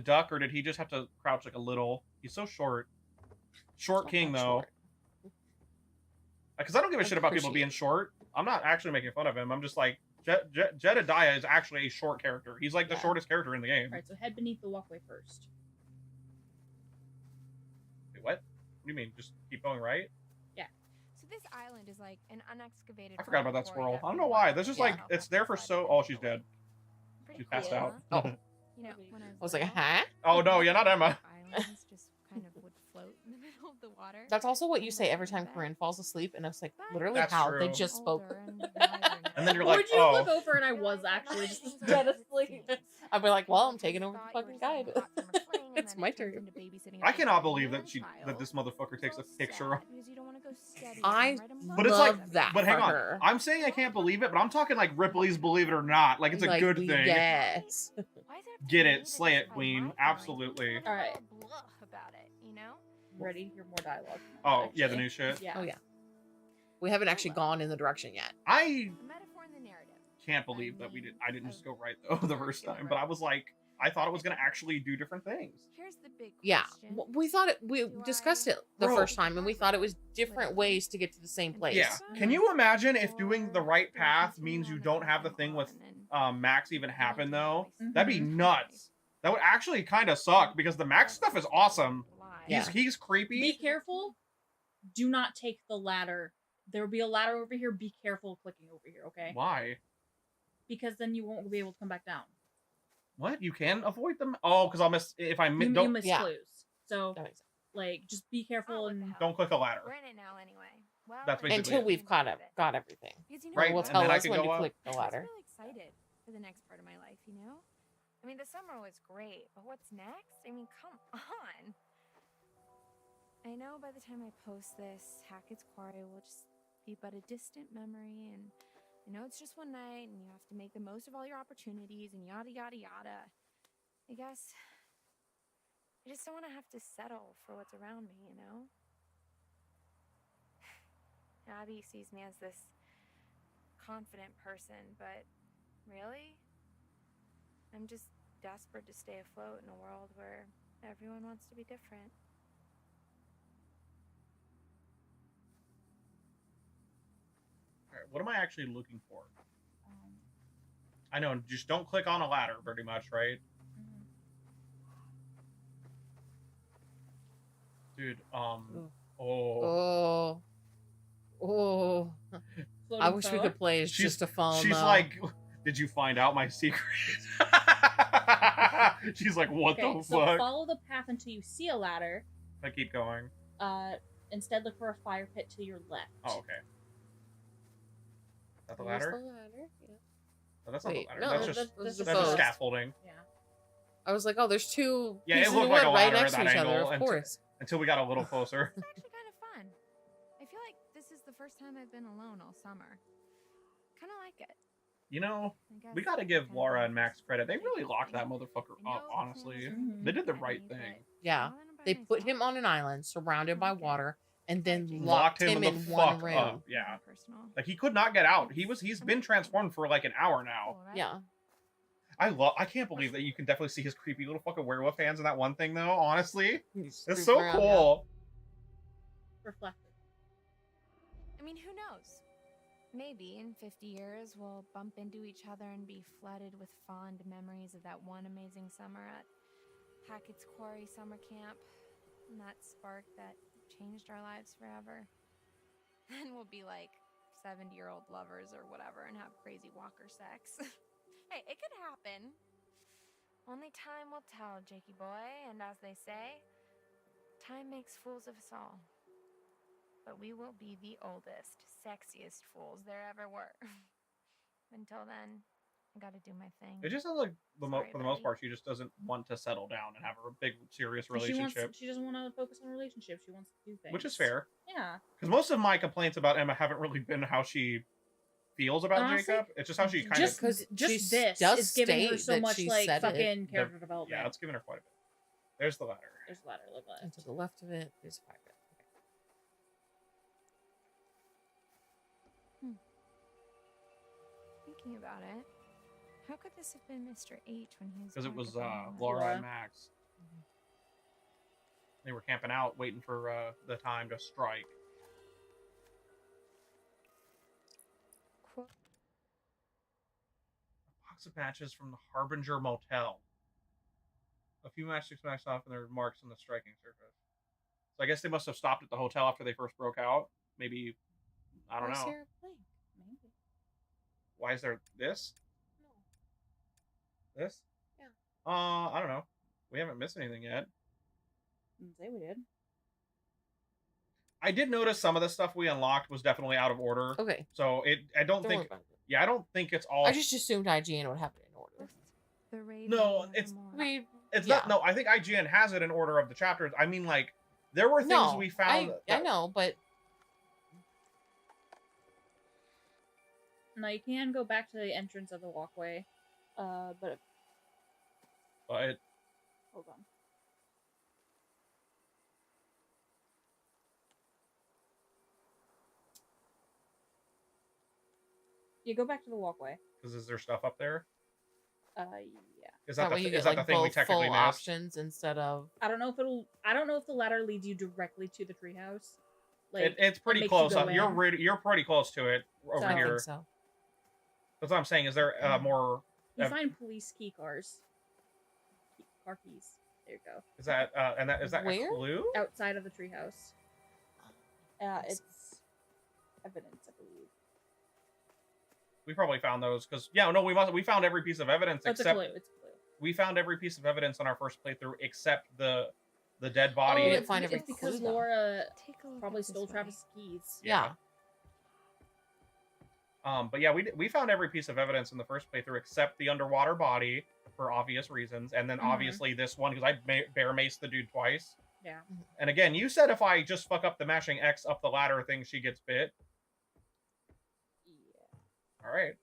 duck, or did he just have to crouch like a little? He's so short. Short king though. Because I don't give a shit about people being short. I'm not actually making fun of him. I'm just like Jedediah is actually a short character. He's like the shortest character in the game. All right, so head beneath the walkway first. Wait, what? What do you mean? Just keep going right? Yeah. So this island is like an unexcavated. I forgot about that quarry squirrel. that I don't we know why. want There's just to like help it's us there for decide so. Oh, she's dead. She's passed cool, out. Oh. You know, when I I was like, huh? Oh no, yeah, not Emma. islands just kind of would float in the middle of the water. That's also what you say every time Corinne falls asleep, and it's like literally That's how true. they just spoke. And then you're Or like, would you oh. look over and I was actually just dead asleep? I'd be like, well, I'm taking over the fucking guide. It's my turn. I cannot believe that this motherfucker takes a picture. I But it's love like that But hang for on, her. I'm saying I can't believe it, but I'm talking like Ripley's Believe It or Not. Like it's a Like, good thing. yes. Get it, slay it, queen. Absolutely. All right. About it, you know? Ready? Hear more dialogue. Oh yeah, the new shit. Yeah. Oh yeah. We haven't actually gone in the direction yet. I A metaphor in the narrative. can't believe that I didn't just go right though the first time. But I was like, I thought it was gonna actually do different things. Here's the big Yeah, question. we thought it. We discussed it the Bro. first time, and we thought it was different ways to get to the same place. Yeah. Can you imagine if doing the right path means you don't have the thing with Max even happen though? That'd be nuts. That would actually kind of suck because the Max stuff is awesome. He's creepy. Be careful. Do not take the ladder. There will be a ladder over here. Be careful clicking over here, okay? Why? Because then you won't be able to come back down. What? You can avoid them? Oh, because I'll miss if I You don't. miss clues. So, like, just be careful and Don't click a ladder. We're in it now anyway. Well, That's basically Until it. we've got everything. Because, you know, Right, Will and tell then I us can when go to up. click the I'm ladder. really excited for the next part of my life, you know? I mean, the summer was great, but what's next? I mean, come on. I know by the time I post this, Hackett's Quarry will just be but a distant memory, and I know it's just one night, and you have to make the most of all your opportunities, and yada, yada, yada. I guess I just don't want to have to settle for what's around me, you know? Abby sees me as this confident person, but really? I'm just desperate to stay afloat in a world where everyone wants to be different. All right, what am I actually looking for? I know, just don't click on a ladder, pretty much, right? Dude, Oh. I wish we could play as just a phone. She's though. like, did you find out my secret? She's like, what the so fuck? follow the path until you see a ladder. I keep going. Instead look for a fire pit to your left. Oh, okay. Is that the Here's ladder? the ladder, yeah. No, that's Wait, not the no, ladder. That's that's just both. scaffolding. Yeah. I was like, oh, there's two Yeah, pieces it looked of like wood a right ladder next at to that each other. angle Of course. until we got a little closer. It's actually kind of fun. I feel like this is the first time I've been alone all summer. Kind of like it. You know, I we guess gotta I give gotta Laura go and Max first credit. They before really Jake locked that helped me. motherfucker I know up, the plan honestly. was really They did the good, right Eddie, thing. but Yeah. I went by They put him myself. on an island surrounded by water and then Locked locked him him the in fuck one room. up. Yeah. Like he could not get out. He's been transformed for like an hour now. Yeah. I can't believe that you can definitely see his creepy little fucking werewolf hands in that one thing though, honestly. It's creep so around, cool. Reflective. I mean, who knows? Maybe in 50 years we'll bump into each other and be flooded with fond memories of that one amazing summer at Hackett's Quarry summer camp. And that spark that changed our lives forever. Then we'll be like 70-year-old lovers or whatever and have crazy walker sex. Hey, it could happen. Only time will tell, Jakey boy, and as they say, time makes fools of us all. But we will be the oldest, sexiest fools there ever were. Until then, I gotta do my thing. It just sounds like Sorry, for the most buddy. part, she just doesn't want to settle down and have a big, serious She relationship, doesn't want to focus on relationships. She wants to do things. which is fair. Yeah. Because most of my complaints about Emma haven't really been how she feels about Honestly, Jacob. It's just how she kind just of. just this is giving her so much like fucking character development. Yeah, it's giving her quite a bit. There's the ladder. There's a ladder. Look left. And to the left of it is a fire pit. Thinking about it, how could this have been Mr. H when he was? Because it back was at the island? Laura and Max. They were camping out, waiting for the time to strike. A box of matches from the Harbinger Motel. A few matchsticks smashed off, and there were marks on the striking surface. So I guess they must have stopped at the hotel after they first broke out. Maybe, I don't know. Maybe. Why is there this? No. This? Yeah. I don't know. We haven't missed anything yet. Didn't say we did. I did notice some of the stuff we unlocked was definitely out of order. Okay. So I don't think. Yeah, I don't think it's all. I just assumed IGN would have it in order. No, it's not. No, I think IGN has it in order of the chapters. I mean, like there were things we found. I know, but No, you can go back to the entrance of the walkway. But hold on. You go back to the walkway. Because is there stuff up there? Yeah. Is that, way you get is that like the thing we both technically full missed? options instead of. I don't know if the ladder leads you directly to the treehouse. Like It's pretty makes close. you go in. You're pretty close to it over I here. think so. That's what I'm saying. Is there more? You find police key cars. Car keys. There you go. Is that is that Where? a clue? Outside of the treehouse. It's evidence, I believe. We probably found those because we found every piece of evidence It's except a clue. It's a clue. we found every piece of evidence on our first playthrough except the dead body. We didn't find every It's because clue, though. Laura probably stole Travis' keys. Yeah. But yeah, we found every piece of evidence in the first playthrough except the underwater body for obvious reasons, and then obviously this one because I bear maced the dude twice. Yeah. And again, you said if I just fuck up the mashing X up the ladder thing, she gets bit. Yeah. All right.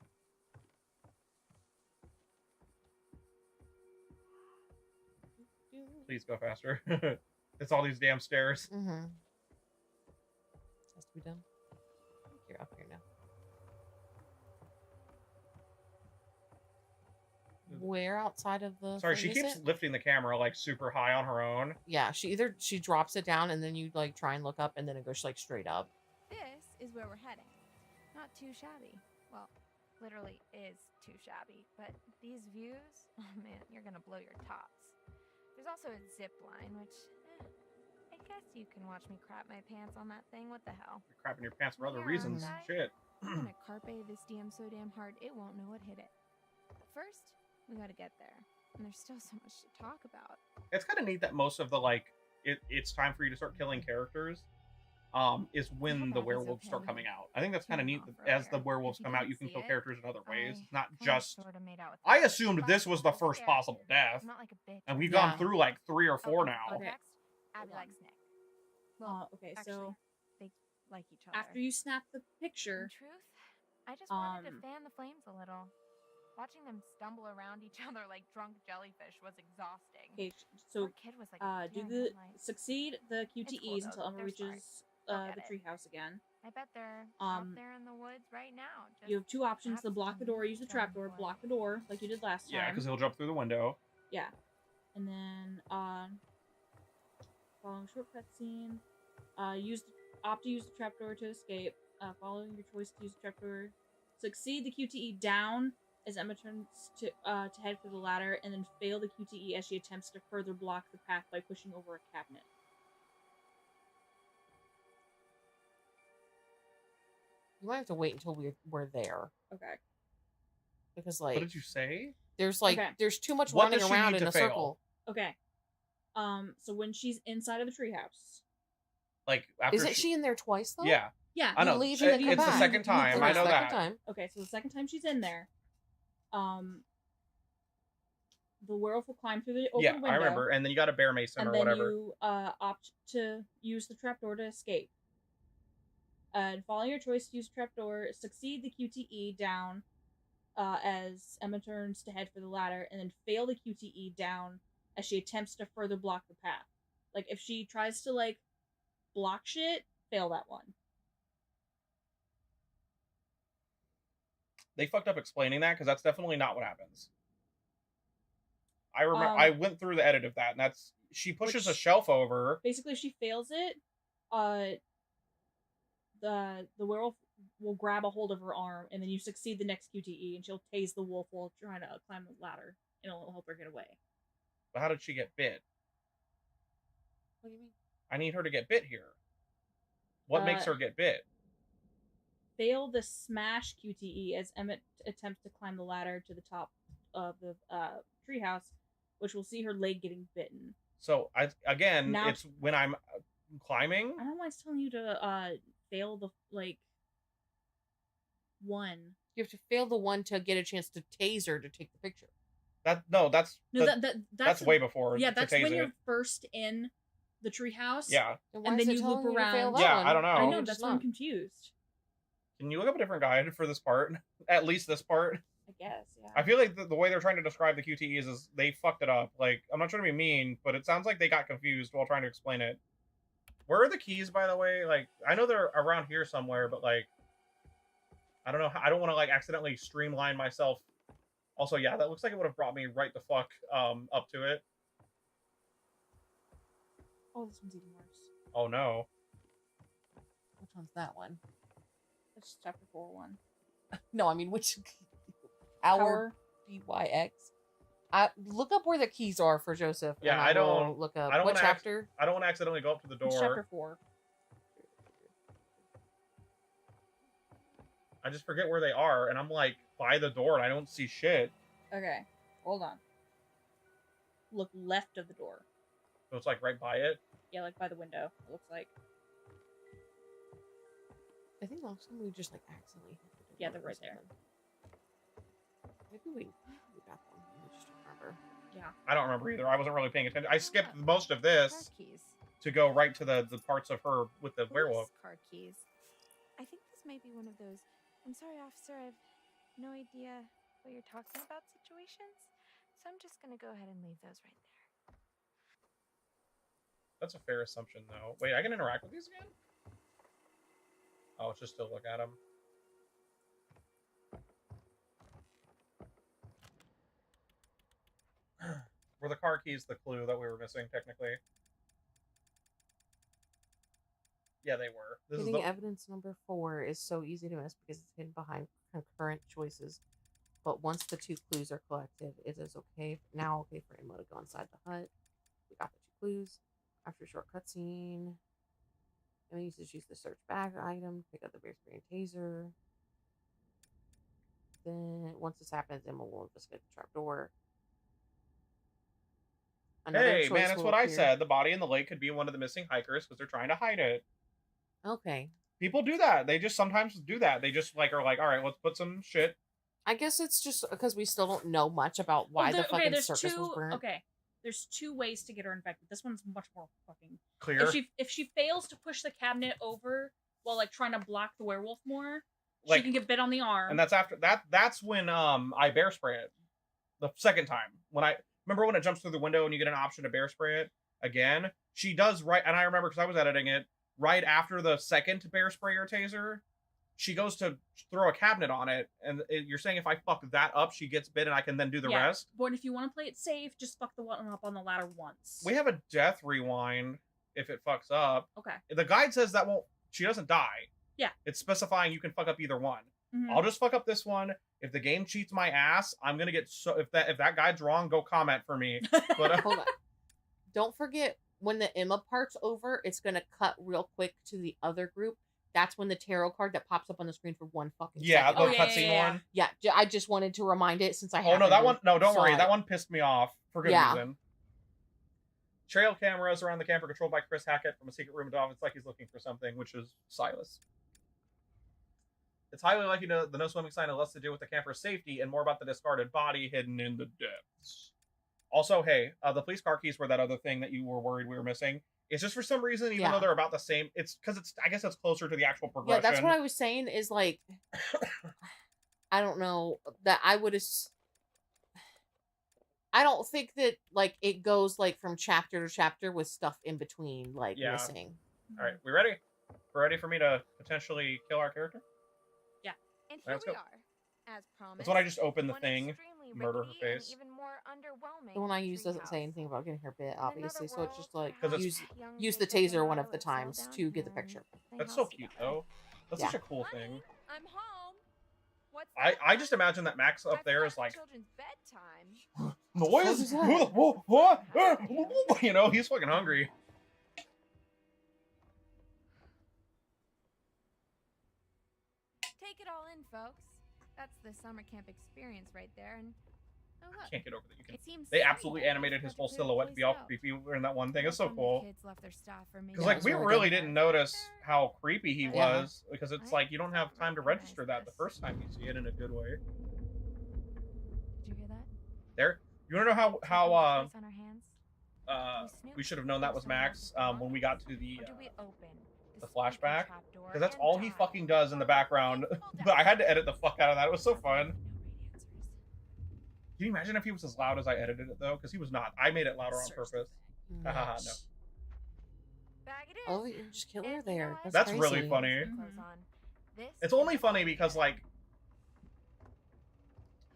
Please go faster. It's all these damn stairs. Mm-hmm. Has to be done. You're up here now. Where outside of the? Sorry, thing she is keeps it? lifting the camera like super high on her own. Yeah, she drops it down and then you like try and look up and then it goes like straight up. This is where we're heading. Not too shabby. Well, literally is too shabby. But these views, oh man, you're gonna blow your tops. There's also a zip line, which I guess you can watch me crap my pants on that thing. What the hell? You're crapping your pants for other Yeah, reasons. right. Shit. I'm gonna carpe this DM so damn hard it won't know what hit it. But first, we gotta get there. And there's still so much to talk about. It's kind of neat that most of the it's time for you to start killing characters is when the werewolves start coming out. I think that's kind of neat that as the werewolves come out, you can kill characters in other ways, not just. I assumed this was the first possible death, and we've gone through like 3 or 4 now. Next, Abby likes Nick. Well, Okay, actually, so they like each other. after you snap the picture, In truth, I just wanted to fan the flames a little. Watching them stumble around each other like drunk jellyfish was exhausting. Okay, so Poor kid was like a do deer in the headlights. succeed the It's QTEs cool, though. until Emma They're reaches smart. the treehouse again. I bet they're out there in the woods right now. You have two options: to absent block the door, use the trapdoor, block the door like you did last time. Yeah, because he'll jump through the window. Yeah, and then following short cutscene, opt to use the trapdoor to escape. Following your choice to use the trapdoor, succeed the QTE down as Emma turns to head for the ladder, and then fail the QTE as she attempts to further block the path by pushing over a cabinet. You might have to wait until we're there. Okay. Because like, what did you say? There's like Okay. there's too much What running does she around need in to a fail? circle. Okay. So when she's inside of the treehouse, Like after Isn't she in there twice though? Yeah. yeah, I know. You leave and then come It's the back. second time. I know Second that. time. Okay, so the second time she's in there, the werewolf will climb through the open Yeah, window. I remember. And then you got a bear mason and or then whatever. you opt to use the trapdoor to escape. And following your choice to use trapdoor, succeed the QTE down as Emma turns to head for the ladder, and then fail the QTE down as she attempts to further block the path. Like, if she tries to, like, block shit, fail that one. They fucked up explaining that because that's definitely not what happens. I remember I went through the edit of that, and that's she pushes a shelf over. Basically, if she fails it, the werewolf will grab a hold of her arm, and then you succeed the next QTE, and she'll tase the wolf while trying to climb the ladder, and it'll help her get away. But how did she get bit? What do you mean? I need her to get bit here. What makes her get bit? Fail the smash QTE as Emmett attempts to climb the ladder to the top of the treehouse, which will see her leg getting bitten. So Now- it's when I'm climbing. I don't know why it's telling you to fail the one. You have to fail the one to get a chance to tase her to take the picture. That's way before. Yeah, to that's tase when it. you're first in the treehouse. Yeah. And then you loop around. Yeah, I don't know. I know, that's why I'm confused. Can you look up a different guide for this part? At least this part. I guess, yeah. I feel like the way they're trying to describe the QTEs is they fucked it up. Like, I'm not trying to be mean, but it sounds like they got confused while trying to explain it. Where are the keys, by the way? Like, I know they're around here somewhere, but like, I don't know. I don't want to like accidentally streamline myself. Also, yeah, that looks like it would have brought me right the fuck up to it. Oh, this one's even worse. Oh no. Which one's that one? That's chapter 4 one. No, I mean which Our BYX. Look up where the keys are for Joseph. Yeah, and I don't look up I don't what wanna chapter. I don't want to accidentally go up to the door. It's chapter 4. I just forget where they are, and I'm like by the door, and I don't see shit. Okay, hold on. Look left of the door. So it's like right by it. Yeah, like by the window. It looks like. I think last time we just like accidentally hit the door. Yeah, they're right there. Maybe we got them. I just don't remember. Yeah. I don't remember either. I wasn't really paying attention. I skipped most of this to go right to the parts of her with the werewolf. Car keys. I think this might be one of those. I'm sorry, officer. I've no idea what you're talking about situations. So I'm just gonna go ahead and leave those right there. That's a fair assumption, though. Wait, I can interact with these again? Oh, it's just to look at them. Were the car keys the clue that we were missing, technically? Yeah, they were. This Hitting is the... evidence number 4 is so easy to miss because it's hidden behind concurrent choices. But once the 2 clues are collected, it is okay for Emma to go inside the hut. We got the 2 clues. After a short cutscene, Emma needs to use the search bag item, pick up the bear spray and taser. Then, once this happens, Emma will investigate the trapdoor. Hey, man, that's what I said. The body in the lake could be one of the missing hikers because they're trying to hide it. Okay. People do that. They just sometimes do that. They just like are like, all right, let's put some shit. I guess it's just because we still don't know much about why the fucking circus was burnt. Okay, there's 2 ways to get her infected. This one's much more fucking clear. If she fails to push the cabinet over while like trying to block the werewolf more, like she can get bit on the arm. and that's after that. That's when I bear spray it the second time. When I remember when it jumps through the window and you get an option to bear spray it again. She does right, and I remember because I was editing it right after the second bear spray or taser. She goes to throw a cabinet on it, and you're saying if I fuck that up, she gets bit, and I can then do the rest. But if you want to play it safe, just fuck the one up on the ladder once. We have a death rewind if it fucks up. Okay. The guide says that won't. She doesn't die. Yeah. It's specifying you can fuck up either one. Mhm. I'll just fuck up this one. If the game cheats my ass, I'm gonna get so. If that guide's wrong, go comment for me. But Hold on. Don't forget when the Emma part's over, it's gonna cut real quick to the other group. That's when the tarot card that pops up on the screen for one fucking yeah, second. the cutscene one. Yeah, I just wanted to remind it since I. Oh no, that one. No, don't saw worry. it. That one pissed me off for good Yeah. reason. Trail cameras around the camp are controlled by Chris Hackett from a secret room above. It's like he's looking for something, which is Silas. It's highly likely the no swimming sign has less to do with the camper's safety and more about the discarded body hidden in the depths. Also, hey, the police car keys were that other thing that you were worried we were missing. It's just for some reason, even though they're about the same, it's because it's. I guess it's closer to the actual progression. Yeah, that's what I was saying. Is like, I don't know that I would. I don't think that like it goes like from chapter to chapter with stuff in between like missing. All right, we ready? We're ready for me to potentially kill our character? Yeah. And Let's here we go. are, as promised. That's when I just opened the one thing, extremely murder her rickety and face. even more underwhelming The one I treehouse. use doesn't say anything about getting her bit, obviously. So it's just like 'Cause it's- use the taser one of the times to get the picture. That's so cute, though. That's such a cool thing. I'm home. What's I just imagine that Max up there is like children's bedtime? noise. What? You know, he's fucking hungry. Take it all in, folks. That's the summer camp experience right there, and oh look. Can't get over that. You can. It seems They silly, absolutely but it animated his looks whole like a clear silhouette to be all place out. creepy in that one thing. It's so Some of the cool. kids left their stuff or maybe Because like we really didn't notice how creepy he Yeah. was, because it's like you don't have time to register that the first time you see it in a good way. Did you hear that? There, you want to know how Place on our hands? we should have known that was Max when we got to the Or do we open flashback, because that's all he fucking does in the background. But I had to edit the fuck out of that. It was so fun. Can you imagine if he was as loud as I edited it though? Because he was not. I made it louder on purpose. Haha, no. Bag it is. Oh, you just kill her there. That's crazy. really funny. It's only funny because like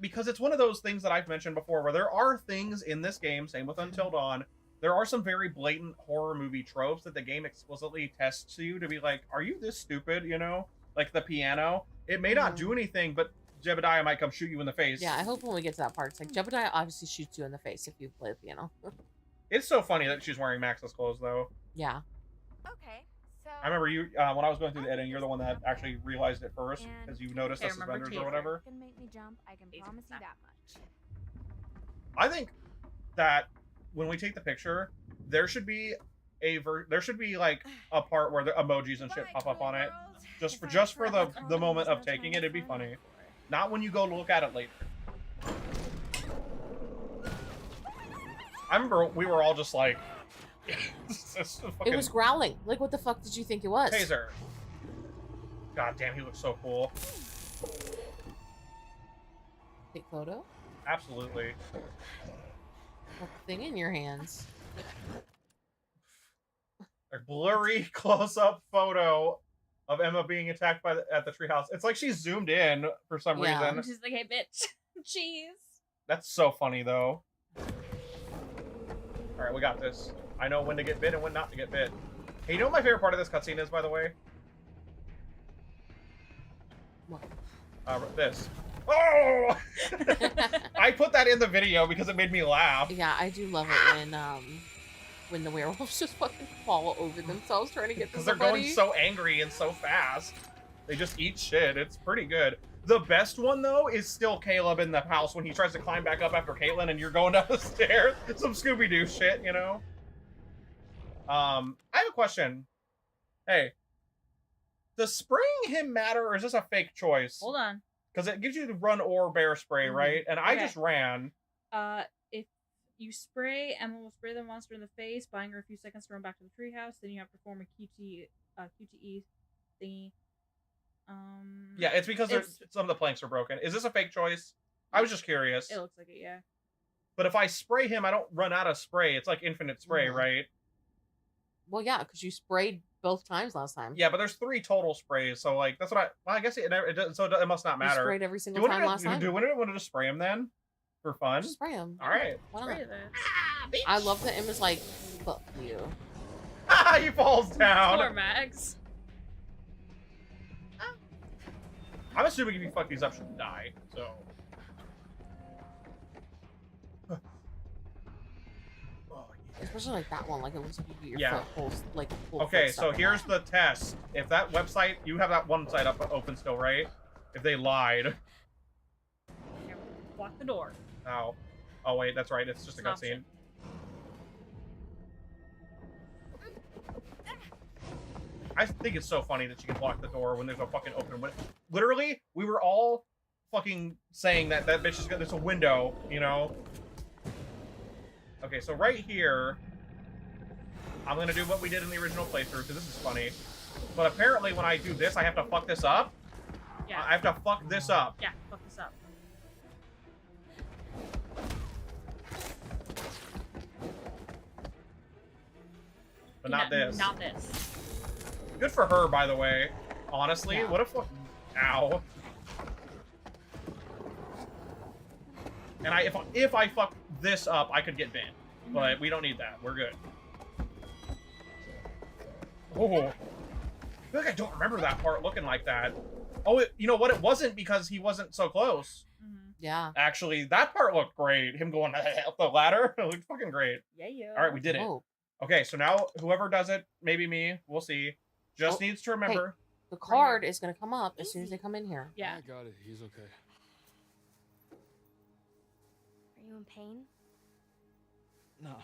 it's one of those things that I've mentioned before where there are things in this game, same with Until Dawn, there are some very blatant horror movie tropes that the game explicitly tests you to be like, are you this stupid, you know? Like the piano. It may not do anything, but Jebediah might come shoot you in the face. Yeah, I hope when we get to that part, it's like Jebediah obviously shoots you in the face if you play the piano. It's so funny that she's wearing Max's clothes though. Yeah. Okay, so I remember you, when I was going through the editing, you're the one that actually realized it first, because you noticed the suspenders or whatever. Can make me jump, I can promise you that much. I think that when we take the picture, there should be like a part where the emojis and shit pop up on it, just for the moment of taking it. It'd be funny, not when you go look at it later. I remember we were all just like, It was growling. Like, what the fuck did you think it was? Taser. God damn, he looks so cool. Take photo? Absolutely. That thing in your hands. A blurry close-up photo of Emma being attacked at the treehouse. It's like she's zoomed in for some reason. She's like, hey, bitch. Jeez. That's so funny, though. Alright, we got this. I know when to get bit and when not to get bit. Hey, you know what my favorite part of this cutscene is, by the way? What? This. Oh! I put that in the video because it made me laugh. Yeah, I do love it when the werewolves just fucking fall over themselves trying to get to Because they're somebody. going so angry and so fast. They just eat shit. It's pretty good. The best one, though, is still Caleb in the house when he tries to climb back up after Caitlin and you're going down the stairs. Some Scooby-Doo shit, you know? I have a question. Hey. Does spraying him matter, or is this a fake choice? Hold on. Because it gives you the run or bear spray, right? And I just ran. If you spray, Emma will spray the monster in the face, buying her a few seconds to run back to the treehouse. Then you have to perform a QTE thingy. Yeah, it's because some of the planks are broken. Is this a fake choice? I was just curious. It looks like it, yeah. But if I spray him, I don't run out of spray. It's like infinite spray, right? Well, yeah, because you sprayed both times last time. Yeah, but there's 3 total sprays, so like that's what I guess it must not matter. You sprayed every single time last time. Do we want to just spray him then? For fun? Just spray him. All right. Why not? I love that Emma's like, fuck you. He falls down. Poor Max. I'm assuming if you fuck these up, she'll die. So. Especially like that one, like it looks like you get your foot holes, like full okay, foot so stuck in here's that. the test. If that website, you have that one site open still, right? If they lied. Block the door. Oh. Oh wait, that's right. It's just a cutscene. I think it's so funny that you can block the door when there's a fucking open window. Literally, we were all fucking saying that bitch is got there's a window, you know? Okay, so right here, I'm gonna do what we did in the original playthrough, because this is funny. But apparently when I do this, I have to fuck this up. Yeah. I have to fuck this up. Yeah, fuck this up. But not this. Not this. Good for her, by the way. Honestly, Yeah. what if... Ow. And if I fuck this up, I could get banned. But we don't need that. We're good. Oh. I feel like I don't remember that part looking like that. Oh, you know what? It wasn't because he wasn't so close. Yeah. Actually, that part looked great. Him going up the ladder. It looked fucking great. Yeah. All right, we did it. Oh. Okay, so now whoever does it, maybe me, we'll see. Just needs to remember. Hey, the card is going to come up as soon as they come in here. Yeah. I got it. He's okay. Are you in pain? No.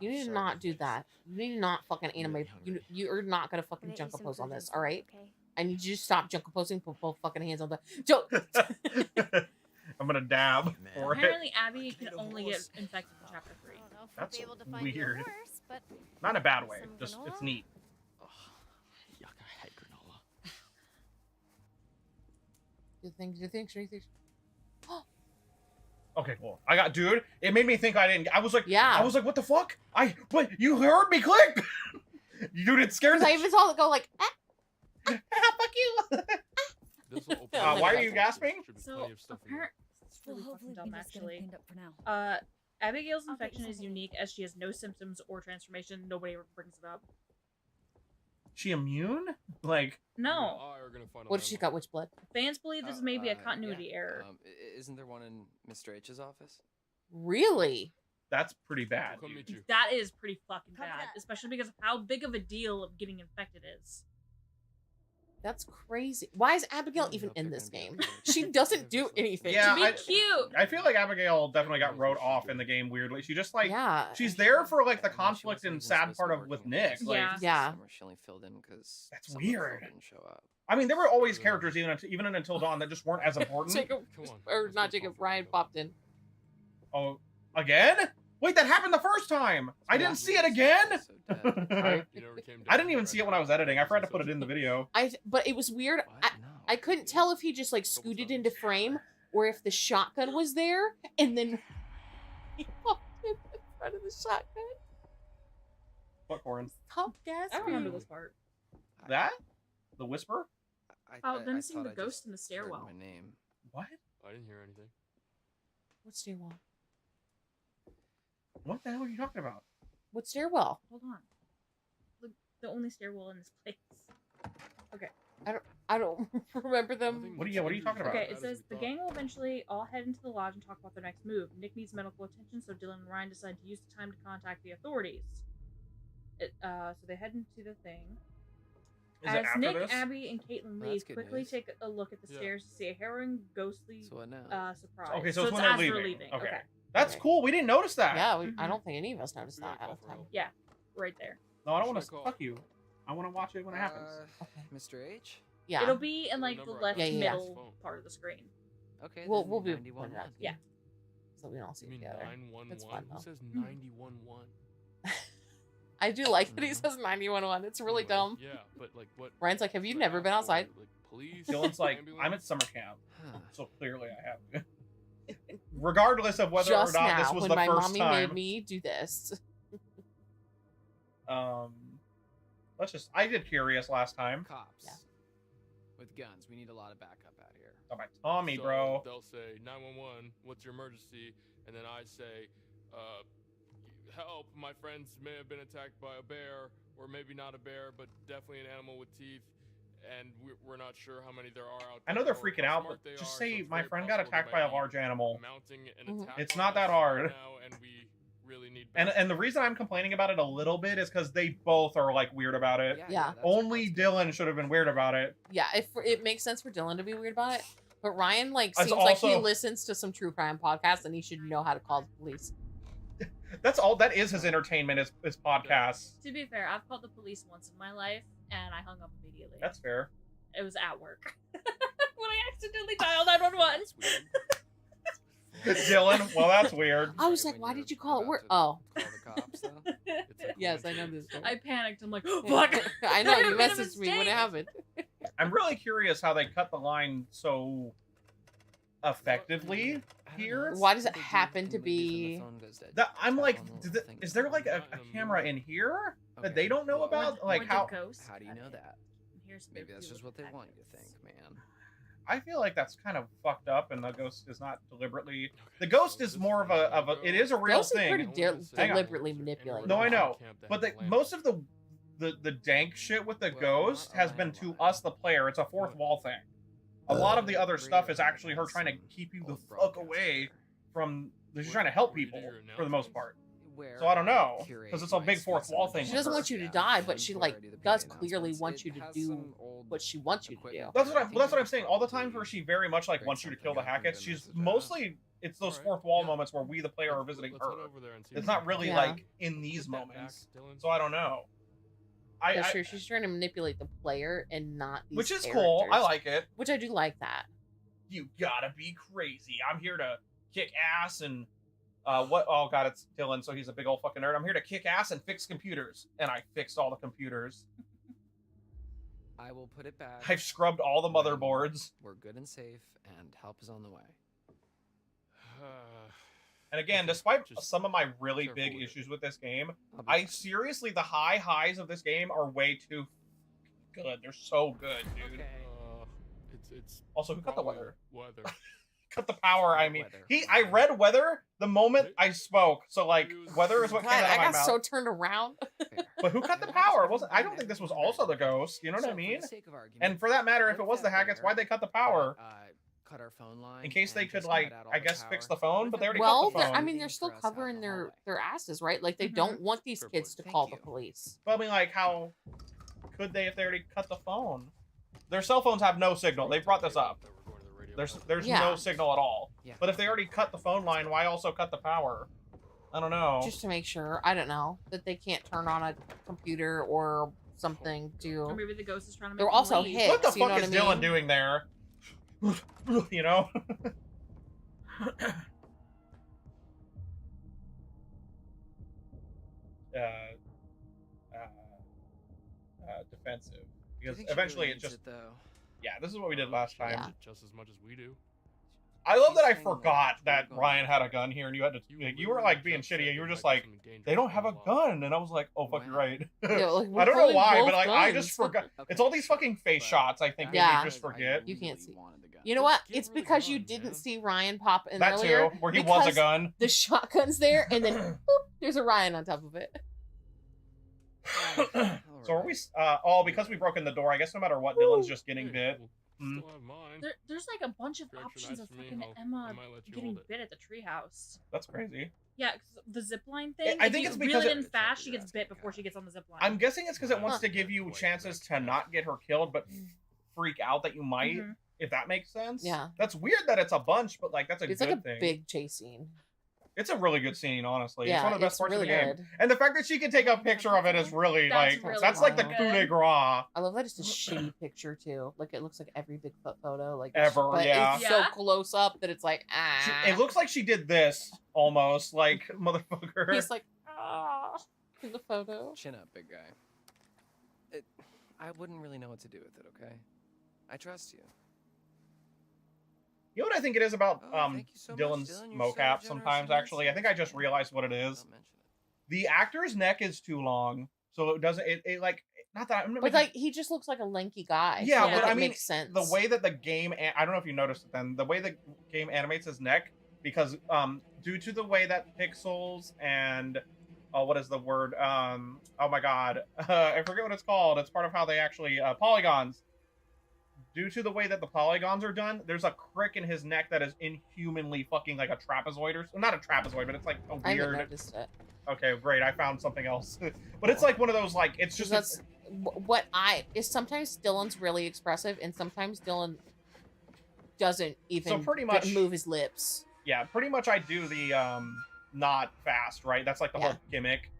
You need to not do that. You need to not fucking animate. You're not going to fucking Get you jungle some pose on food this, and alright? stuff, okay? I need you to stop jungle posing, put both fucking hands on the... Joke! I'm gonna dab for it. Apparently, Abby can only get infected in chapter 3. That's be able to find weird. your horse, but Not in a bad way. some Just granola? it's neat. Yuck, I hate granola. Do things. Okay, cool. I got, dude. It made me think I didn't. I was like, Yeah. I was like, what the fuck? But you heard me click. Dude, it scared Because me. I even saw it go like, Fuck you. Why are you gasping? So, apparently, it's really fucking dumb, actually. For now. Abigail's I'll get infection you is something. unique as she has no symptoms or transformation. Nobody ever brings it up. She immune? Like No. what if she got witch blood? Fans believe this may be a continuity error. Isn't there one in Mr. H's office? Really? That's pretty bad. That is pretty fucking bad, especially because of how big of a deal of getting infected is. That's crazy. Why is Abigail even in this game? She doesn't do anything. Yeah, To be cute. I feel like Abigail definitely got wrote off in the game weirdly. She just like she's Yeah. there for like the conflict and sad part of with Nick. Like, Yeah. She only filled in because That's weird. didn't show up. I mean, there were always characters even in Until Dawn that just weren't as important. Jacob, or not Jacob, Ryan popped in. Oh, again? Wait, that happened the first time. I didn't see it again. I didn't even see it when I was editing. I forgot to put it in the video. But it was weird. I couldn't tell if he just like scooted into frame or if the shotgun was there and then he popped in front of the shotgun. What, Corrin? Top gas. I don't remember this part. That? The whisper? Them seeing the ghost in the stairwell. My name. What? I didn't hear anything. What stairwell? What the hell are you talking about? What stairwell? Hold on. The only stairwell in this place. Okay. I don't remember them. What are you talking about? Okay, it says the gang will eventually all head into the lodge and talk about their next move. Nick needs medical attention, so Dylan and Ryan decide to use the time to contact the authorities. So they head into the thing. Is it As after Nick, this? Abby, and Caitlin Well, leave, that's good quickly news. take a look at the stairs to see a harrowing, ghostly So what now? surprise. Okay, so it's it's when they're as leaving. we're leaving. Okay. Okay. That's cool. We didn't notice that. Yeah, I don't think any of us noticed that at the time. Yeah, right there. No, I don't want to fuck you. I want to watch it when it happens. Mr. H? Yeah. It'll be in like the left Yeah. middle part of the screen. Okay. We'll then be 91 putting that. Yeah. So we all see it together. 911? It's fun Who though. says 911? I do like that he says 911. It's really dumb. Yeah, but like what? Ryan's like, have you what never been asshole, outside? Like police. Dylan's like, ambulance? I'm at summer camp, so clearly I have to. Regardless of whether Just or not now, this was when the my first mommy time. made me do this. I did curious last time. Cops. With guns. We need a lot of backup out here. Oh, my Tommy, So bro. They'll say 911. What's your emergency? And then I say, help. My friends may have been attacked by a bear, or maybe not a bear, but definitely an animal with teeth. And we're not sure how many there are out there. I know they're or freaking how out, smart but they just are, say so it's my very friend got possible they attacked by might a be large animal. mounting an attack It's on not us that hard. right now, and we really need And the reason I'm complaining about it a little bit is because they both are like weird about it. Yeah. Only Dylan should have been weird about it. Yeah, it makes sense for Dylan to be weird about it, but Ryan It's seems like he also- listens to some true crime podcasts and he should know how to call the police. That's all. That is his entertainment. Is podcasts. To be fair, I've called the police once in my life, and I hung up immediately. That's fair. It was at work. When I accidentally dialed 911. Dylan, well, that's weird. I was like, why did you call it work? Oh. Yes, I know this. I panicked. I'm like, fuck. I know, There you made a messaged me when it mistake. happened. I'm really curious how they cut the line so effectively here. Why does it happen to be... I'm like, is there like a camera in here that they don't know about? Like how? How do you know that? Maybe that's just what they want you to think, man. I feel like that's kind of fucked up, and the ghost is not deliberately. The ghost is more of a. It is a real Ghost is thing. pretty deliberately manipulated. No, I know, but most of the dank shit with the ghost has been to us, the player. It's a fourth wall thing. A lot of the other stuff is actually her trying to keep you the fuck away from. She's trying to help people for the most part. So I don't know, because it's a big fourth wall thing. She doesn't want you to die, but she does clearly want you to do what she wants you to do. That's what I'm saying. All the times where she very much wants you to kill the Hackett's, she's mostly it's those fourth wall moments where we the player are visiting her. It's not really like in these moments. So I don't know. That's true. She's trying to manipulate the player and not these which is characters, cool. I like it. Which I do like that. You gotta be crazy. I'm here to kick ass and what? Oh god, it's Dylan, so he's a big old fucking nerd. I'm here to kick ass and fix computers, and I fixed all the computers. I will put it back. I've scrubbed all the motherboards. We're good and safe, and help is on the way. And again, despite some of my really big issues with this game, I seriously, the highs of this game are way too good. They're so good, dude. It's also, who cut the weather? Weather. Cut the power. I mean, I read weather the moment I spoke, so like weather is what came God, out of I my got mouth. so turned around. But who cut the power? It wasn't I don't think this was also the ghost. You know what I mean? And for that matter, if it was the Hackett's, why'd they cut the power? Cut our phone line. In case they and could just like, cut out all I the guess, power. fix the phone, but they already Well, cut the phone. I mean, they're still covering their asses, right? Like they don't want these kids to call the police. But I mean, like, how could they if they already cut the phone? Their cell phones have no signal. They brought this up. There's Yeah. no signal at all. But if they already cut the phone line, why also cut the power? I don't know. Just to make sure, I don't know, that they can't turn on a computer or something Or to. maybe the ghost is trying to make They're them also leave. hits. What the you know fuck is what I Dylan mean? doing there? You know? Defensive. Because eventually it just. Yeah, this is what we did last time. Yeah. Just as much as we do. I love that I forgot that Ryan had a gun here, and you had to. You were like being shitty, and you were just like, "They don't have a gun," and I was like, "Oh fuck, you're right." Yeah, like, we're I don't know pulling why, both but like I just guns. forgot. It's all these fucking face shots. I think Yeah. that you just forget. You can't see. You know what? It's because you didn't see Ryan pop in That earlier. too, where he was a because gun. The shotgun's there, and then boop, there's a Ryan on top of it. So are we? Oh, because we broke in the door. I guess no matter what, Dylan's just getting bit. Mm. There's like a bunch of options of fucking Emma getting bit at the treehouse. That's crazy. Yeah, 'cause the zipline thing. I if think you it's because reel it in fast, she gets bit before she gets on the zipline. I'm guessing it's because it wants to give you chances to not get her killed, but freak out that you might. Mhm. If that makes sense. Yeah. That's weird that it's a bunch, but like that's a It's good like a thing. big chase scene. It's a really good scene, honestly. Yeah, it's one of the best it's parts really of the game. good. And the fact that she can take a picture of it is really That's like really that's like the good. coup de grace. I love that it's a shitty picture too. Like it looks like every Bigfoot photo, like Ever, but yeah. It's so Yeah. close up that it's like It looks like she did this almost, like motherfucker. He's like in the photo. Chin up, big guy. I wouldn't really know what to do with it, okay? I trust you. You know what I think it is about Thank you so much, Dylan's Dylan. You're so mocap generous sometimes, and actually. I think I just realized what it is. Don't mention The actor's neck is too long, so it doesn't, it like, not that I'm not But making, like he just looks like a lanky guy. yeah, so but like, I it mean, makes sense. the way that the game, I don't know if you noticed it then, the way the game animates his neck, because due to the way that pixels and, what is the word? Oh my god, I forget what it's called. It's part of how they actually, polygons. Due to the way that the polygons are done, there's a crick in his neck that is inhumanly fucking like a trapezoid or not a trapezoid, but it's like a I haven't weird. noticed it. Okay, great. I found something else, but it's like one of those like it's just That's what I is. Sometimes Dylan's really expressive, and sometimes Dylan doesn't even pretty much move his lips. Yeah, pretty much. I do the not fast, right? That's like the whole gimmick.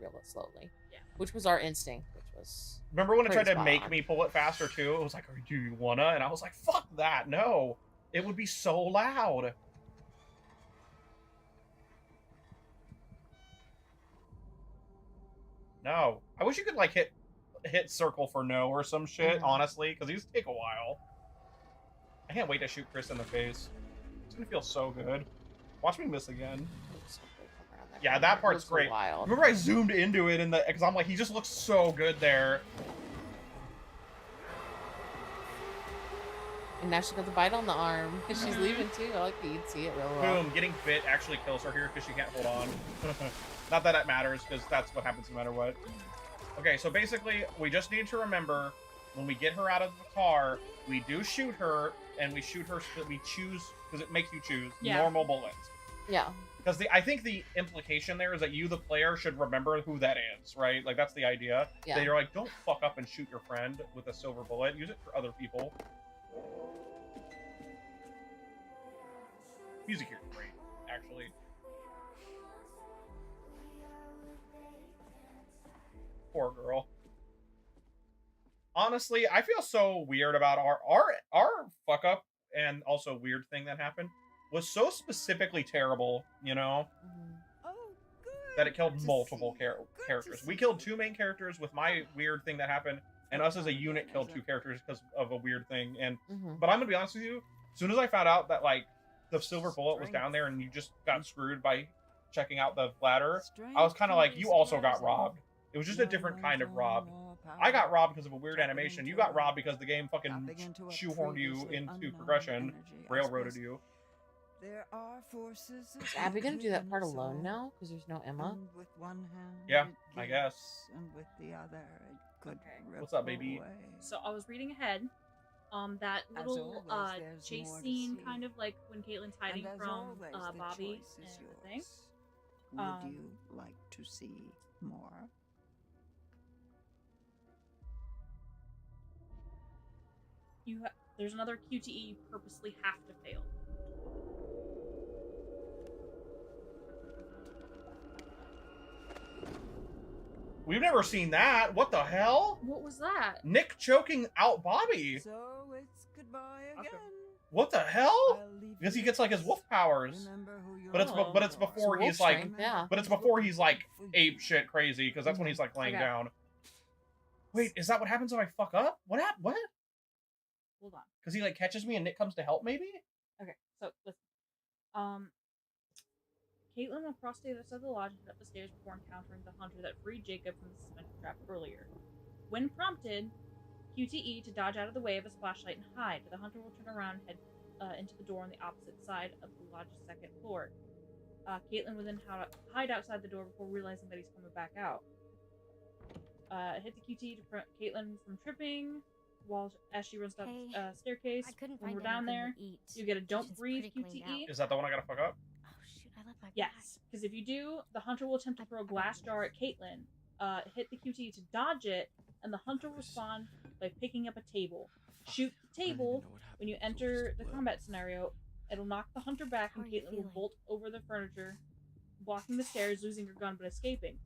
Reel it slowly. Yeah, which was our instinct, which was. Remember when it tried to spot make on. me pull it faster too? It was like, "Do you wanna?" And I was like, "Fuck that, no! It would be so loud." No, I wish you could like hit circle for no or some shit. Honestly, because these take a while. I can't wait to shoot Chris in the face. It's gonna feel so good. Watch me miss again. Yeah, that part's great. Wild. Remember I zoomed into it because I'm like, he just looks so good there. And now she got the bite on the arm because she's leaving too. I like that you'd see it real well. Boom, getting bit actually kills her here because she can't hold on. Not that it matters, because that's what happens no matter what. Okay, so basically, we just need to remember, when we get her out of the car, we do shoot her, and we shoot her so that we choose, because it makes you choose normal bullets. Yeah. Because I think the implication there is that you, the player, should remember who that is, right? Like, that's the idea. Yeah. That you're like, don't fuck up and shoot your friend with a silver bullet. Use it for other people. Music here is great, actually. Poor girl. Honestly, I feel so weird about our fuck up and also weird thing that happened was so specifically terrible, you know, that it killed multiple characters. We killed 2 main characters with my weird thing that happened, and us as a unit killed 2 characters because of a weird thing. And but I'm gonna be honest with you, as soon as I found out that like the silver bullet was down there and you just got screwed by checking out the ladder, I was kind of like, you also got robbed. It was just a different kind of robbed. I got robbed because of a weird animation. You got robbed because the game fucking shoehorned you into progression, railroaded you. There are forces. Is Abby gonna do that part alone now? Because there's no Emma. With one hand, yeah, I guess. And with the other, it could rip What's up, baby? away. So I was reading ahead. That As little always, there's chase more to scene, see. kind of like when Caitlin's hiding And as from always, the Bobby choice and is everything. yours. Would you like to see more? There's another QTE you purposely have to fail. We've never seen that. What the hell? What was that? Nick choking out Bobby. So it's goodbye again. What the hell? Because he gets like his wolf powers. But it's before he's like but it's before he's like ape shit crazy, because that's when he's like laying down. Wait, is that what happens if I fuck up? What happened? What? Hold on. Because he like catches me and Nick comes to help, maybe? Okay, so listen. Caitlin will cross the other side of the lodge and head up the stairs before encountering the hunter that freed Jacob from the suspended trap earlier. When prompted, QTE to dodge out of the way of a splashlight and hide. The hunter will turn around and head into the door on the opposite side of the lodge's second floor. Caitlin will then hide outside the door before realizing that he's coming back out. Hit the QTE to prevent Caitlin from tripping as she runs down the staircase. When we're down there, you get a don't breathe QTE. Is that the one I gotta fuck up? Yes, because if you do, the hunter will attempt to throw a glass jar at Caitlin. Hit the QTE to dodge it, and the hunter will respond by picking up a table. Shoot the table when you enter the combat scenario. It'll knock the hunter back, and Caitlin will bolt over the furniture, blocking the stairs, losing her gun, but escaping.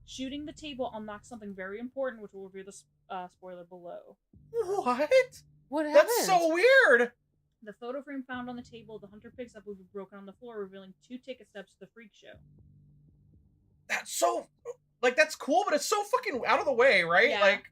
Shooting the table unlocks something very important, which will reveal the spoiler below. What? What happened? That's so weird! The photo frame found on the table the hunter picks up will be broken on the floor, revealing 2 ticket stubs to the freak show. That's so... Like, that's cool, but it's so fucking out of the way, right? Yeah. Like...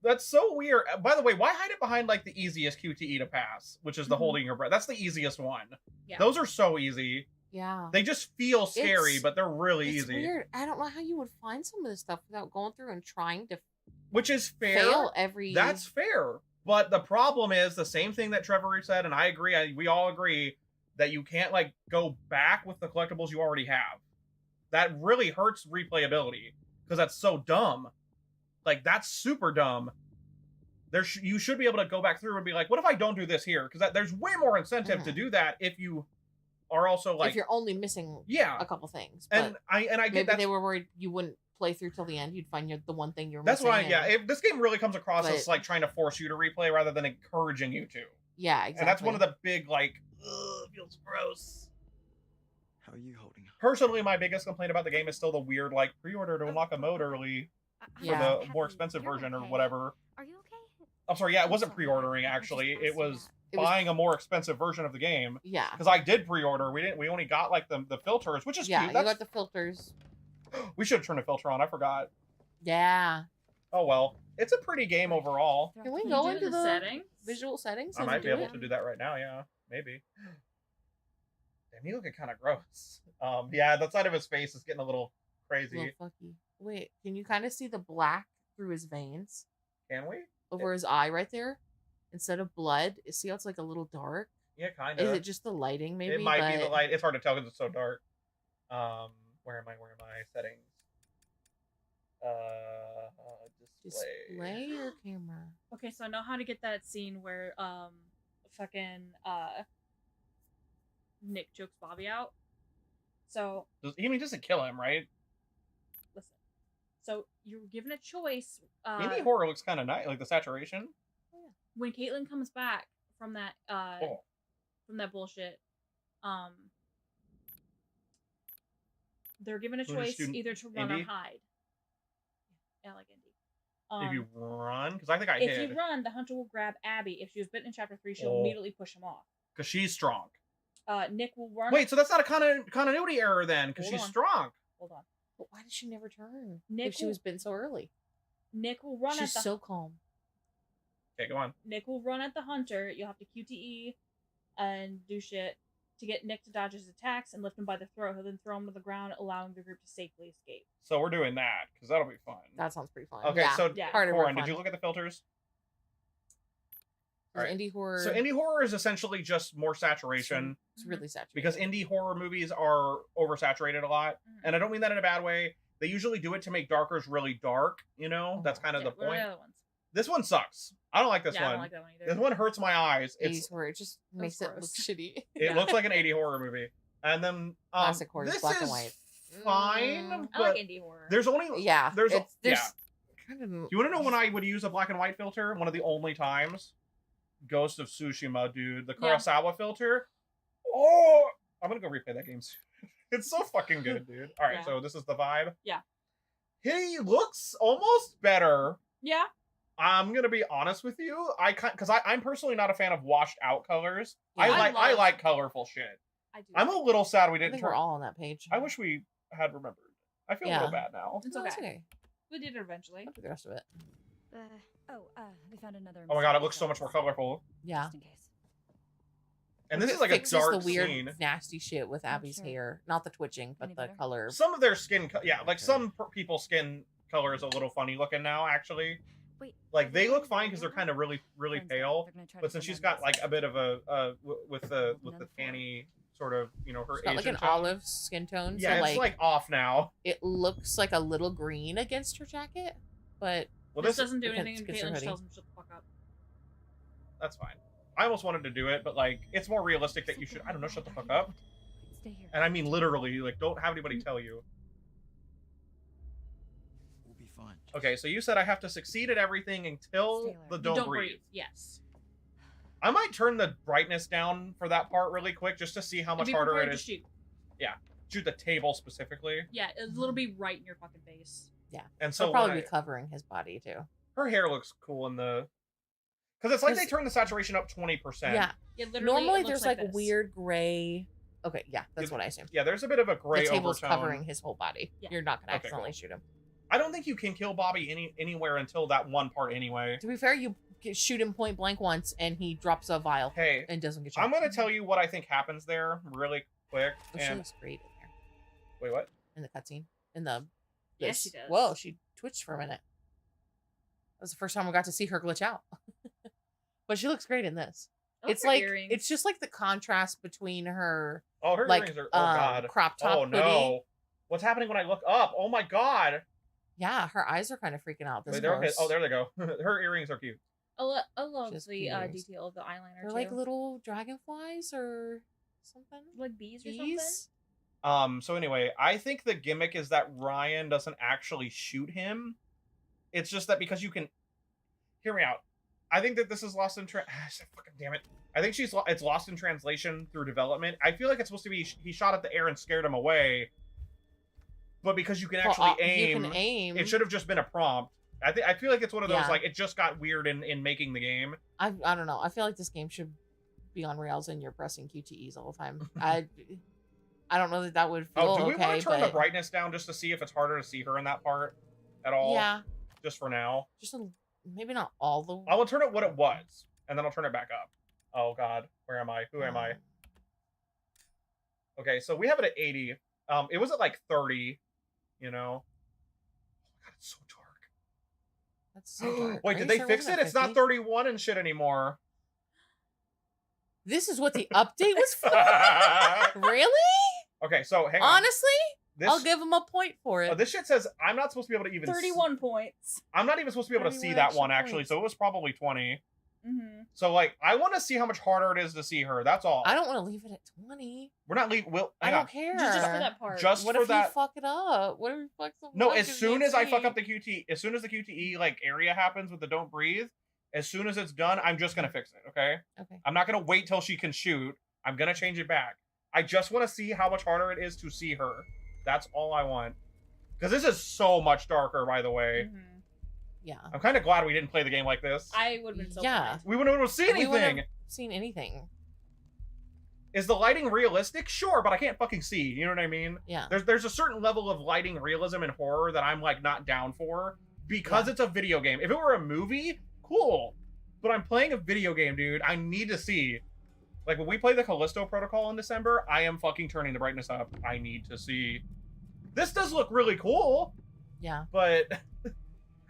That's so weird. By the way, why hide it behind like the easiest QTE to pass, which is the holding your breath? That's the easiest one. Yeah. Those are so easy. Yeah. They just feel scary, but they're really it's easy. Weird. I don't know how you would find some of this stuff without going through and trying to Which is fair. fail every. That's fair. But the problem is the same thing that Trevor said, and I agree. We all agree that you can't like go back with the collectibles you already have. That really hurts replayability because that's so dumb. Like that's super dumb. You should be able to go back through and be like, what if I don't do this here? Because there's way more incentive to do that if you are also like if you're only missing a couple things. And I get that they were worried you wouldn't play through till the end. You'd find the one thing you're that's missing. That's why, this game really comes across as like trying to force you to replay rather than encouraging you to. Yeah, exactly. And that's one of the big like, ugh, feels gross. How are you holding up? Personally, my biggest complaint about the game is still the weird like pre-order to unlock a mode early for the more expensive version or whatever. Are you okay? I'm sorry, yeah, it wasn't pre-ordering actually. It was buying a more expensive version of the game. Yeah. Because I did pre-order. We only got like the filters, which is cute. You got the filters. We should have turned a filter on. I forgot. Yeah. Oh well. It's a pretty game overall. Can we go into the settings? Visual settings? I might be able to do that right now, yeah. Maybe. Damn, you looking kind of gross. Yeah, the side of his face is getting a little crazy. A little fucky. Wait, can you kind of see the black through his veins? Can we? Over his eye right there? Instead of blood, see how it's like a little dark? Yeah, kind of. Is it just the lighting maybe? It might be the light. It's hard to tell because it's so dark. Where am I settings? Display or camera? Okay, so I know how to get that scene where fucking Nick chokes Bobby out. So he doesn't kill him, right? Listen. So you're given a choice. Indie horror looks kind of nice, like the saturation. When Caitlin comes back from that bullshit, they're given a choice either to run or hide. Yeah, like Indy. If you run, because I think if you run, the hunter will grab Abby. If she was bitten in chapter 3, she'll immediately push him off. Because she's strong. Nick will run. Wait, so that's not a continuity error then? Because she's strong. Hold on. But why did she never turn? Nick if she was bitten so early. Nick will run She's at the. so calm. Okay, go on. Nick will run at the hunter. You'll have to QTE and do shit to get Nick to dodge his attacks and lift him by the throat. He'll then throw him to the ground, allowing the group to safely escape. So we're doing that because that'll be fun. That sounds pretty fun. Okay, so harder, more Corrin, fun. did you look at the filters? All right. Indie horror. So indie horror is essentially just more saturation. It's really saturated. Because indie horror movies are oversaturated a lot. And I don't mean that in a bad way. They usually do it to make darkers really dark, you know? That's kind of the What are point. the other ones? This one sucks. I don't like this Yeah, one. I don't like that one either. This one hurts my eyes. 80s horror. It just makes it look shitty. It looks like an 80 horror movie. And then Classic horror, this black is and white. fine. I like indie horror. There's only there's kind of. Do you want to know when I would use a black and white filter? One of the only times. Ghost of Tsushima, dude. The Kurosawa filter. Oh, I'm gonna go replay that game soon. It's so fucking good, dude. All right, so this is the vibe. Yeah. He looks almost better. Yeah. I'm gonna be honest with you. I'm personally not a fan of washed out colors. Yeah. I like colorful shit. I do. I'm a little sad we didn't. I think we're all on that page. I wish we had remembered. I feel a little bad now. It's No, okay. it's okay. We did it eventually. I'll do the rest of it. They found another. Oh my god, it looks so much more colorful. Yeah. Just in case. And this It is like a fixes dark the weird, scene. nasty shit with Abby's hair. Not the twitching, but the color. Some of their skin, like some people's skin color is a little funny looking now. Actually, like they look fine because they're kind of really pale. But since she's got like a bit of a with the tanny sort of, you know, her It's got like Asian an tone. olive skin tone. Yeah, so it's like off now. It looks like a little green against her jacket, but This doesn't do against- anything, and against her Caitlin just hoodie. tells him to shut the fuck up. That's fine. I almost wanted to do it, but like it's more realistic that you should, I don't know, shut the fuck up. Stay here. And I mean literally, like don't have anybody tell you. We'll be fine. Okay, so you said I have to succeed at everything until the You don't breathe. Yes. I might turn the brightness down for that part really quick just to see how And much be harder prepared it to is. shoot. Yeah, shoot the table specifically. Yeah, it'll be right in your fucking face. Yeah. And so She'll probably when be covering his body too. her hair looks cool in the, because it's like they turn the saturation up 20%. Yeah. literally, Normally it looks there's like like this. weird gray. Okay, yeah, that's what I assume. Yeah, there's a bit of a gray The table's overtone. covering his whole body. Yeah. You're not gonna Okay, accidentally cool. shoot him. I don't think you can kill Bobby anywhere until that one part anyway. To be fair, you shoot him point blank once, and he drops a vial. Hey, and doesn't get shot. I'm gonna tell you what I think happens there really quick. Oh, she and looks great in there. Wait, what? In the cutscene. In the. Yeah, she does. Whoa, she twitched for a minute. That was the first time we got to see her glitch out. But she looks great in this. It's like earrings. it's just like the contrast between her. Oh, her like, earrings are. Oh god. Crop top Oh no. hoodie. What's happening when I look up? Oh my god. Yeah, her eyes are kind of freaking out. This Wait, they're okay. course. Oh, there they go. Her earrings are cute. I love Just the earrings. detail of the eyeliner. They're too. like little dragonflies or something. Like bees or something. So anyway, I think the gimmick is that Ryan doesn't actually shoot him. It's just that because you can hear me out. I think that this is lost in fucking damn it. I think it's lost in translation through development. I feel like it's supposed to be he shot at the air and scared him away. But because you can actually aim, it should have just been a prompt. I feel like it's one of those like it just got weird in making the game. I don't know. I feel like this game should be on rails and you're pressing QTEs all the time. I don't know that would feel do we okay, want to turn but the brightness down just to see if it's harder to see her in that part at all? Yeah. Just for now. Just maybe not all the. I will turn it what it was, and then I'll turn it back up. Oh god, where am I? Who am I? Okay, so we have it at 80. It was at like 30. You know. Oh god, it's so dark. That's so dark. Wait, Are did you they sure fix wasn't it? It's not 31 and shit anymore. This is what the update was for? Really? Okay, so hang on. Honestly, I'll give them a point for it. This shit says I'm not supposed to be able to even 31 points. I'm not even supposed to be able to see that one actually, so it was probably 20. So like, I want to see how much harder it is to see her. That's all. I don't want to leave it at 20. We're not leaving. I don't care. Just for that part. Just what for if that. you fuck it up? What if you fuck something No, up? as 'Cause soon you as I see? fuck up the QTE, as soon as the QTE like area happens with the don't breathe, as soon as it's done, I'm just gonna fix it. Okay. Okay. I'm not gonna wait till she can shoot. I'm gonna change it back. I just want to see how much harder it is to see her. That's all I want. Because this is so much darker, by the way. Yeah. I'm kind of glad we didn't play the game like this. I would have been so Yeah. We wouldn't be able to see We wouldn't anything. have seen anything. Is the lighting realistic? Sure, but I can't fucking see. You know what I mean? Yeah. There's a certain level of lighting realism and horror that I'm like not down for because it's a video game. If it were a movie, cool. But I'm playing a video game, dude. I need to see. Like when we play the Callisto Protocol in December, I am fucking turning the brightness up. I need to see. This does look really cool. Yeah. But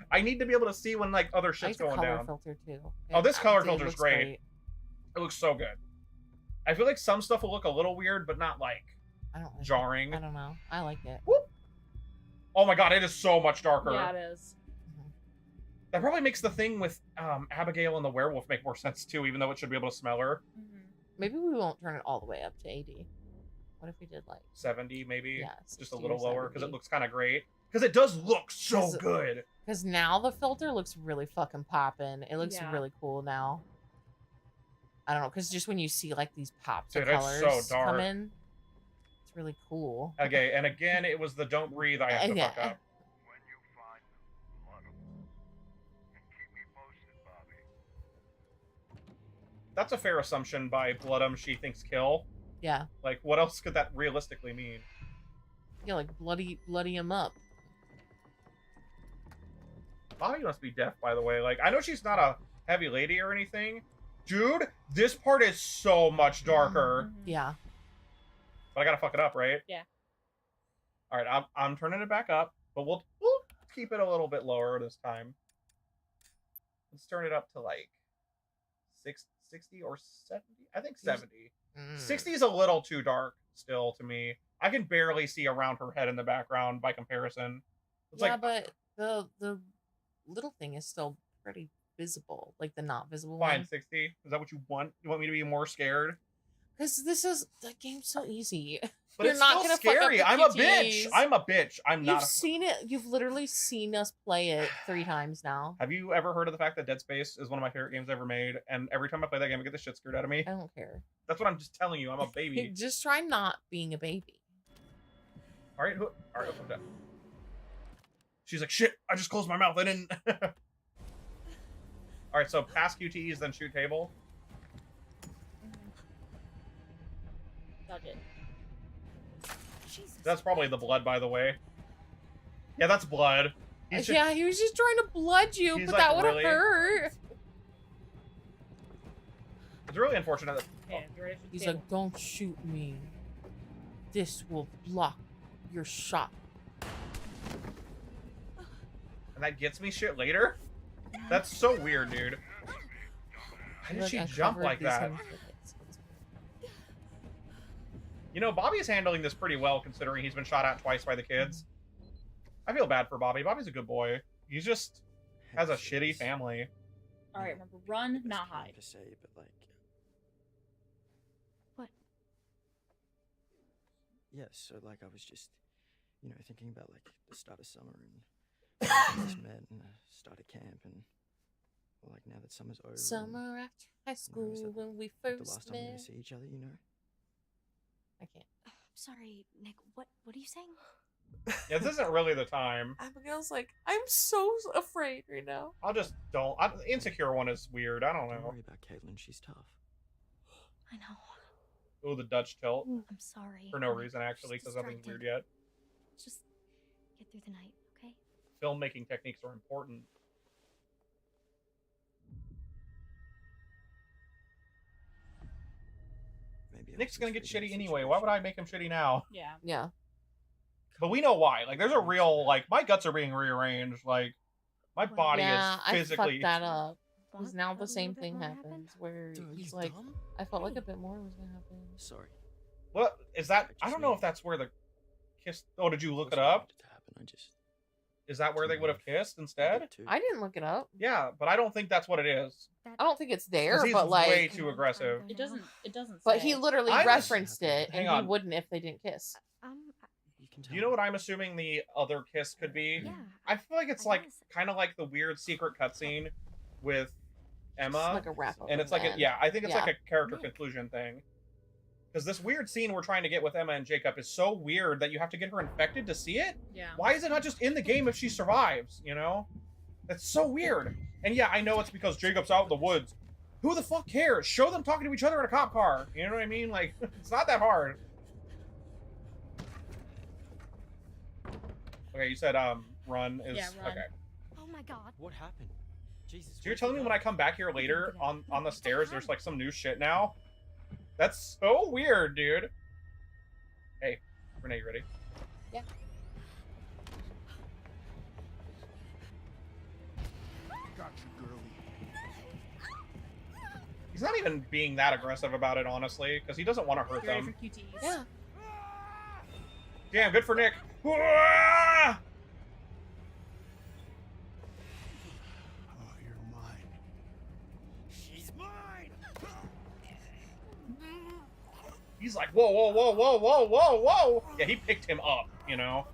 I need to be able to see when like other I shit's like the going color down. filter too. Oh, this color Dude, filter is looks great. It looks so good. I feel like some stuff will look a little weird, but not like I don't like jarring. It. I don't know. I like it. Oh my god, it is so much darker. Yeah, it is. That probably makes the thing with Abigail and the werewolf make more sense too, even though it should be able to smell her. Maybe we won't turn it all the way up to 80. What if we did like 70 maybe? Yeah, just a 60 little or lower because it 70. looks kind of great. Because it does look so good. Because now the filter looks really fucking poppin'. It looks Yeah. really cool now. I don't know, because just when you see like these pops Dude, of it's colors so dark. come in, it's really cool. Okay, and again, it was the don't breathe I have to fuck up. That's a fair assumption by Blood'em she thinks kill. Yeah. Like, what else could that realistically mean? Yeah, like bloody him up. Bobby must be deaf, by the way. Like, I know she's not a heavy lady or anything. Dude, this part is so much darker. Yeah. But I gotta fuck it up, right? Yeah. Alright, I'm turning it back up, but we'll keep it a little bit lower this time. Let's turn it up to like 60 or 70? I think 70. 60 is a little too dark still to me. I can barely see around her head in the background by comparison. It's Yeah, like, but the little thing is still pretty visible. Like the not visible fine, one. 60. Is that what you want? You want me to be more scared? Because that game's so easy. But You're it's not still gonna fuck up scary. the I'm a bitch. QTEs. I'm a bitch. I'm not. You've seen it. You've literally seen us play it 3 times now. Have you ever heard of the fact that Dead Space is one of my favorite games ever made? And every time I play that game, I get the shit scared out of me. I don't care. That's what I'm just telling you. I'm a baby. Just try not being a baby. All right, let's put that. She's like, shit, I just closed my mouth. I didn't. All right, so pass QTEs, then shoot table. Dodge it. That's probably the blood, by the way. Yeah, that's blood. Yeah, he was just trying to blood you, but that would have hurt. It's really unfortunate that... He's like, don't shoot me. This will block your shot. And that gets me shit later? That's so weird, dude. How did she jump like that? You know, Bobby's handling this pretty well, considering he's been shot at twice by the kids. I feel bad for Bobby. Bobby's a good boy. He just has a shitty family. All right, remember, run, not hide. To say, but like, What? yeah. So like, I was just, you know, thinking about like the start of summer and we just met and the start of camp and well, like now that summer's over. Summer after high school when we the first last time we're met. gonna see each other, you know. I can't. Sorry, Nick. What are you saying? Yeah, this isn't really the time. Abigail's like, I'm so afraid right now. I'll just don't. Insecure one is weird. I don't know. Don't worry about Caitlin. She's tough. I know. Oh, the Dutch tilt. I'm sorry. For no reason, actually, because nothing's weird yet. Just get through the night, okay? Filmmaking techniques are important. Maybe Nick's gonna get shitty anyway. Why would I make him shitty now? Yeah. Yeah. But we know why. Like, there's a real, like, my guts are being rearranged. Like, my body is physically... I fucked that up. Because now the same thing happens where he's like, I felt like a bit more was gonna happen. Sorry. What is that? I don't know if that's where the kiss... Oh, did you look it up? Is that where they would have kissed instead? I didn't look it up. Yeah, but I don't think that's what it is. I don't think it's there, He's but like way too aggressive. It doesn't. It doesn't. But say. he literally I'm- referenced it, Hang and on. he wouldn't if they didn't kiss. Do you know what I'm assuming the other kiss could be? Yeah. I feel like it's like kind of like the weird secret cutscene with Emma, like a wrap-up and of it's like that. I think it's Yeah. like a character conclusion thing. Because this weird scene we're trying to get with Emma and Jacob is so weird that you have to get her infected to see it. Yeah. Why is it not just in the game if she survives? You know, that's so weird. And yeah, I know it's because Jacob's out in the woods. Who the fuck cares? Show them talking to each other in a cop car. You know what I mean? Like, it's not that hard. Okay, you said run is run. okay. Oh my god. What happened? Jesus. So you're telling me when I come back here later on the stairs, there's like some new shit now? That's so weird, dude. Hey, Renee, you ready? Yeah. Gotcha, girlie. He's not even being that aggressive about it, honestly, because he doesn't want to hurt Get ready them. for QTs. Yeah. Damn, good for Nick. Ah! Oh, you're mine. She's mine. He's like, whoa, whoa, whoa, whoa, whoa, whoa, whoa. Yeah, he picked him up, you know?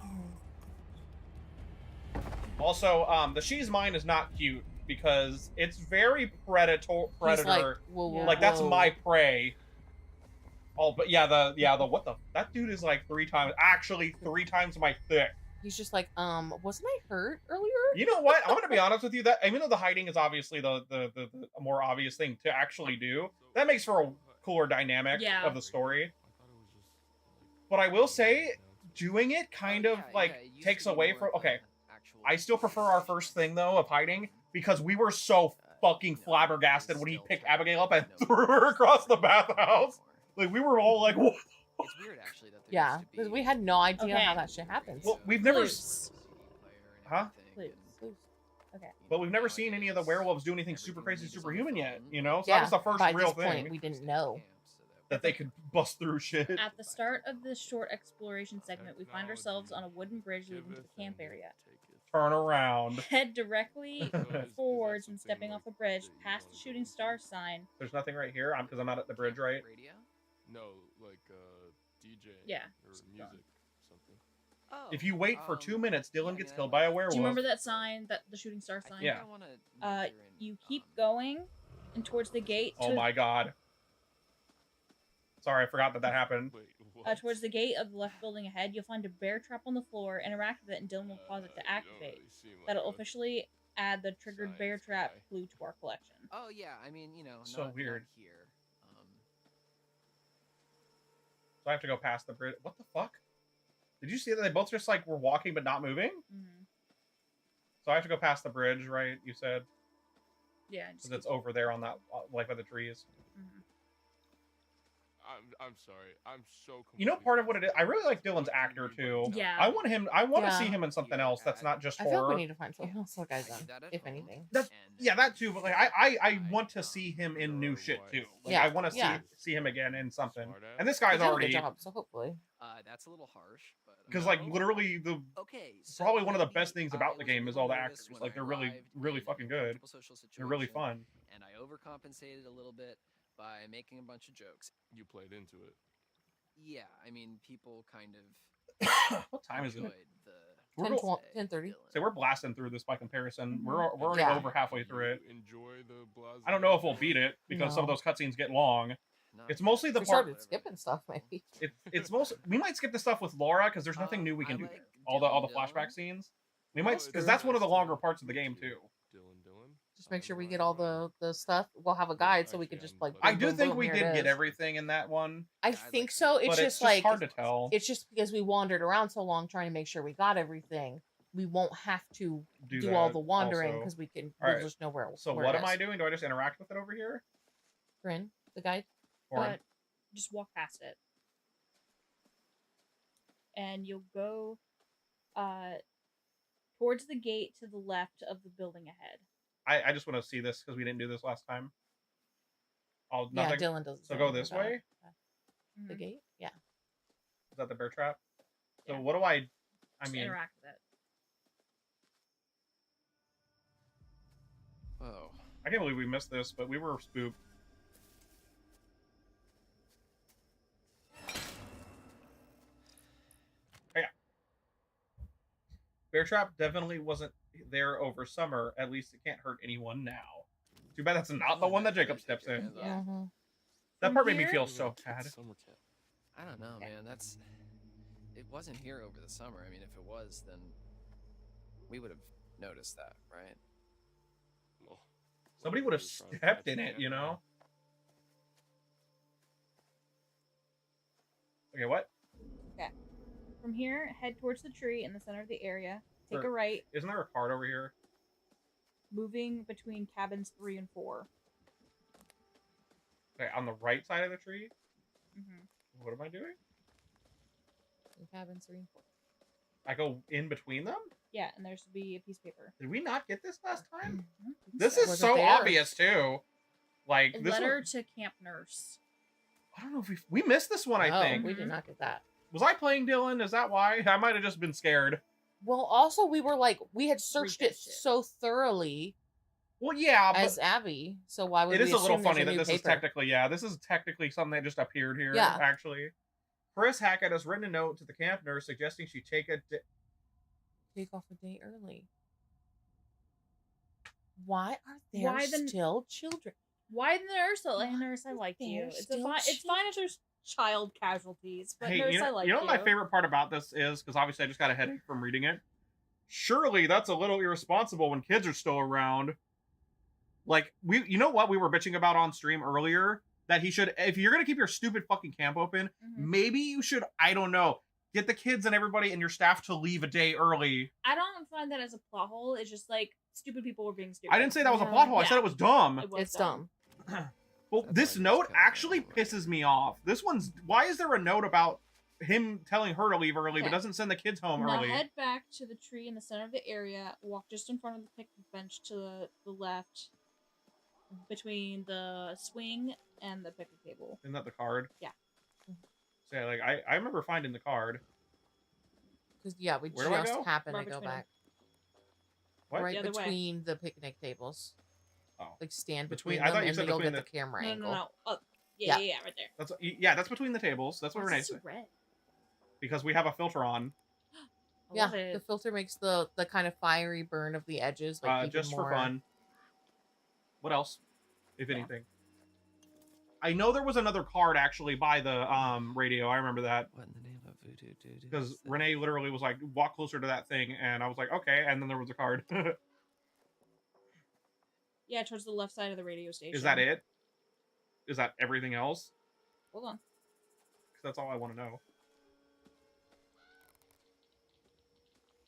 Also, the she's mine is not cute because it's very predator. He's like, whoa, whoa, Like, that's whoa. my prey. Oh, but yeah, the what the? That dude is like three times my thick. He's just like, wasn't I hurt earlier? You know what? I'm gonna be honest with you. That even though the hiding is obviously the more obvious thing to actually do, that makes for a cooler dynamic Yeah. of the story. But I will say, doing it kind of takes away from. Okay, I still prefer our first thing though of hiding because we were so fucking flabbergasted when he picked Abigail up and threw her across the bathhouse. Like we were all like, "What?" It's weird actually that Yeah, because we had no idea Okay. how that shit happens. Well, we've never, Loose. huh? Loose. Okay. But we've never seen any of the werewolves do anything super crazy, superhuman yet. You know, so Yeah, that was the first by real this thing point, we didn't know. that they could bust through shit. At the start of this short exploration segment, we find ourselves on a wooden bridge leading to the camp area. Turn around. Head directly forwards when stepping off the bridge, past the shooting star sign. There's nothing right here. Because I'm not at the bridge, right? Radio? No, like DJ. Yeah. Or music, something. Oh. If you wait for 2 minutes, Dylan yeah, gets man, killed by a werewolf. Do you remember that sign, that the shooting star sign? Yeah. You keep going, and towards the gate. Oh my god. Sorry, I forgot that happened. Towards the gate of the left building ahead, you'll find a bear trap on the floor. Interact with it, and Dylan will cause it to activate. That'll officially add the triggered bear trap clue to our collection. Oh yeah, I mean, you know, So not weird. here. So I have to go past the bridge. What the fuck? Did you see that they both just like were walking but not moving? Mm-hmm. So I have to go past the bridge, right? You said? Yeah. Because it's over there on that, like by the trees. Mm-hmm. I'm sorry. I'm so. You know, part of what it is, I really like Dylan's actor too. Yeah. I want to see him in something else that's not just I horror. feel like we need to find something else like I've done, if anything. That's, yeah, that too. But like, I want to see him in new shit too. Like, Yeah, I want to yeah. see him again in something. And this guy's He did a already good job, so hopefully. That's a little harsh, but because like literally the probably one of the best things about the game is all the actors. Like they're really fucking good. They're really fun. And I overcompensated a little bit by making a bunch of jokes. You played into it. Yeah, I mean, people kind of. What time is it? The 10:30. So we're blasting through this by comparison. Mm-hmm. We're already over halfway through it. Enjoy the blase. I don't know if we'll beat it because some of those cutscenes get long. It's mostly the We part. started skipping stuff, maybe. It's most. We might skip the stuff with Laura because there's nothing new we can do there. All the flashback scenes. We might because that's one of the longer parts of the game too. Just make sure we get all the stuff. We'll have a guide so we can just like. I boom, do boom, think boom, we here did it get is. everything in that one. I think so. It's but just like hard to tell. It's just because we wandered around so long trying to make sure we got everything. We won't have to do all that the wandering also. because we can. All We'll right. just know where. So where what it am I is. doing? Do I just interact with it over here? Corinne, the guide. Or Just walk past it, and you'll go towards the gate to the left of the building ahead. I just want to see this because we didn't do this last time. Oh, Yeah, nothing. Dylan does. So go this way. The gate. Yeah. Is that the bear trap? So what do I Just mean, interact with it. Oh. I can't believe we missed this, but we were spooked. Oh, yeah. Bear trap definitely wasn't there over summer. At least it can't hurt anyone now. Too bad that's not the one that Jacob steps in. Yeah. That From part made me here- feel so bad. I don't know, man. It wasn't here over the summer. I mean, if it was, then we would have noticed that, right? Well, Somebody would have stepped in it, you know? Okay, what? Okay. From here, head towards the tree in the center of the area. Take Or- a right, Isn't there a card over here? moving between cabins 3 and 4. Okay, on the right side of the tree? Mm-hmm. What am I doing? Cabin 3 and 4. I go in between them? Yeah, and there should be a piece of paper. Did we not get this last time? Mm-hmm. This is so obvious too. Like A this letter one, to camp nurse. I don't know if we missed this one. I No, think we did not get that. Was I playing Dylan? Is that why? I might have just been scared. Well, also we were like we had searched it so thoroughly. Well, yeah, but as Abby. So why would it we is a little assume there's funny that new this paper? is technically this is technically something that just appeared here. Yeah. Actually, Chris Hackett has written a note to the camp nurse suggesting she take off a day early. Why are there Why the- still children? Why the nurse? Nurse, I like you. There's It's still fine. It's fine if there's child casualties, but Hey, nurse, you know, I like you know what my favorite part about this is? Because obviously I just got a headache from reading it. Surely that's a little irresponsible when kids are still around. Like, you know what we were bitching about on stream earlier? That he should, if you're gonna keep your stupid fucking camp open, maybe you should, I don't know, get the kids and everybody and your staff to leave a day early. I don't find that as a plot hole. It's just like stupid people were being stupid. I didn't say that was a plot hole. I said it was dumb. It was It's dumb. Well, this note actually pisses me off. This one's, why is there a note about him telling her to leave early, but Okay. doesn't send the kids home Now early? head back to the tree in the center of the area. Walk just in front of the picnic bench to the left, between the swing and the picnic table. Isn't that the card? Yeah. So yeah, like I remember finding the card. Because yeah, we Where do I just go? happened Right to go between back. What? Right The other way. between the picnic tables. Oh. Like stand Between- between, I thought them you and said then you'll between get the- the camera No, angle. no. Oh, Yeah. yeah, right there. That's between the tables. That's what Why Renee is this said. so red? Because we have a filter on. I Yeah, love it. the filter makes the kind of fiery burn of the edges like even Just more. for fun. What else, if anything? I know there was another card actually by the radio. I remember that. What in the name of voodoo doo-doo? Because Renee literally was like, walk closer to that thing, and I was like, okay, and then there was a card. Yeah, towards the left side of the radio station. Is that it? Is that everything else? Hold on. 'Cause that's all I want to know.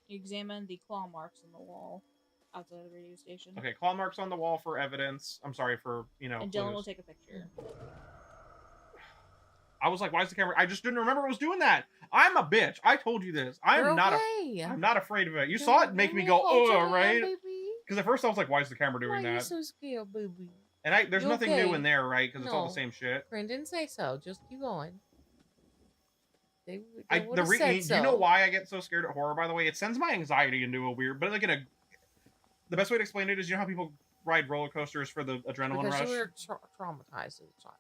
You examine the claw marks on the wall. outside of the radio station. Okay, claw marks on the wall for evidence. I'm sorry for, you know. And Dylan will clues. take a picture. I was like, why is the camera? I just didn't remember it was doing that. I'm a bitch. I told you this. I'm not afraid of it. You saw it make me go, oh, right? Because at first I was like, why is the camera doing Why that? are you so scared, baby? And there's You nothing okay? new in there, right? Because it's all No. the same shit. Friend didn't say so. Just keep going. They Do you know why I get so scared at horror, by the way? It sends my anxiety into a weird, but like the best way to explain it is, you know how people ride roller coasters for the adrenaline Because rush? you were traumatized as a child.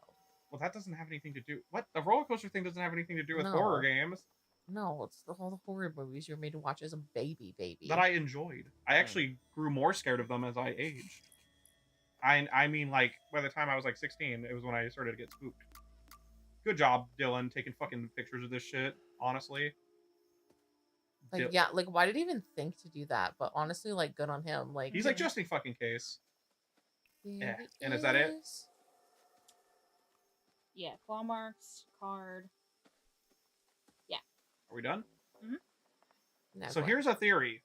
Well, that doesn't have anything to do. What? The roller coaster thing doesn't have anything to do with No. horror games. No, it's all the horror movies you're made to watch as a baby. That I enjoyed. I actually grew more scared of them as I aged. I mean, like, by the time I was like 16, it was when I started to get spooked. Good job, Dylan, taking fucking pictures of this shit, honestly. Like, yeah, like, why did he even think to do that? But honestly, like, good on him. Like, He's like, just in fucking case. Yeah. There And is that it? is. Yeah, claw marks, card. Yeah. Are we done? Mm-hmm. So here's a theory.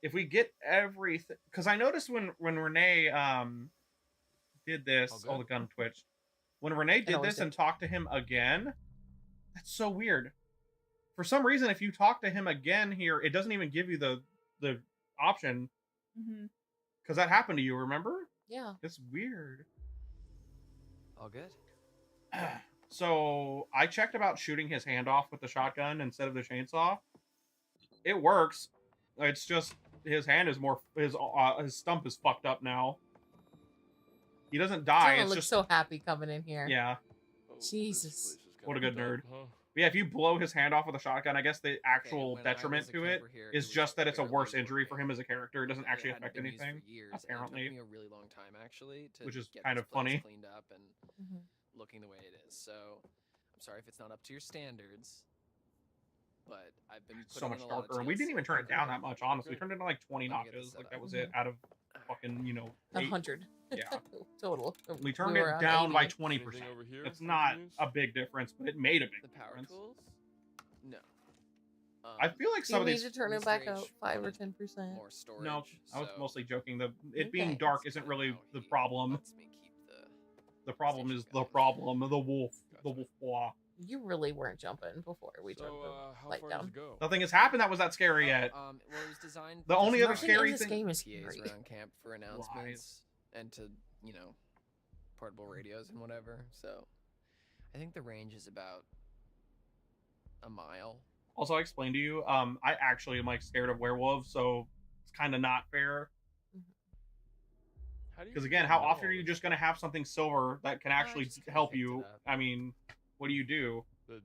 If we get everything, because I noticed when Renee did this, the gun twitched. When Renee did this and talked to him again, that's so weird. For some reason, if you talk to him again here, it doesn't even give you the option. Mm-hmm. Because that happened to you, remember? Yeah. It's weird. All good. So I checked about shooting his hand off with the shotgun instead of the chainsaw. It works. It's just his hand is more his stump is fucked up now. He doesn't die. Dylan It's looks just so happy coming in here. yeah. Jesus. What a good nerd. But yeah, if you blow his hand off with a shotgun, I guess the actual detriment to it is just that it's a worse injury for him as a character. It doesn't actually affect anything, apparently. It took me a really long time actually to Which is get kind this of place funny. cleaned up and looking the way it is. So I'm sorry if it's not up to your standards, but I've been So putting much in a lot of darker, and we didn't even turn it down that much. Honestly, we turned it to like 20 Let me get this notches. set Like up. that was it out of fucking 8. 100. Yeah. Total. We turned were it around down by 80. 20%. It's not a big difference, but it made a big difference. No. I feel like Do some you of need these to turn it back up 5 or 10%? More storage. No, I was mostly joking. It Okay. being dark isn't really the problem. The problem is the problem. The wolf. The wolf blah. You really weren't jumping before we turned the light down. Nothing has happened that was that scary yet. Well, it was designed. The only other Nothing scary in this thing. game is PAs scary. around camp for announcements and to portable radios and whatever. So I think the range is about a mile. Also, I explained to you, I actually am like scared of werewolves, so it's kind of not fair. Because again, how often are you just going to have something silver that can actually help you? I mean, what do you do? The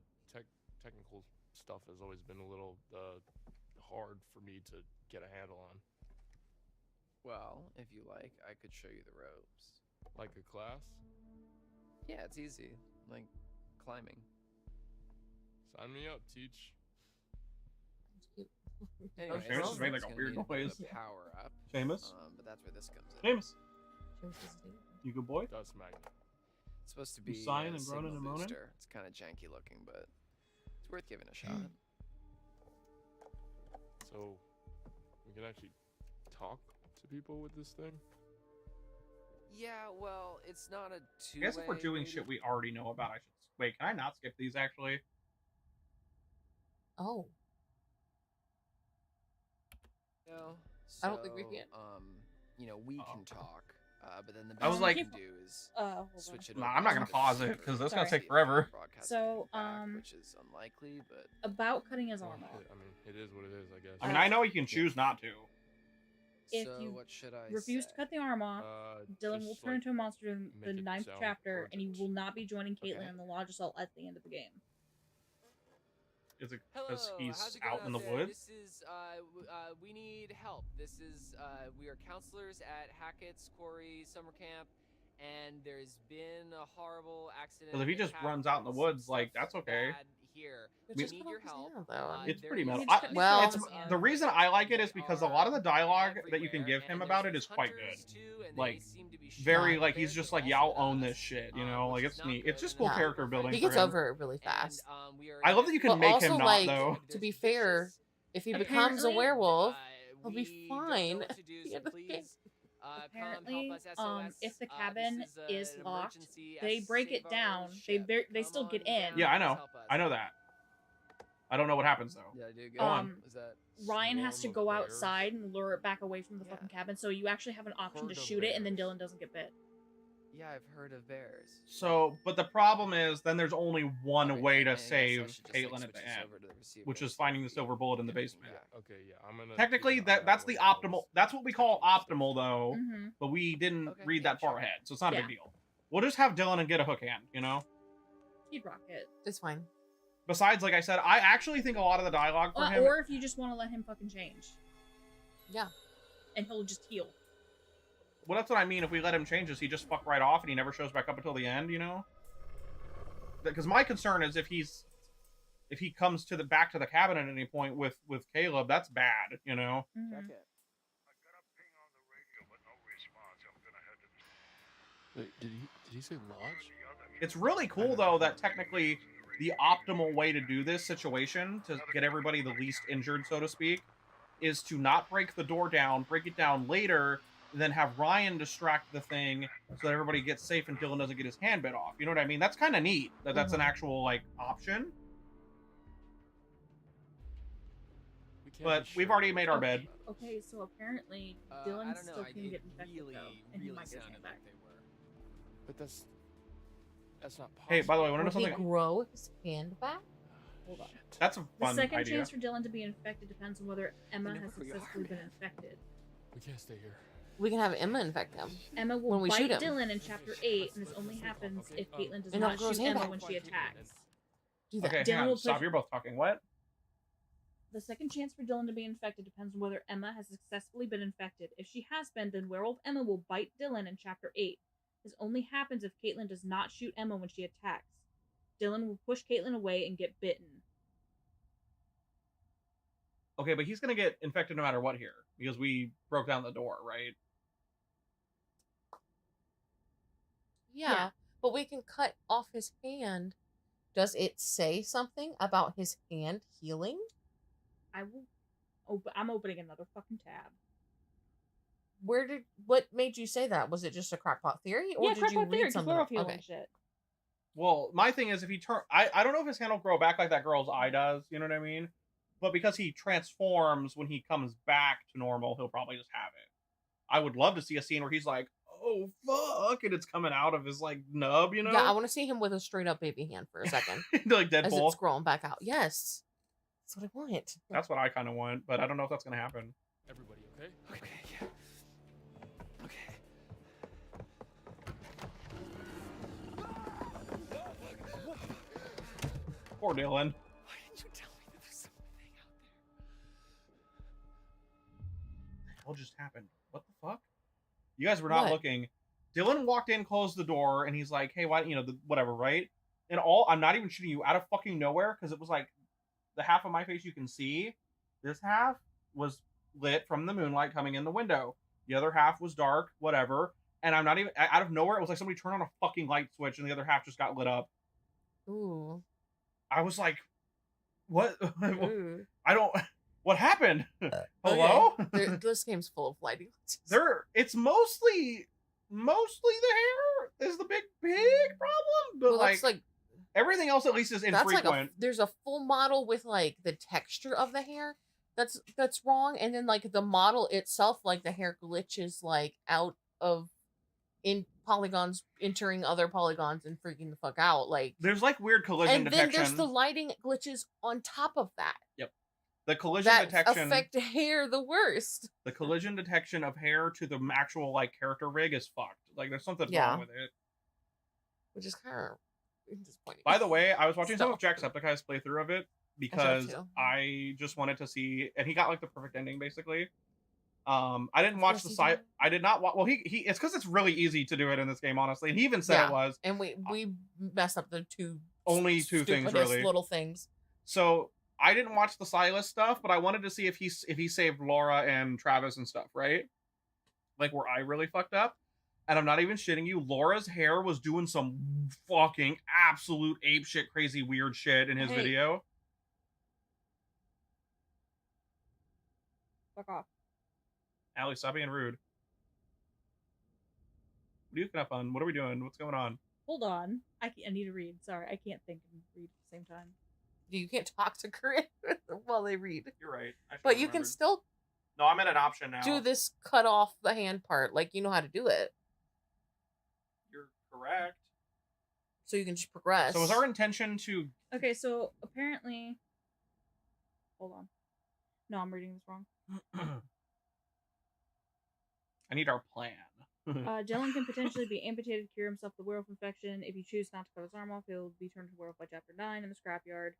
technical stuff has always been a little hard for me to get a handle on. Well, if you like, I could show you the ropes. Like a class? Yeah, it's easy. Like climbing. Sign me up, teach. Anyways, Seamus just made like it's a gonna weird need noise. the power up. Seamus? But that's where this comes in. Seamus? You good boy? Dust magnet. It's supposed to be sighing a and groaning signal and moaning? booster. It's kind of janky looking, but it's worth giving a shot. So, we can actually talk to people with this thing? Yeah, well, it's not a I two-way. guess if we're doing shit we already know about, I should... Wait, can I not skip these, actually? Oh. No, I don't think we can. We can talk, but then the I was best like- we can do is hold switch it on. over. Nah, I'm not gonna to pause it, computer. 'cause that's gonna take forever. So, which is unlikely, but about cutting his arm off. I mean, it is what it is, I guess. I mean, I know you can choose not to. If so you what should I refuse to cut the arm off, Dylan will just, turn into a monster in the make it 9th sound chapter, and he will not be joining Caitlin Okay. in the Lodge Assault at the end of the game. Is it Hello, because he's how's it going out in the there? woods? This is we need help. This is we are counselors at Hackett's Quarry summer camp, and there's been a horrible accident. Because if he just runs out in the woods, like, that's okay. Bad here. It's We just need cut your off his help. hand, though. It's there pretty is metal. some Well- It's, and the reason I like it is they because a lot of the are dialogue that you can everywhere, give him and about there's it is quite hunters, good. too, and Like, they seem to be very, shot like, at he's bears just that like, also y'all got own us, this shit, you know? which Like, is it's not neat. It's good, just and cool that's character not building He for gets him. over it really fast. we are I love that you can But make also, him not, like, though. to be fair, if he becomes a werewolf, He'll be we don't know fine. what to do, The so end of the please game. come Apparently, help us. SOS. if the This cabin is an locked, emergency. they break Save it our down. ship. They still get in. Yeah, I Please know. help us. I know that. I don't know what happens though. Yeah, dude, Go on. Is that Ryan has to Swarm of go bears? outside and lure it back away from the fucking cabin, so you actually have an option to Herd of shoot it, and then bears. Dylan doesn't get bit. Yeah, I've heard of bears. So, but the problem is, then there's only one Alright, way I to guess I save should just, Caitlin like, at the switch this end, over to the receiver which is so finding we the silver bullet in the basement. Yeah. Okay, yeah, I'm gonna. Technically, figure out that's one the of optimal. those. That's what we call optimal, though. Mm-hmm. But we didn't Okay, read yeah, that far sure. ahead, so it's not a Yeah. big deal. We'll just have Dylan and get a hook hand, you know. He'd rock it. It's fine. Besides, like I said, I actually think a lot of the dialogue for him. Or if you just want to let him fucking change. Yeah. And he'll just heal. Well, that's what I mean. If we let him change, does he just fuck right off and he never shows back up until the end? You know. Because my concern is if he comes to the back to the cabin at any point with Caleb, that's bad. You know. Mm-hmm. Check it. Wait, did he say lodge? It's really cool though that technically the optimal way to do this situation to get everybody the least injured, so to speak, is to not break the door down, break it down later, and then have Ryan distract the thing so that everybody gets safe and Dylan doesn't get his hand bit off. You know what I mean? That's kind of neat that that's an actual like option. But we've already made our bed. Okay, so apparently I Dylan don't know, still can it get infected really, though, and he really might get his sounded hand back. like they were. But that's not possible. Hey, by the way, want to know Will he something? grow his hand back? Hold on. That's a The fun second idea. chance for Dylan to be infected depends on whether Emma has who you are, successfully been man. infected. We can't stay here. We can have Emma infect him. Emma will When we bite shoot him. Dylan in Chapter 8, and this only happens if Caitlin does And not not grow his shoot hand Emma back. when she attacks. Do that. Okay, Dylan hang will on. Stop. push- You're both talking. What? The second chance for Dylan to be infected depends on whether Emma has successfully been infected. If she has been, then Werewolf Emma will bite Dylan in Chapter 8. This only happens if Caitlin does not shoot Emma when she attacks. Dylan will push Caitlin away and get bitten. Okay, but he's gonna get infected no matter what here because we broke down the door, right? Yeah, but we can cut off his hand. Does it say something about his hand healing? I will. I'm opening another fucking tab. What made you say that? Was it just a crackpot theory, or Yeah, did you crackpot theory, read 'cause something? werewolf healing Okay. shit. Well, my thing is if he I don't know if his hand will grow back like that girl's eye does, you know what I mean? But because he transforms when he comes back to normal, he'll probably just have it. I would love to see a scene where he's like, oh fuck, and it's coming out of his like nub, you know? Yeah, I want to see him with a straight up baby hand for a second. Like As Deadpool. it's growing back out. Yes. That's what I want. That's what I kind of want, but I don't know if that's gonna happen. Everybody okay? Okay, yeah. Okay. Poor Dylan. Why didn't you tell me there was something out there? What just happened? What the fuck? You guys were not What? looking. Dylan walked in, closed the door, and he's like, hey, why, whatever, right? And I'm not even shooting you out of fucking nowhere, because it was like, the half of my face you can see, this half was lit from the moonlight coming in the window. The other half was dark, whatever. And I'm not even, out of nowhere, it was like somebody turned on a fucking light switch, and the other half just got lit up. Ooh. I was like, what? Ooh. I don't, what happened? Hello? Okay. This game's full of lighting. It's mostly the hair is the big problem, but Well, that's like everything else at least is that's infrequent. like there's a full model with like the texture of the hair that's wrong, and then like the model itself, like the hair glitches like out of in polygons entering other polygons and freaking the fuck out. Like There's like weird collision and detection. then there's the lighting glitches on top of that. Yep. The collision That detection affect hair the worst. the collision detection of hair to the actual like character rig is fucked. Like there's something Yeah. wrong with it. Which is kind of disappointing. By the way, I was watching some Still. of Jacksepticeye's playthrough of it because too. I just wanted to see, and he got like the perfect ending basically. I didn't Of watch course the he side. did. I did not watch. Well, he it's because it's really easy to do it in this game, honestly. And he even said Yeah. it was And we messed up the only two things stupidest really. little things. So I didn't watch the Silas stuff, but I wanted to see if he saved Laura and Travis and stuff, right? Like where I really fucked up. And I'm not even shitting you. Laura's hair was doing some fucking absolute apeshit crazy weird shit in his Hey. video. Fuck off. Allie, stop being rude. What are you looking up on? What are we doing? What's going on? Hold on. I need to read. Sorry, I can't think and read at the same time. You can't talk to Corinne while they read. You're right. But you can still. No, I'm in an option now. Do this cut off the hand part. Like, you know how to do it. You're correct. So you can just progress. So is our intention to... Okay, so apparently... Hold on. No, I'm reading this wrong. I need our plan. Dylan can potentially be amputated to cure himself of the werewolf infection. If you choose not to cut his arm off, he'll be turned to werewolf by Chapter 9 in the scrapyard.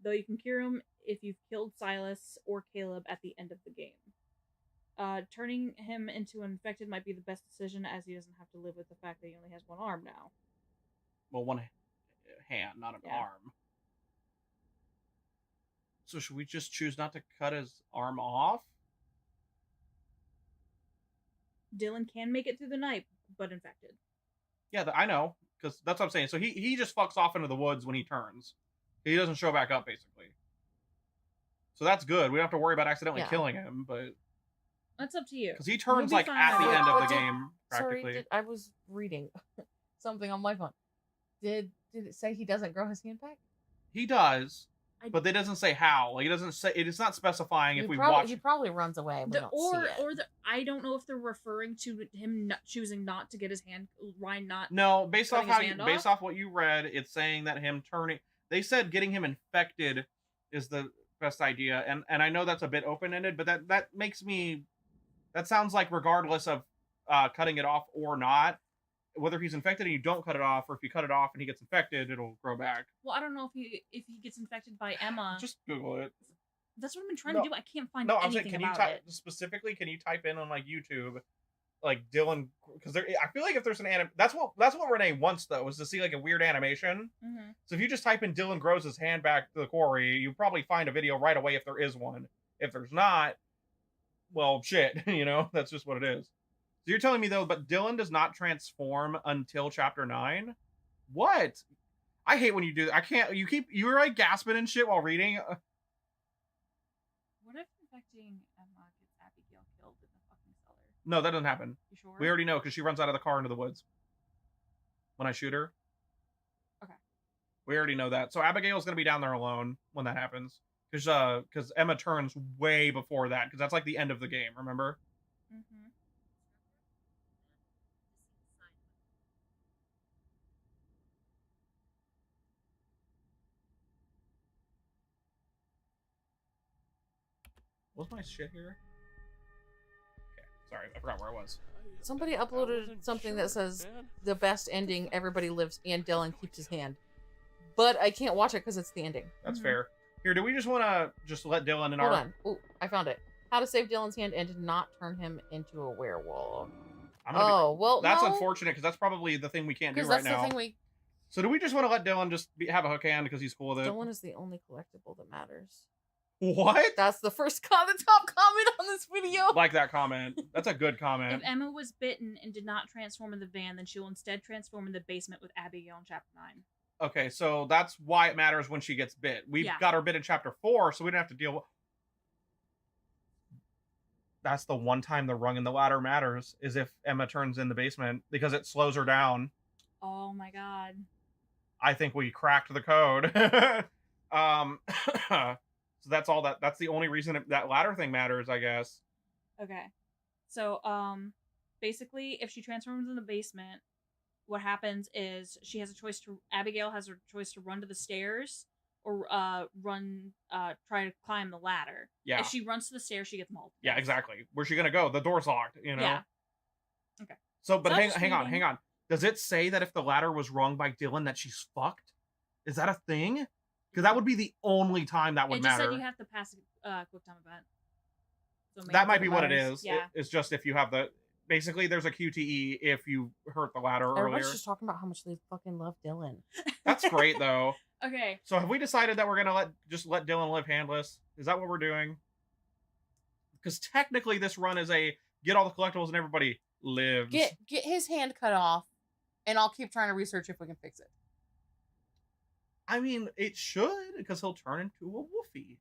Though you can cure him if you've killed Silas or Caleb at the end of the game. Turning him into an infected might be the best decision, as he doesn't have to live with the fact that he only has one arm now. Well, one hand, not an arm. So should we just choose not to cut his arm off? Dylan can make it through the night, but infected. Yeah, I know, because that's what I'm saying. So he just fucks off into the woods when he turns. He doesn't show back up, basically. So that's good. We don't have to worry about accidentally killing him, but... That's up to you. Because he turns, like, at the end of the game, practically. Sorry, I was reading something on my phone. Did it say he doesn't grow his hand back? He does, but it doesn't say how. Like, it doesn't say... It's not specifying if we watch... He probably runs away. And we don't see it. I don't know if they're referring to him choosing not to get his hand... Ryan not... No, based off off? what you read, it's saying that him turning... They said getting him infected is the best idea, and I know that's a bit open-ended, but that makes me... That sounds like regardless of cutting it off or not, whether he's infected and you don't cut it off, or if you cut it off and he gets infected, it'll grow back. Well, I don't know if he gets infected by Emma. Just Google it. That's what I've been trying to do. I can't find I'm anything saying, about it. Specifically, can you type in on like YouTube, like Dylan? Because I feel like if there's an that's what Renee wants though, is to see like a weird animation. Mm-hmm. So if you just type in Dylan grows his hand back to the quarry, you probably find a video right away if there is one. If there's not, well, shit, you know, that's just what it is. So you're telling me though, but Dylan does not transform until Chapter 9? What? I hate when you do that. I can't. You're like gasping and shit while reading. What if infecting Emma gets Abigail killed in the fucking cellar? No, that doesn't happen. You sure? We already know because she runs out of the car into the woods when I shoot her. Okay. We already know that. So Abigail's gonna be down there alone when that happens, because Emma turns way before that, because that's like the end of the game. Remember? Mm-hmm. Was my shit here? Okay, sorry, I forgot where I was. Somebody uploaded something that says the best ending, everybody lives and Dylan keeps his hand. But I can't watch it because it's the ending. That's fair. Here, do we just want to just let Dylan and Hold on. Oh, I found it. How to save Dylan's hand and to not turn him into a werewolf. Well, that's no. unfortunate because that's probably the thing we can't do right that's now. the thing we... So do we just want to let Dylan just have a hook hand because he's cool with it? Dylan is the only collectible that matters. What? That's the first the top comment on this video. Like that comment. That's a good comment. If Emma was bitten and did not transform in the van, then she will instead transform in the basement with Abigail in Chapter 9. Okay, so that's why it matters when she gets bit. We've got her bit in Chapter 4, so we don't have to deal with... That's the one time the rung in the ladder matters, is if Emma turns in the basement, because it slows her down. Oh my god. I think we cracked the code. So that's all that's the only reason that ladder thing matters, I guess. Okay. So, basically, if she transforms in the basement, what happens is Abigail has a choice to run to the stairs or, try to climb the ladder. Yeah. If she runs to the stairs, she gets mauled. Yeah, exactly. Where's she gonna go? The door's locked, you know? Yeah. Okay. So, but hang on. Does it say that if the ladder was rung by Dylan that she's fucked? Is that a thing? Because that would be the only time that would matter. It just said you have to pass a quick time event. So that might be what it is. Yeah. It's just if you have basically there's a QTE if you hurt the ladder Everybody's earlier. just talking about how much they fucking love Dylan. That's great though. Okay. So have we decided that we're gonna let Dylan live handless? Is that what we're doing? Because technically this run is a get all the collectibles and everybody lives. Get his hand cut off, and I'll keep trying to research if we can fix it. I mean, it should, because he'll turn into a woofie.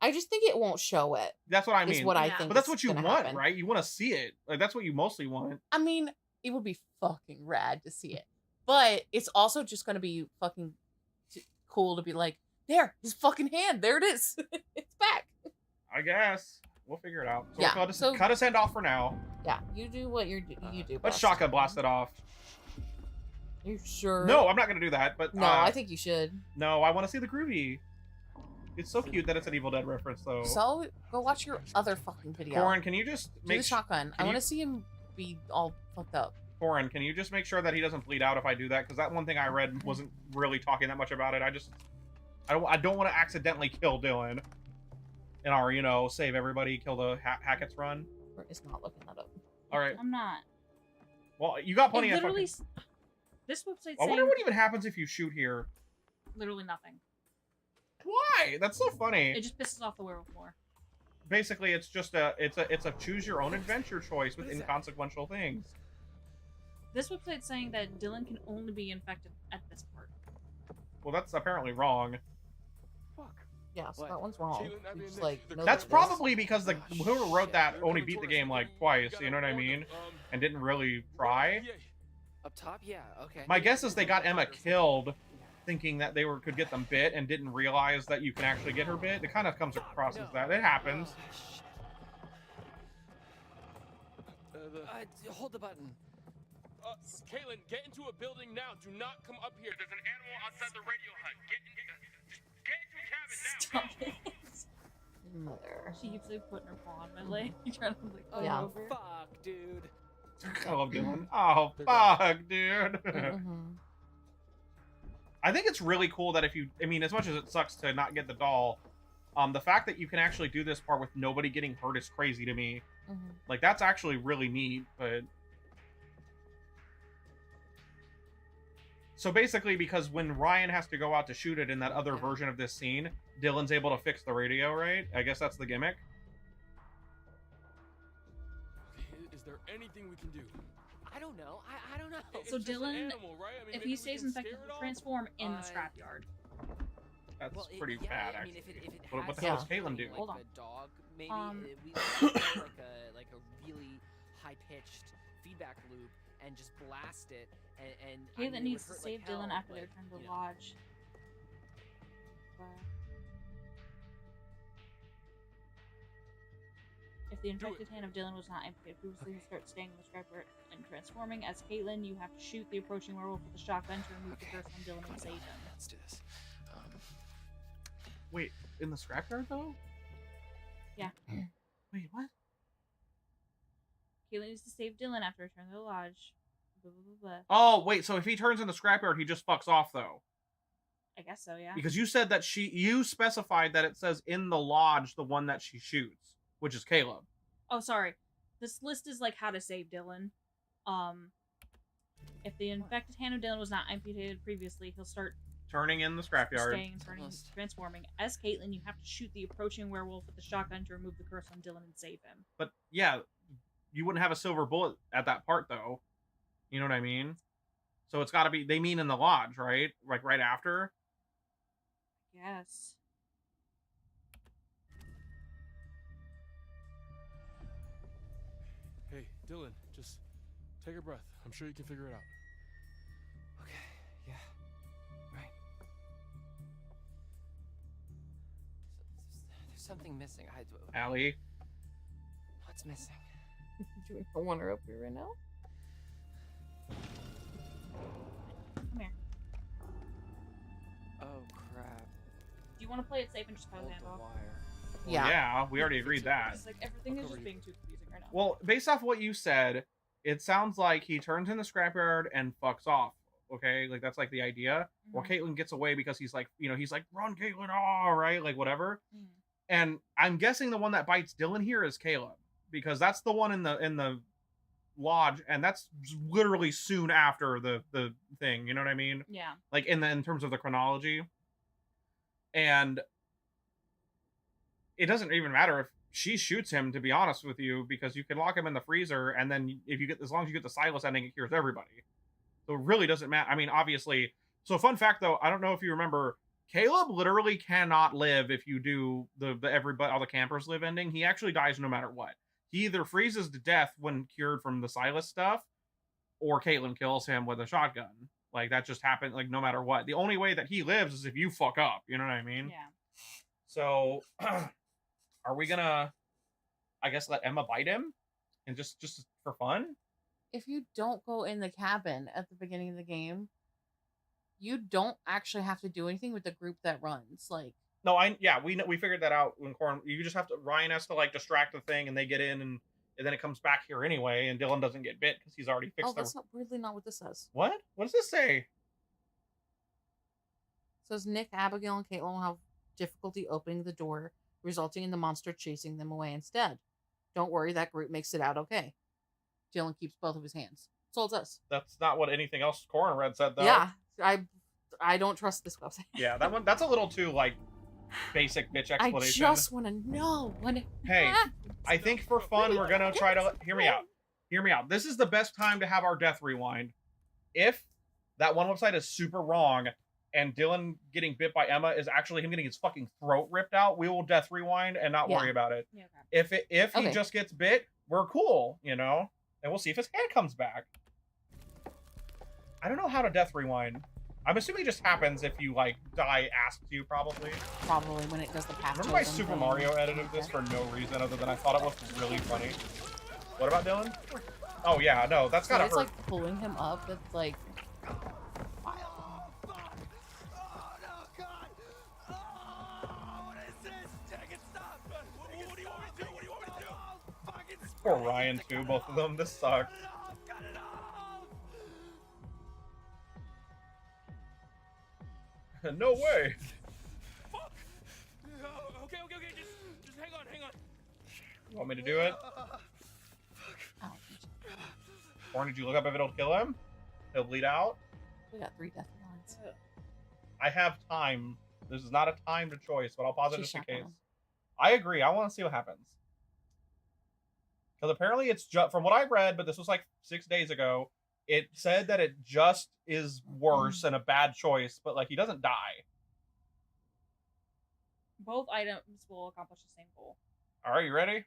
I just think it won't show it. That's what I Is mean. what I think But that's is what you gonna want, happen. right? You want to see it. Like that's what you mostly want. I mean, it would be fucking rad to see it, but it's also just gonna be fucking cool to be like, there, his fucking hand, there it is, it's back. I guess we'll figure it out. So Yeah, we'll cut his hand off for now. Yeah, you do what you do. Let's best. shotgun blast it off. You sure? No, I'm not gonna do that. But No, I think you should. No, I want to see the groovy. It's so cute that it's an Evil Dead reference, though. So go watch your other fucking video. Corrin, can you just do make the shotgun? I want to see him be all fucked up. Corrin, can you just make sure that he doesn't bleed out if I do that? Because that one thing I read wasn't really talking that much about it. I don't want to accidentally kill Dylan in our, save everybody, kill the Hackett's run. Is not looking that up. All right. I'm not. Well, you got plenty of literally, fucking... this website. I wonder what even happens if you shoot here. Literally nothing. Why? That's so funny. It just pisses off the werewolf more. Basically, it's just a choose your own adventure choice with inconsequential things. This website's saying that Dylan can only be infected at this part. Well, that's apparently wrong. Yeah, so that one's wrong. It's like, That's probably because whoever wrote that only beat the game like twice, you know what I mean? And didn't really try. Up top, yeah, okay. My guess is they got Emma killed thinking that they could get them bit and didn't realize that you can actually get her bit. It kind of comes across as that. It happens. Hold the button. Caitlin, get into a building now. Do not come up here. There's an animal outside the radio hut. Get into a cabin now. Mother. She keeps like putting her paw on my leg, trying to like pull Yeah. over. Fuck, dude. I love Dylan. Oh, fuck, dude. I think it's really cool that as much as it sucks to not get the doll, the fact that you can actually do this part with nobody getting hurt is crazy to me. Like, that's actually really neat, but... So basically, because when Ryan has to go out to shoot it in that other version of this scene, Dylan's able to fix the radio, right? I guess that's the gimmick. Okay, is there anything we can do? I don't know. I don't know. So Dylan, if he stays infected, will transform in the scrapyard. That's pretty bad, actually. What the has hell does Caitlin do? Hold on. A dog, maybe we like a really high-pitched feedback loop and just blast it. And Caitlin needs to save Dylan after they return to the lodge. If the infected hand of Dylan was not amputated previously, he'll start staying in the scrapyard and transforming. As Caitlin, you have to shoot the approaching werewolf with a shotgun to remove the curse from Dylan and save him. Let's do this. Wait, in the scrapyard, though? Yeah. Wait, what? Caitlin needs to save Dylan after return to the lodge. Blah, blah, blah, blah. Oh, wait, so if he turns in the scrapyard, he just fucks off, though. I guess so, yeah. Because you said that you specified that it says in the lodge the one that she shoots, which is Caleb. Oh, sorry. This list is like how to save Dylan. If the infected hand of Dylan was not amputated previously, he'll start Turning in the scrapyard. staying and transforming. As Caitlin, you have to shoot the approaching werewolf with the shotgun to remove the curse on Dylan and save him. But, yeah, you wouldn't have a silver bullet at that part, though. You know what I mean? So it's gotta be, they mean in the lodge, right? Like, right after? Yes. Hey, Dylan, just take a breath. I'm sure you can figure it out. Okay, yeah. Right. There's something missing. Allie? What's missing? Do we want her up here right now? Come here. Oh, crap. Do you want to play it safe and just cut his hand off? Well, yeah, we already agreed that. It's like everything is just being too confusing right now. Well, based off what you said, it sounds like he turns in the scrapyard and fucks off. Okay, like that's like the idea. Well, Caitlin gets away because he's like, he's like, run, Caitlin, all right, like whatever. And I'm guessing the one that bites Dylan here is Caleb because that's the one in the lodge, and that's literally soon after the thing. You know what I mean? Yeah. Like in terms of the chronology, and it doesn't even matter if she shoots him, to be honest with you, because you can lock him in the freezer, and then as long as you get the Silas ending, it cures everybody. So it really doesn't matter. I mean, obviously. So fun fact though, I don't know if you remember, Caleb literally cannot live if you do the everybody all the campers live ending. He actually dies no matter what. He either freezes to death when cured from the Silas stuff, or Caitlin kills him with a shotgun. Like that just happened. Like no matter what, the only way that he lives is if you fuck up. You know what I mean? Yeah. So, are we gonna, I guess, let Emma bite him, and just for fun? If you don't go in the cabin at the beginning of the game, you don't actually have to do anything with the group that runs. Like, No, we figured that out when Corrin. You just have to. Ryan has to like distract the thing, and they get in, and then it comes back here anyway. And Dylan doesn't get bit because he's already fixed. oh, that's not weirdly not what this says. What? What does this say? It says Nick, Abigail, and Caitlin will have difficulty opening the door, resulting in the monster chasing them away instead. Don't worry, that group makes it out okay. Dylan keeps both of his hands. So it says. That's not what anything else Corrin read said though. Yeah, I don't trust this website. Yeah, that one. That's a little too like basic bitch explanation. I just want to know when. Hey, I think for fun we're gonna try to hear me out. Hear me out. This is the best time to have our death rewind. If that one website is super wrong, and Dylan getting bit by Emma is actually him getting his fucking throat ripped out, we will death rewind and not worry about it. Yeah, okay. If he just gets bit, we're cool, you know, and we'll see if his hand comes back. I don't know how to death rewind. I'm assuming it just happens if you like die asks you probably. Probably when it does the path. Remember my Super Mario edited this for no reason other than I thought it was really funny. What about Dylan? Oh yeah, no, that's gotta hurt. It's like pulling him up. It's like. Poor Ryan too, both of them. This sucks. No way. Fuck. Okay. Just hang on. You want me to do it? Or did you look up if it'll kill him? He'll bleed out? We got 3 death lines. I have time. This is not a timed choice, but I'll pause it just in case. I agree. I want to see what happens. Because apparently it's just, from what I read, but this was like 6 days ago, it said that it just is worse and a bad choice, but like he doesn't die. Both items will accomplish the same goal. All right, you ready?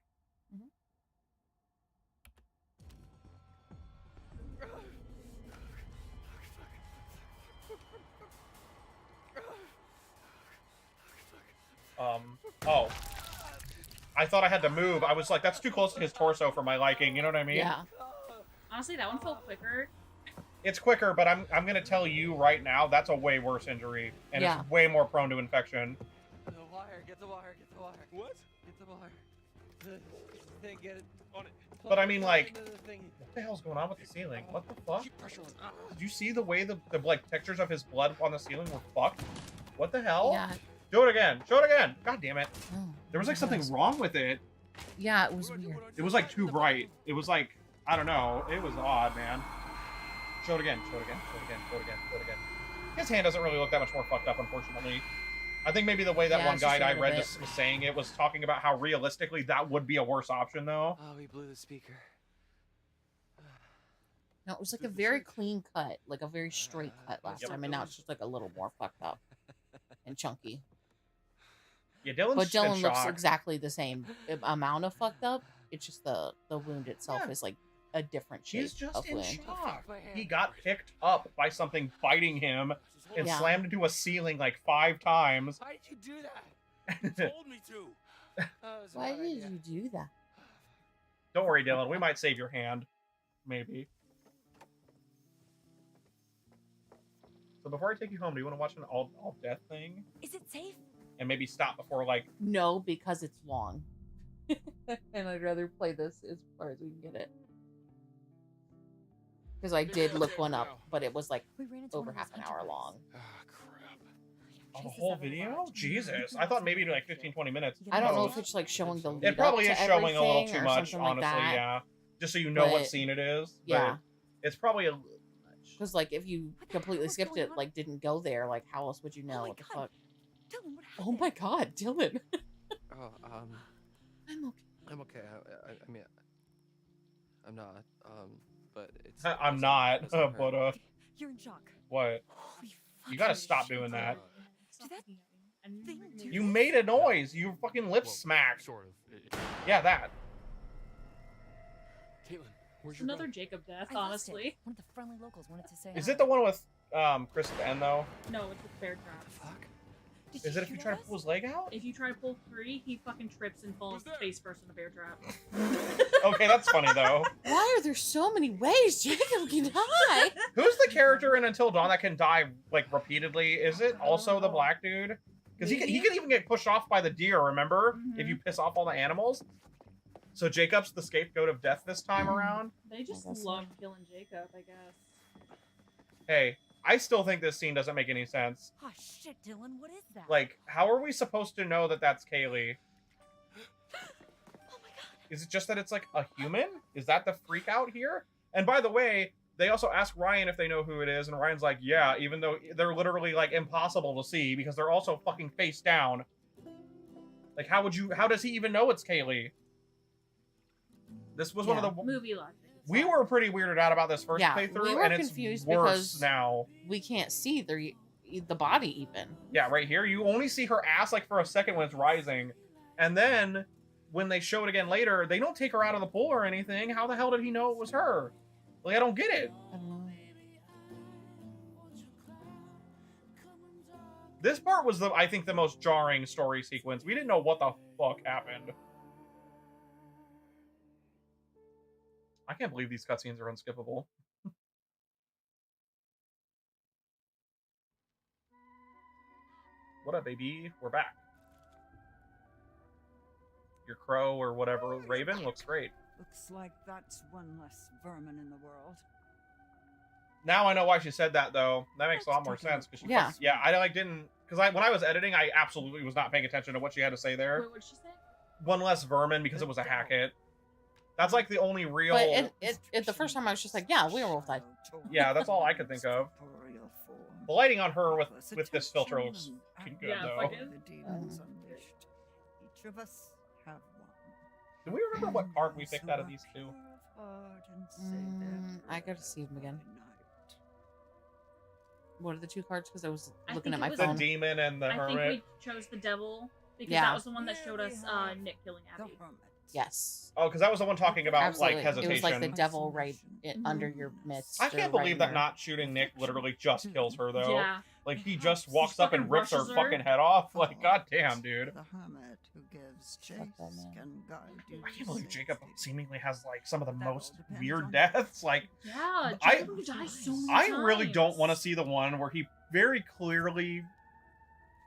Oh. I thought I had to move. I was like, that's too close to his torso for my liking. You know what I mean? Yeah. Honestly, that one felt quicker. It's quicker, but I'm gonna tell you right now, that's a way worse injury, and it's way more prone to infection. The wire, get the wire. What? Get the wire. Thing, get it on it. But I mean, like, what the hell's going on with the ceiling? What the fuck? Keep pressure on. Did you see the way the like textures of his blood on the ceiling were fucked? What the hell? Yeah. Do it again. Show it again. God damn it. Oh, there was like something wrong with it. Yeah, it was weird. It was like too bright. It was like, I don't know. It was odd, man. Show it again. Show it again. Show it again. Show it again. Show it again. His hand doesn't really look that much more fucked up, unfortunately. I think maybe the way that one guide I read was saying it was talking about how realistically that would be a worse option, though. Oh, we blew the speaker. No, it was like a very clean cut, like a very straight cut last time, and now it's just like a little more fucked up and chunky. Yeah, Dylan's but Dylan in looks shock. exactly the same amount of fucked up. It's just the wound itself is like a different shape He's just of in wound. shock. He got picked up by something biting him and slammed into a ceiling like 5 times. Why did you do that? You told me to. Why did you do that? Don't worry, Dylan. We might save your hand. Maybe. So before I take you home, do you want to watch an all death thing? Is it safe? And maybe stop before like... No, because it's long. And I'd rather play this as far as we can get it. Because I did look one up, but it was like over half an hour long. Oh, the whole video? Jesus. I thought maybe like 15-20 minutes. I don't know if it's like showing the lead It probably up is to showing a little everything too or much, something like honestly, that. yeah. Just so you know what But- scene it is. Yeah. But it's probably a... Because like if you completely skipped it, like didn't go there, like how else would you know what the fuck? Oh my god, Dylan. Oh, I'm okay. I'm okay. I mean, I'm not. But it's. I'm not, but You're in shock. what? You gotta stop doing that. You made a noise. You fucking lip smacked. Sort of. Yeah, that. Caitlin, where's your Another brother? Jacob death, I lost honestly. it. One of the friendly locals wanted to say Is hi. it the one with Chris at the end though? No, it's with bear traps. Fuck. Is it if you try to pull his leg out? If you try to pull free, he fucking trips and falls face first in a bear trap. Okay, that's funny though. Why are there so many ways Jacob can die? Who's the character in Until Dawn that can die like repeatedly? Is it also the black dude? Because he can even get pushed off by the deer. Remember, if you piss off all the animals. So Jacob's the scapegoat of death this time around. They just love killing Jacob, I guess. Hey, I still think this scene doesn't make any sense. Oh shit, Dylan, what is that? Like, how are we supposed to know that that's Kaylee? Is it just that it's like a human? Is that the freak out here? And by the way, they also ask Ryan if they know who it is, and Ryan's like, yeah, even though they're literally like impossible to see because they're also fucking face down. Like, how does he even know it's Kaylee? This was one of the movie logic. We were pretty weirded out about this first Yeah, playthrough, we were and it's confused worse because now. We can't see the body even. Yeah, right here. You only see her ass like for a second when it's rising. And then when they show it again later, they don't take her out of the pool or anything. How the hell did he know it was her? Like, I don't get it. This part was I think the most jarring story sequence. We didn't know what the fuck happened. I can't believe these cutscenes are unskippable. What up, baby? We're back. Your crow or whatever, raven, looks great. Looks like that's one less vermin in the world. Now I know why she said that, though. That makes a lot more sense. Cause I didn't... Because when I was editing, I absolutely was not paying attention to what she had to say there. Wait, what'd she say? One less vermin because it was a Hackett. That's like the only real... But the first time I was just like, yeah, werewolf died. Yeah, that's all I could think of. The lighting on her with this filter looks good, though. Each of us have one. Do we remember what card we picked out of these two? I gotta see them again. What are the two cards? Because I was looking at my phone. The demon and the hermit. I think we chose the devil because that was the one that showed us Nick killing Abby. Yes. Oh, because that was the one talking about Absolutely. like hesitation. It was like the devil right under your midst. I can't believe that not shooting Nick literally just kills her though. Yeah. Like he just walks up and rips her fucking head off. Like goddamn, dude. The hermit who gives chase can guide you. I can't believe Jacob seemingly has like some of the most weird deaths. Like yeah, Jacob dies so many I times. really don't want to see the one where he very clearly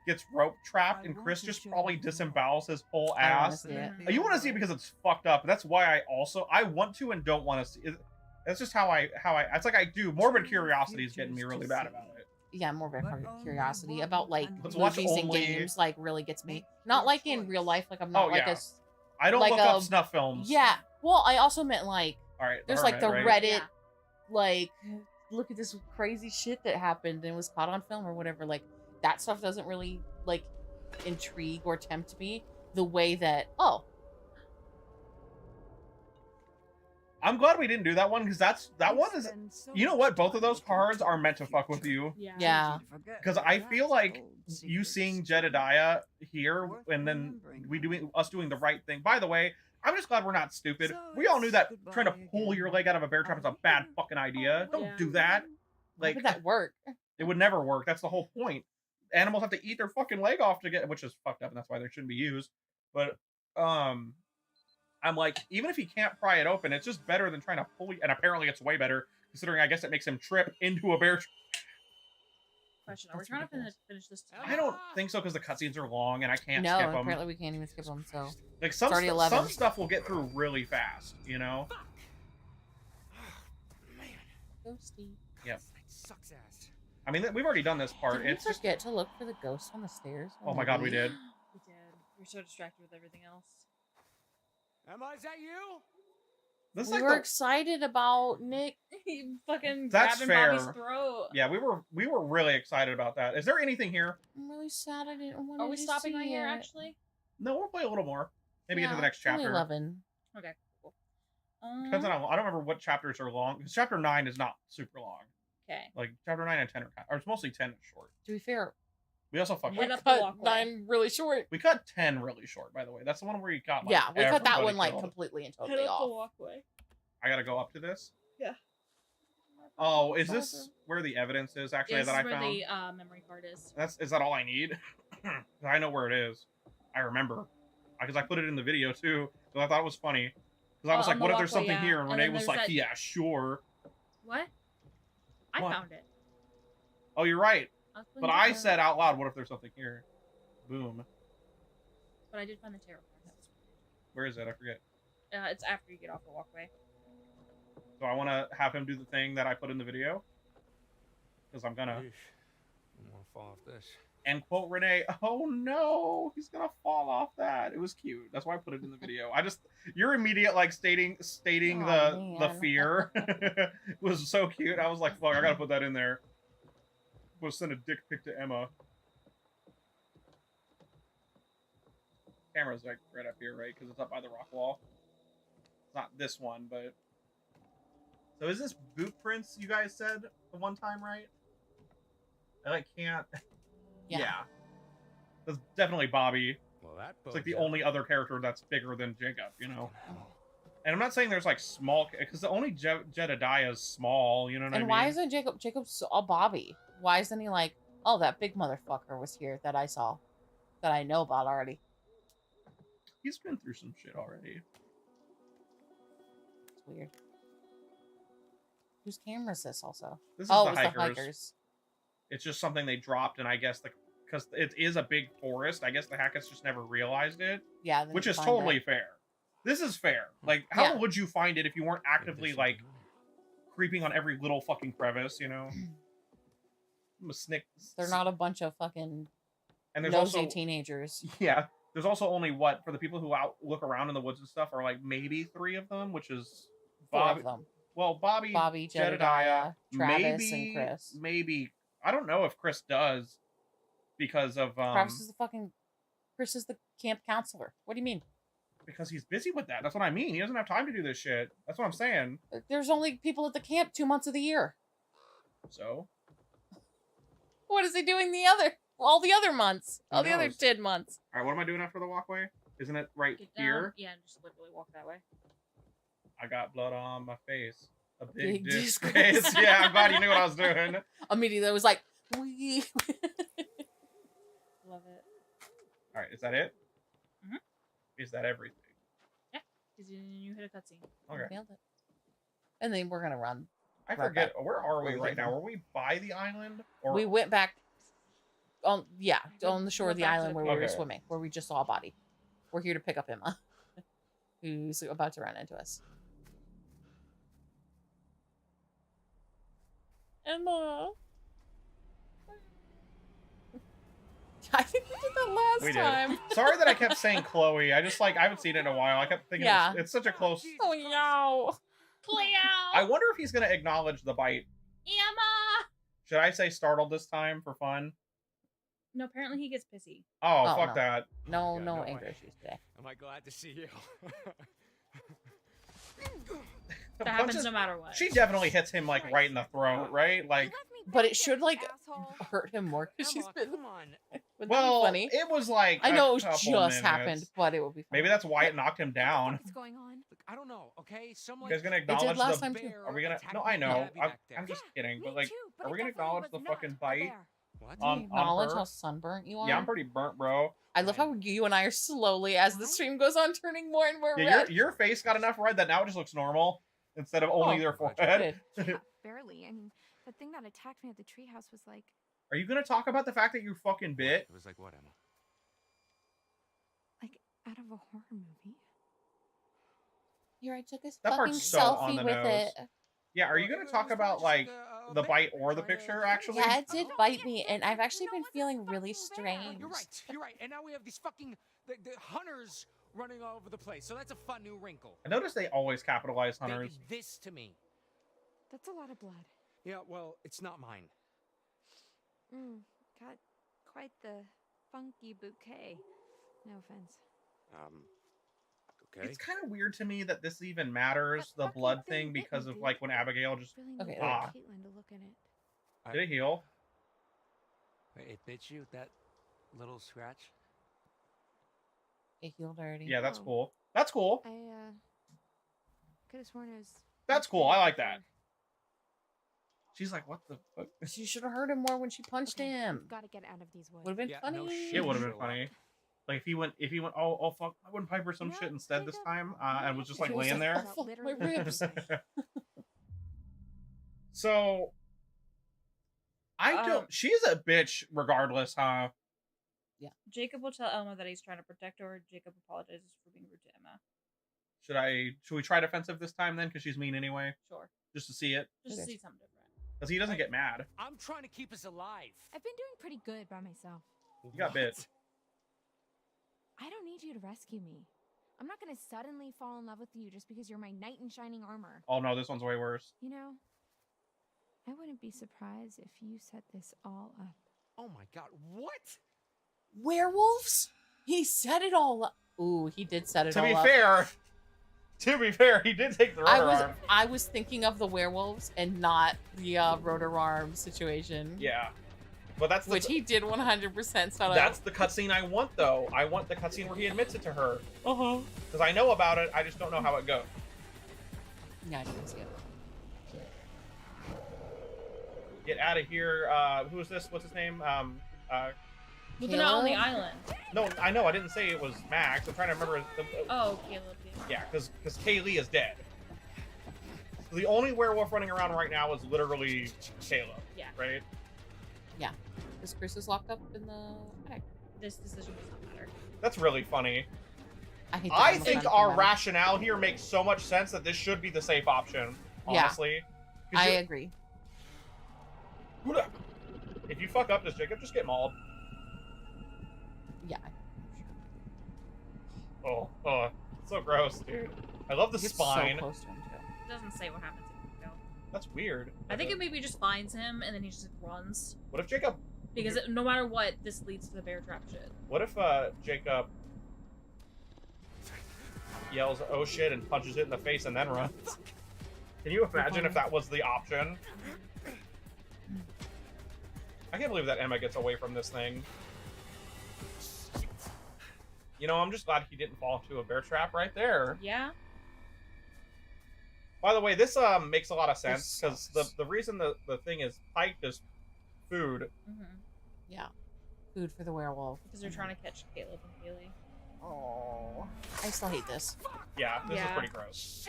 gets rope trapped and Chris just probably disembowels his whole ass. You want to see it because it's fucked up. That's why I want to and don't want to see it. That's just how I it's like I do. Morbid curiosity is getting me really bad about it. Yeah, morbid curiosity about like Let's watch movies and only- games like really gets me. Not like in real life. Like I'm not like a. I don't like look up snuff films. Yeah. Well, I also meant like All right, there's like the Hermit, right? Reddit, like look at this crazy shit that happened and was caught on film or whatever. Like that stuff doesn't really like intrigue or tempt me the way that I'm glad we didn't do that one because that one is. You know what? Both of those cards are meant to fuck with you. Yeah. Because I feel like you seeing Jedediah here and then us doing the right thing. By the way, I'm just glad we're not stupid. We all knew that trying to pull your leg out of a bear trap is a bad fucking idea. Don't do that. Like How would that work? It would never work. That's the whole point. Animals have to eat their fucking leg off to get, which is fucked up, and that's why they shouldn't be used. But I'm like, even if he can't pry it open, it's just better than trying to pull. And apparently, it's way better considering I guess it makes him trip into a bear. Question: are we trying to finish this? I don't think so because the cutscenes are long and I can't No, skip them. apparently we can't even skip them. So Like it's already 11. some stuff we'll get through really fast, you know. Ghosty. Yep. Sucks ass. I mean, we've already done this part. Did we It's just. forget to look for the ghost on the stairs? Oh my god, we did. We did. We're so distracted with everything else. Emma, is that you? This is We like were the- excited about Nick. He fucking That's grabbing fair. Bobby's throat. Yeah, we were really excited about that. Is there anything here? I'm really sad I didn't want Are we to stopping see right here? it. Actually. No, we'll play a little more. Maybe get to Yeah, the next it's only chapter. 11. Okay. Cool. Depends on I don't remember what chapters are long. Because chapter 9 is not super long. Okay. Like chapter 9 and 10 are it's mostly 10 is short. To be fair, We also fucking Head up the cut walkway. 9 really short. we cut 10 really short, by the way. That's the one where you got like, Yeah, we cut that everybody one like killed. completely and Head totally up the off. walkway. I gotta go up to this. Yeah. Oh, is this where the evidence is actually This that is I where found? the memory card is. Is that all I need? I know where it is. I remember because I put it in the video too. Because I thought it was funny. Because I was On like, the "What if there's walkway, something yeah. here?" And And Renee then was there's like, that- "Yeah, sure." What? I What? found it. Oh, you're right. I'll But clean I it up. said out loud, "What if there's something here?" Boom. But I did find the tarot card. That was Where is it? I forget. it's after you get off the walkway. So I want to have him do the thing that I put in the video. Because I'm gonna. I'm gonna fall off this. And quote Renee, "Oh no, he's gonna fall off that." It was cute. That's why I put it in the video. Your immediate like stating Oh, the man. fear was so cute. I was like, "Fuck, I gotta put that in there." We'll send a dick pic to Emma. Camera's like right up here, right? Because it's up by the rock wall. It's not this one, but. So is this boot prints you guys said the one time, right? I like can't. Yeah. That's definitely Bobby. Well, that It's like bodes the out. only other character that's bigger than Jacob, you know? And I'm not saying there's like small, because the only Jedediah is small, you know what I mean? And why isn't Jacob's all Bobby? Why isn't he like, oh, that big motherfucker was here that I saw, that I know about already? He's been through some shit already. It's weird. Whose camera is this also? This is oh, the it's hikers. the hikers. It's just something they dropped, and I guess because it is a big forest, I guess the Hackett's just never realized it. Yeah, which is totally fair. This is fair. Like, how would you find it if you weren't actively like creeping on every little fucking crevice? You know, They're not a bunch of fucking And there's nosy also teenagers. Yeah, there's also only for the people who look around in the woods and stuff are like maybe 3 of them, which is Four Bobby. of them. Well, Bobby, Jedediah, Travis, maybe, and Chris. Maybe I don't know if Chris does because of Travis is Chris is the camp counselor. What do you mean? Because he's busy with that. That's what I mean. He doesn't have time to do this shit. That's what I'm saying. There's only people at the camp 2 months of the year. So what is he doing all the other months? Who All the other knows? 10 months. All right, what am I doing after the walkway? Isn't it right Get down. here? Yeah, just literally walk that way. I got blood on my face. A big Big disgrace. disgrace. Yeah, I'm glad you knew what I was doing. Immediately, I was like, we. Love it. All right, is that it? Mhm. Is that everything? Yeah, because you hit a cutscene. Okay. Nailed it. And then we're gonna run. I right forget. back. Where are we right now? Are we by the island? Or We went back on the shore of the back to island the where we were Okay. swimming, where we just saw a body. We're here to pick up Emma, who's about to run into us. Emma. I think we did that last we time. did. Sorry that I kept saying Chloe. I just I haven't seen it in a while. I kept thinking Yeah. it's such a close. Oh no. Cleo! I wonder if he's gonna acknowledge the bite. Emma! Should I say startled this time for fun? No, apparently he gets pissy. Oh, Oh, fuck no. that. No, Yeah, no no anger way. issues today. Am I glad to see you? That happens no matter what. She definitely hits him like right in the throat, right? Like, But it should hurt him more because she's been. Come on. Wouldn't that be well, funny? it was like I know a it was couple just minutes. happened, but it would be. Funny. Maybe that's why it knocked him down. What's going on? Look, I don't know. Okay, someone. You guys gonna did acknowledge last the? time too. Are we gonna? attacked No, me I know. Abby I'm, back there. I'm just kidding. Me But like, too, but are it we gonna definitely acknowledge the was not fucking a bite? bear. What? Do you acknowledge her? how sunburnt you are? Yeah, I'm pretty burnt, bro. I love how you and I are slowly, as the stream goes on, turning more and more Yeah, red. your face got enough red that now it just looks normal instead of only Oh, their forehead. Yeah, barely. I mean, the thing that attacked me at the treehouse was like, Are you gonna talk about the fact that you fucking bit? It was like what, Emma? out of a horror movie. Here, I took a That fucking part's so on selfie the with nose. it. Yeah, are you gonna talk about like the bite or the picture? Actually, Yeah, it did bite me, and I've actually been feeling really strange. You're right. You're right. And now we have these fucking the hunters running all over the place. So that's a fun new wrinkle. I noticed they always capitalize They hunters. did this to me. That's a lot of blood. Yeah. Well, it's not mine. Got quite the funky bouquet. No offense. Okay. It's kind of weird to me that this even matters, the fucking blood thing thing, bit me, because of dude. like when Abigail just Really Okay, needed ah. Caitlin to look at it. did it heal. Wait, it bit you? little scratch. It healed already. Yeah, that's Oh. cool. That's cool. I could have sworn it was. That's much cool. I bigger like before. that. She's like, what the fuck? She should have heard him more when she punched him. Got to get out of these woods. Would have been Yeah, funny. no shit. It would have Show been funny. Like if he went, oh fuck, I wouldn't Piper some You know, shit instead this Jacob, time, and was just like He was laying like, there. "Oh, fuck, my ribs." So I don't. She's a bitch, regardless, huh? Jacob will tell Elma that he's trying to protect her. Jacob apologizes for being rude to Emma. Should we try defensive this time then? Because she's mean anyway. Sure. Just to see it. Just to see something different. Because he doesn't get mad. I'm trying to keep us alive. I've been doing pretty good by myself. You got bit. I don't need you to rescue me. I'm not gonna suddenly fall in love with you just because you're my knight in shining armor. Oh no, this one's way worse. You know, I wouldn't be surprised if you set this all up. Oh my god, what? Werewolves? He set it all up. Ooh, he did set it all up. To be fair, he did take the rotor arm. I was thinking of the werewolves and not the rotor arm situation. Yeah. But that's which he did 100% set up. That's the cutscene I want, though. I want the cutscene where he admits it to her. Because I know about it, I just don't know how it goes. Yeah, I didn't see it. Get out of here. Who is this? What's his name? But they're not on the island. No, I know. I didn't say it was Max. I'm trying to remember. Oh, Caleb. Yeah, because Kaylee is dead. So the only werewolf running around right now is literally Caleb. Yeah. Right? Yeah. Because Chris is locked up in the attic. This decision does not matter. That's really funny. I think our rationale here makes so much sense that this should be the safe option, honestly. Yeah, I agree. If you fuck up this, Jacob, just get mauled. Yeah. Oh, so gross, dude. I love the spine. So close to him, too. It doesn't say what happens if you go. That's weird. I think it maybe just finds him and then he just runs. What if Jacob... Because no matter what, this leads to the bear trap shit. What if Jacob yells, oh shit, and punches it in the face and then runs? Can you imagine if that was the option? I can't believe that Emma gets away from this thing. You know, I'm just glad he didn't fall into a bear trap right there. Yeah. By the way, this makes a lot of sense, because the reason the thing is piped is food. Yeah. Food for the werewolf. Because they're trying to catch Caleb and Kaylee. Oh. I still hate this. Yeah, this is pretty gross.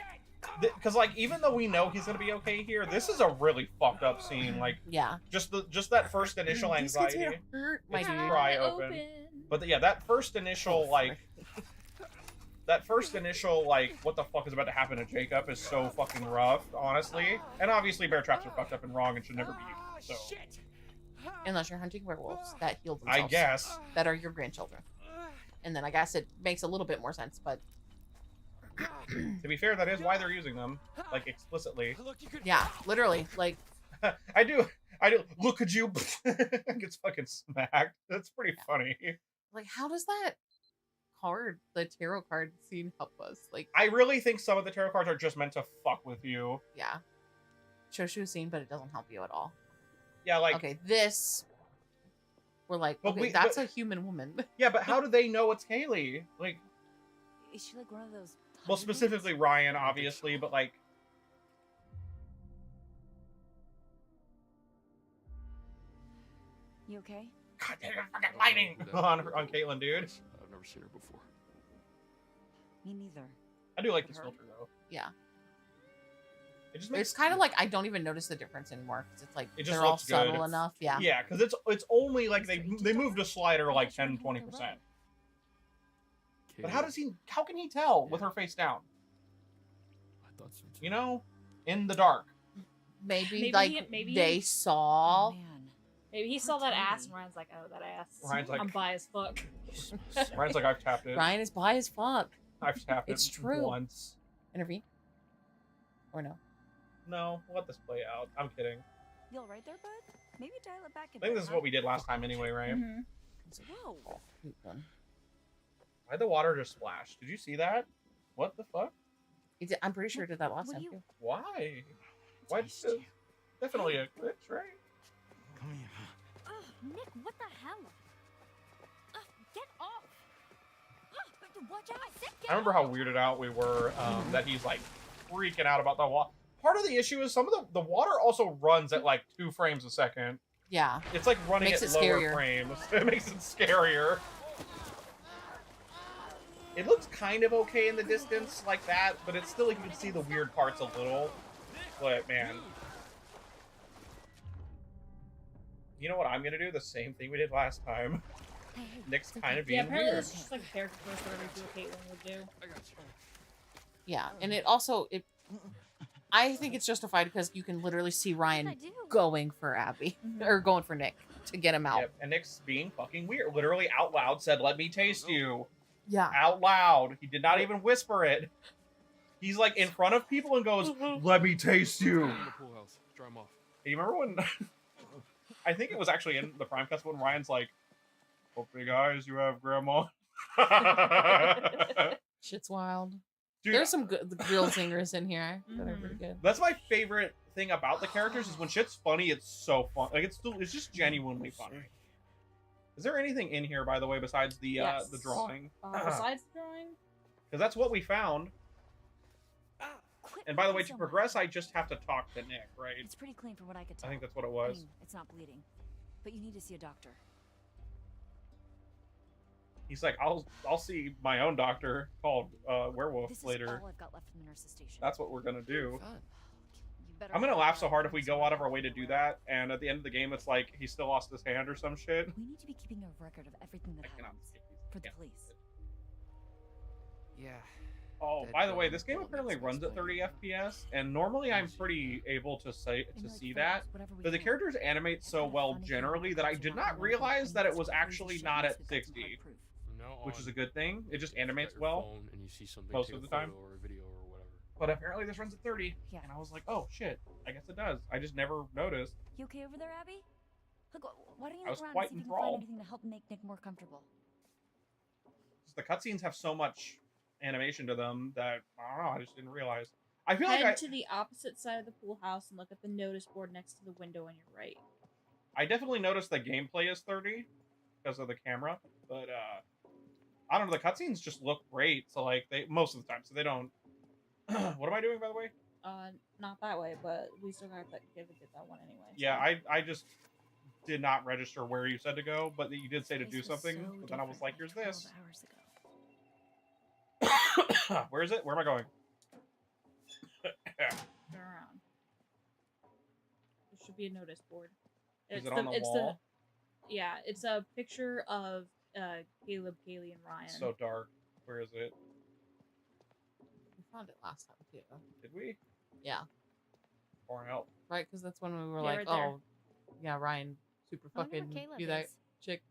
Because, like, even though we know he's gonna be okay here, this is a really fucked up scene. Like, yeah, just that first initial These anxiety. kids are hurt, my It's dude. pry open. But yeah, that first initial like, what the fuck is about to happen to Jacob is so fucking rough, honestly. And obviously, bear traps are fucked up and wrong and should never be used. So, Unless you're hunting werewolves that heal themselves. I guess. That are your grandchildren. And then I guess it makes a little bit more sense, but... To be fair, that is why they're using them, like, explicitly. Yeah, literally, like... I do, look at you, gets fucking smacked. That's pretty funny. Like, how does that card, the tarot card scene, help us? Like, I really think some of the tarot cards are just meant to fuck with you. Yeah. Shows you a scene, but it doesn't help you at all. Yeah, like... Okay, this... We're like, okay, that's a human woman. Yeah, but how do they know it's Kaylee? Like... Is she like one of those... Well, specifically Ryan, obviously, but like... You okay? God damn, fucking lighting on Caitlin, dude. I've never seen her before. Me neither. I do like this filter, though. Yeah. It just makes... It's kind of like, I don't even notice the difference anymore, because it's like, It just they're all looks subtle good. enough, yeah. Yeah, because it's only like they moved a slider like 10-20%. But how can he tell with her face down? I thought so too. You know? In the dark. Maybe maybe they saw... Maybe he saw that ass and Ryan's like, oh, that ass. Ryan's like- I'm bi as fuck. Ryan's like, I've tapped it. Ryan is bi as fuck. I've tapped It's it true. once. Intervene? Or no? No, let this play out. I'm kidding. You all right there, bud? Maybe dial it back a I think bit, this is what we did last time anyway, right? Whoa. Why'd the water just splash? Did you see that? What the fuck? I'm pretty sure it did that last time, too. Why? Why? Definitely a glitch, right? Ugh, Nick, what the hell? Watch out! I remember how weirded out we were that he's like freaking out about the water. Part of the issue is some of the water also runs at like 2 frames a second. Yeah. It's like running Makes at it lower scarier. frames. It makes it scarier. It looks kind of okay in the distance like that, but it's still, like, you can see the weird parts a little. But, man. You know what I'm gonna do? The same thing we did last time. Nick's kind of being apparently weird. it's just like a character choice, whatever you feel Caitlin would do. I got you. Yeah, and it also I think it's justified because you can literally see Ryan going for Abby or going for Nick to get him out. Yep, and Nick's being fucking weird. Literally out loud said, "Let me taste you." Yeah. Out loud. He did not even whisper it. He's like in front of people and goes, "Let me taste you." In the pool house. Dry him off. Hey, you remember when? I think it was actually in the Prime Festival when Ryan's like, "Hopefully, guys, you have grandma." Shit's wild. Dude, There's some good real singers in here that are pretty good. That's my favorite thing about the characters is when shit's funny, it's so fun. Like it's just genuinely funny. Is there anything in here, by the way, besides the the drawing? Besides the drawing? Because that's what we found. And by the way, to progress, I just have to talk to Nick, right? It's pretty clean from what I could tell. I think that's what it was. I mean, it's not bleeding, but you need to see a doctor. He's like, I'll see my own doctor called Werewolf This later. is all I've got left from the nurse's station. That's what we're gonna do. better I'm gonna laugh so hard if we go out of our way to do that, and at the end of the game, it's like he still lost his hand or some shit. We need to be keeping a record of everything that happens for the police. Yeah. Oh, by the way, this game apparently runs at 30 FPS, and normally I'm pretty able to see that, but the characters animate so well generally that I did not realize that it was actually not at 60, which is a good thing. It just animates well And you see something, most take of a the time. photo or a video or whatever. But apparently this runs at 30, and I was like, oh shit, I guess it does. I just never noticed. You okay over there, Abby? Look, why don't you I look was around quite and see if you can find enthralled. anything to help make Nick more comfortable? The cutscenes have so much animation to them that, I don't know, I just didn't realize. I feel Head like to the opposite side of the pool house and look at the notice board next to the window on your right. I definitely noticed the gameplay is 30 because of the camera, but I don't know, the cutscenes just look great, so like they most of the time, so they don't. What am I doing, by the way? Not that way, but we still got to get that one anyway. Yeah, I just did not register where you said to go, but you did say to do something, but then I was like, here's this. Where is it? Where am I going? Turn around. There should be a notice board. Is it on the wall? Yeah, it's a picture of Caleb, Kaylee, and Ryan. So dark. Where is it? We found it last time too. Did we? Yeah. Or help. Right, because that's when we were Yeah, like, right there. oh, yeah, Ryan, super I wonder where fucking Caleb be that is. chick.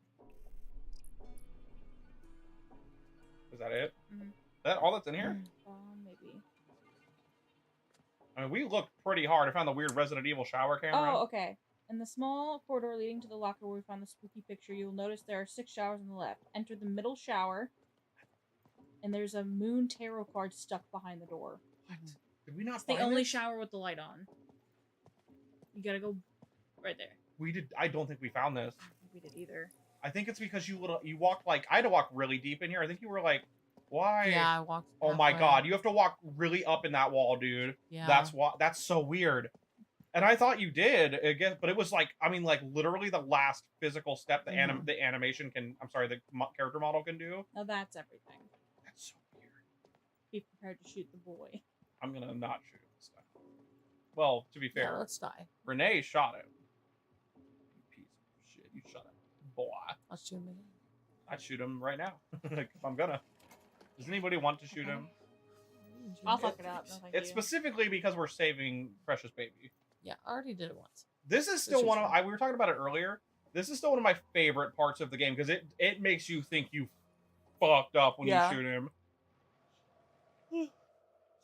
Is that it? Mhm. That all that's in here? Maybe. I mean, we looked pretty hard. I found the weird Resident Evil shower camera. Oh, okay. In the small corridor leading to the locker where we found the spooky picture, you'll notice there are 6 showers on the left. Enter the middle shower, and there's a moon tarot card stuck behind the door. What? Did we not It's the find only this? shower with the light on. You gotta go right there. We did. I don't think we found this. I don't think we did either. I think it's because you walked like I had to walk really deep in here. I think you were like, why? Yeah, I walked. Oh my halfway. god, you have to walk really up in that wall, dude. Yeah. That's so weird. And I thought you did again, but it was like, I mean, like literally the last physical step the animation can. I'm sorry, the character model can do. Now that's everything. That's so weird. Be prepared to shoot the boy. I'm gonna not shoot him this time. Well, to be fair, Yeah, let's die. Renee shot him. You piece of shit, you shot him, boy. I'll shoot him again. I'd shoot him right now if I'm gonna. Does anybody want to shoot him? I'll fuck it up. No, thank It's you. specifically because we're saving Precious Baby. Yeah, I already did it once. This is still one of we were talking about it earlier. This is still one of my favorite parts of the game because it makes you think you fucked up when you shoot him.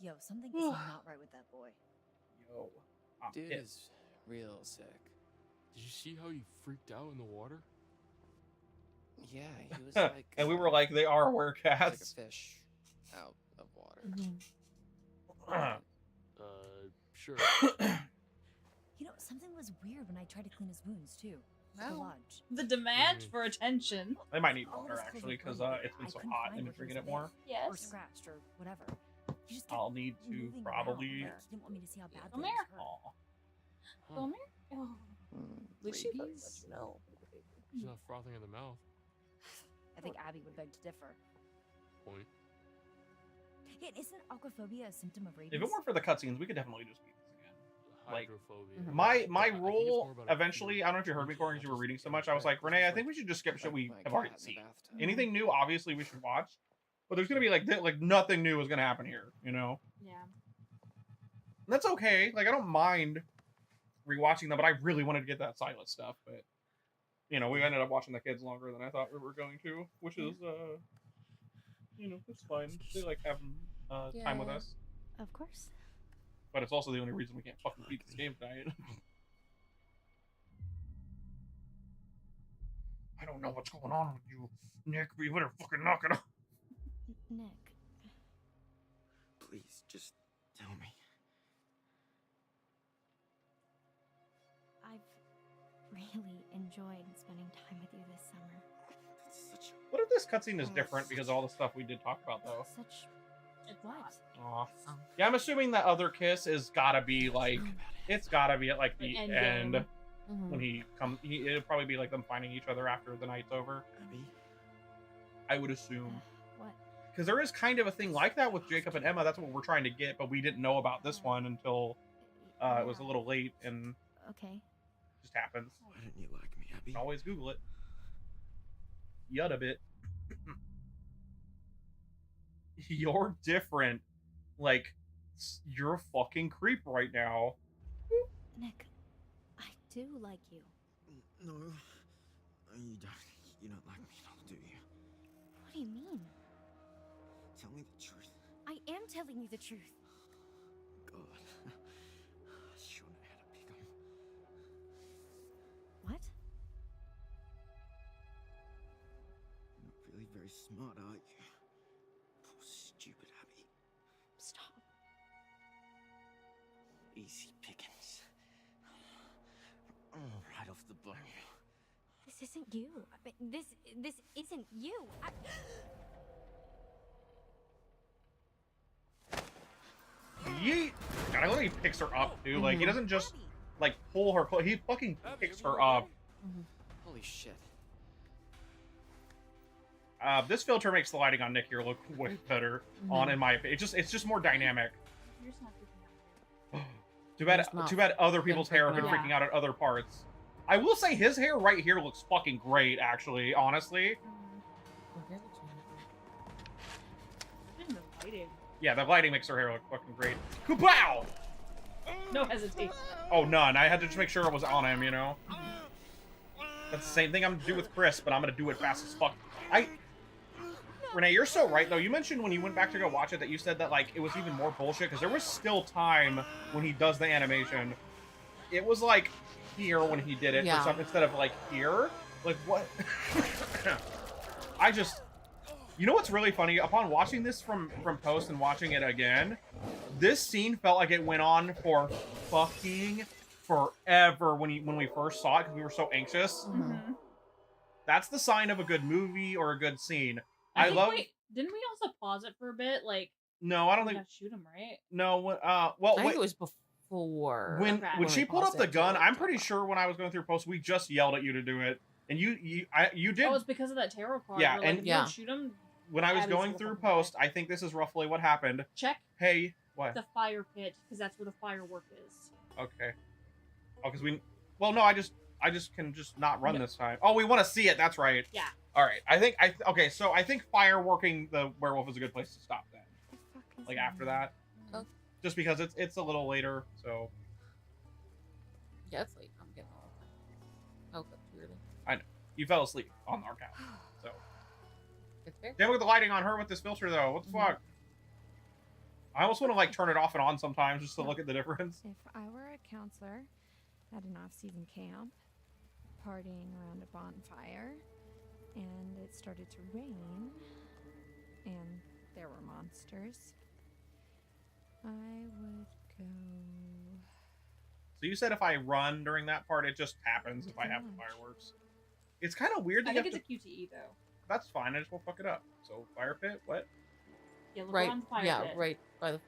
Yo, something is not right with that boy. Yo, Dude is real sick. Did you see how he freaked out in the water? Yeah, he was like. And we were like, they are like werecats. a fish out of water. Sure. You know, something was weird when I tried to clean his wounds too. The No. lodge. The demand for attention. They might need All water this actually clover because growing it's been I so couldn't hot find and where been he was drinking it bit more. Yes. Or scratched or whatever. You just kept I'll need to moving probably. around. You didn't want me to see how bad Come things here. hurt. Aw. Come here. Oh. At least she let you know. She's not frothing at the mouth. I think Abby would beg to differ. Point. Yeah, isn't aquaphobia a symptom of rabies? If it weren't for the cutscenes, we could definitely just beat this again. Like Hydrophobia. my I think it's rule more about a eventually, fear. I don't know if you heard me, Corrin, because you were reading so much. I was like, Renee, I think we should just skip shit we my have already cat in the seen. bathtub. Anything new, obviously, we should watch. But there's gonna be like nothing new is gonna happen here, you know. Yeah. And that's okay. Like I don't mind rewatching them, but I really wanted to get that Silas stuff. But you know, we ended up watching the kids longer than I thought we were going to, which is you know, it's fine. They like having time with us. Of course. But it's also the only reason we can't fucking beat this game tonight. I don't know what's going on with you, Nick, but you better fucking knock it off. Nick. Please, just tell me. I've really enjoyed spending time with you this summer. What if this cutscene is different because of all the stuff we did talk about, though? Such. What? Aw. Yeah, I'm assuming that other kiss is gotta be like, it's gotta be at like the Like end endgame. when he comes. It'll probably be like them finding each other after the night's over. Abby? I would assume. What? Because there is kind of a thing like that with Jacob and Emma. That's what we're trying to get, but we didn't know about this one until it was a little late and Okay. it just happens. Why didn't you like me, Abby? You can always Google it. Yut a bit. You're different. Like, you're a fucking creep right now. Nick, I do like you. No, you don't like me at all, do you? What do you mean? Tell me the truth. I am telling you the truth. God. Sure know how to pick 'em. What? You're not really very smart, are you? Poor stupid Abby. Stop. Easy pickings. Right off the bone. This isn't you. I mean, this isn't you. Yeet! God, I love he picks her up, too. Like, he doesn't just, like, pull her clothes. He fucking picks her up. Holy shit. This filter makes the lighting on Nick here look way better, in my opinion. It's just more dynamic. You're just not freaking out. Too bad other people's hair have been freaking out at other parts. I will say his hair right here looks fucking great, actually, honestly. Even the lighting. Yeah, the lighting makes her hair look fucking great. Kapow! No hesitation. Oh, none. I had to just make sure it was on him, you know? That's the same thing I'm gonna do with Chris, but I'm gonna do it fast as fuck. Renee, you're so right, though. You mentioned when you went back to go watch it that you said that, like, it was even more bullshit, because there was still time when he does the animation. It was, like, here when he did it or something, instead of, like, here. Like, what? You know what's really funny? Upon watching this from post and watching it again, this scene felt like it went on for fucking forever when we first saw it, because we were so anxious. That's the sign of a good movie or a good scene. Didn't we also pause it for a bit? Like, no, I don't we think. gotta shoot him, right? No, I think it was before. When she pulled up the gun, I'm pretty sure when I was going through post, we just yelled at you to do it, and you did. Oh, it's because of that tarot card. Yeah, We're like, and if you don't shoot him. When I was Abby's going gonna through fucking post, I think this is roughly what happened. Check. Hey, what? The fire pit, because that's where the firework is. Okay. Oh, because we. Well, no, I just can just not run this time. Oh, we want to see it. That's right. Yeah. All right. Okay. So I think fireworking the werewolf is a good place to stop then. Like after that, just because it's a little later. So. Yeah, it's late. I'm getting all. I woke up too early. I know. You fell asleep on our couch. So. It's fair. Damn, look at the lighting on her with this filter though. What the fuck? I almost want to like turn it off and on sometimes just to look at the difference. If I were a counselor at an off-season camp, partying around a bonfire, and it started to rain, and there were monsters, I would go So you said if I run during that part, it just happens if I have the fireworks. It's kind of weird that I you think have it's to... a QTE though. That's fine. I just won't fuck it up. So fire pit. What? Yeah, look Right. around the fire Yeah. pit. Right by the.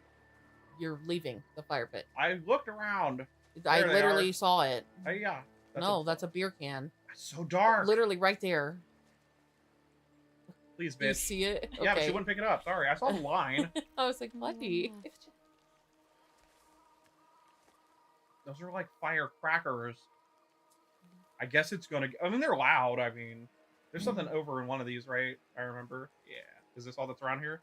You're leaving the fire pit. I looked around. I There they literally are. saw it. Yeah. That's a beer can. That's so dark. Literally right there. Please, bitch. Do you see it? Yeah, but she Okay. wouldn't pick it up. Sorry, I saw the line. I was like, buddy. Those are like firecrackers. I guess it's gonna... I mean, they're loud. I mean, there's something over in one of these, right? I remember. Yeah. Is this all that's around here?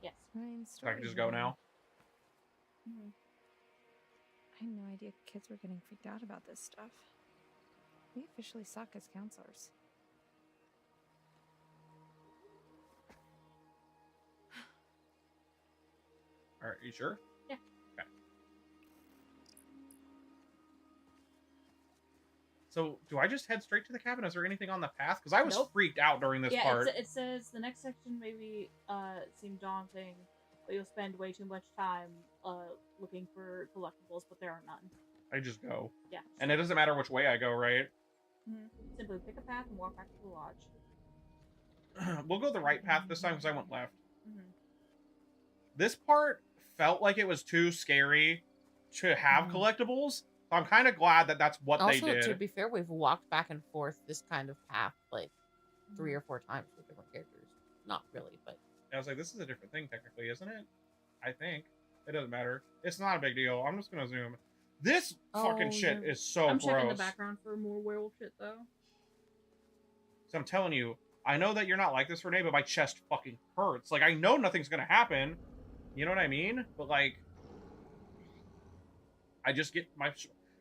Yes. So I can just go now? I had no idea kids were getting freaked out about this stuff. We officially suck as counselors. Alright, you sure? Yeah. Okay. So, do I just head straight to the cabin? Is there anything on the path? Because I was Nope. freaked out during this Yeah, part. it says the next section maybe seem daunting, but you'll spend way too much time looking for collectibles, but there are none. I just go. Yeah. And it doesn't matter which way I go, right? Simply pick a path and walk back to the lodge. We'll go the right path this time because I went left. Mhm. This part felt like it was too scary to have collectibles. So I'm kind of glad that that's what they Also, did. to be fair, we've walked back and forth this kind of path like 3 or 4 times with different characters. Not really, but I was like, this is a different thing technically, isn't it? I think. It doesn't matter. It's not a big deal. I'm just going to zoom. This fucking shit is so I'm gross. checking the background for more werewolf shit though. So I'm telling you, I know that you're not like this, Renee, but my chest fucking hurts. Like, I know nothing's going to happen. You know what I mean? But, like, I just get my...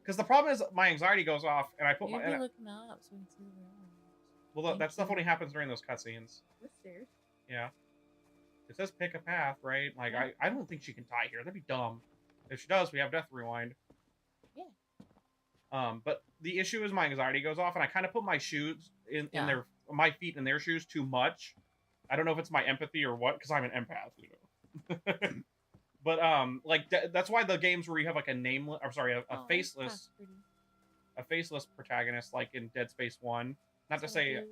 Because the problem is my anxiety goes off, and I put you'd my... be and I- looking up so we can see the werewolves. well, that stuff only happens during those cutscenes. We're stairs. Yeah. It says pick a path, right? Like, I don't think she can die here. That'd be dumb. If she does, we have Death Rewind. Yeah. But the issue is my anxiety goes off, and I kind of put my shoes in their... my feet in their shoes too much. I don't know if it's my empathy or what, because I'm an empath, you know. But, like, that's why the games where you have, like, a nameless... I'm sorry, a faceless... A faceless protagonist, like in Dead Space 1. Not to say...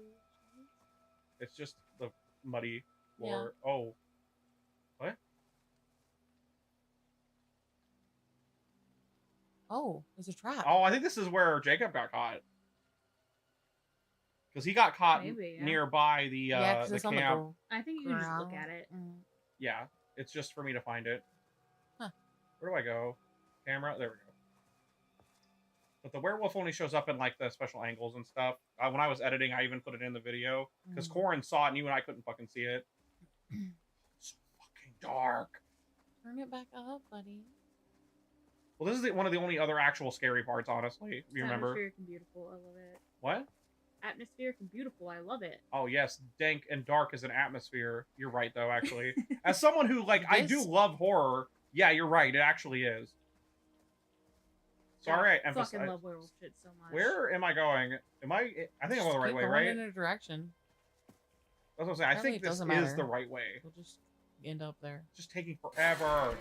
It's just the muddy floor. Yeah. Oh. What? Oh, there's a trap. Oh, I think this is where Jacob got caught. Because he got caught nearby the camp. I think you can just look at it. Yeah, it's just for me to find it. Huh. Where do I go? Camera? There we go. But the werewolf only shows up in, like, the special angles and stuff. When I was editing, I even put it in the video. Because Corrin saw it and you and I couldn't fucking see it. It's fucking dark. Turn it back up, buddy. Well, this is one of the only other actual scary parts, honestly. If you remember. Atmospheric and beautiful. I love it. What? Atmospheric and beautiful. I love it. Oh, yes. Dank and dark is an atmosphere. You're right, though, actually. As someone who, like, I do love horror, yeah, you're right. It actually is. Sorry, I emphasize. Fucking love werewolf shit so much. Where am I going? I think I'm going the right way, Keep right? going in a direction. That's what I'm saying. I think this is the right way. We'll just end up there. It's just taking forever.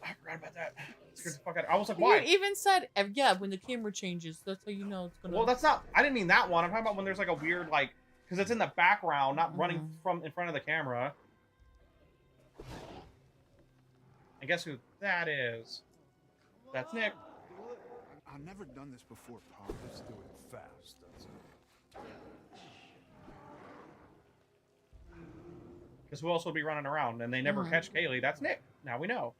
I forgot about that. It scared the fuck out. I was like, why? You even said, yeah, when the camera changes, that's how you know it's gonna. Well, that's not. I didn't mean that one. I'm talking about when there's like a weird, like, because it's in the background, not running from in front of the camera. And guess who that is? That's Nick. I've never done this before, Pop. Let's do it fast. That's it. Because who else will be running around? And they never catch Kaylee. That's Nick. Now we know.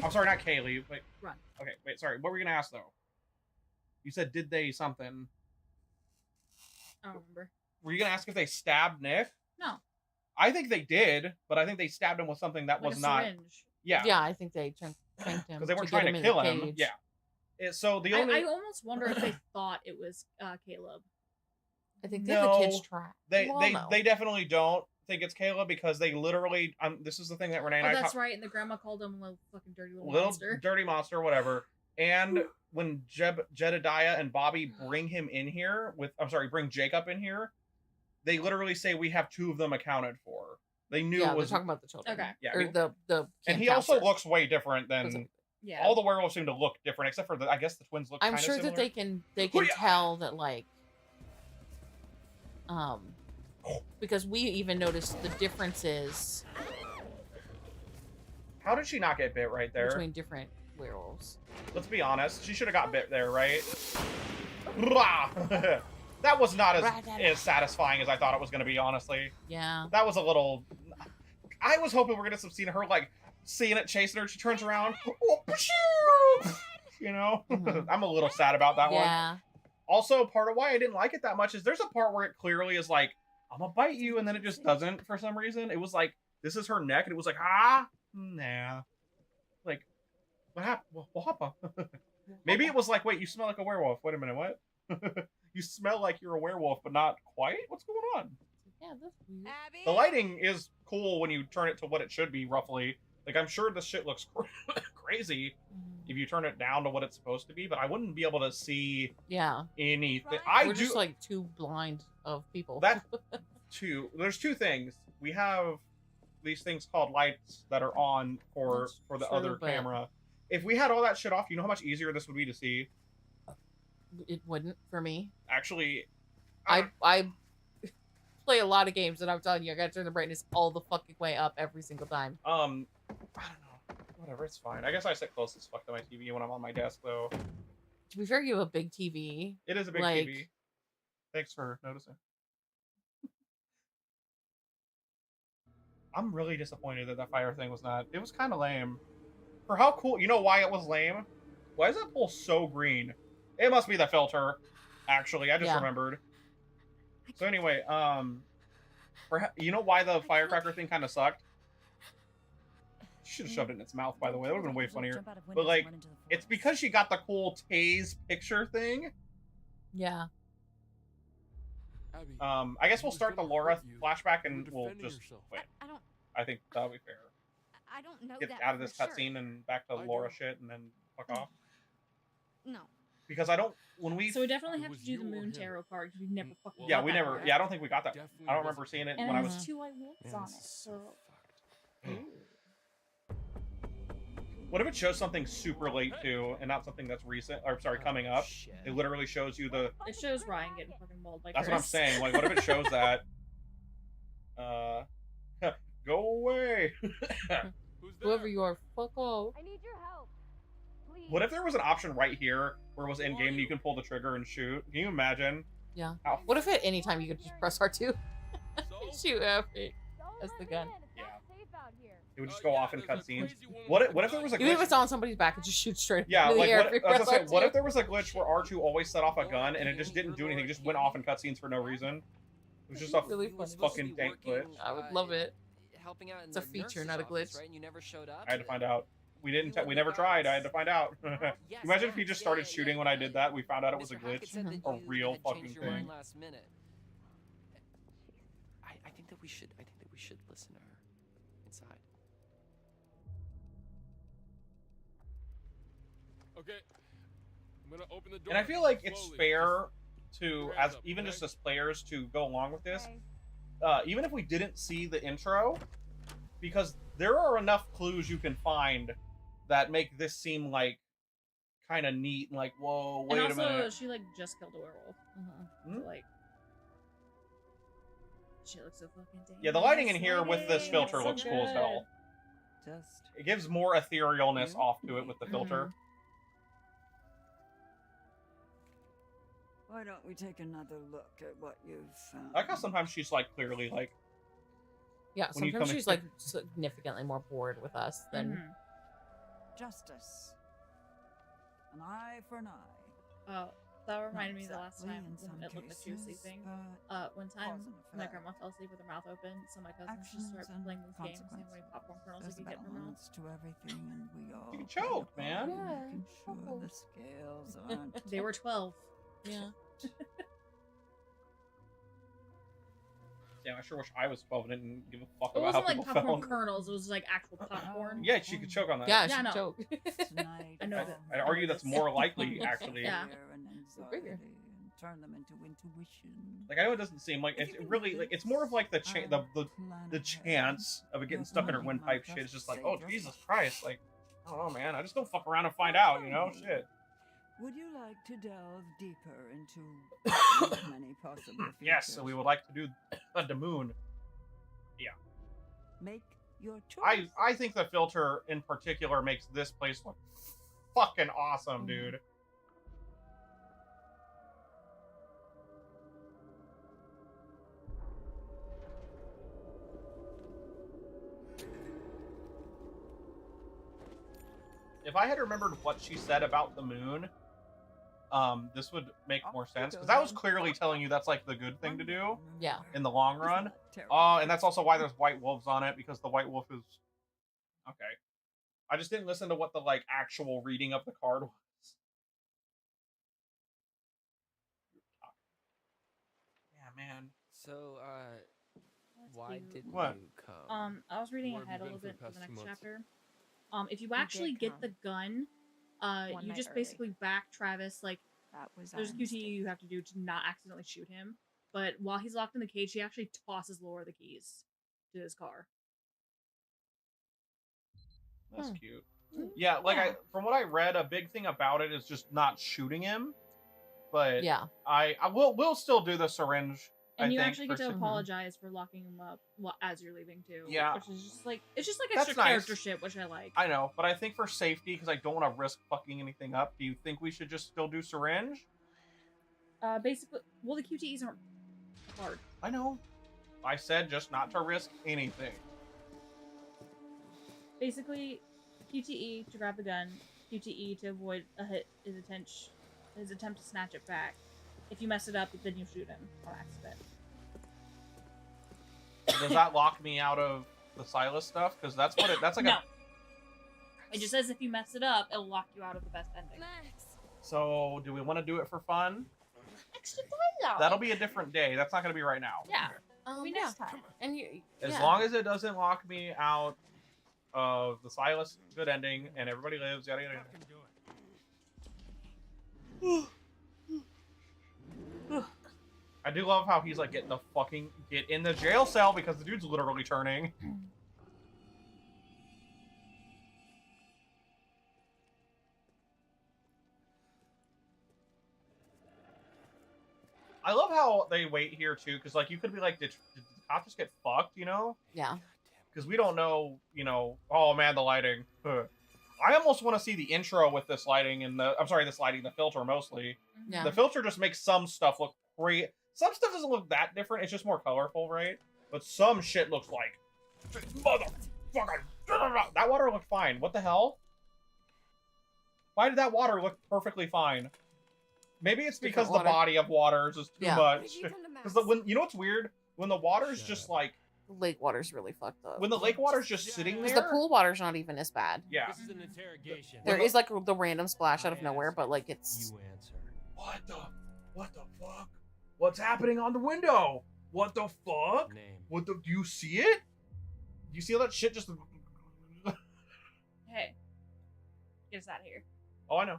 I'm sorry, not Kaylee. Wait. Run. Okay, wait, sorry. What were you going to ask, though? You said, did they something? I don't remember. Were you going to ask if they stabbed Nick? No. I think they did, but I think they stabbed him with something that Like was a not... syringe. Yeah. Yeah, I think they tranked him. Because they weren't get trying to in kill the him. cage. Yeah. So the only... I almost wonder if they thought it was Caleb. I think they have the kids trapped. They definitely don't think it's Caleb because they literally... this is the thing that Renee and I... that's right, and the grandma called him a little fucking dirty little monster. Dirty monster, whatever. And when Jedediah and Bobby bring him in here bring Jacob in here, they literally say we have 2 of them accounted for. They knew Yeah, it was they're talking about the children. Okay. Yeah, Or the and camp he also counselor. looks way different than Yeah. all the werewolves seem to look different, except for I guess the twins look. I'm kinda sure similar. that they can tell that, like, because we even noticed the differences How did she not get bit right there? between different werewolves. Let's be honest. She should have got bit there, right? That was not as satisfying as I thought it was going to be, honestly. Yeah. That was a little... I was hoping we were going to see her, like, seeing it, chasing her. She turns around. You know? I'm a little sad about that Yeah. one. Also, part of why I didn't like it that much is there's a part where it clearly is like, I'm gonna bite you, and then it just doesn't for some reason. It was like, this is her neck, and it was like, nah. Like, what happened? What happened? Maybe it was like, wait, you smell like a werewolf. Wait a minute, what? You smell like you're a werewolf, but not quite? What's going on? Yeah, that's weird. The lighting is cool when you turn it to what it should be, roughly. Like, I'm sure this shit looks crazy if you turn it down to what it's supposed to be, but I wouldn't be able to see anything. We're just like too blind of people. There's two things. We have these things called lights that are on for the true, other but- camera. If we had all that shit off, you know how much easier this would be to see? It wouldn't for me. Actually, I play a lot of games, and I'm telling you, I gotta turn the brightness all the fucking way up every single time. I don't know. Whatever, it's fine. I guess I sit close as fuck to my TV when I'm on my desk, though. To be fair, you have a big TV. It is a big like, TV. Thanks for noticing. I'm really disappointed that fire thing was not... It was kind of lame. For how cool... You know why it was lame? Why is that pole so green? It must be the filter, actually. I just remembered. So anyway, you know why the firecracker thing kind of sucked? She should have shoved it in its mouth, by the way. That would have been way funnier. But, like, it's because she got the cool Tase picture thing. Yeah. I guess we'll start the Laura flashback and we'll just wait. I think that'll be fair. I don't know Get that out of this for sure. cutscene and back to Laura shit and then fuck off. No. Because I don't... When we... So we definitely have to do the moon tarot card because we've never fucking Yeah, got we that never... card. Yeah, I don't think we got that. I don't remember seeing it And when I it was... has 2 I wolves on it. So. What if it shows something super late too, and not something that's recent, or sorry, coming up? It literally shows you the... It shows Ryan getting fucking mauled by That's what I'm Chris. saying. Like, what if it shows that? Go away. Whoever you are, fuck off. I need your help. Please. What if there was an option right here where it was in game and you can pull the trigger and shoot? Can you imagine? Yeah. What if at any time you could just press R2? Shoot Effie as the gun. Yeah. It would just go off in cutscenes. What if there was a Even if glitch? it's on somebody's back, and just shoot straight Yeah, into the like air what, if you I was press gonna say, what R2. if there was a glitch where R2 always set off a gun and it just didn't do anything? It just went off in cutscenes for no reason. It was just a Really funny. fucking dank glitch. I would love it. Helping out in It's a the feature, nurse's not a office, glitch. right? And you never showed up. I had to find out. We didn't. We never tried. I had to find out. Imagine if he just started shooting when I did that. We found out it was a glitch, a real fucking Your mind thing. last minute. I think that we should. I think that we should listen to her inside. Okay. I'm gonna open the door. And I feel like it's slowly. fair to, as even just as players, to go along with this. Even if we didn't see the intro, because there are enough clues you can find that make this seem like kind of neat and like, whoa, wait and a also, minute. she like just killed a werewolf. So, like, she looks so fucking dangerous. Yeah, the lighting in here with this filter looks cool as hell. Just It gives more etherealness off to it with the filter. why don't we take another look at what you've found? I like how sometimes she's like clearly like, Yeah, when you sometimes come she's in- like significantly more bored with us than. Justice. An eye for an eye. Oh, that reminded me of the last Exactly, time in when some it looked like she was cases, sleeping. but One time, cause and my effect. grandma fell asleep with her mouth open, so my cousin just Actions started and playing these games and consequences. having popcorn kernels There's like you get in her mouth. balance to everything, and we all You play a choke, part man. in Yeah, making sure the scales aren't. They were 12. Yeah. damn, I sure wish I was 12 and didn't give a fuck It about how wasn't like people popcorn felt. kernels, it was like actual popcorn. Yeah, she could choke on that. Yeah, Yeah, she no. choked. Tonight, I know that. I'd argue that's more likely, actually. Yeah. fear and Bigger. anxiety and turn them into intuition. Like, I know it doesn't seem like it's really like it's more of like the the chance of it getting stuck in her windpipe shit. It's just like, oh Jesus Christ, like I don't know, man. I just don't fuck around and find out, you know, shit. Would you like to delve deeper into as many possible futures? Yes, so we would like to do the moon. Yeah. Make your choice. I think the filter in particular makes this place look fucking awesome, dude. If I had remembered what she said about the moon, this would make more sense because that was clearly telling you that's like the good thing to do. Yeah. In the long run. And that's also why there's white wolves on it, because the white wolf is okay. I just didn't listen to what the like actual reading of the card was. Yeah, man. So, why didn't What? you come? I was reading Where have ahead you a been little for bit the for the past 2 next months? chapter. If you actually get the gun, you night just early. basically back Travis. Like, That was there's a our QTE you have to do to not accidentally shoot him. But while he's locked in the cage, he actually tosses Laura the keys to his car. That's cute. Yeah, like from what I read, a big thing about it is just not shooting him. But yeah, we'll still do the syringe. And I you think, actually get for to apologize for locking him up as you're leaving too. Yeah. Which is just like extra That's character nice. shit, which I like. I know, but I think for safety, because I don't want to risk fucking anything up, do you think we should just still do syringe? Basically, well, the QTEs aren't hard. I know. I said just not to risk anything. Basically, QTE to grab the gun, QTE to avoid a hit, his attempt to snatch it back. If you mess it up, then you shoot him on accident. Does that lock me out of the Silas stuff? Because that's what it. That's like No. It just says if you mess it up, it'll lock you out of the best ending. So, do we want to do it for fun? Extra dialogue. That'll be a different day. That's not going to be right now. Yeah. We next time. And As long as it doesn't lock me out of the Silas good ending and everybody lives, yada yada. I do love how he's like get in the jail cell because the dude's literally turning. I love how they wait here too, because like you could be like, did the cop just get fucked, you know? Yeah. Because we don't know, you know. Oh man, the lighting. Ugh. I almost want to see the intro with this lighting and the filter mostly. Yeah. The filter just makes some stuff look great. Some stuff doesn't look that different. It's just more colorful, right? But some shit looks like motherfucker. That water looked fine. What the hell? Why did that water look perfectly fine? Maybe it's because the body of water is just too much. Because when you know what's weird? When the water's just like lake water's really fucked up. when the lake water's just sitting there. Because the pool water's not even as bad. Yeah. This is an interrogation. There is like the random splash out of nowhere, but like it's. You answer. What the fuck? What's happening on the window? What the fuck? Name. Do you see it? Do you see all that shit just? Hey. Get us out of here. Oh, I know.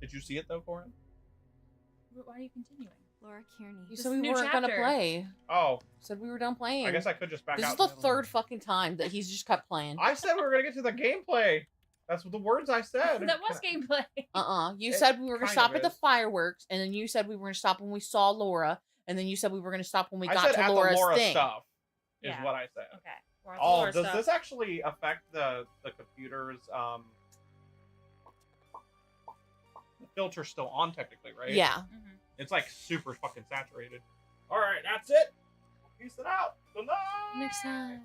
Did you see it though, Corrin? Why are you continuing? Laura Kearney. You said we weren't gonna play. Oh. Said we were done playing. I guess I could just back This out. is the third fucking time that he's just kept playing. I said we were gonna get to the gameplay. That's what the words I said. That was gameplay. You It said we were gonna kind stop of at the is. fireworks, and then you said we were gonna stop when we saw Laura, and then you said we were gonna stop when we I got said to at Laura's the Laura thing. stuff is Yeah. what I said. Okay. We're at the Oh, Laura does stuff. this actually affect the computer's the filter's still on technically, right? Yeah. It's like super fucking saturated. All right, that's it. Peace it out. Good night. Next time.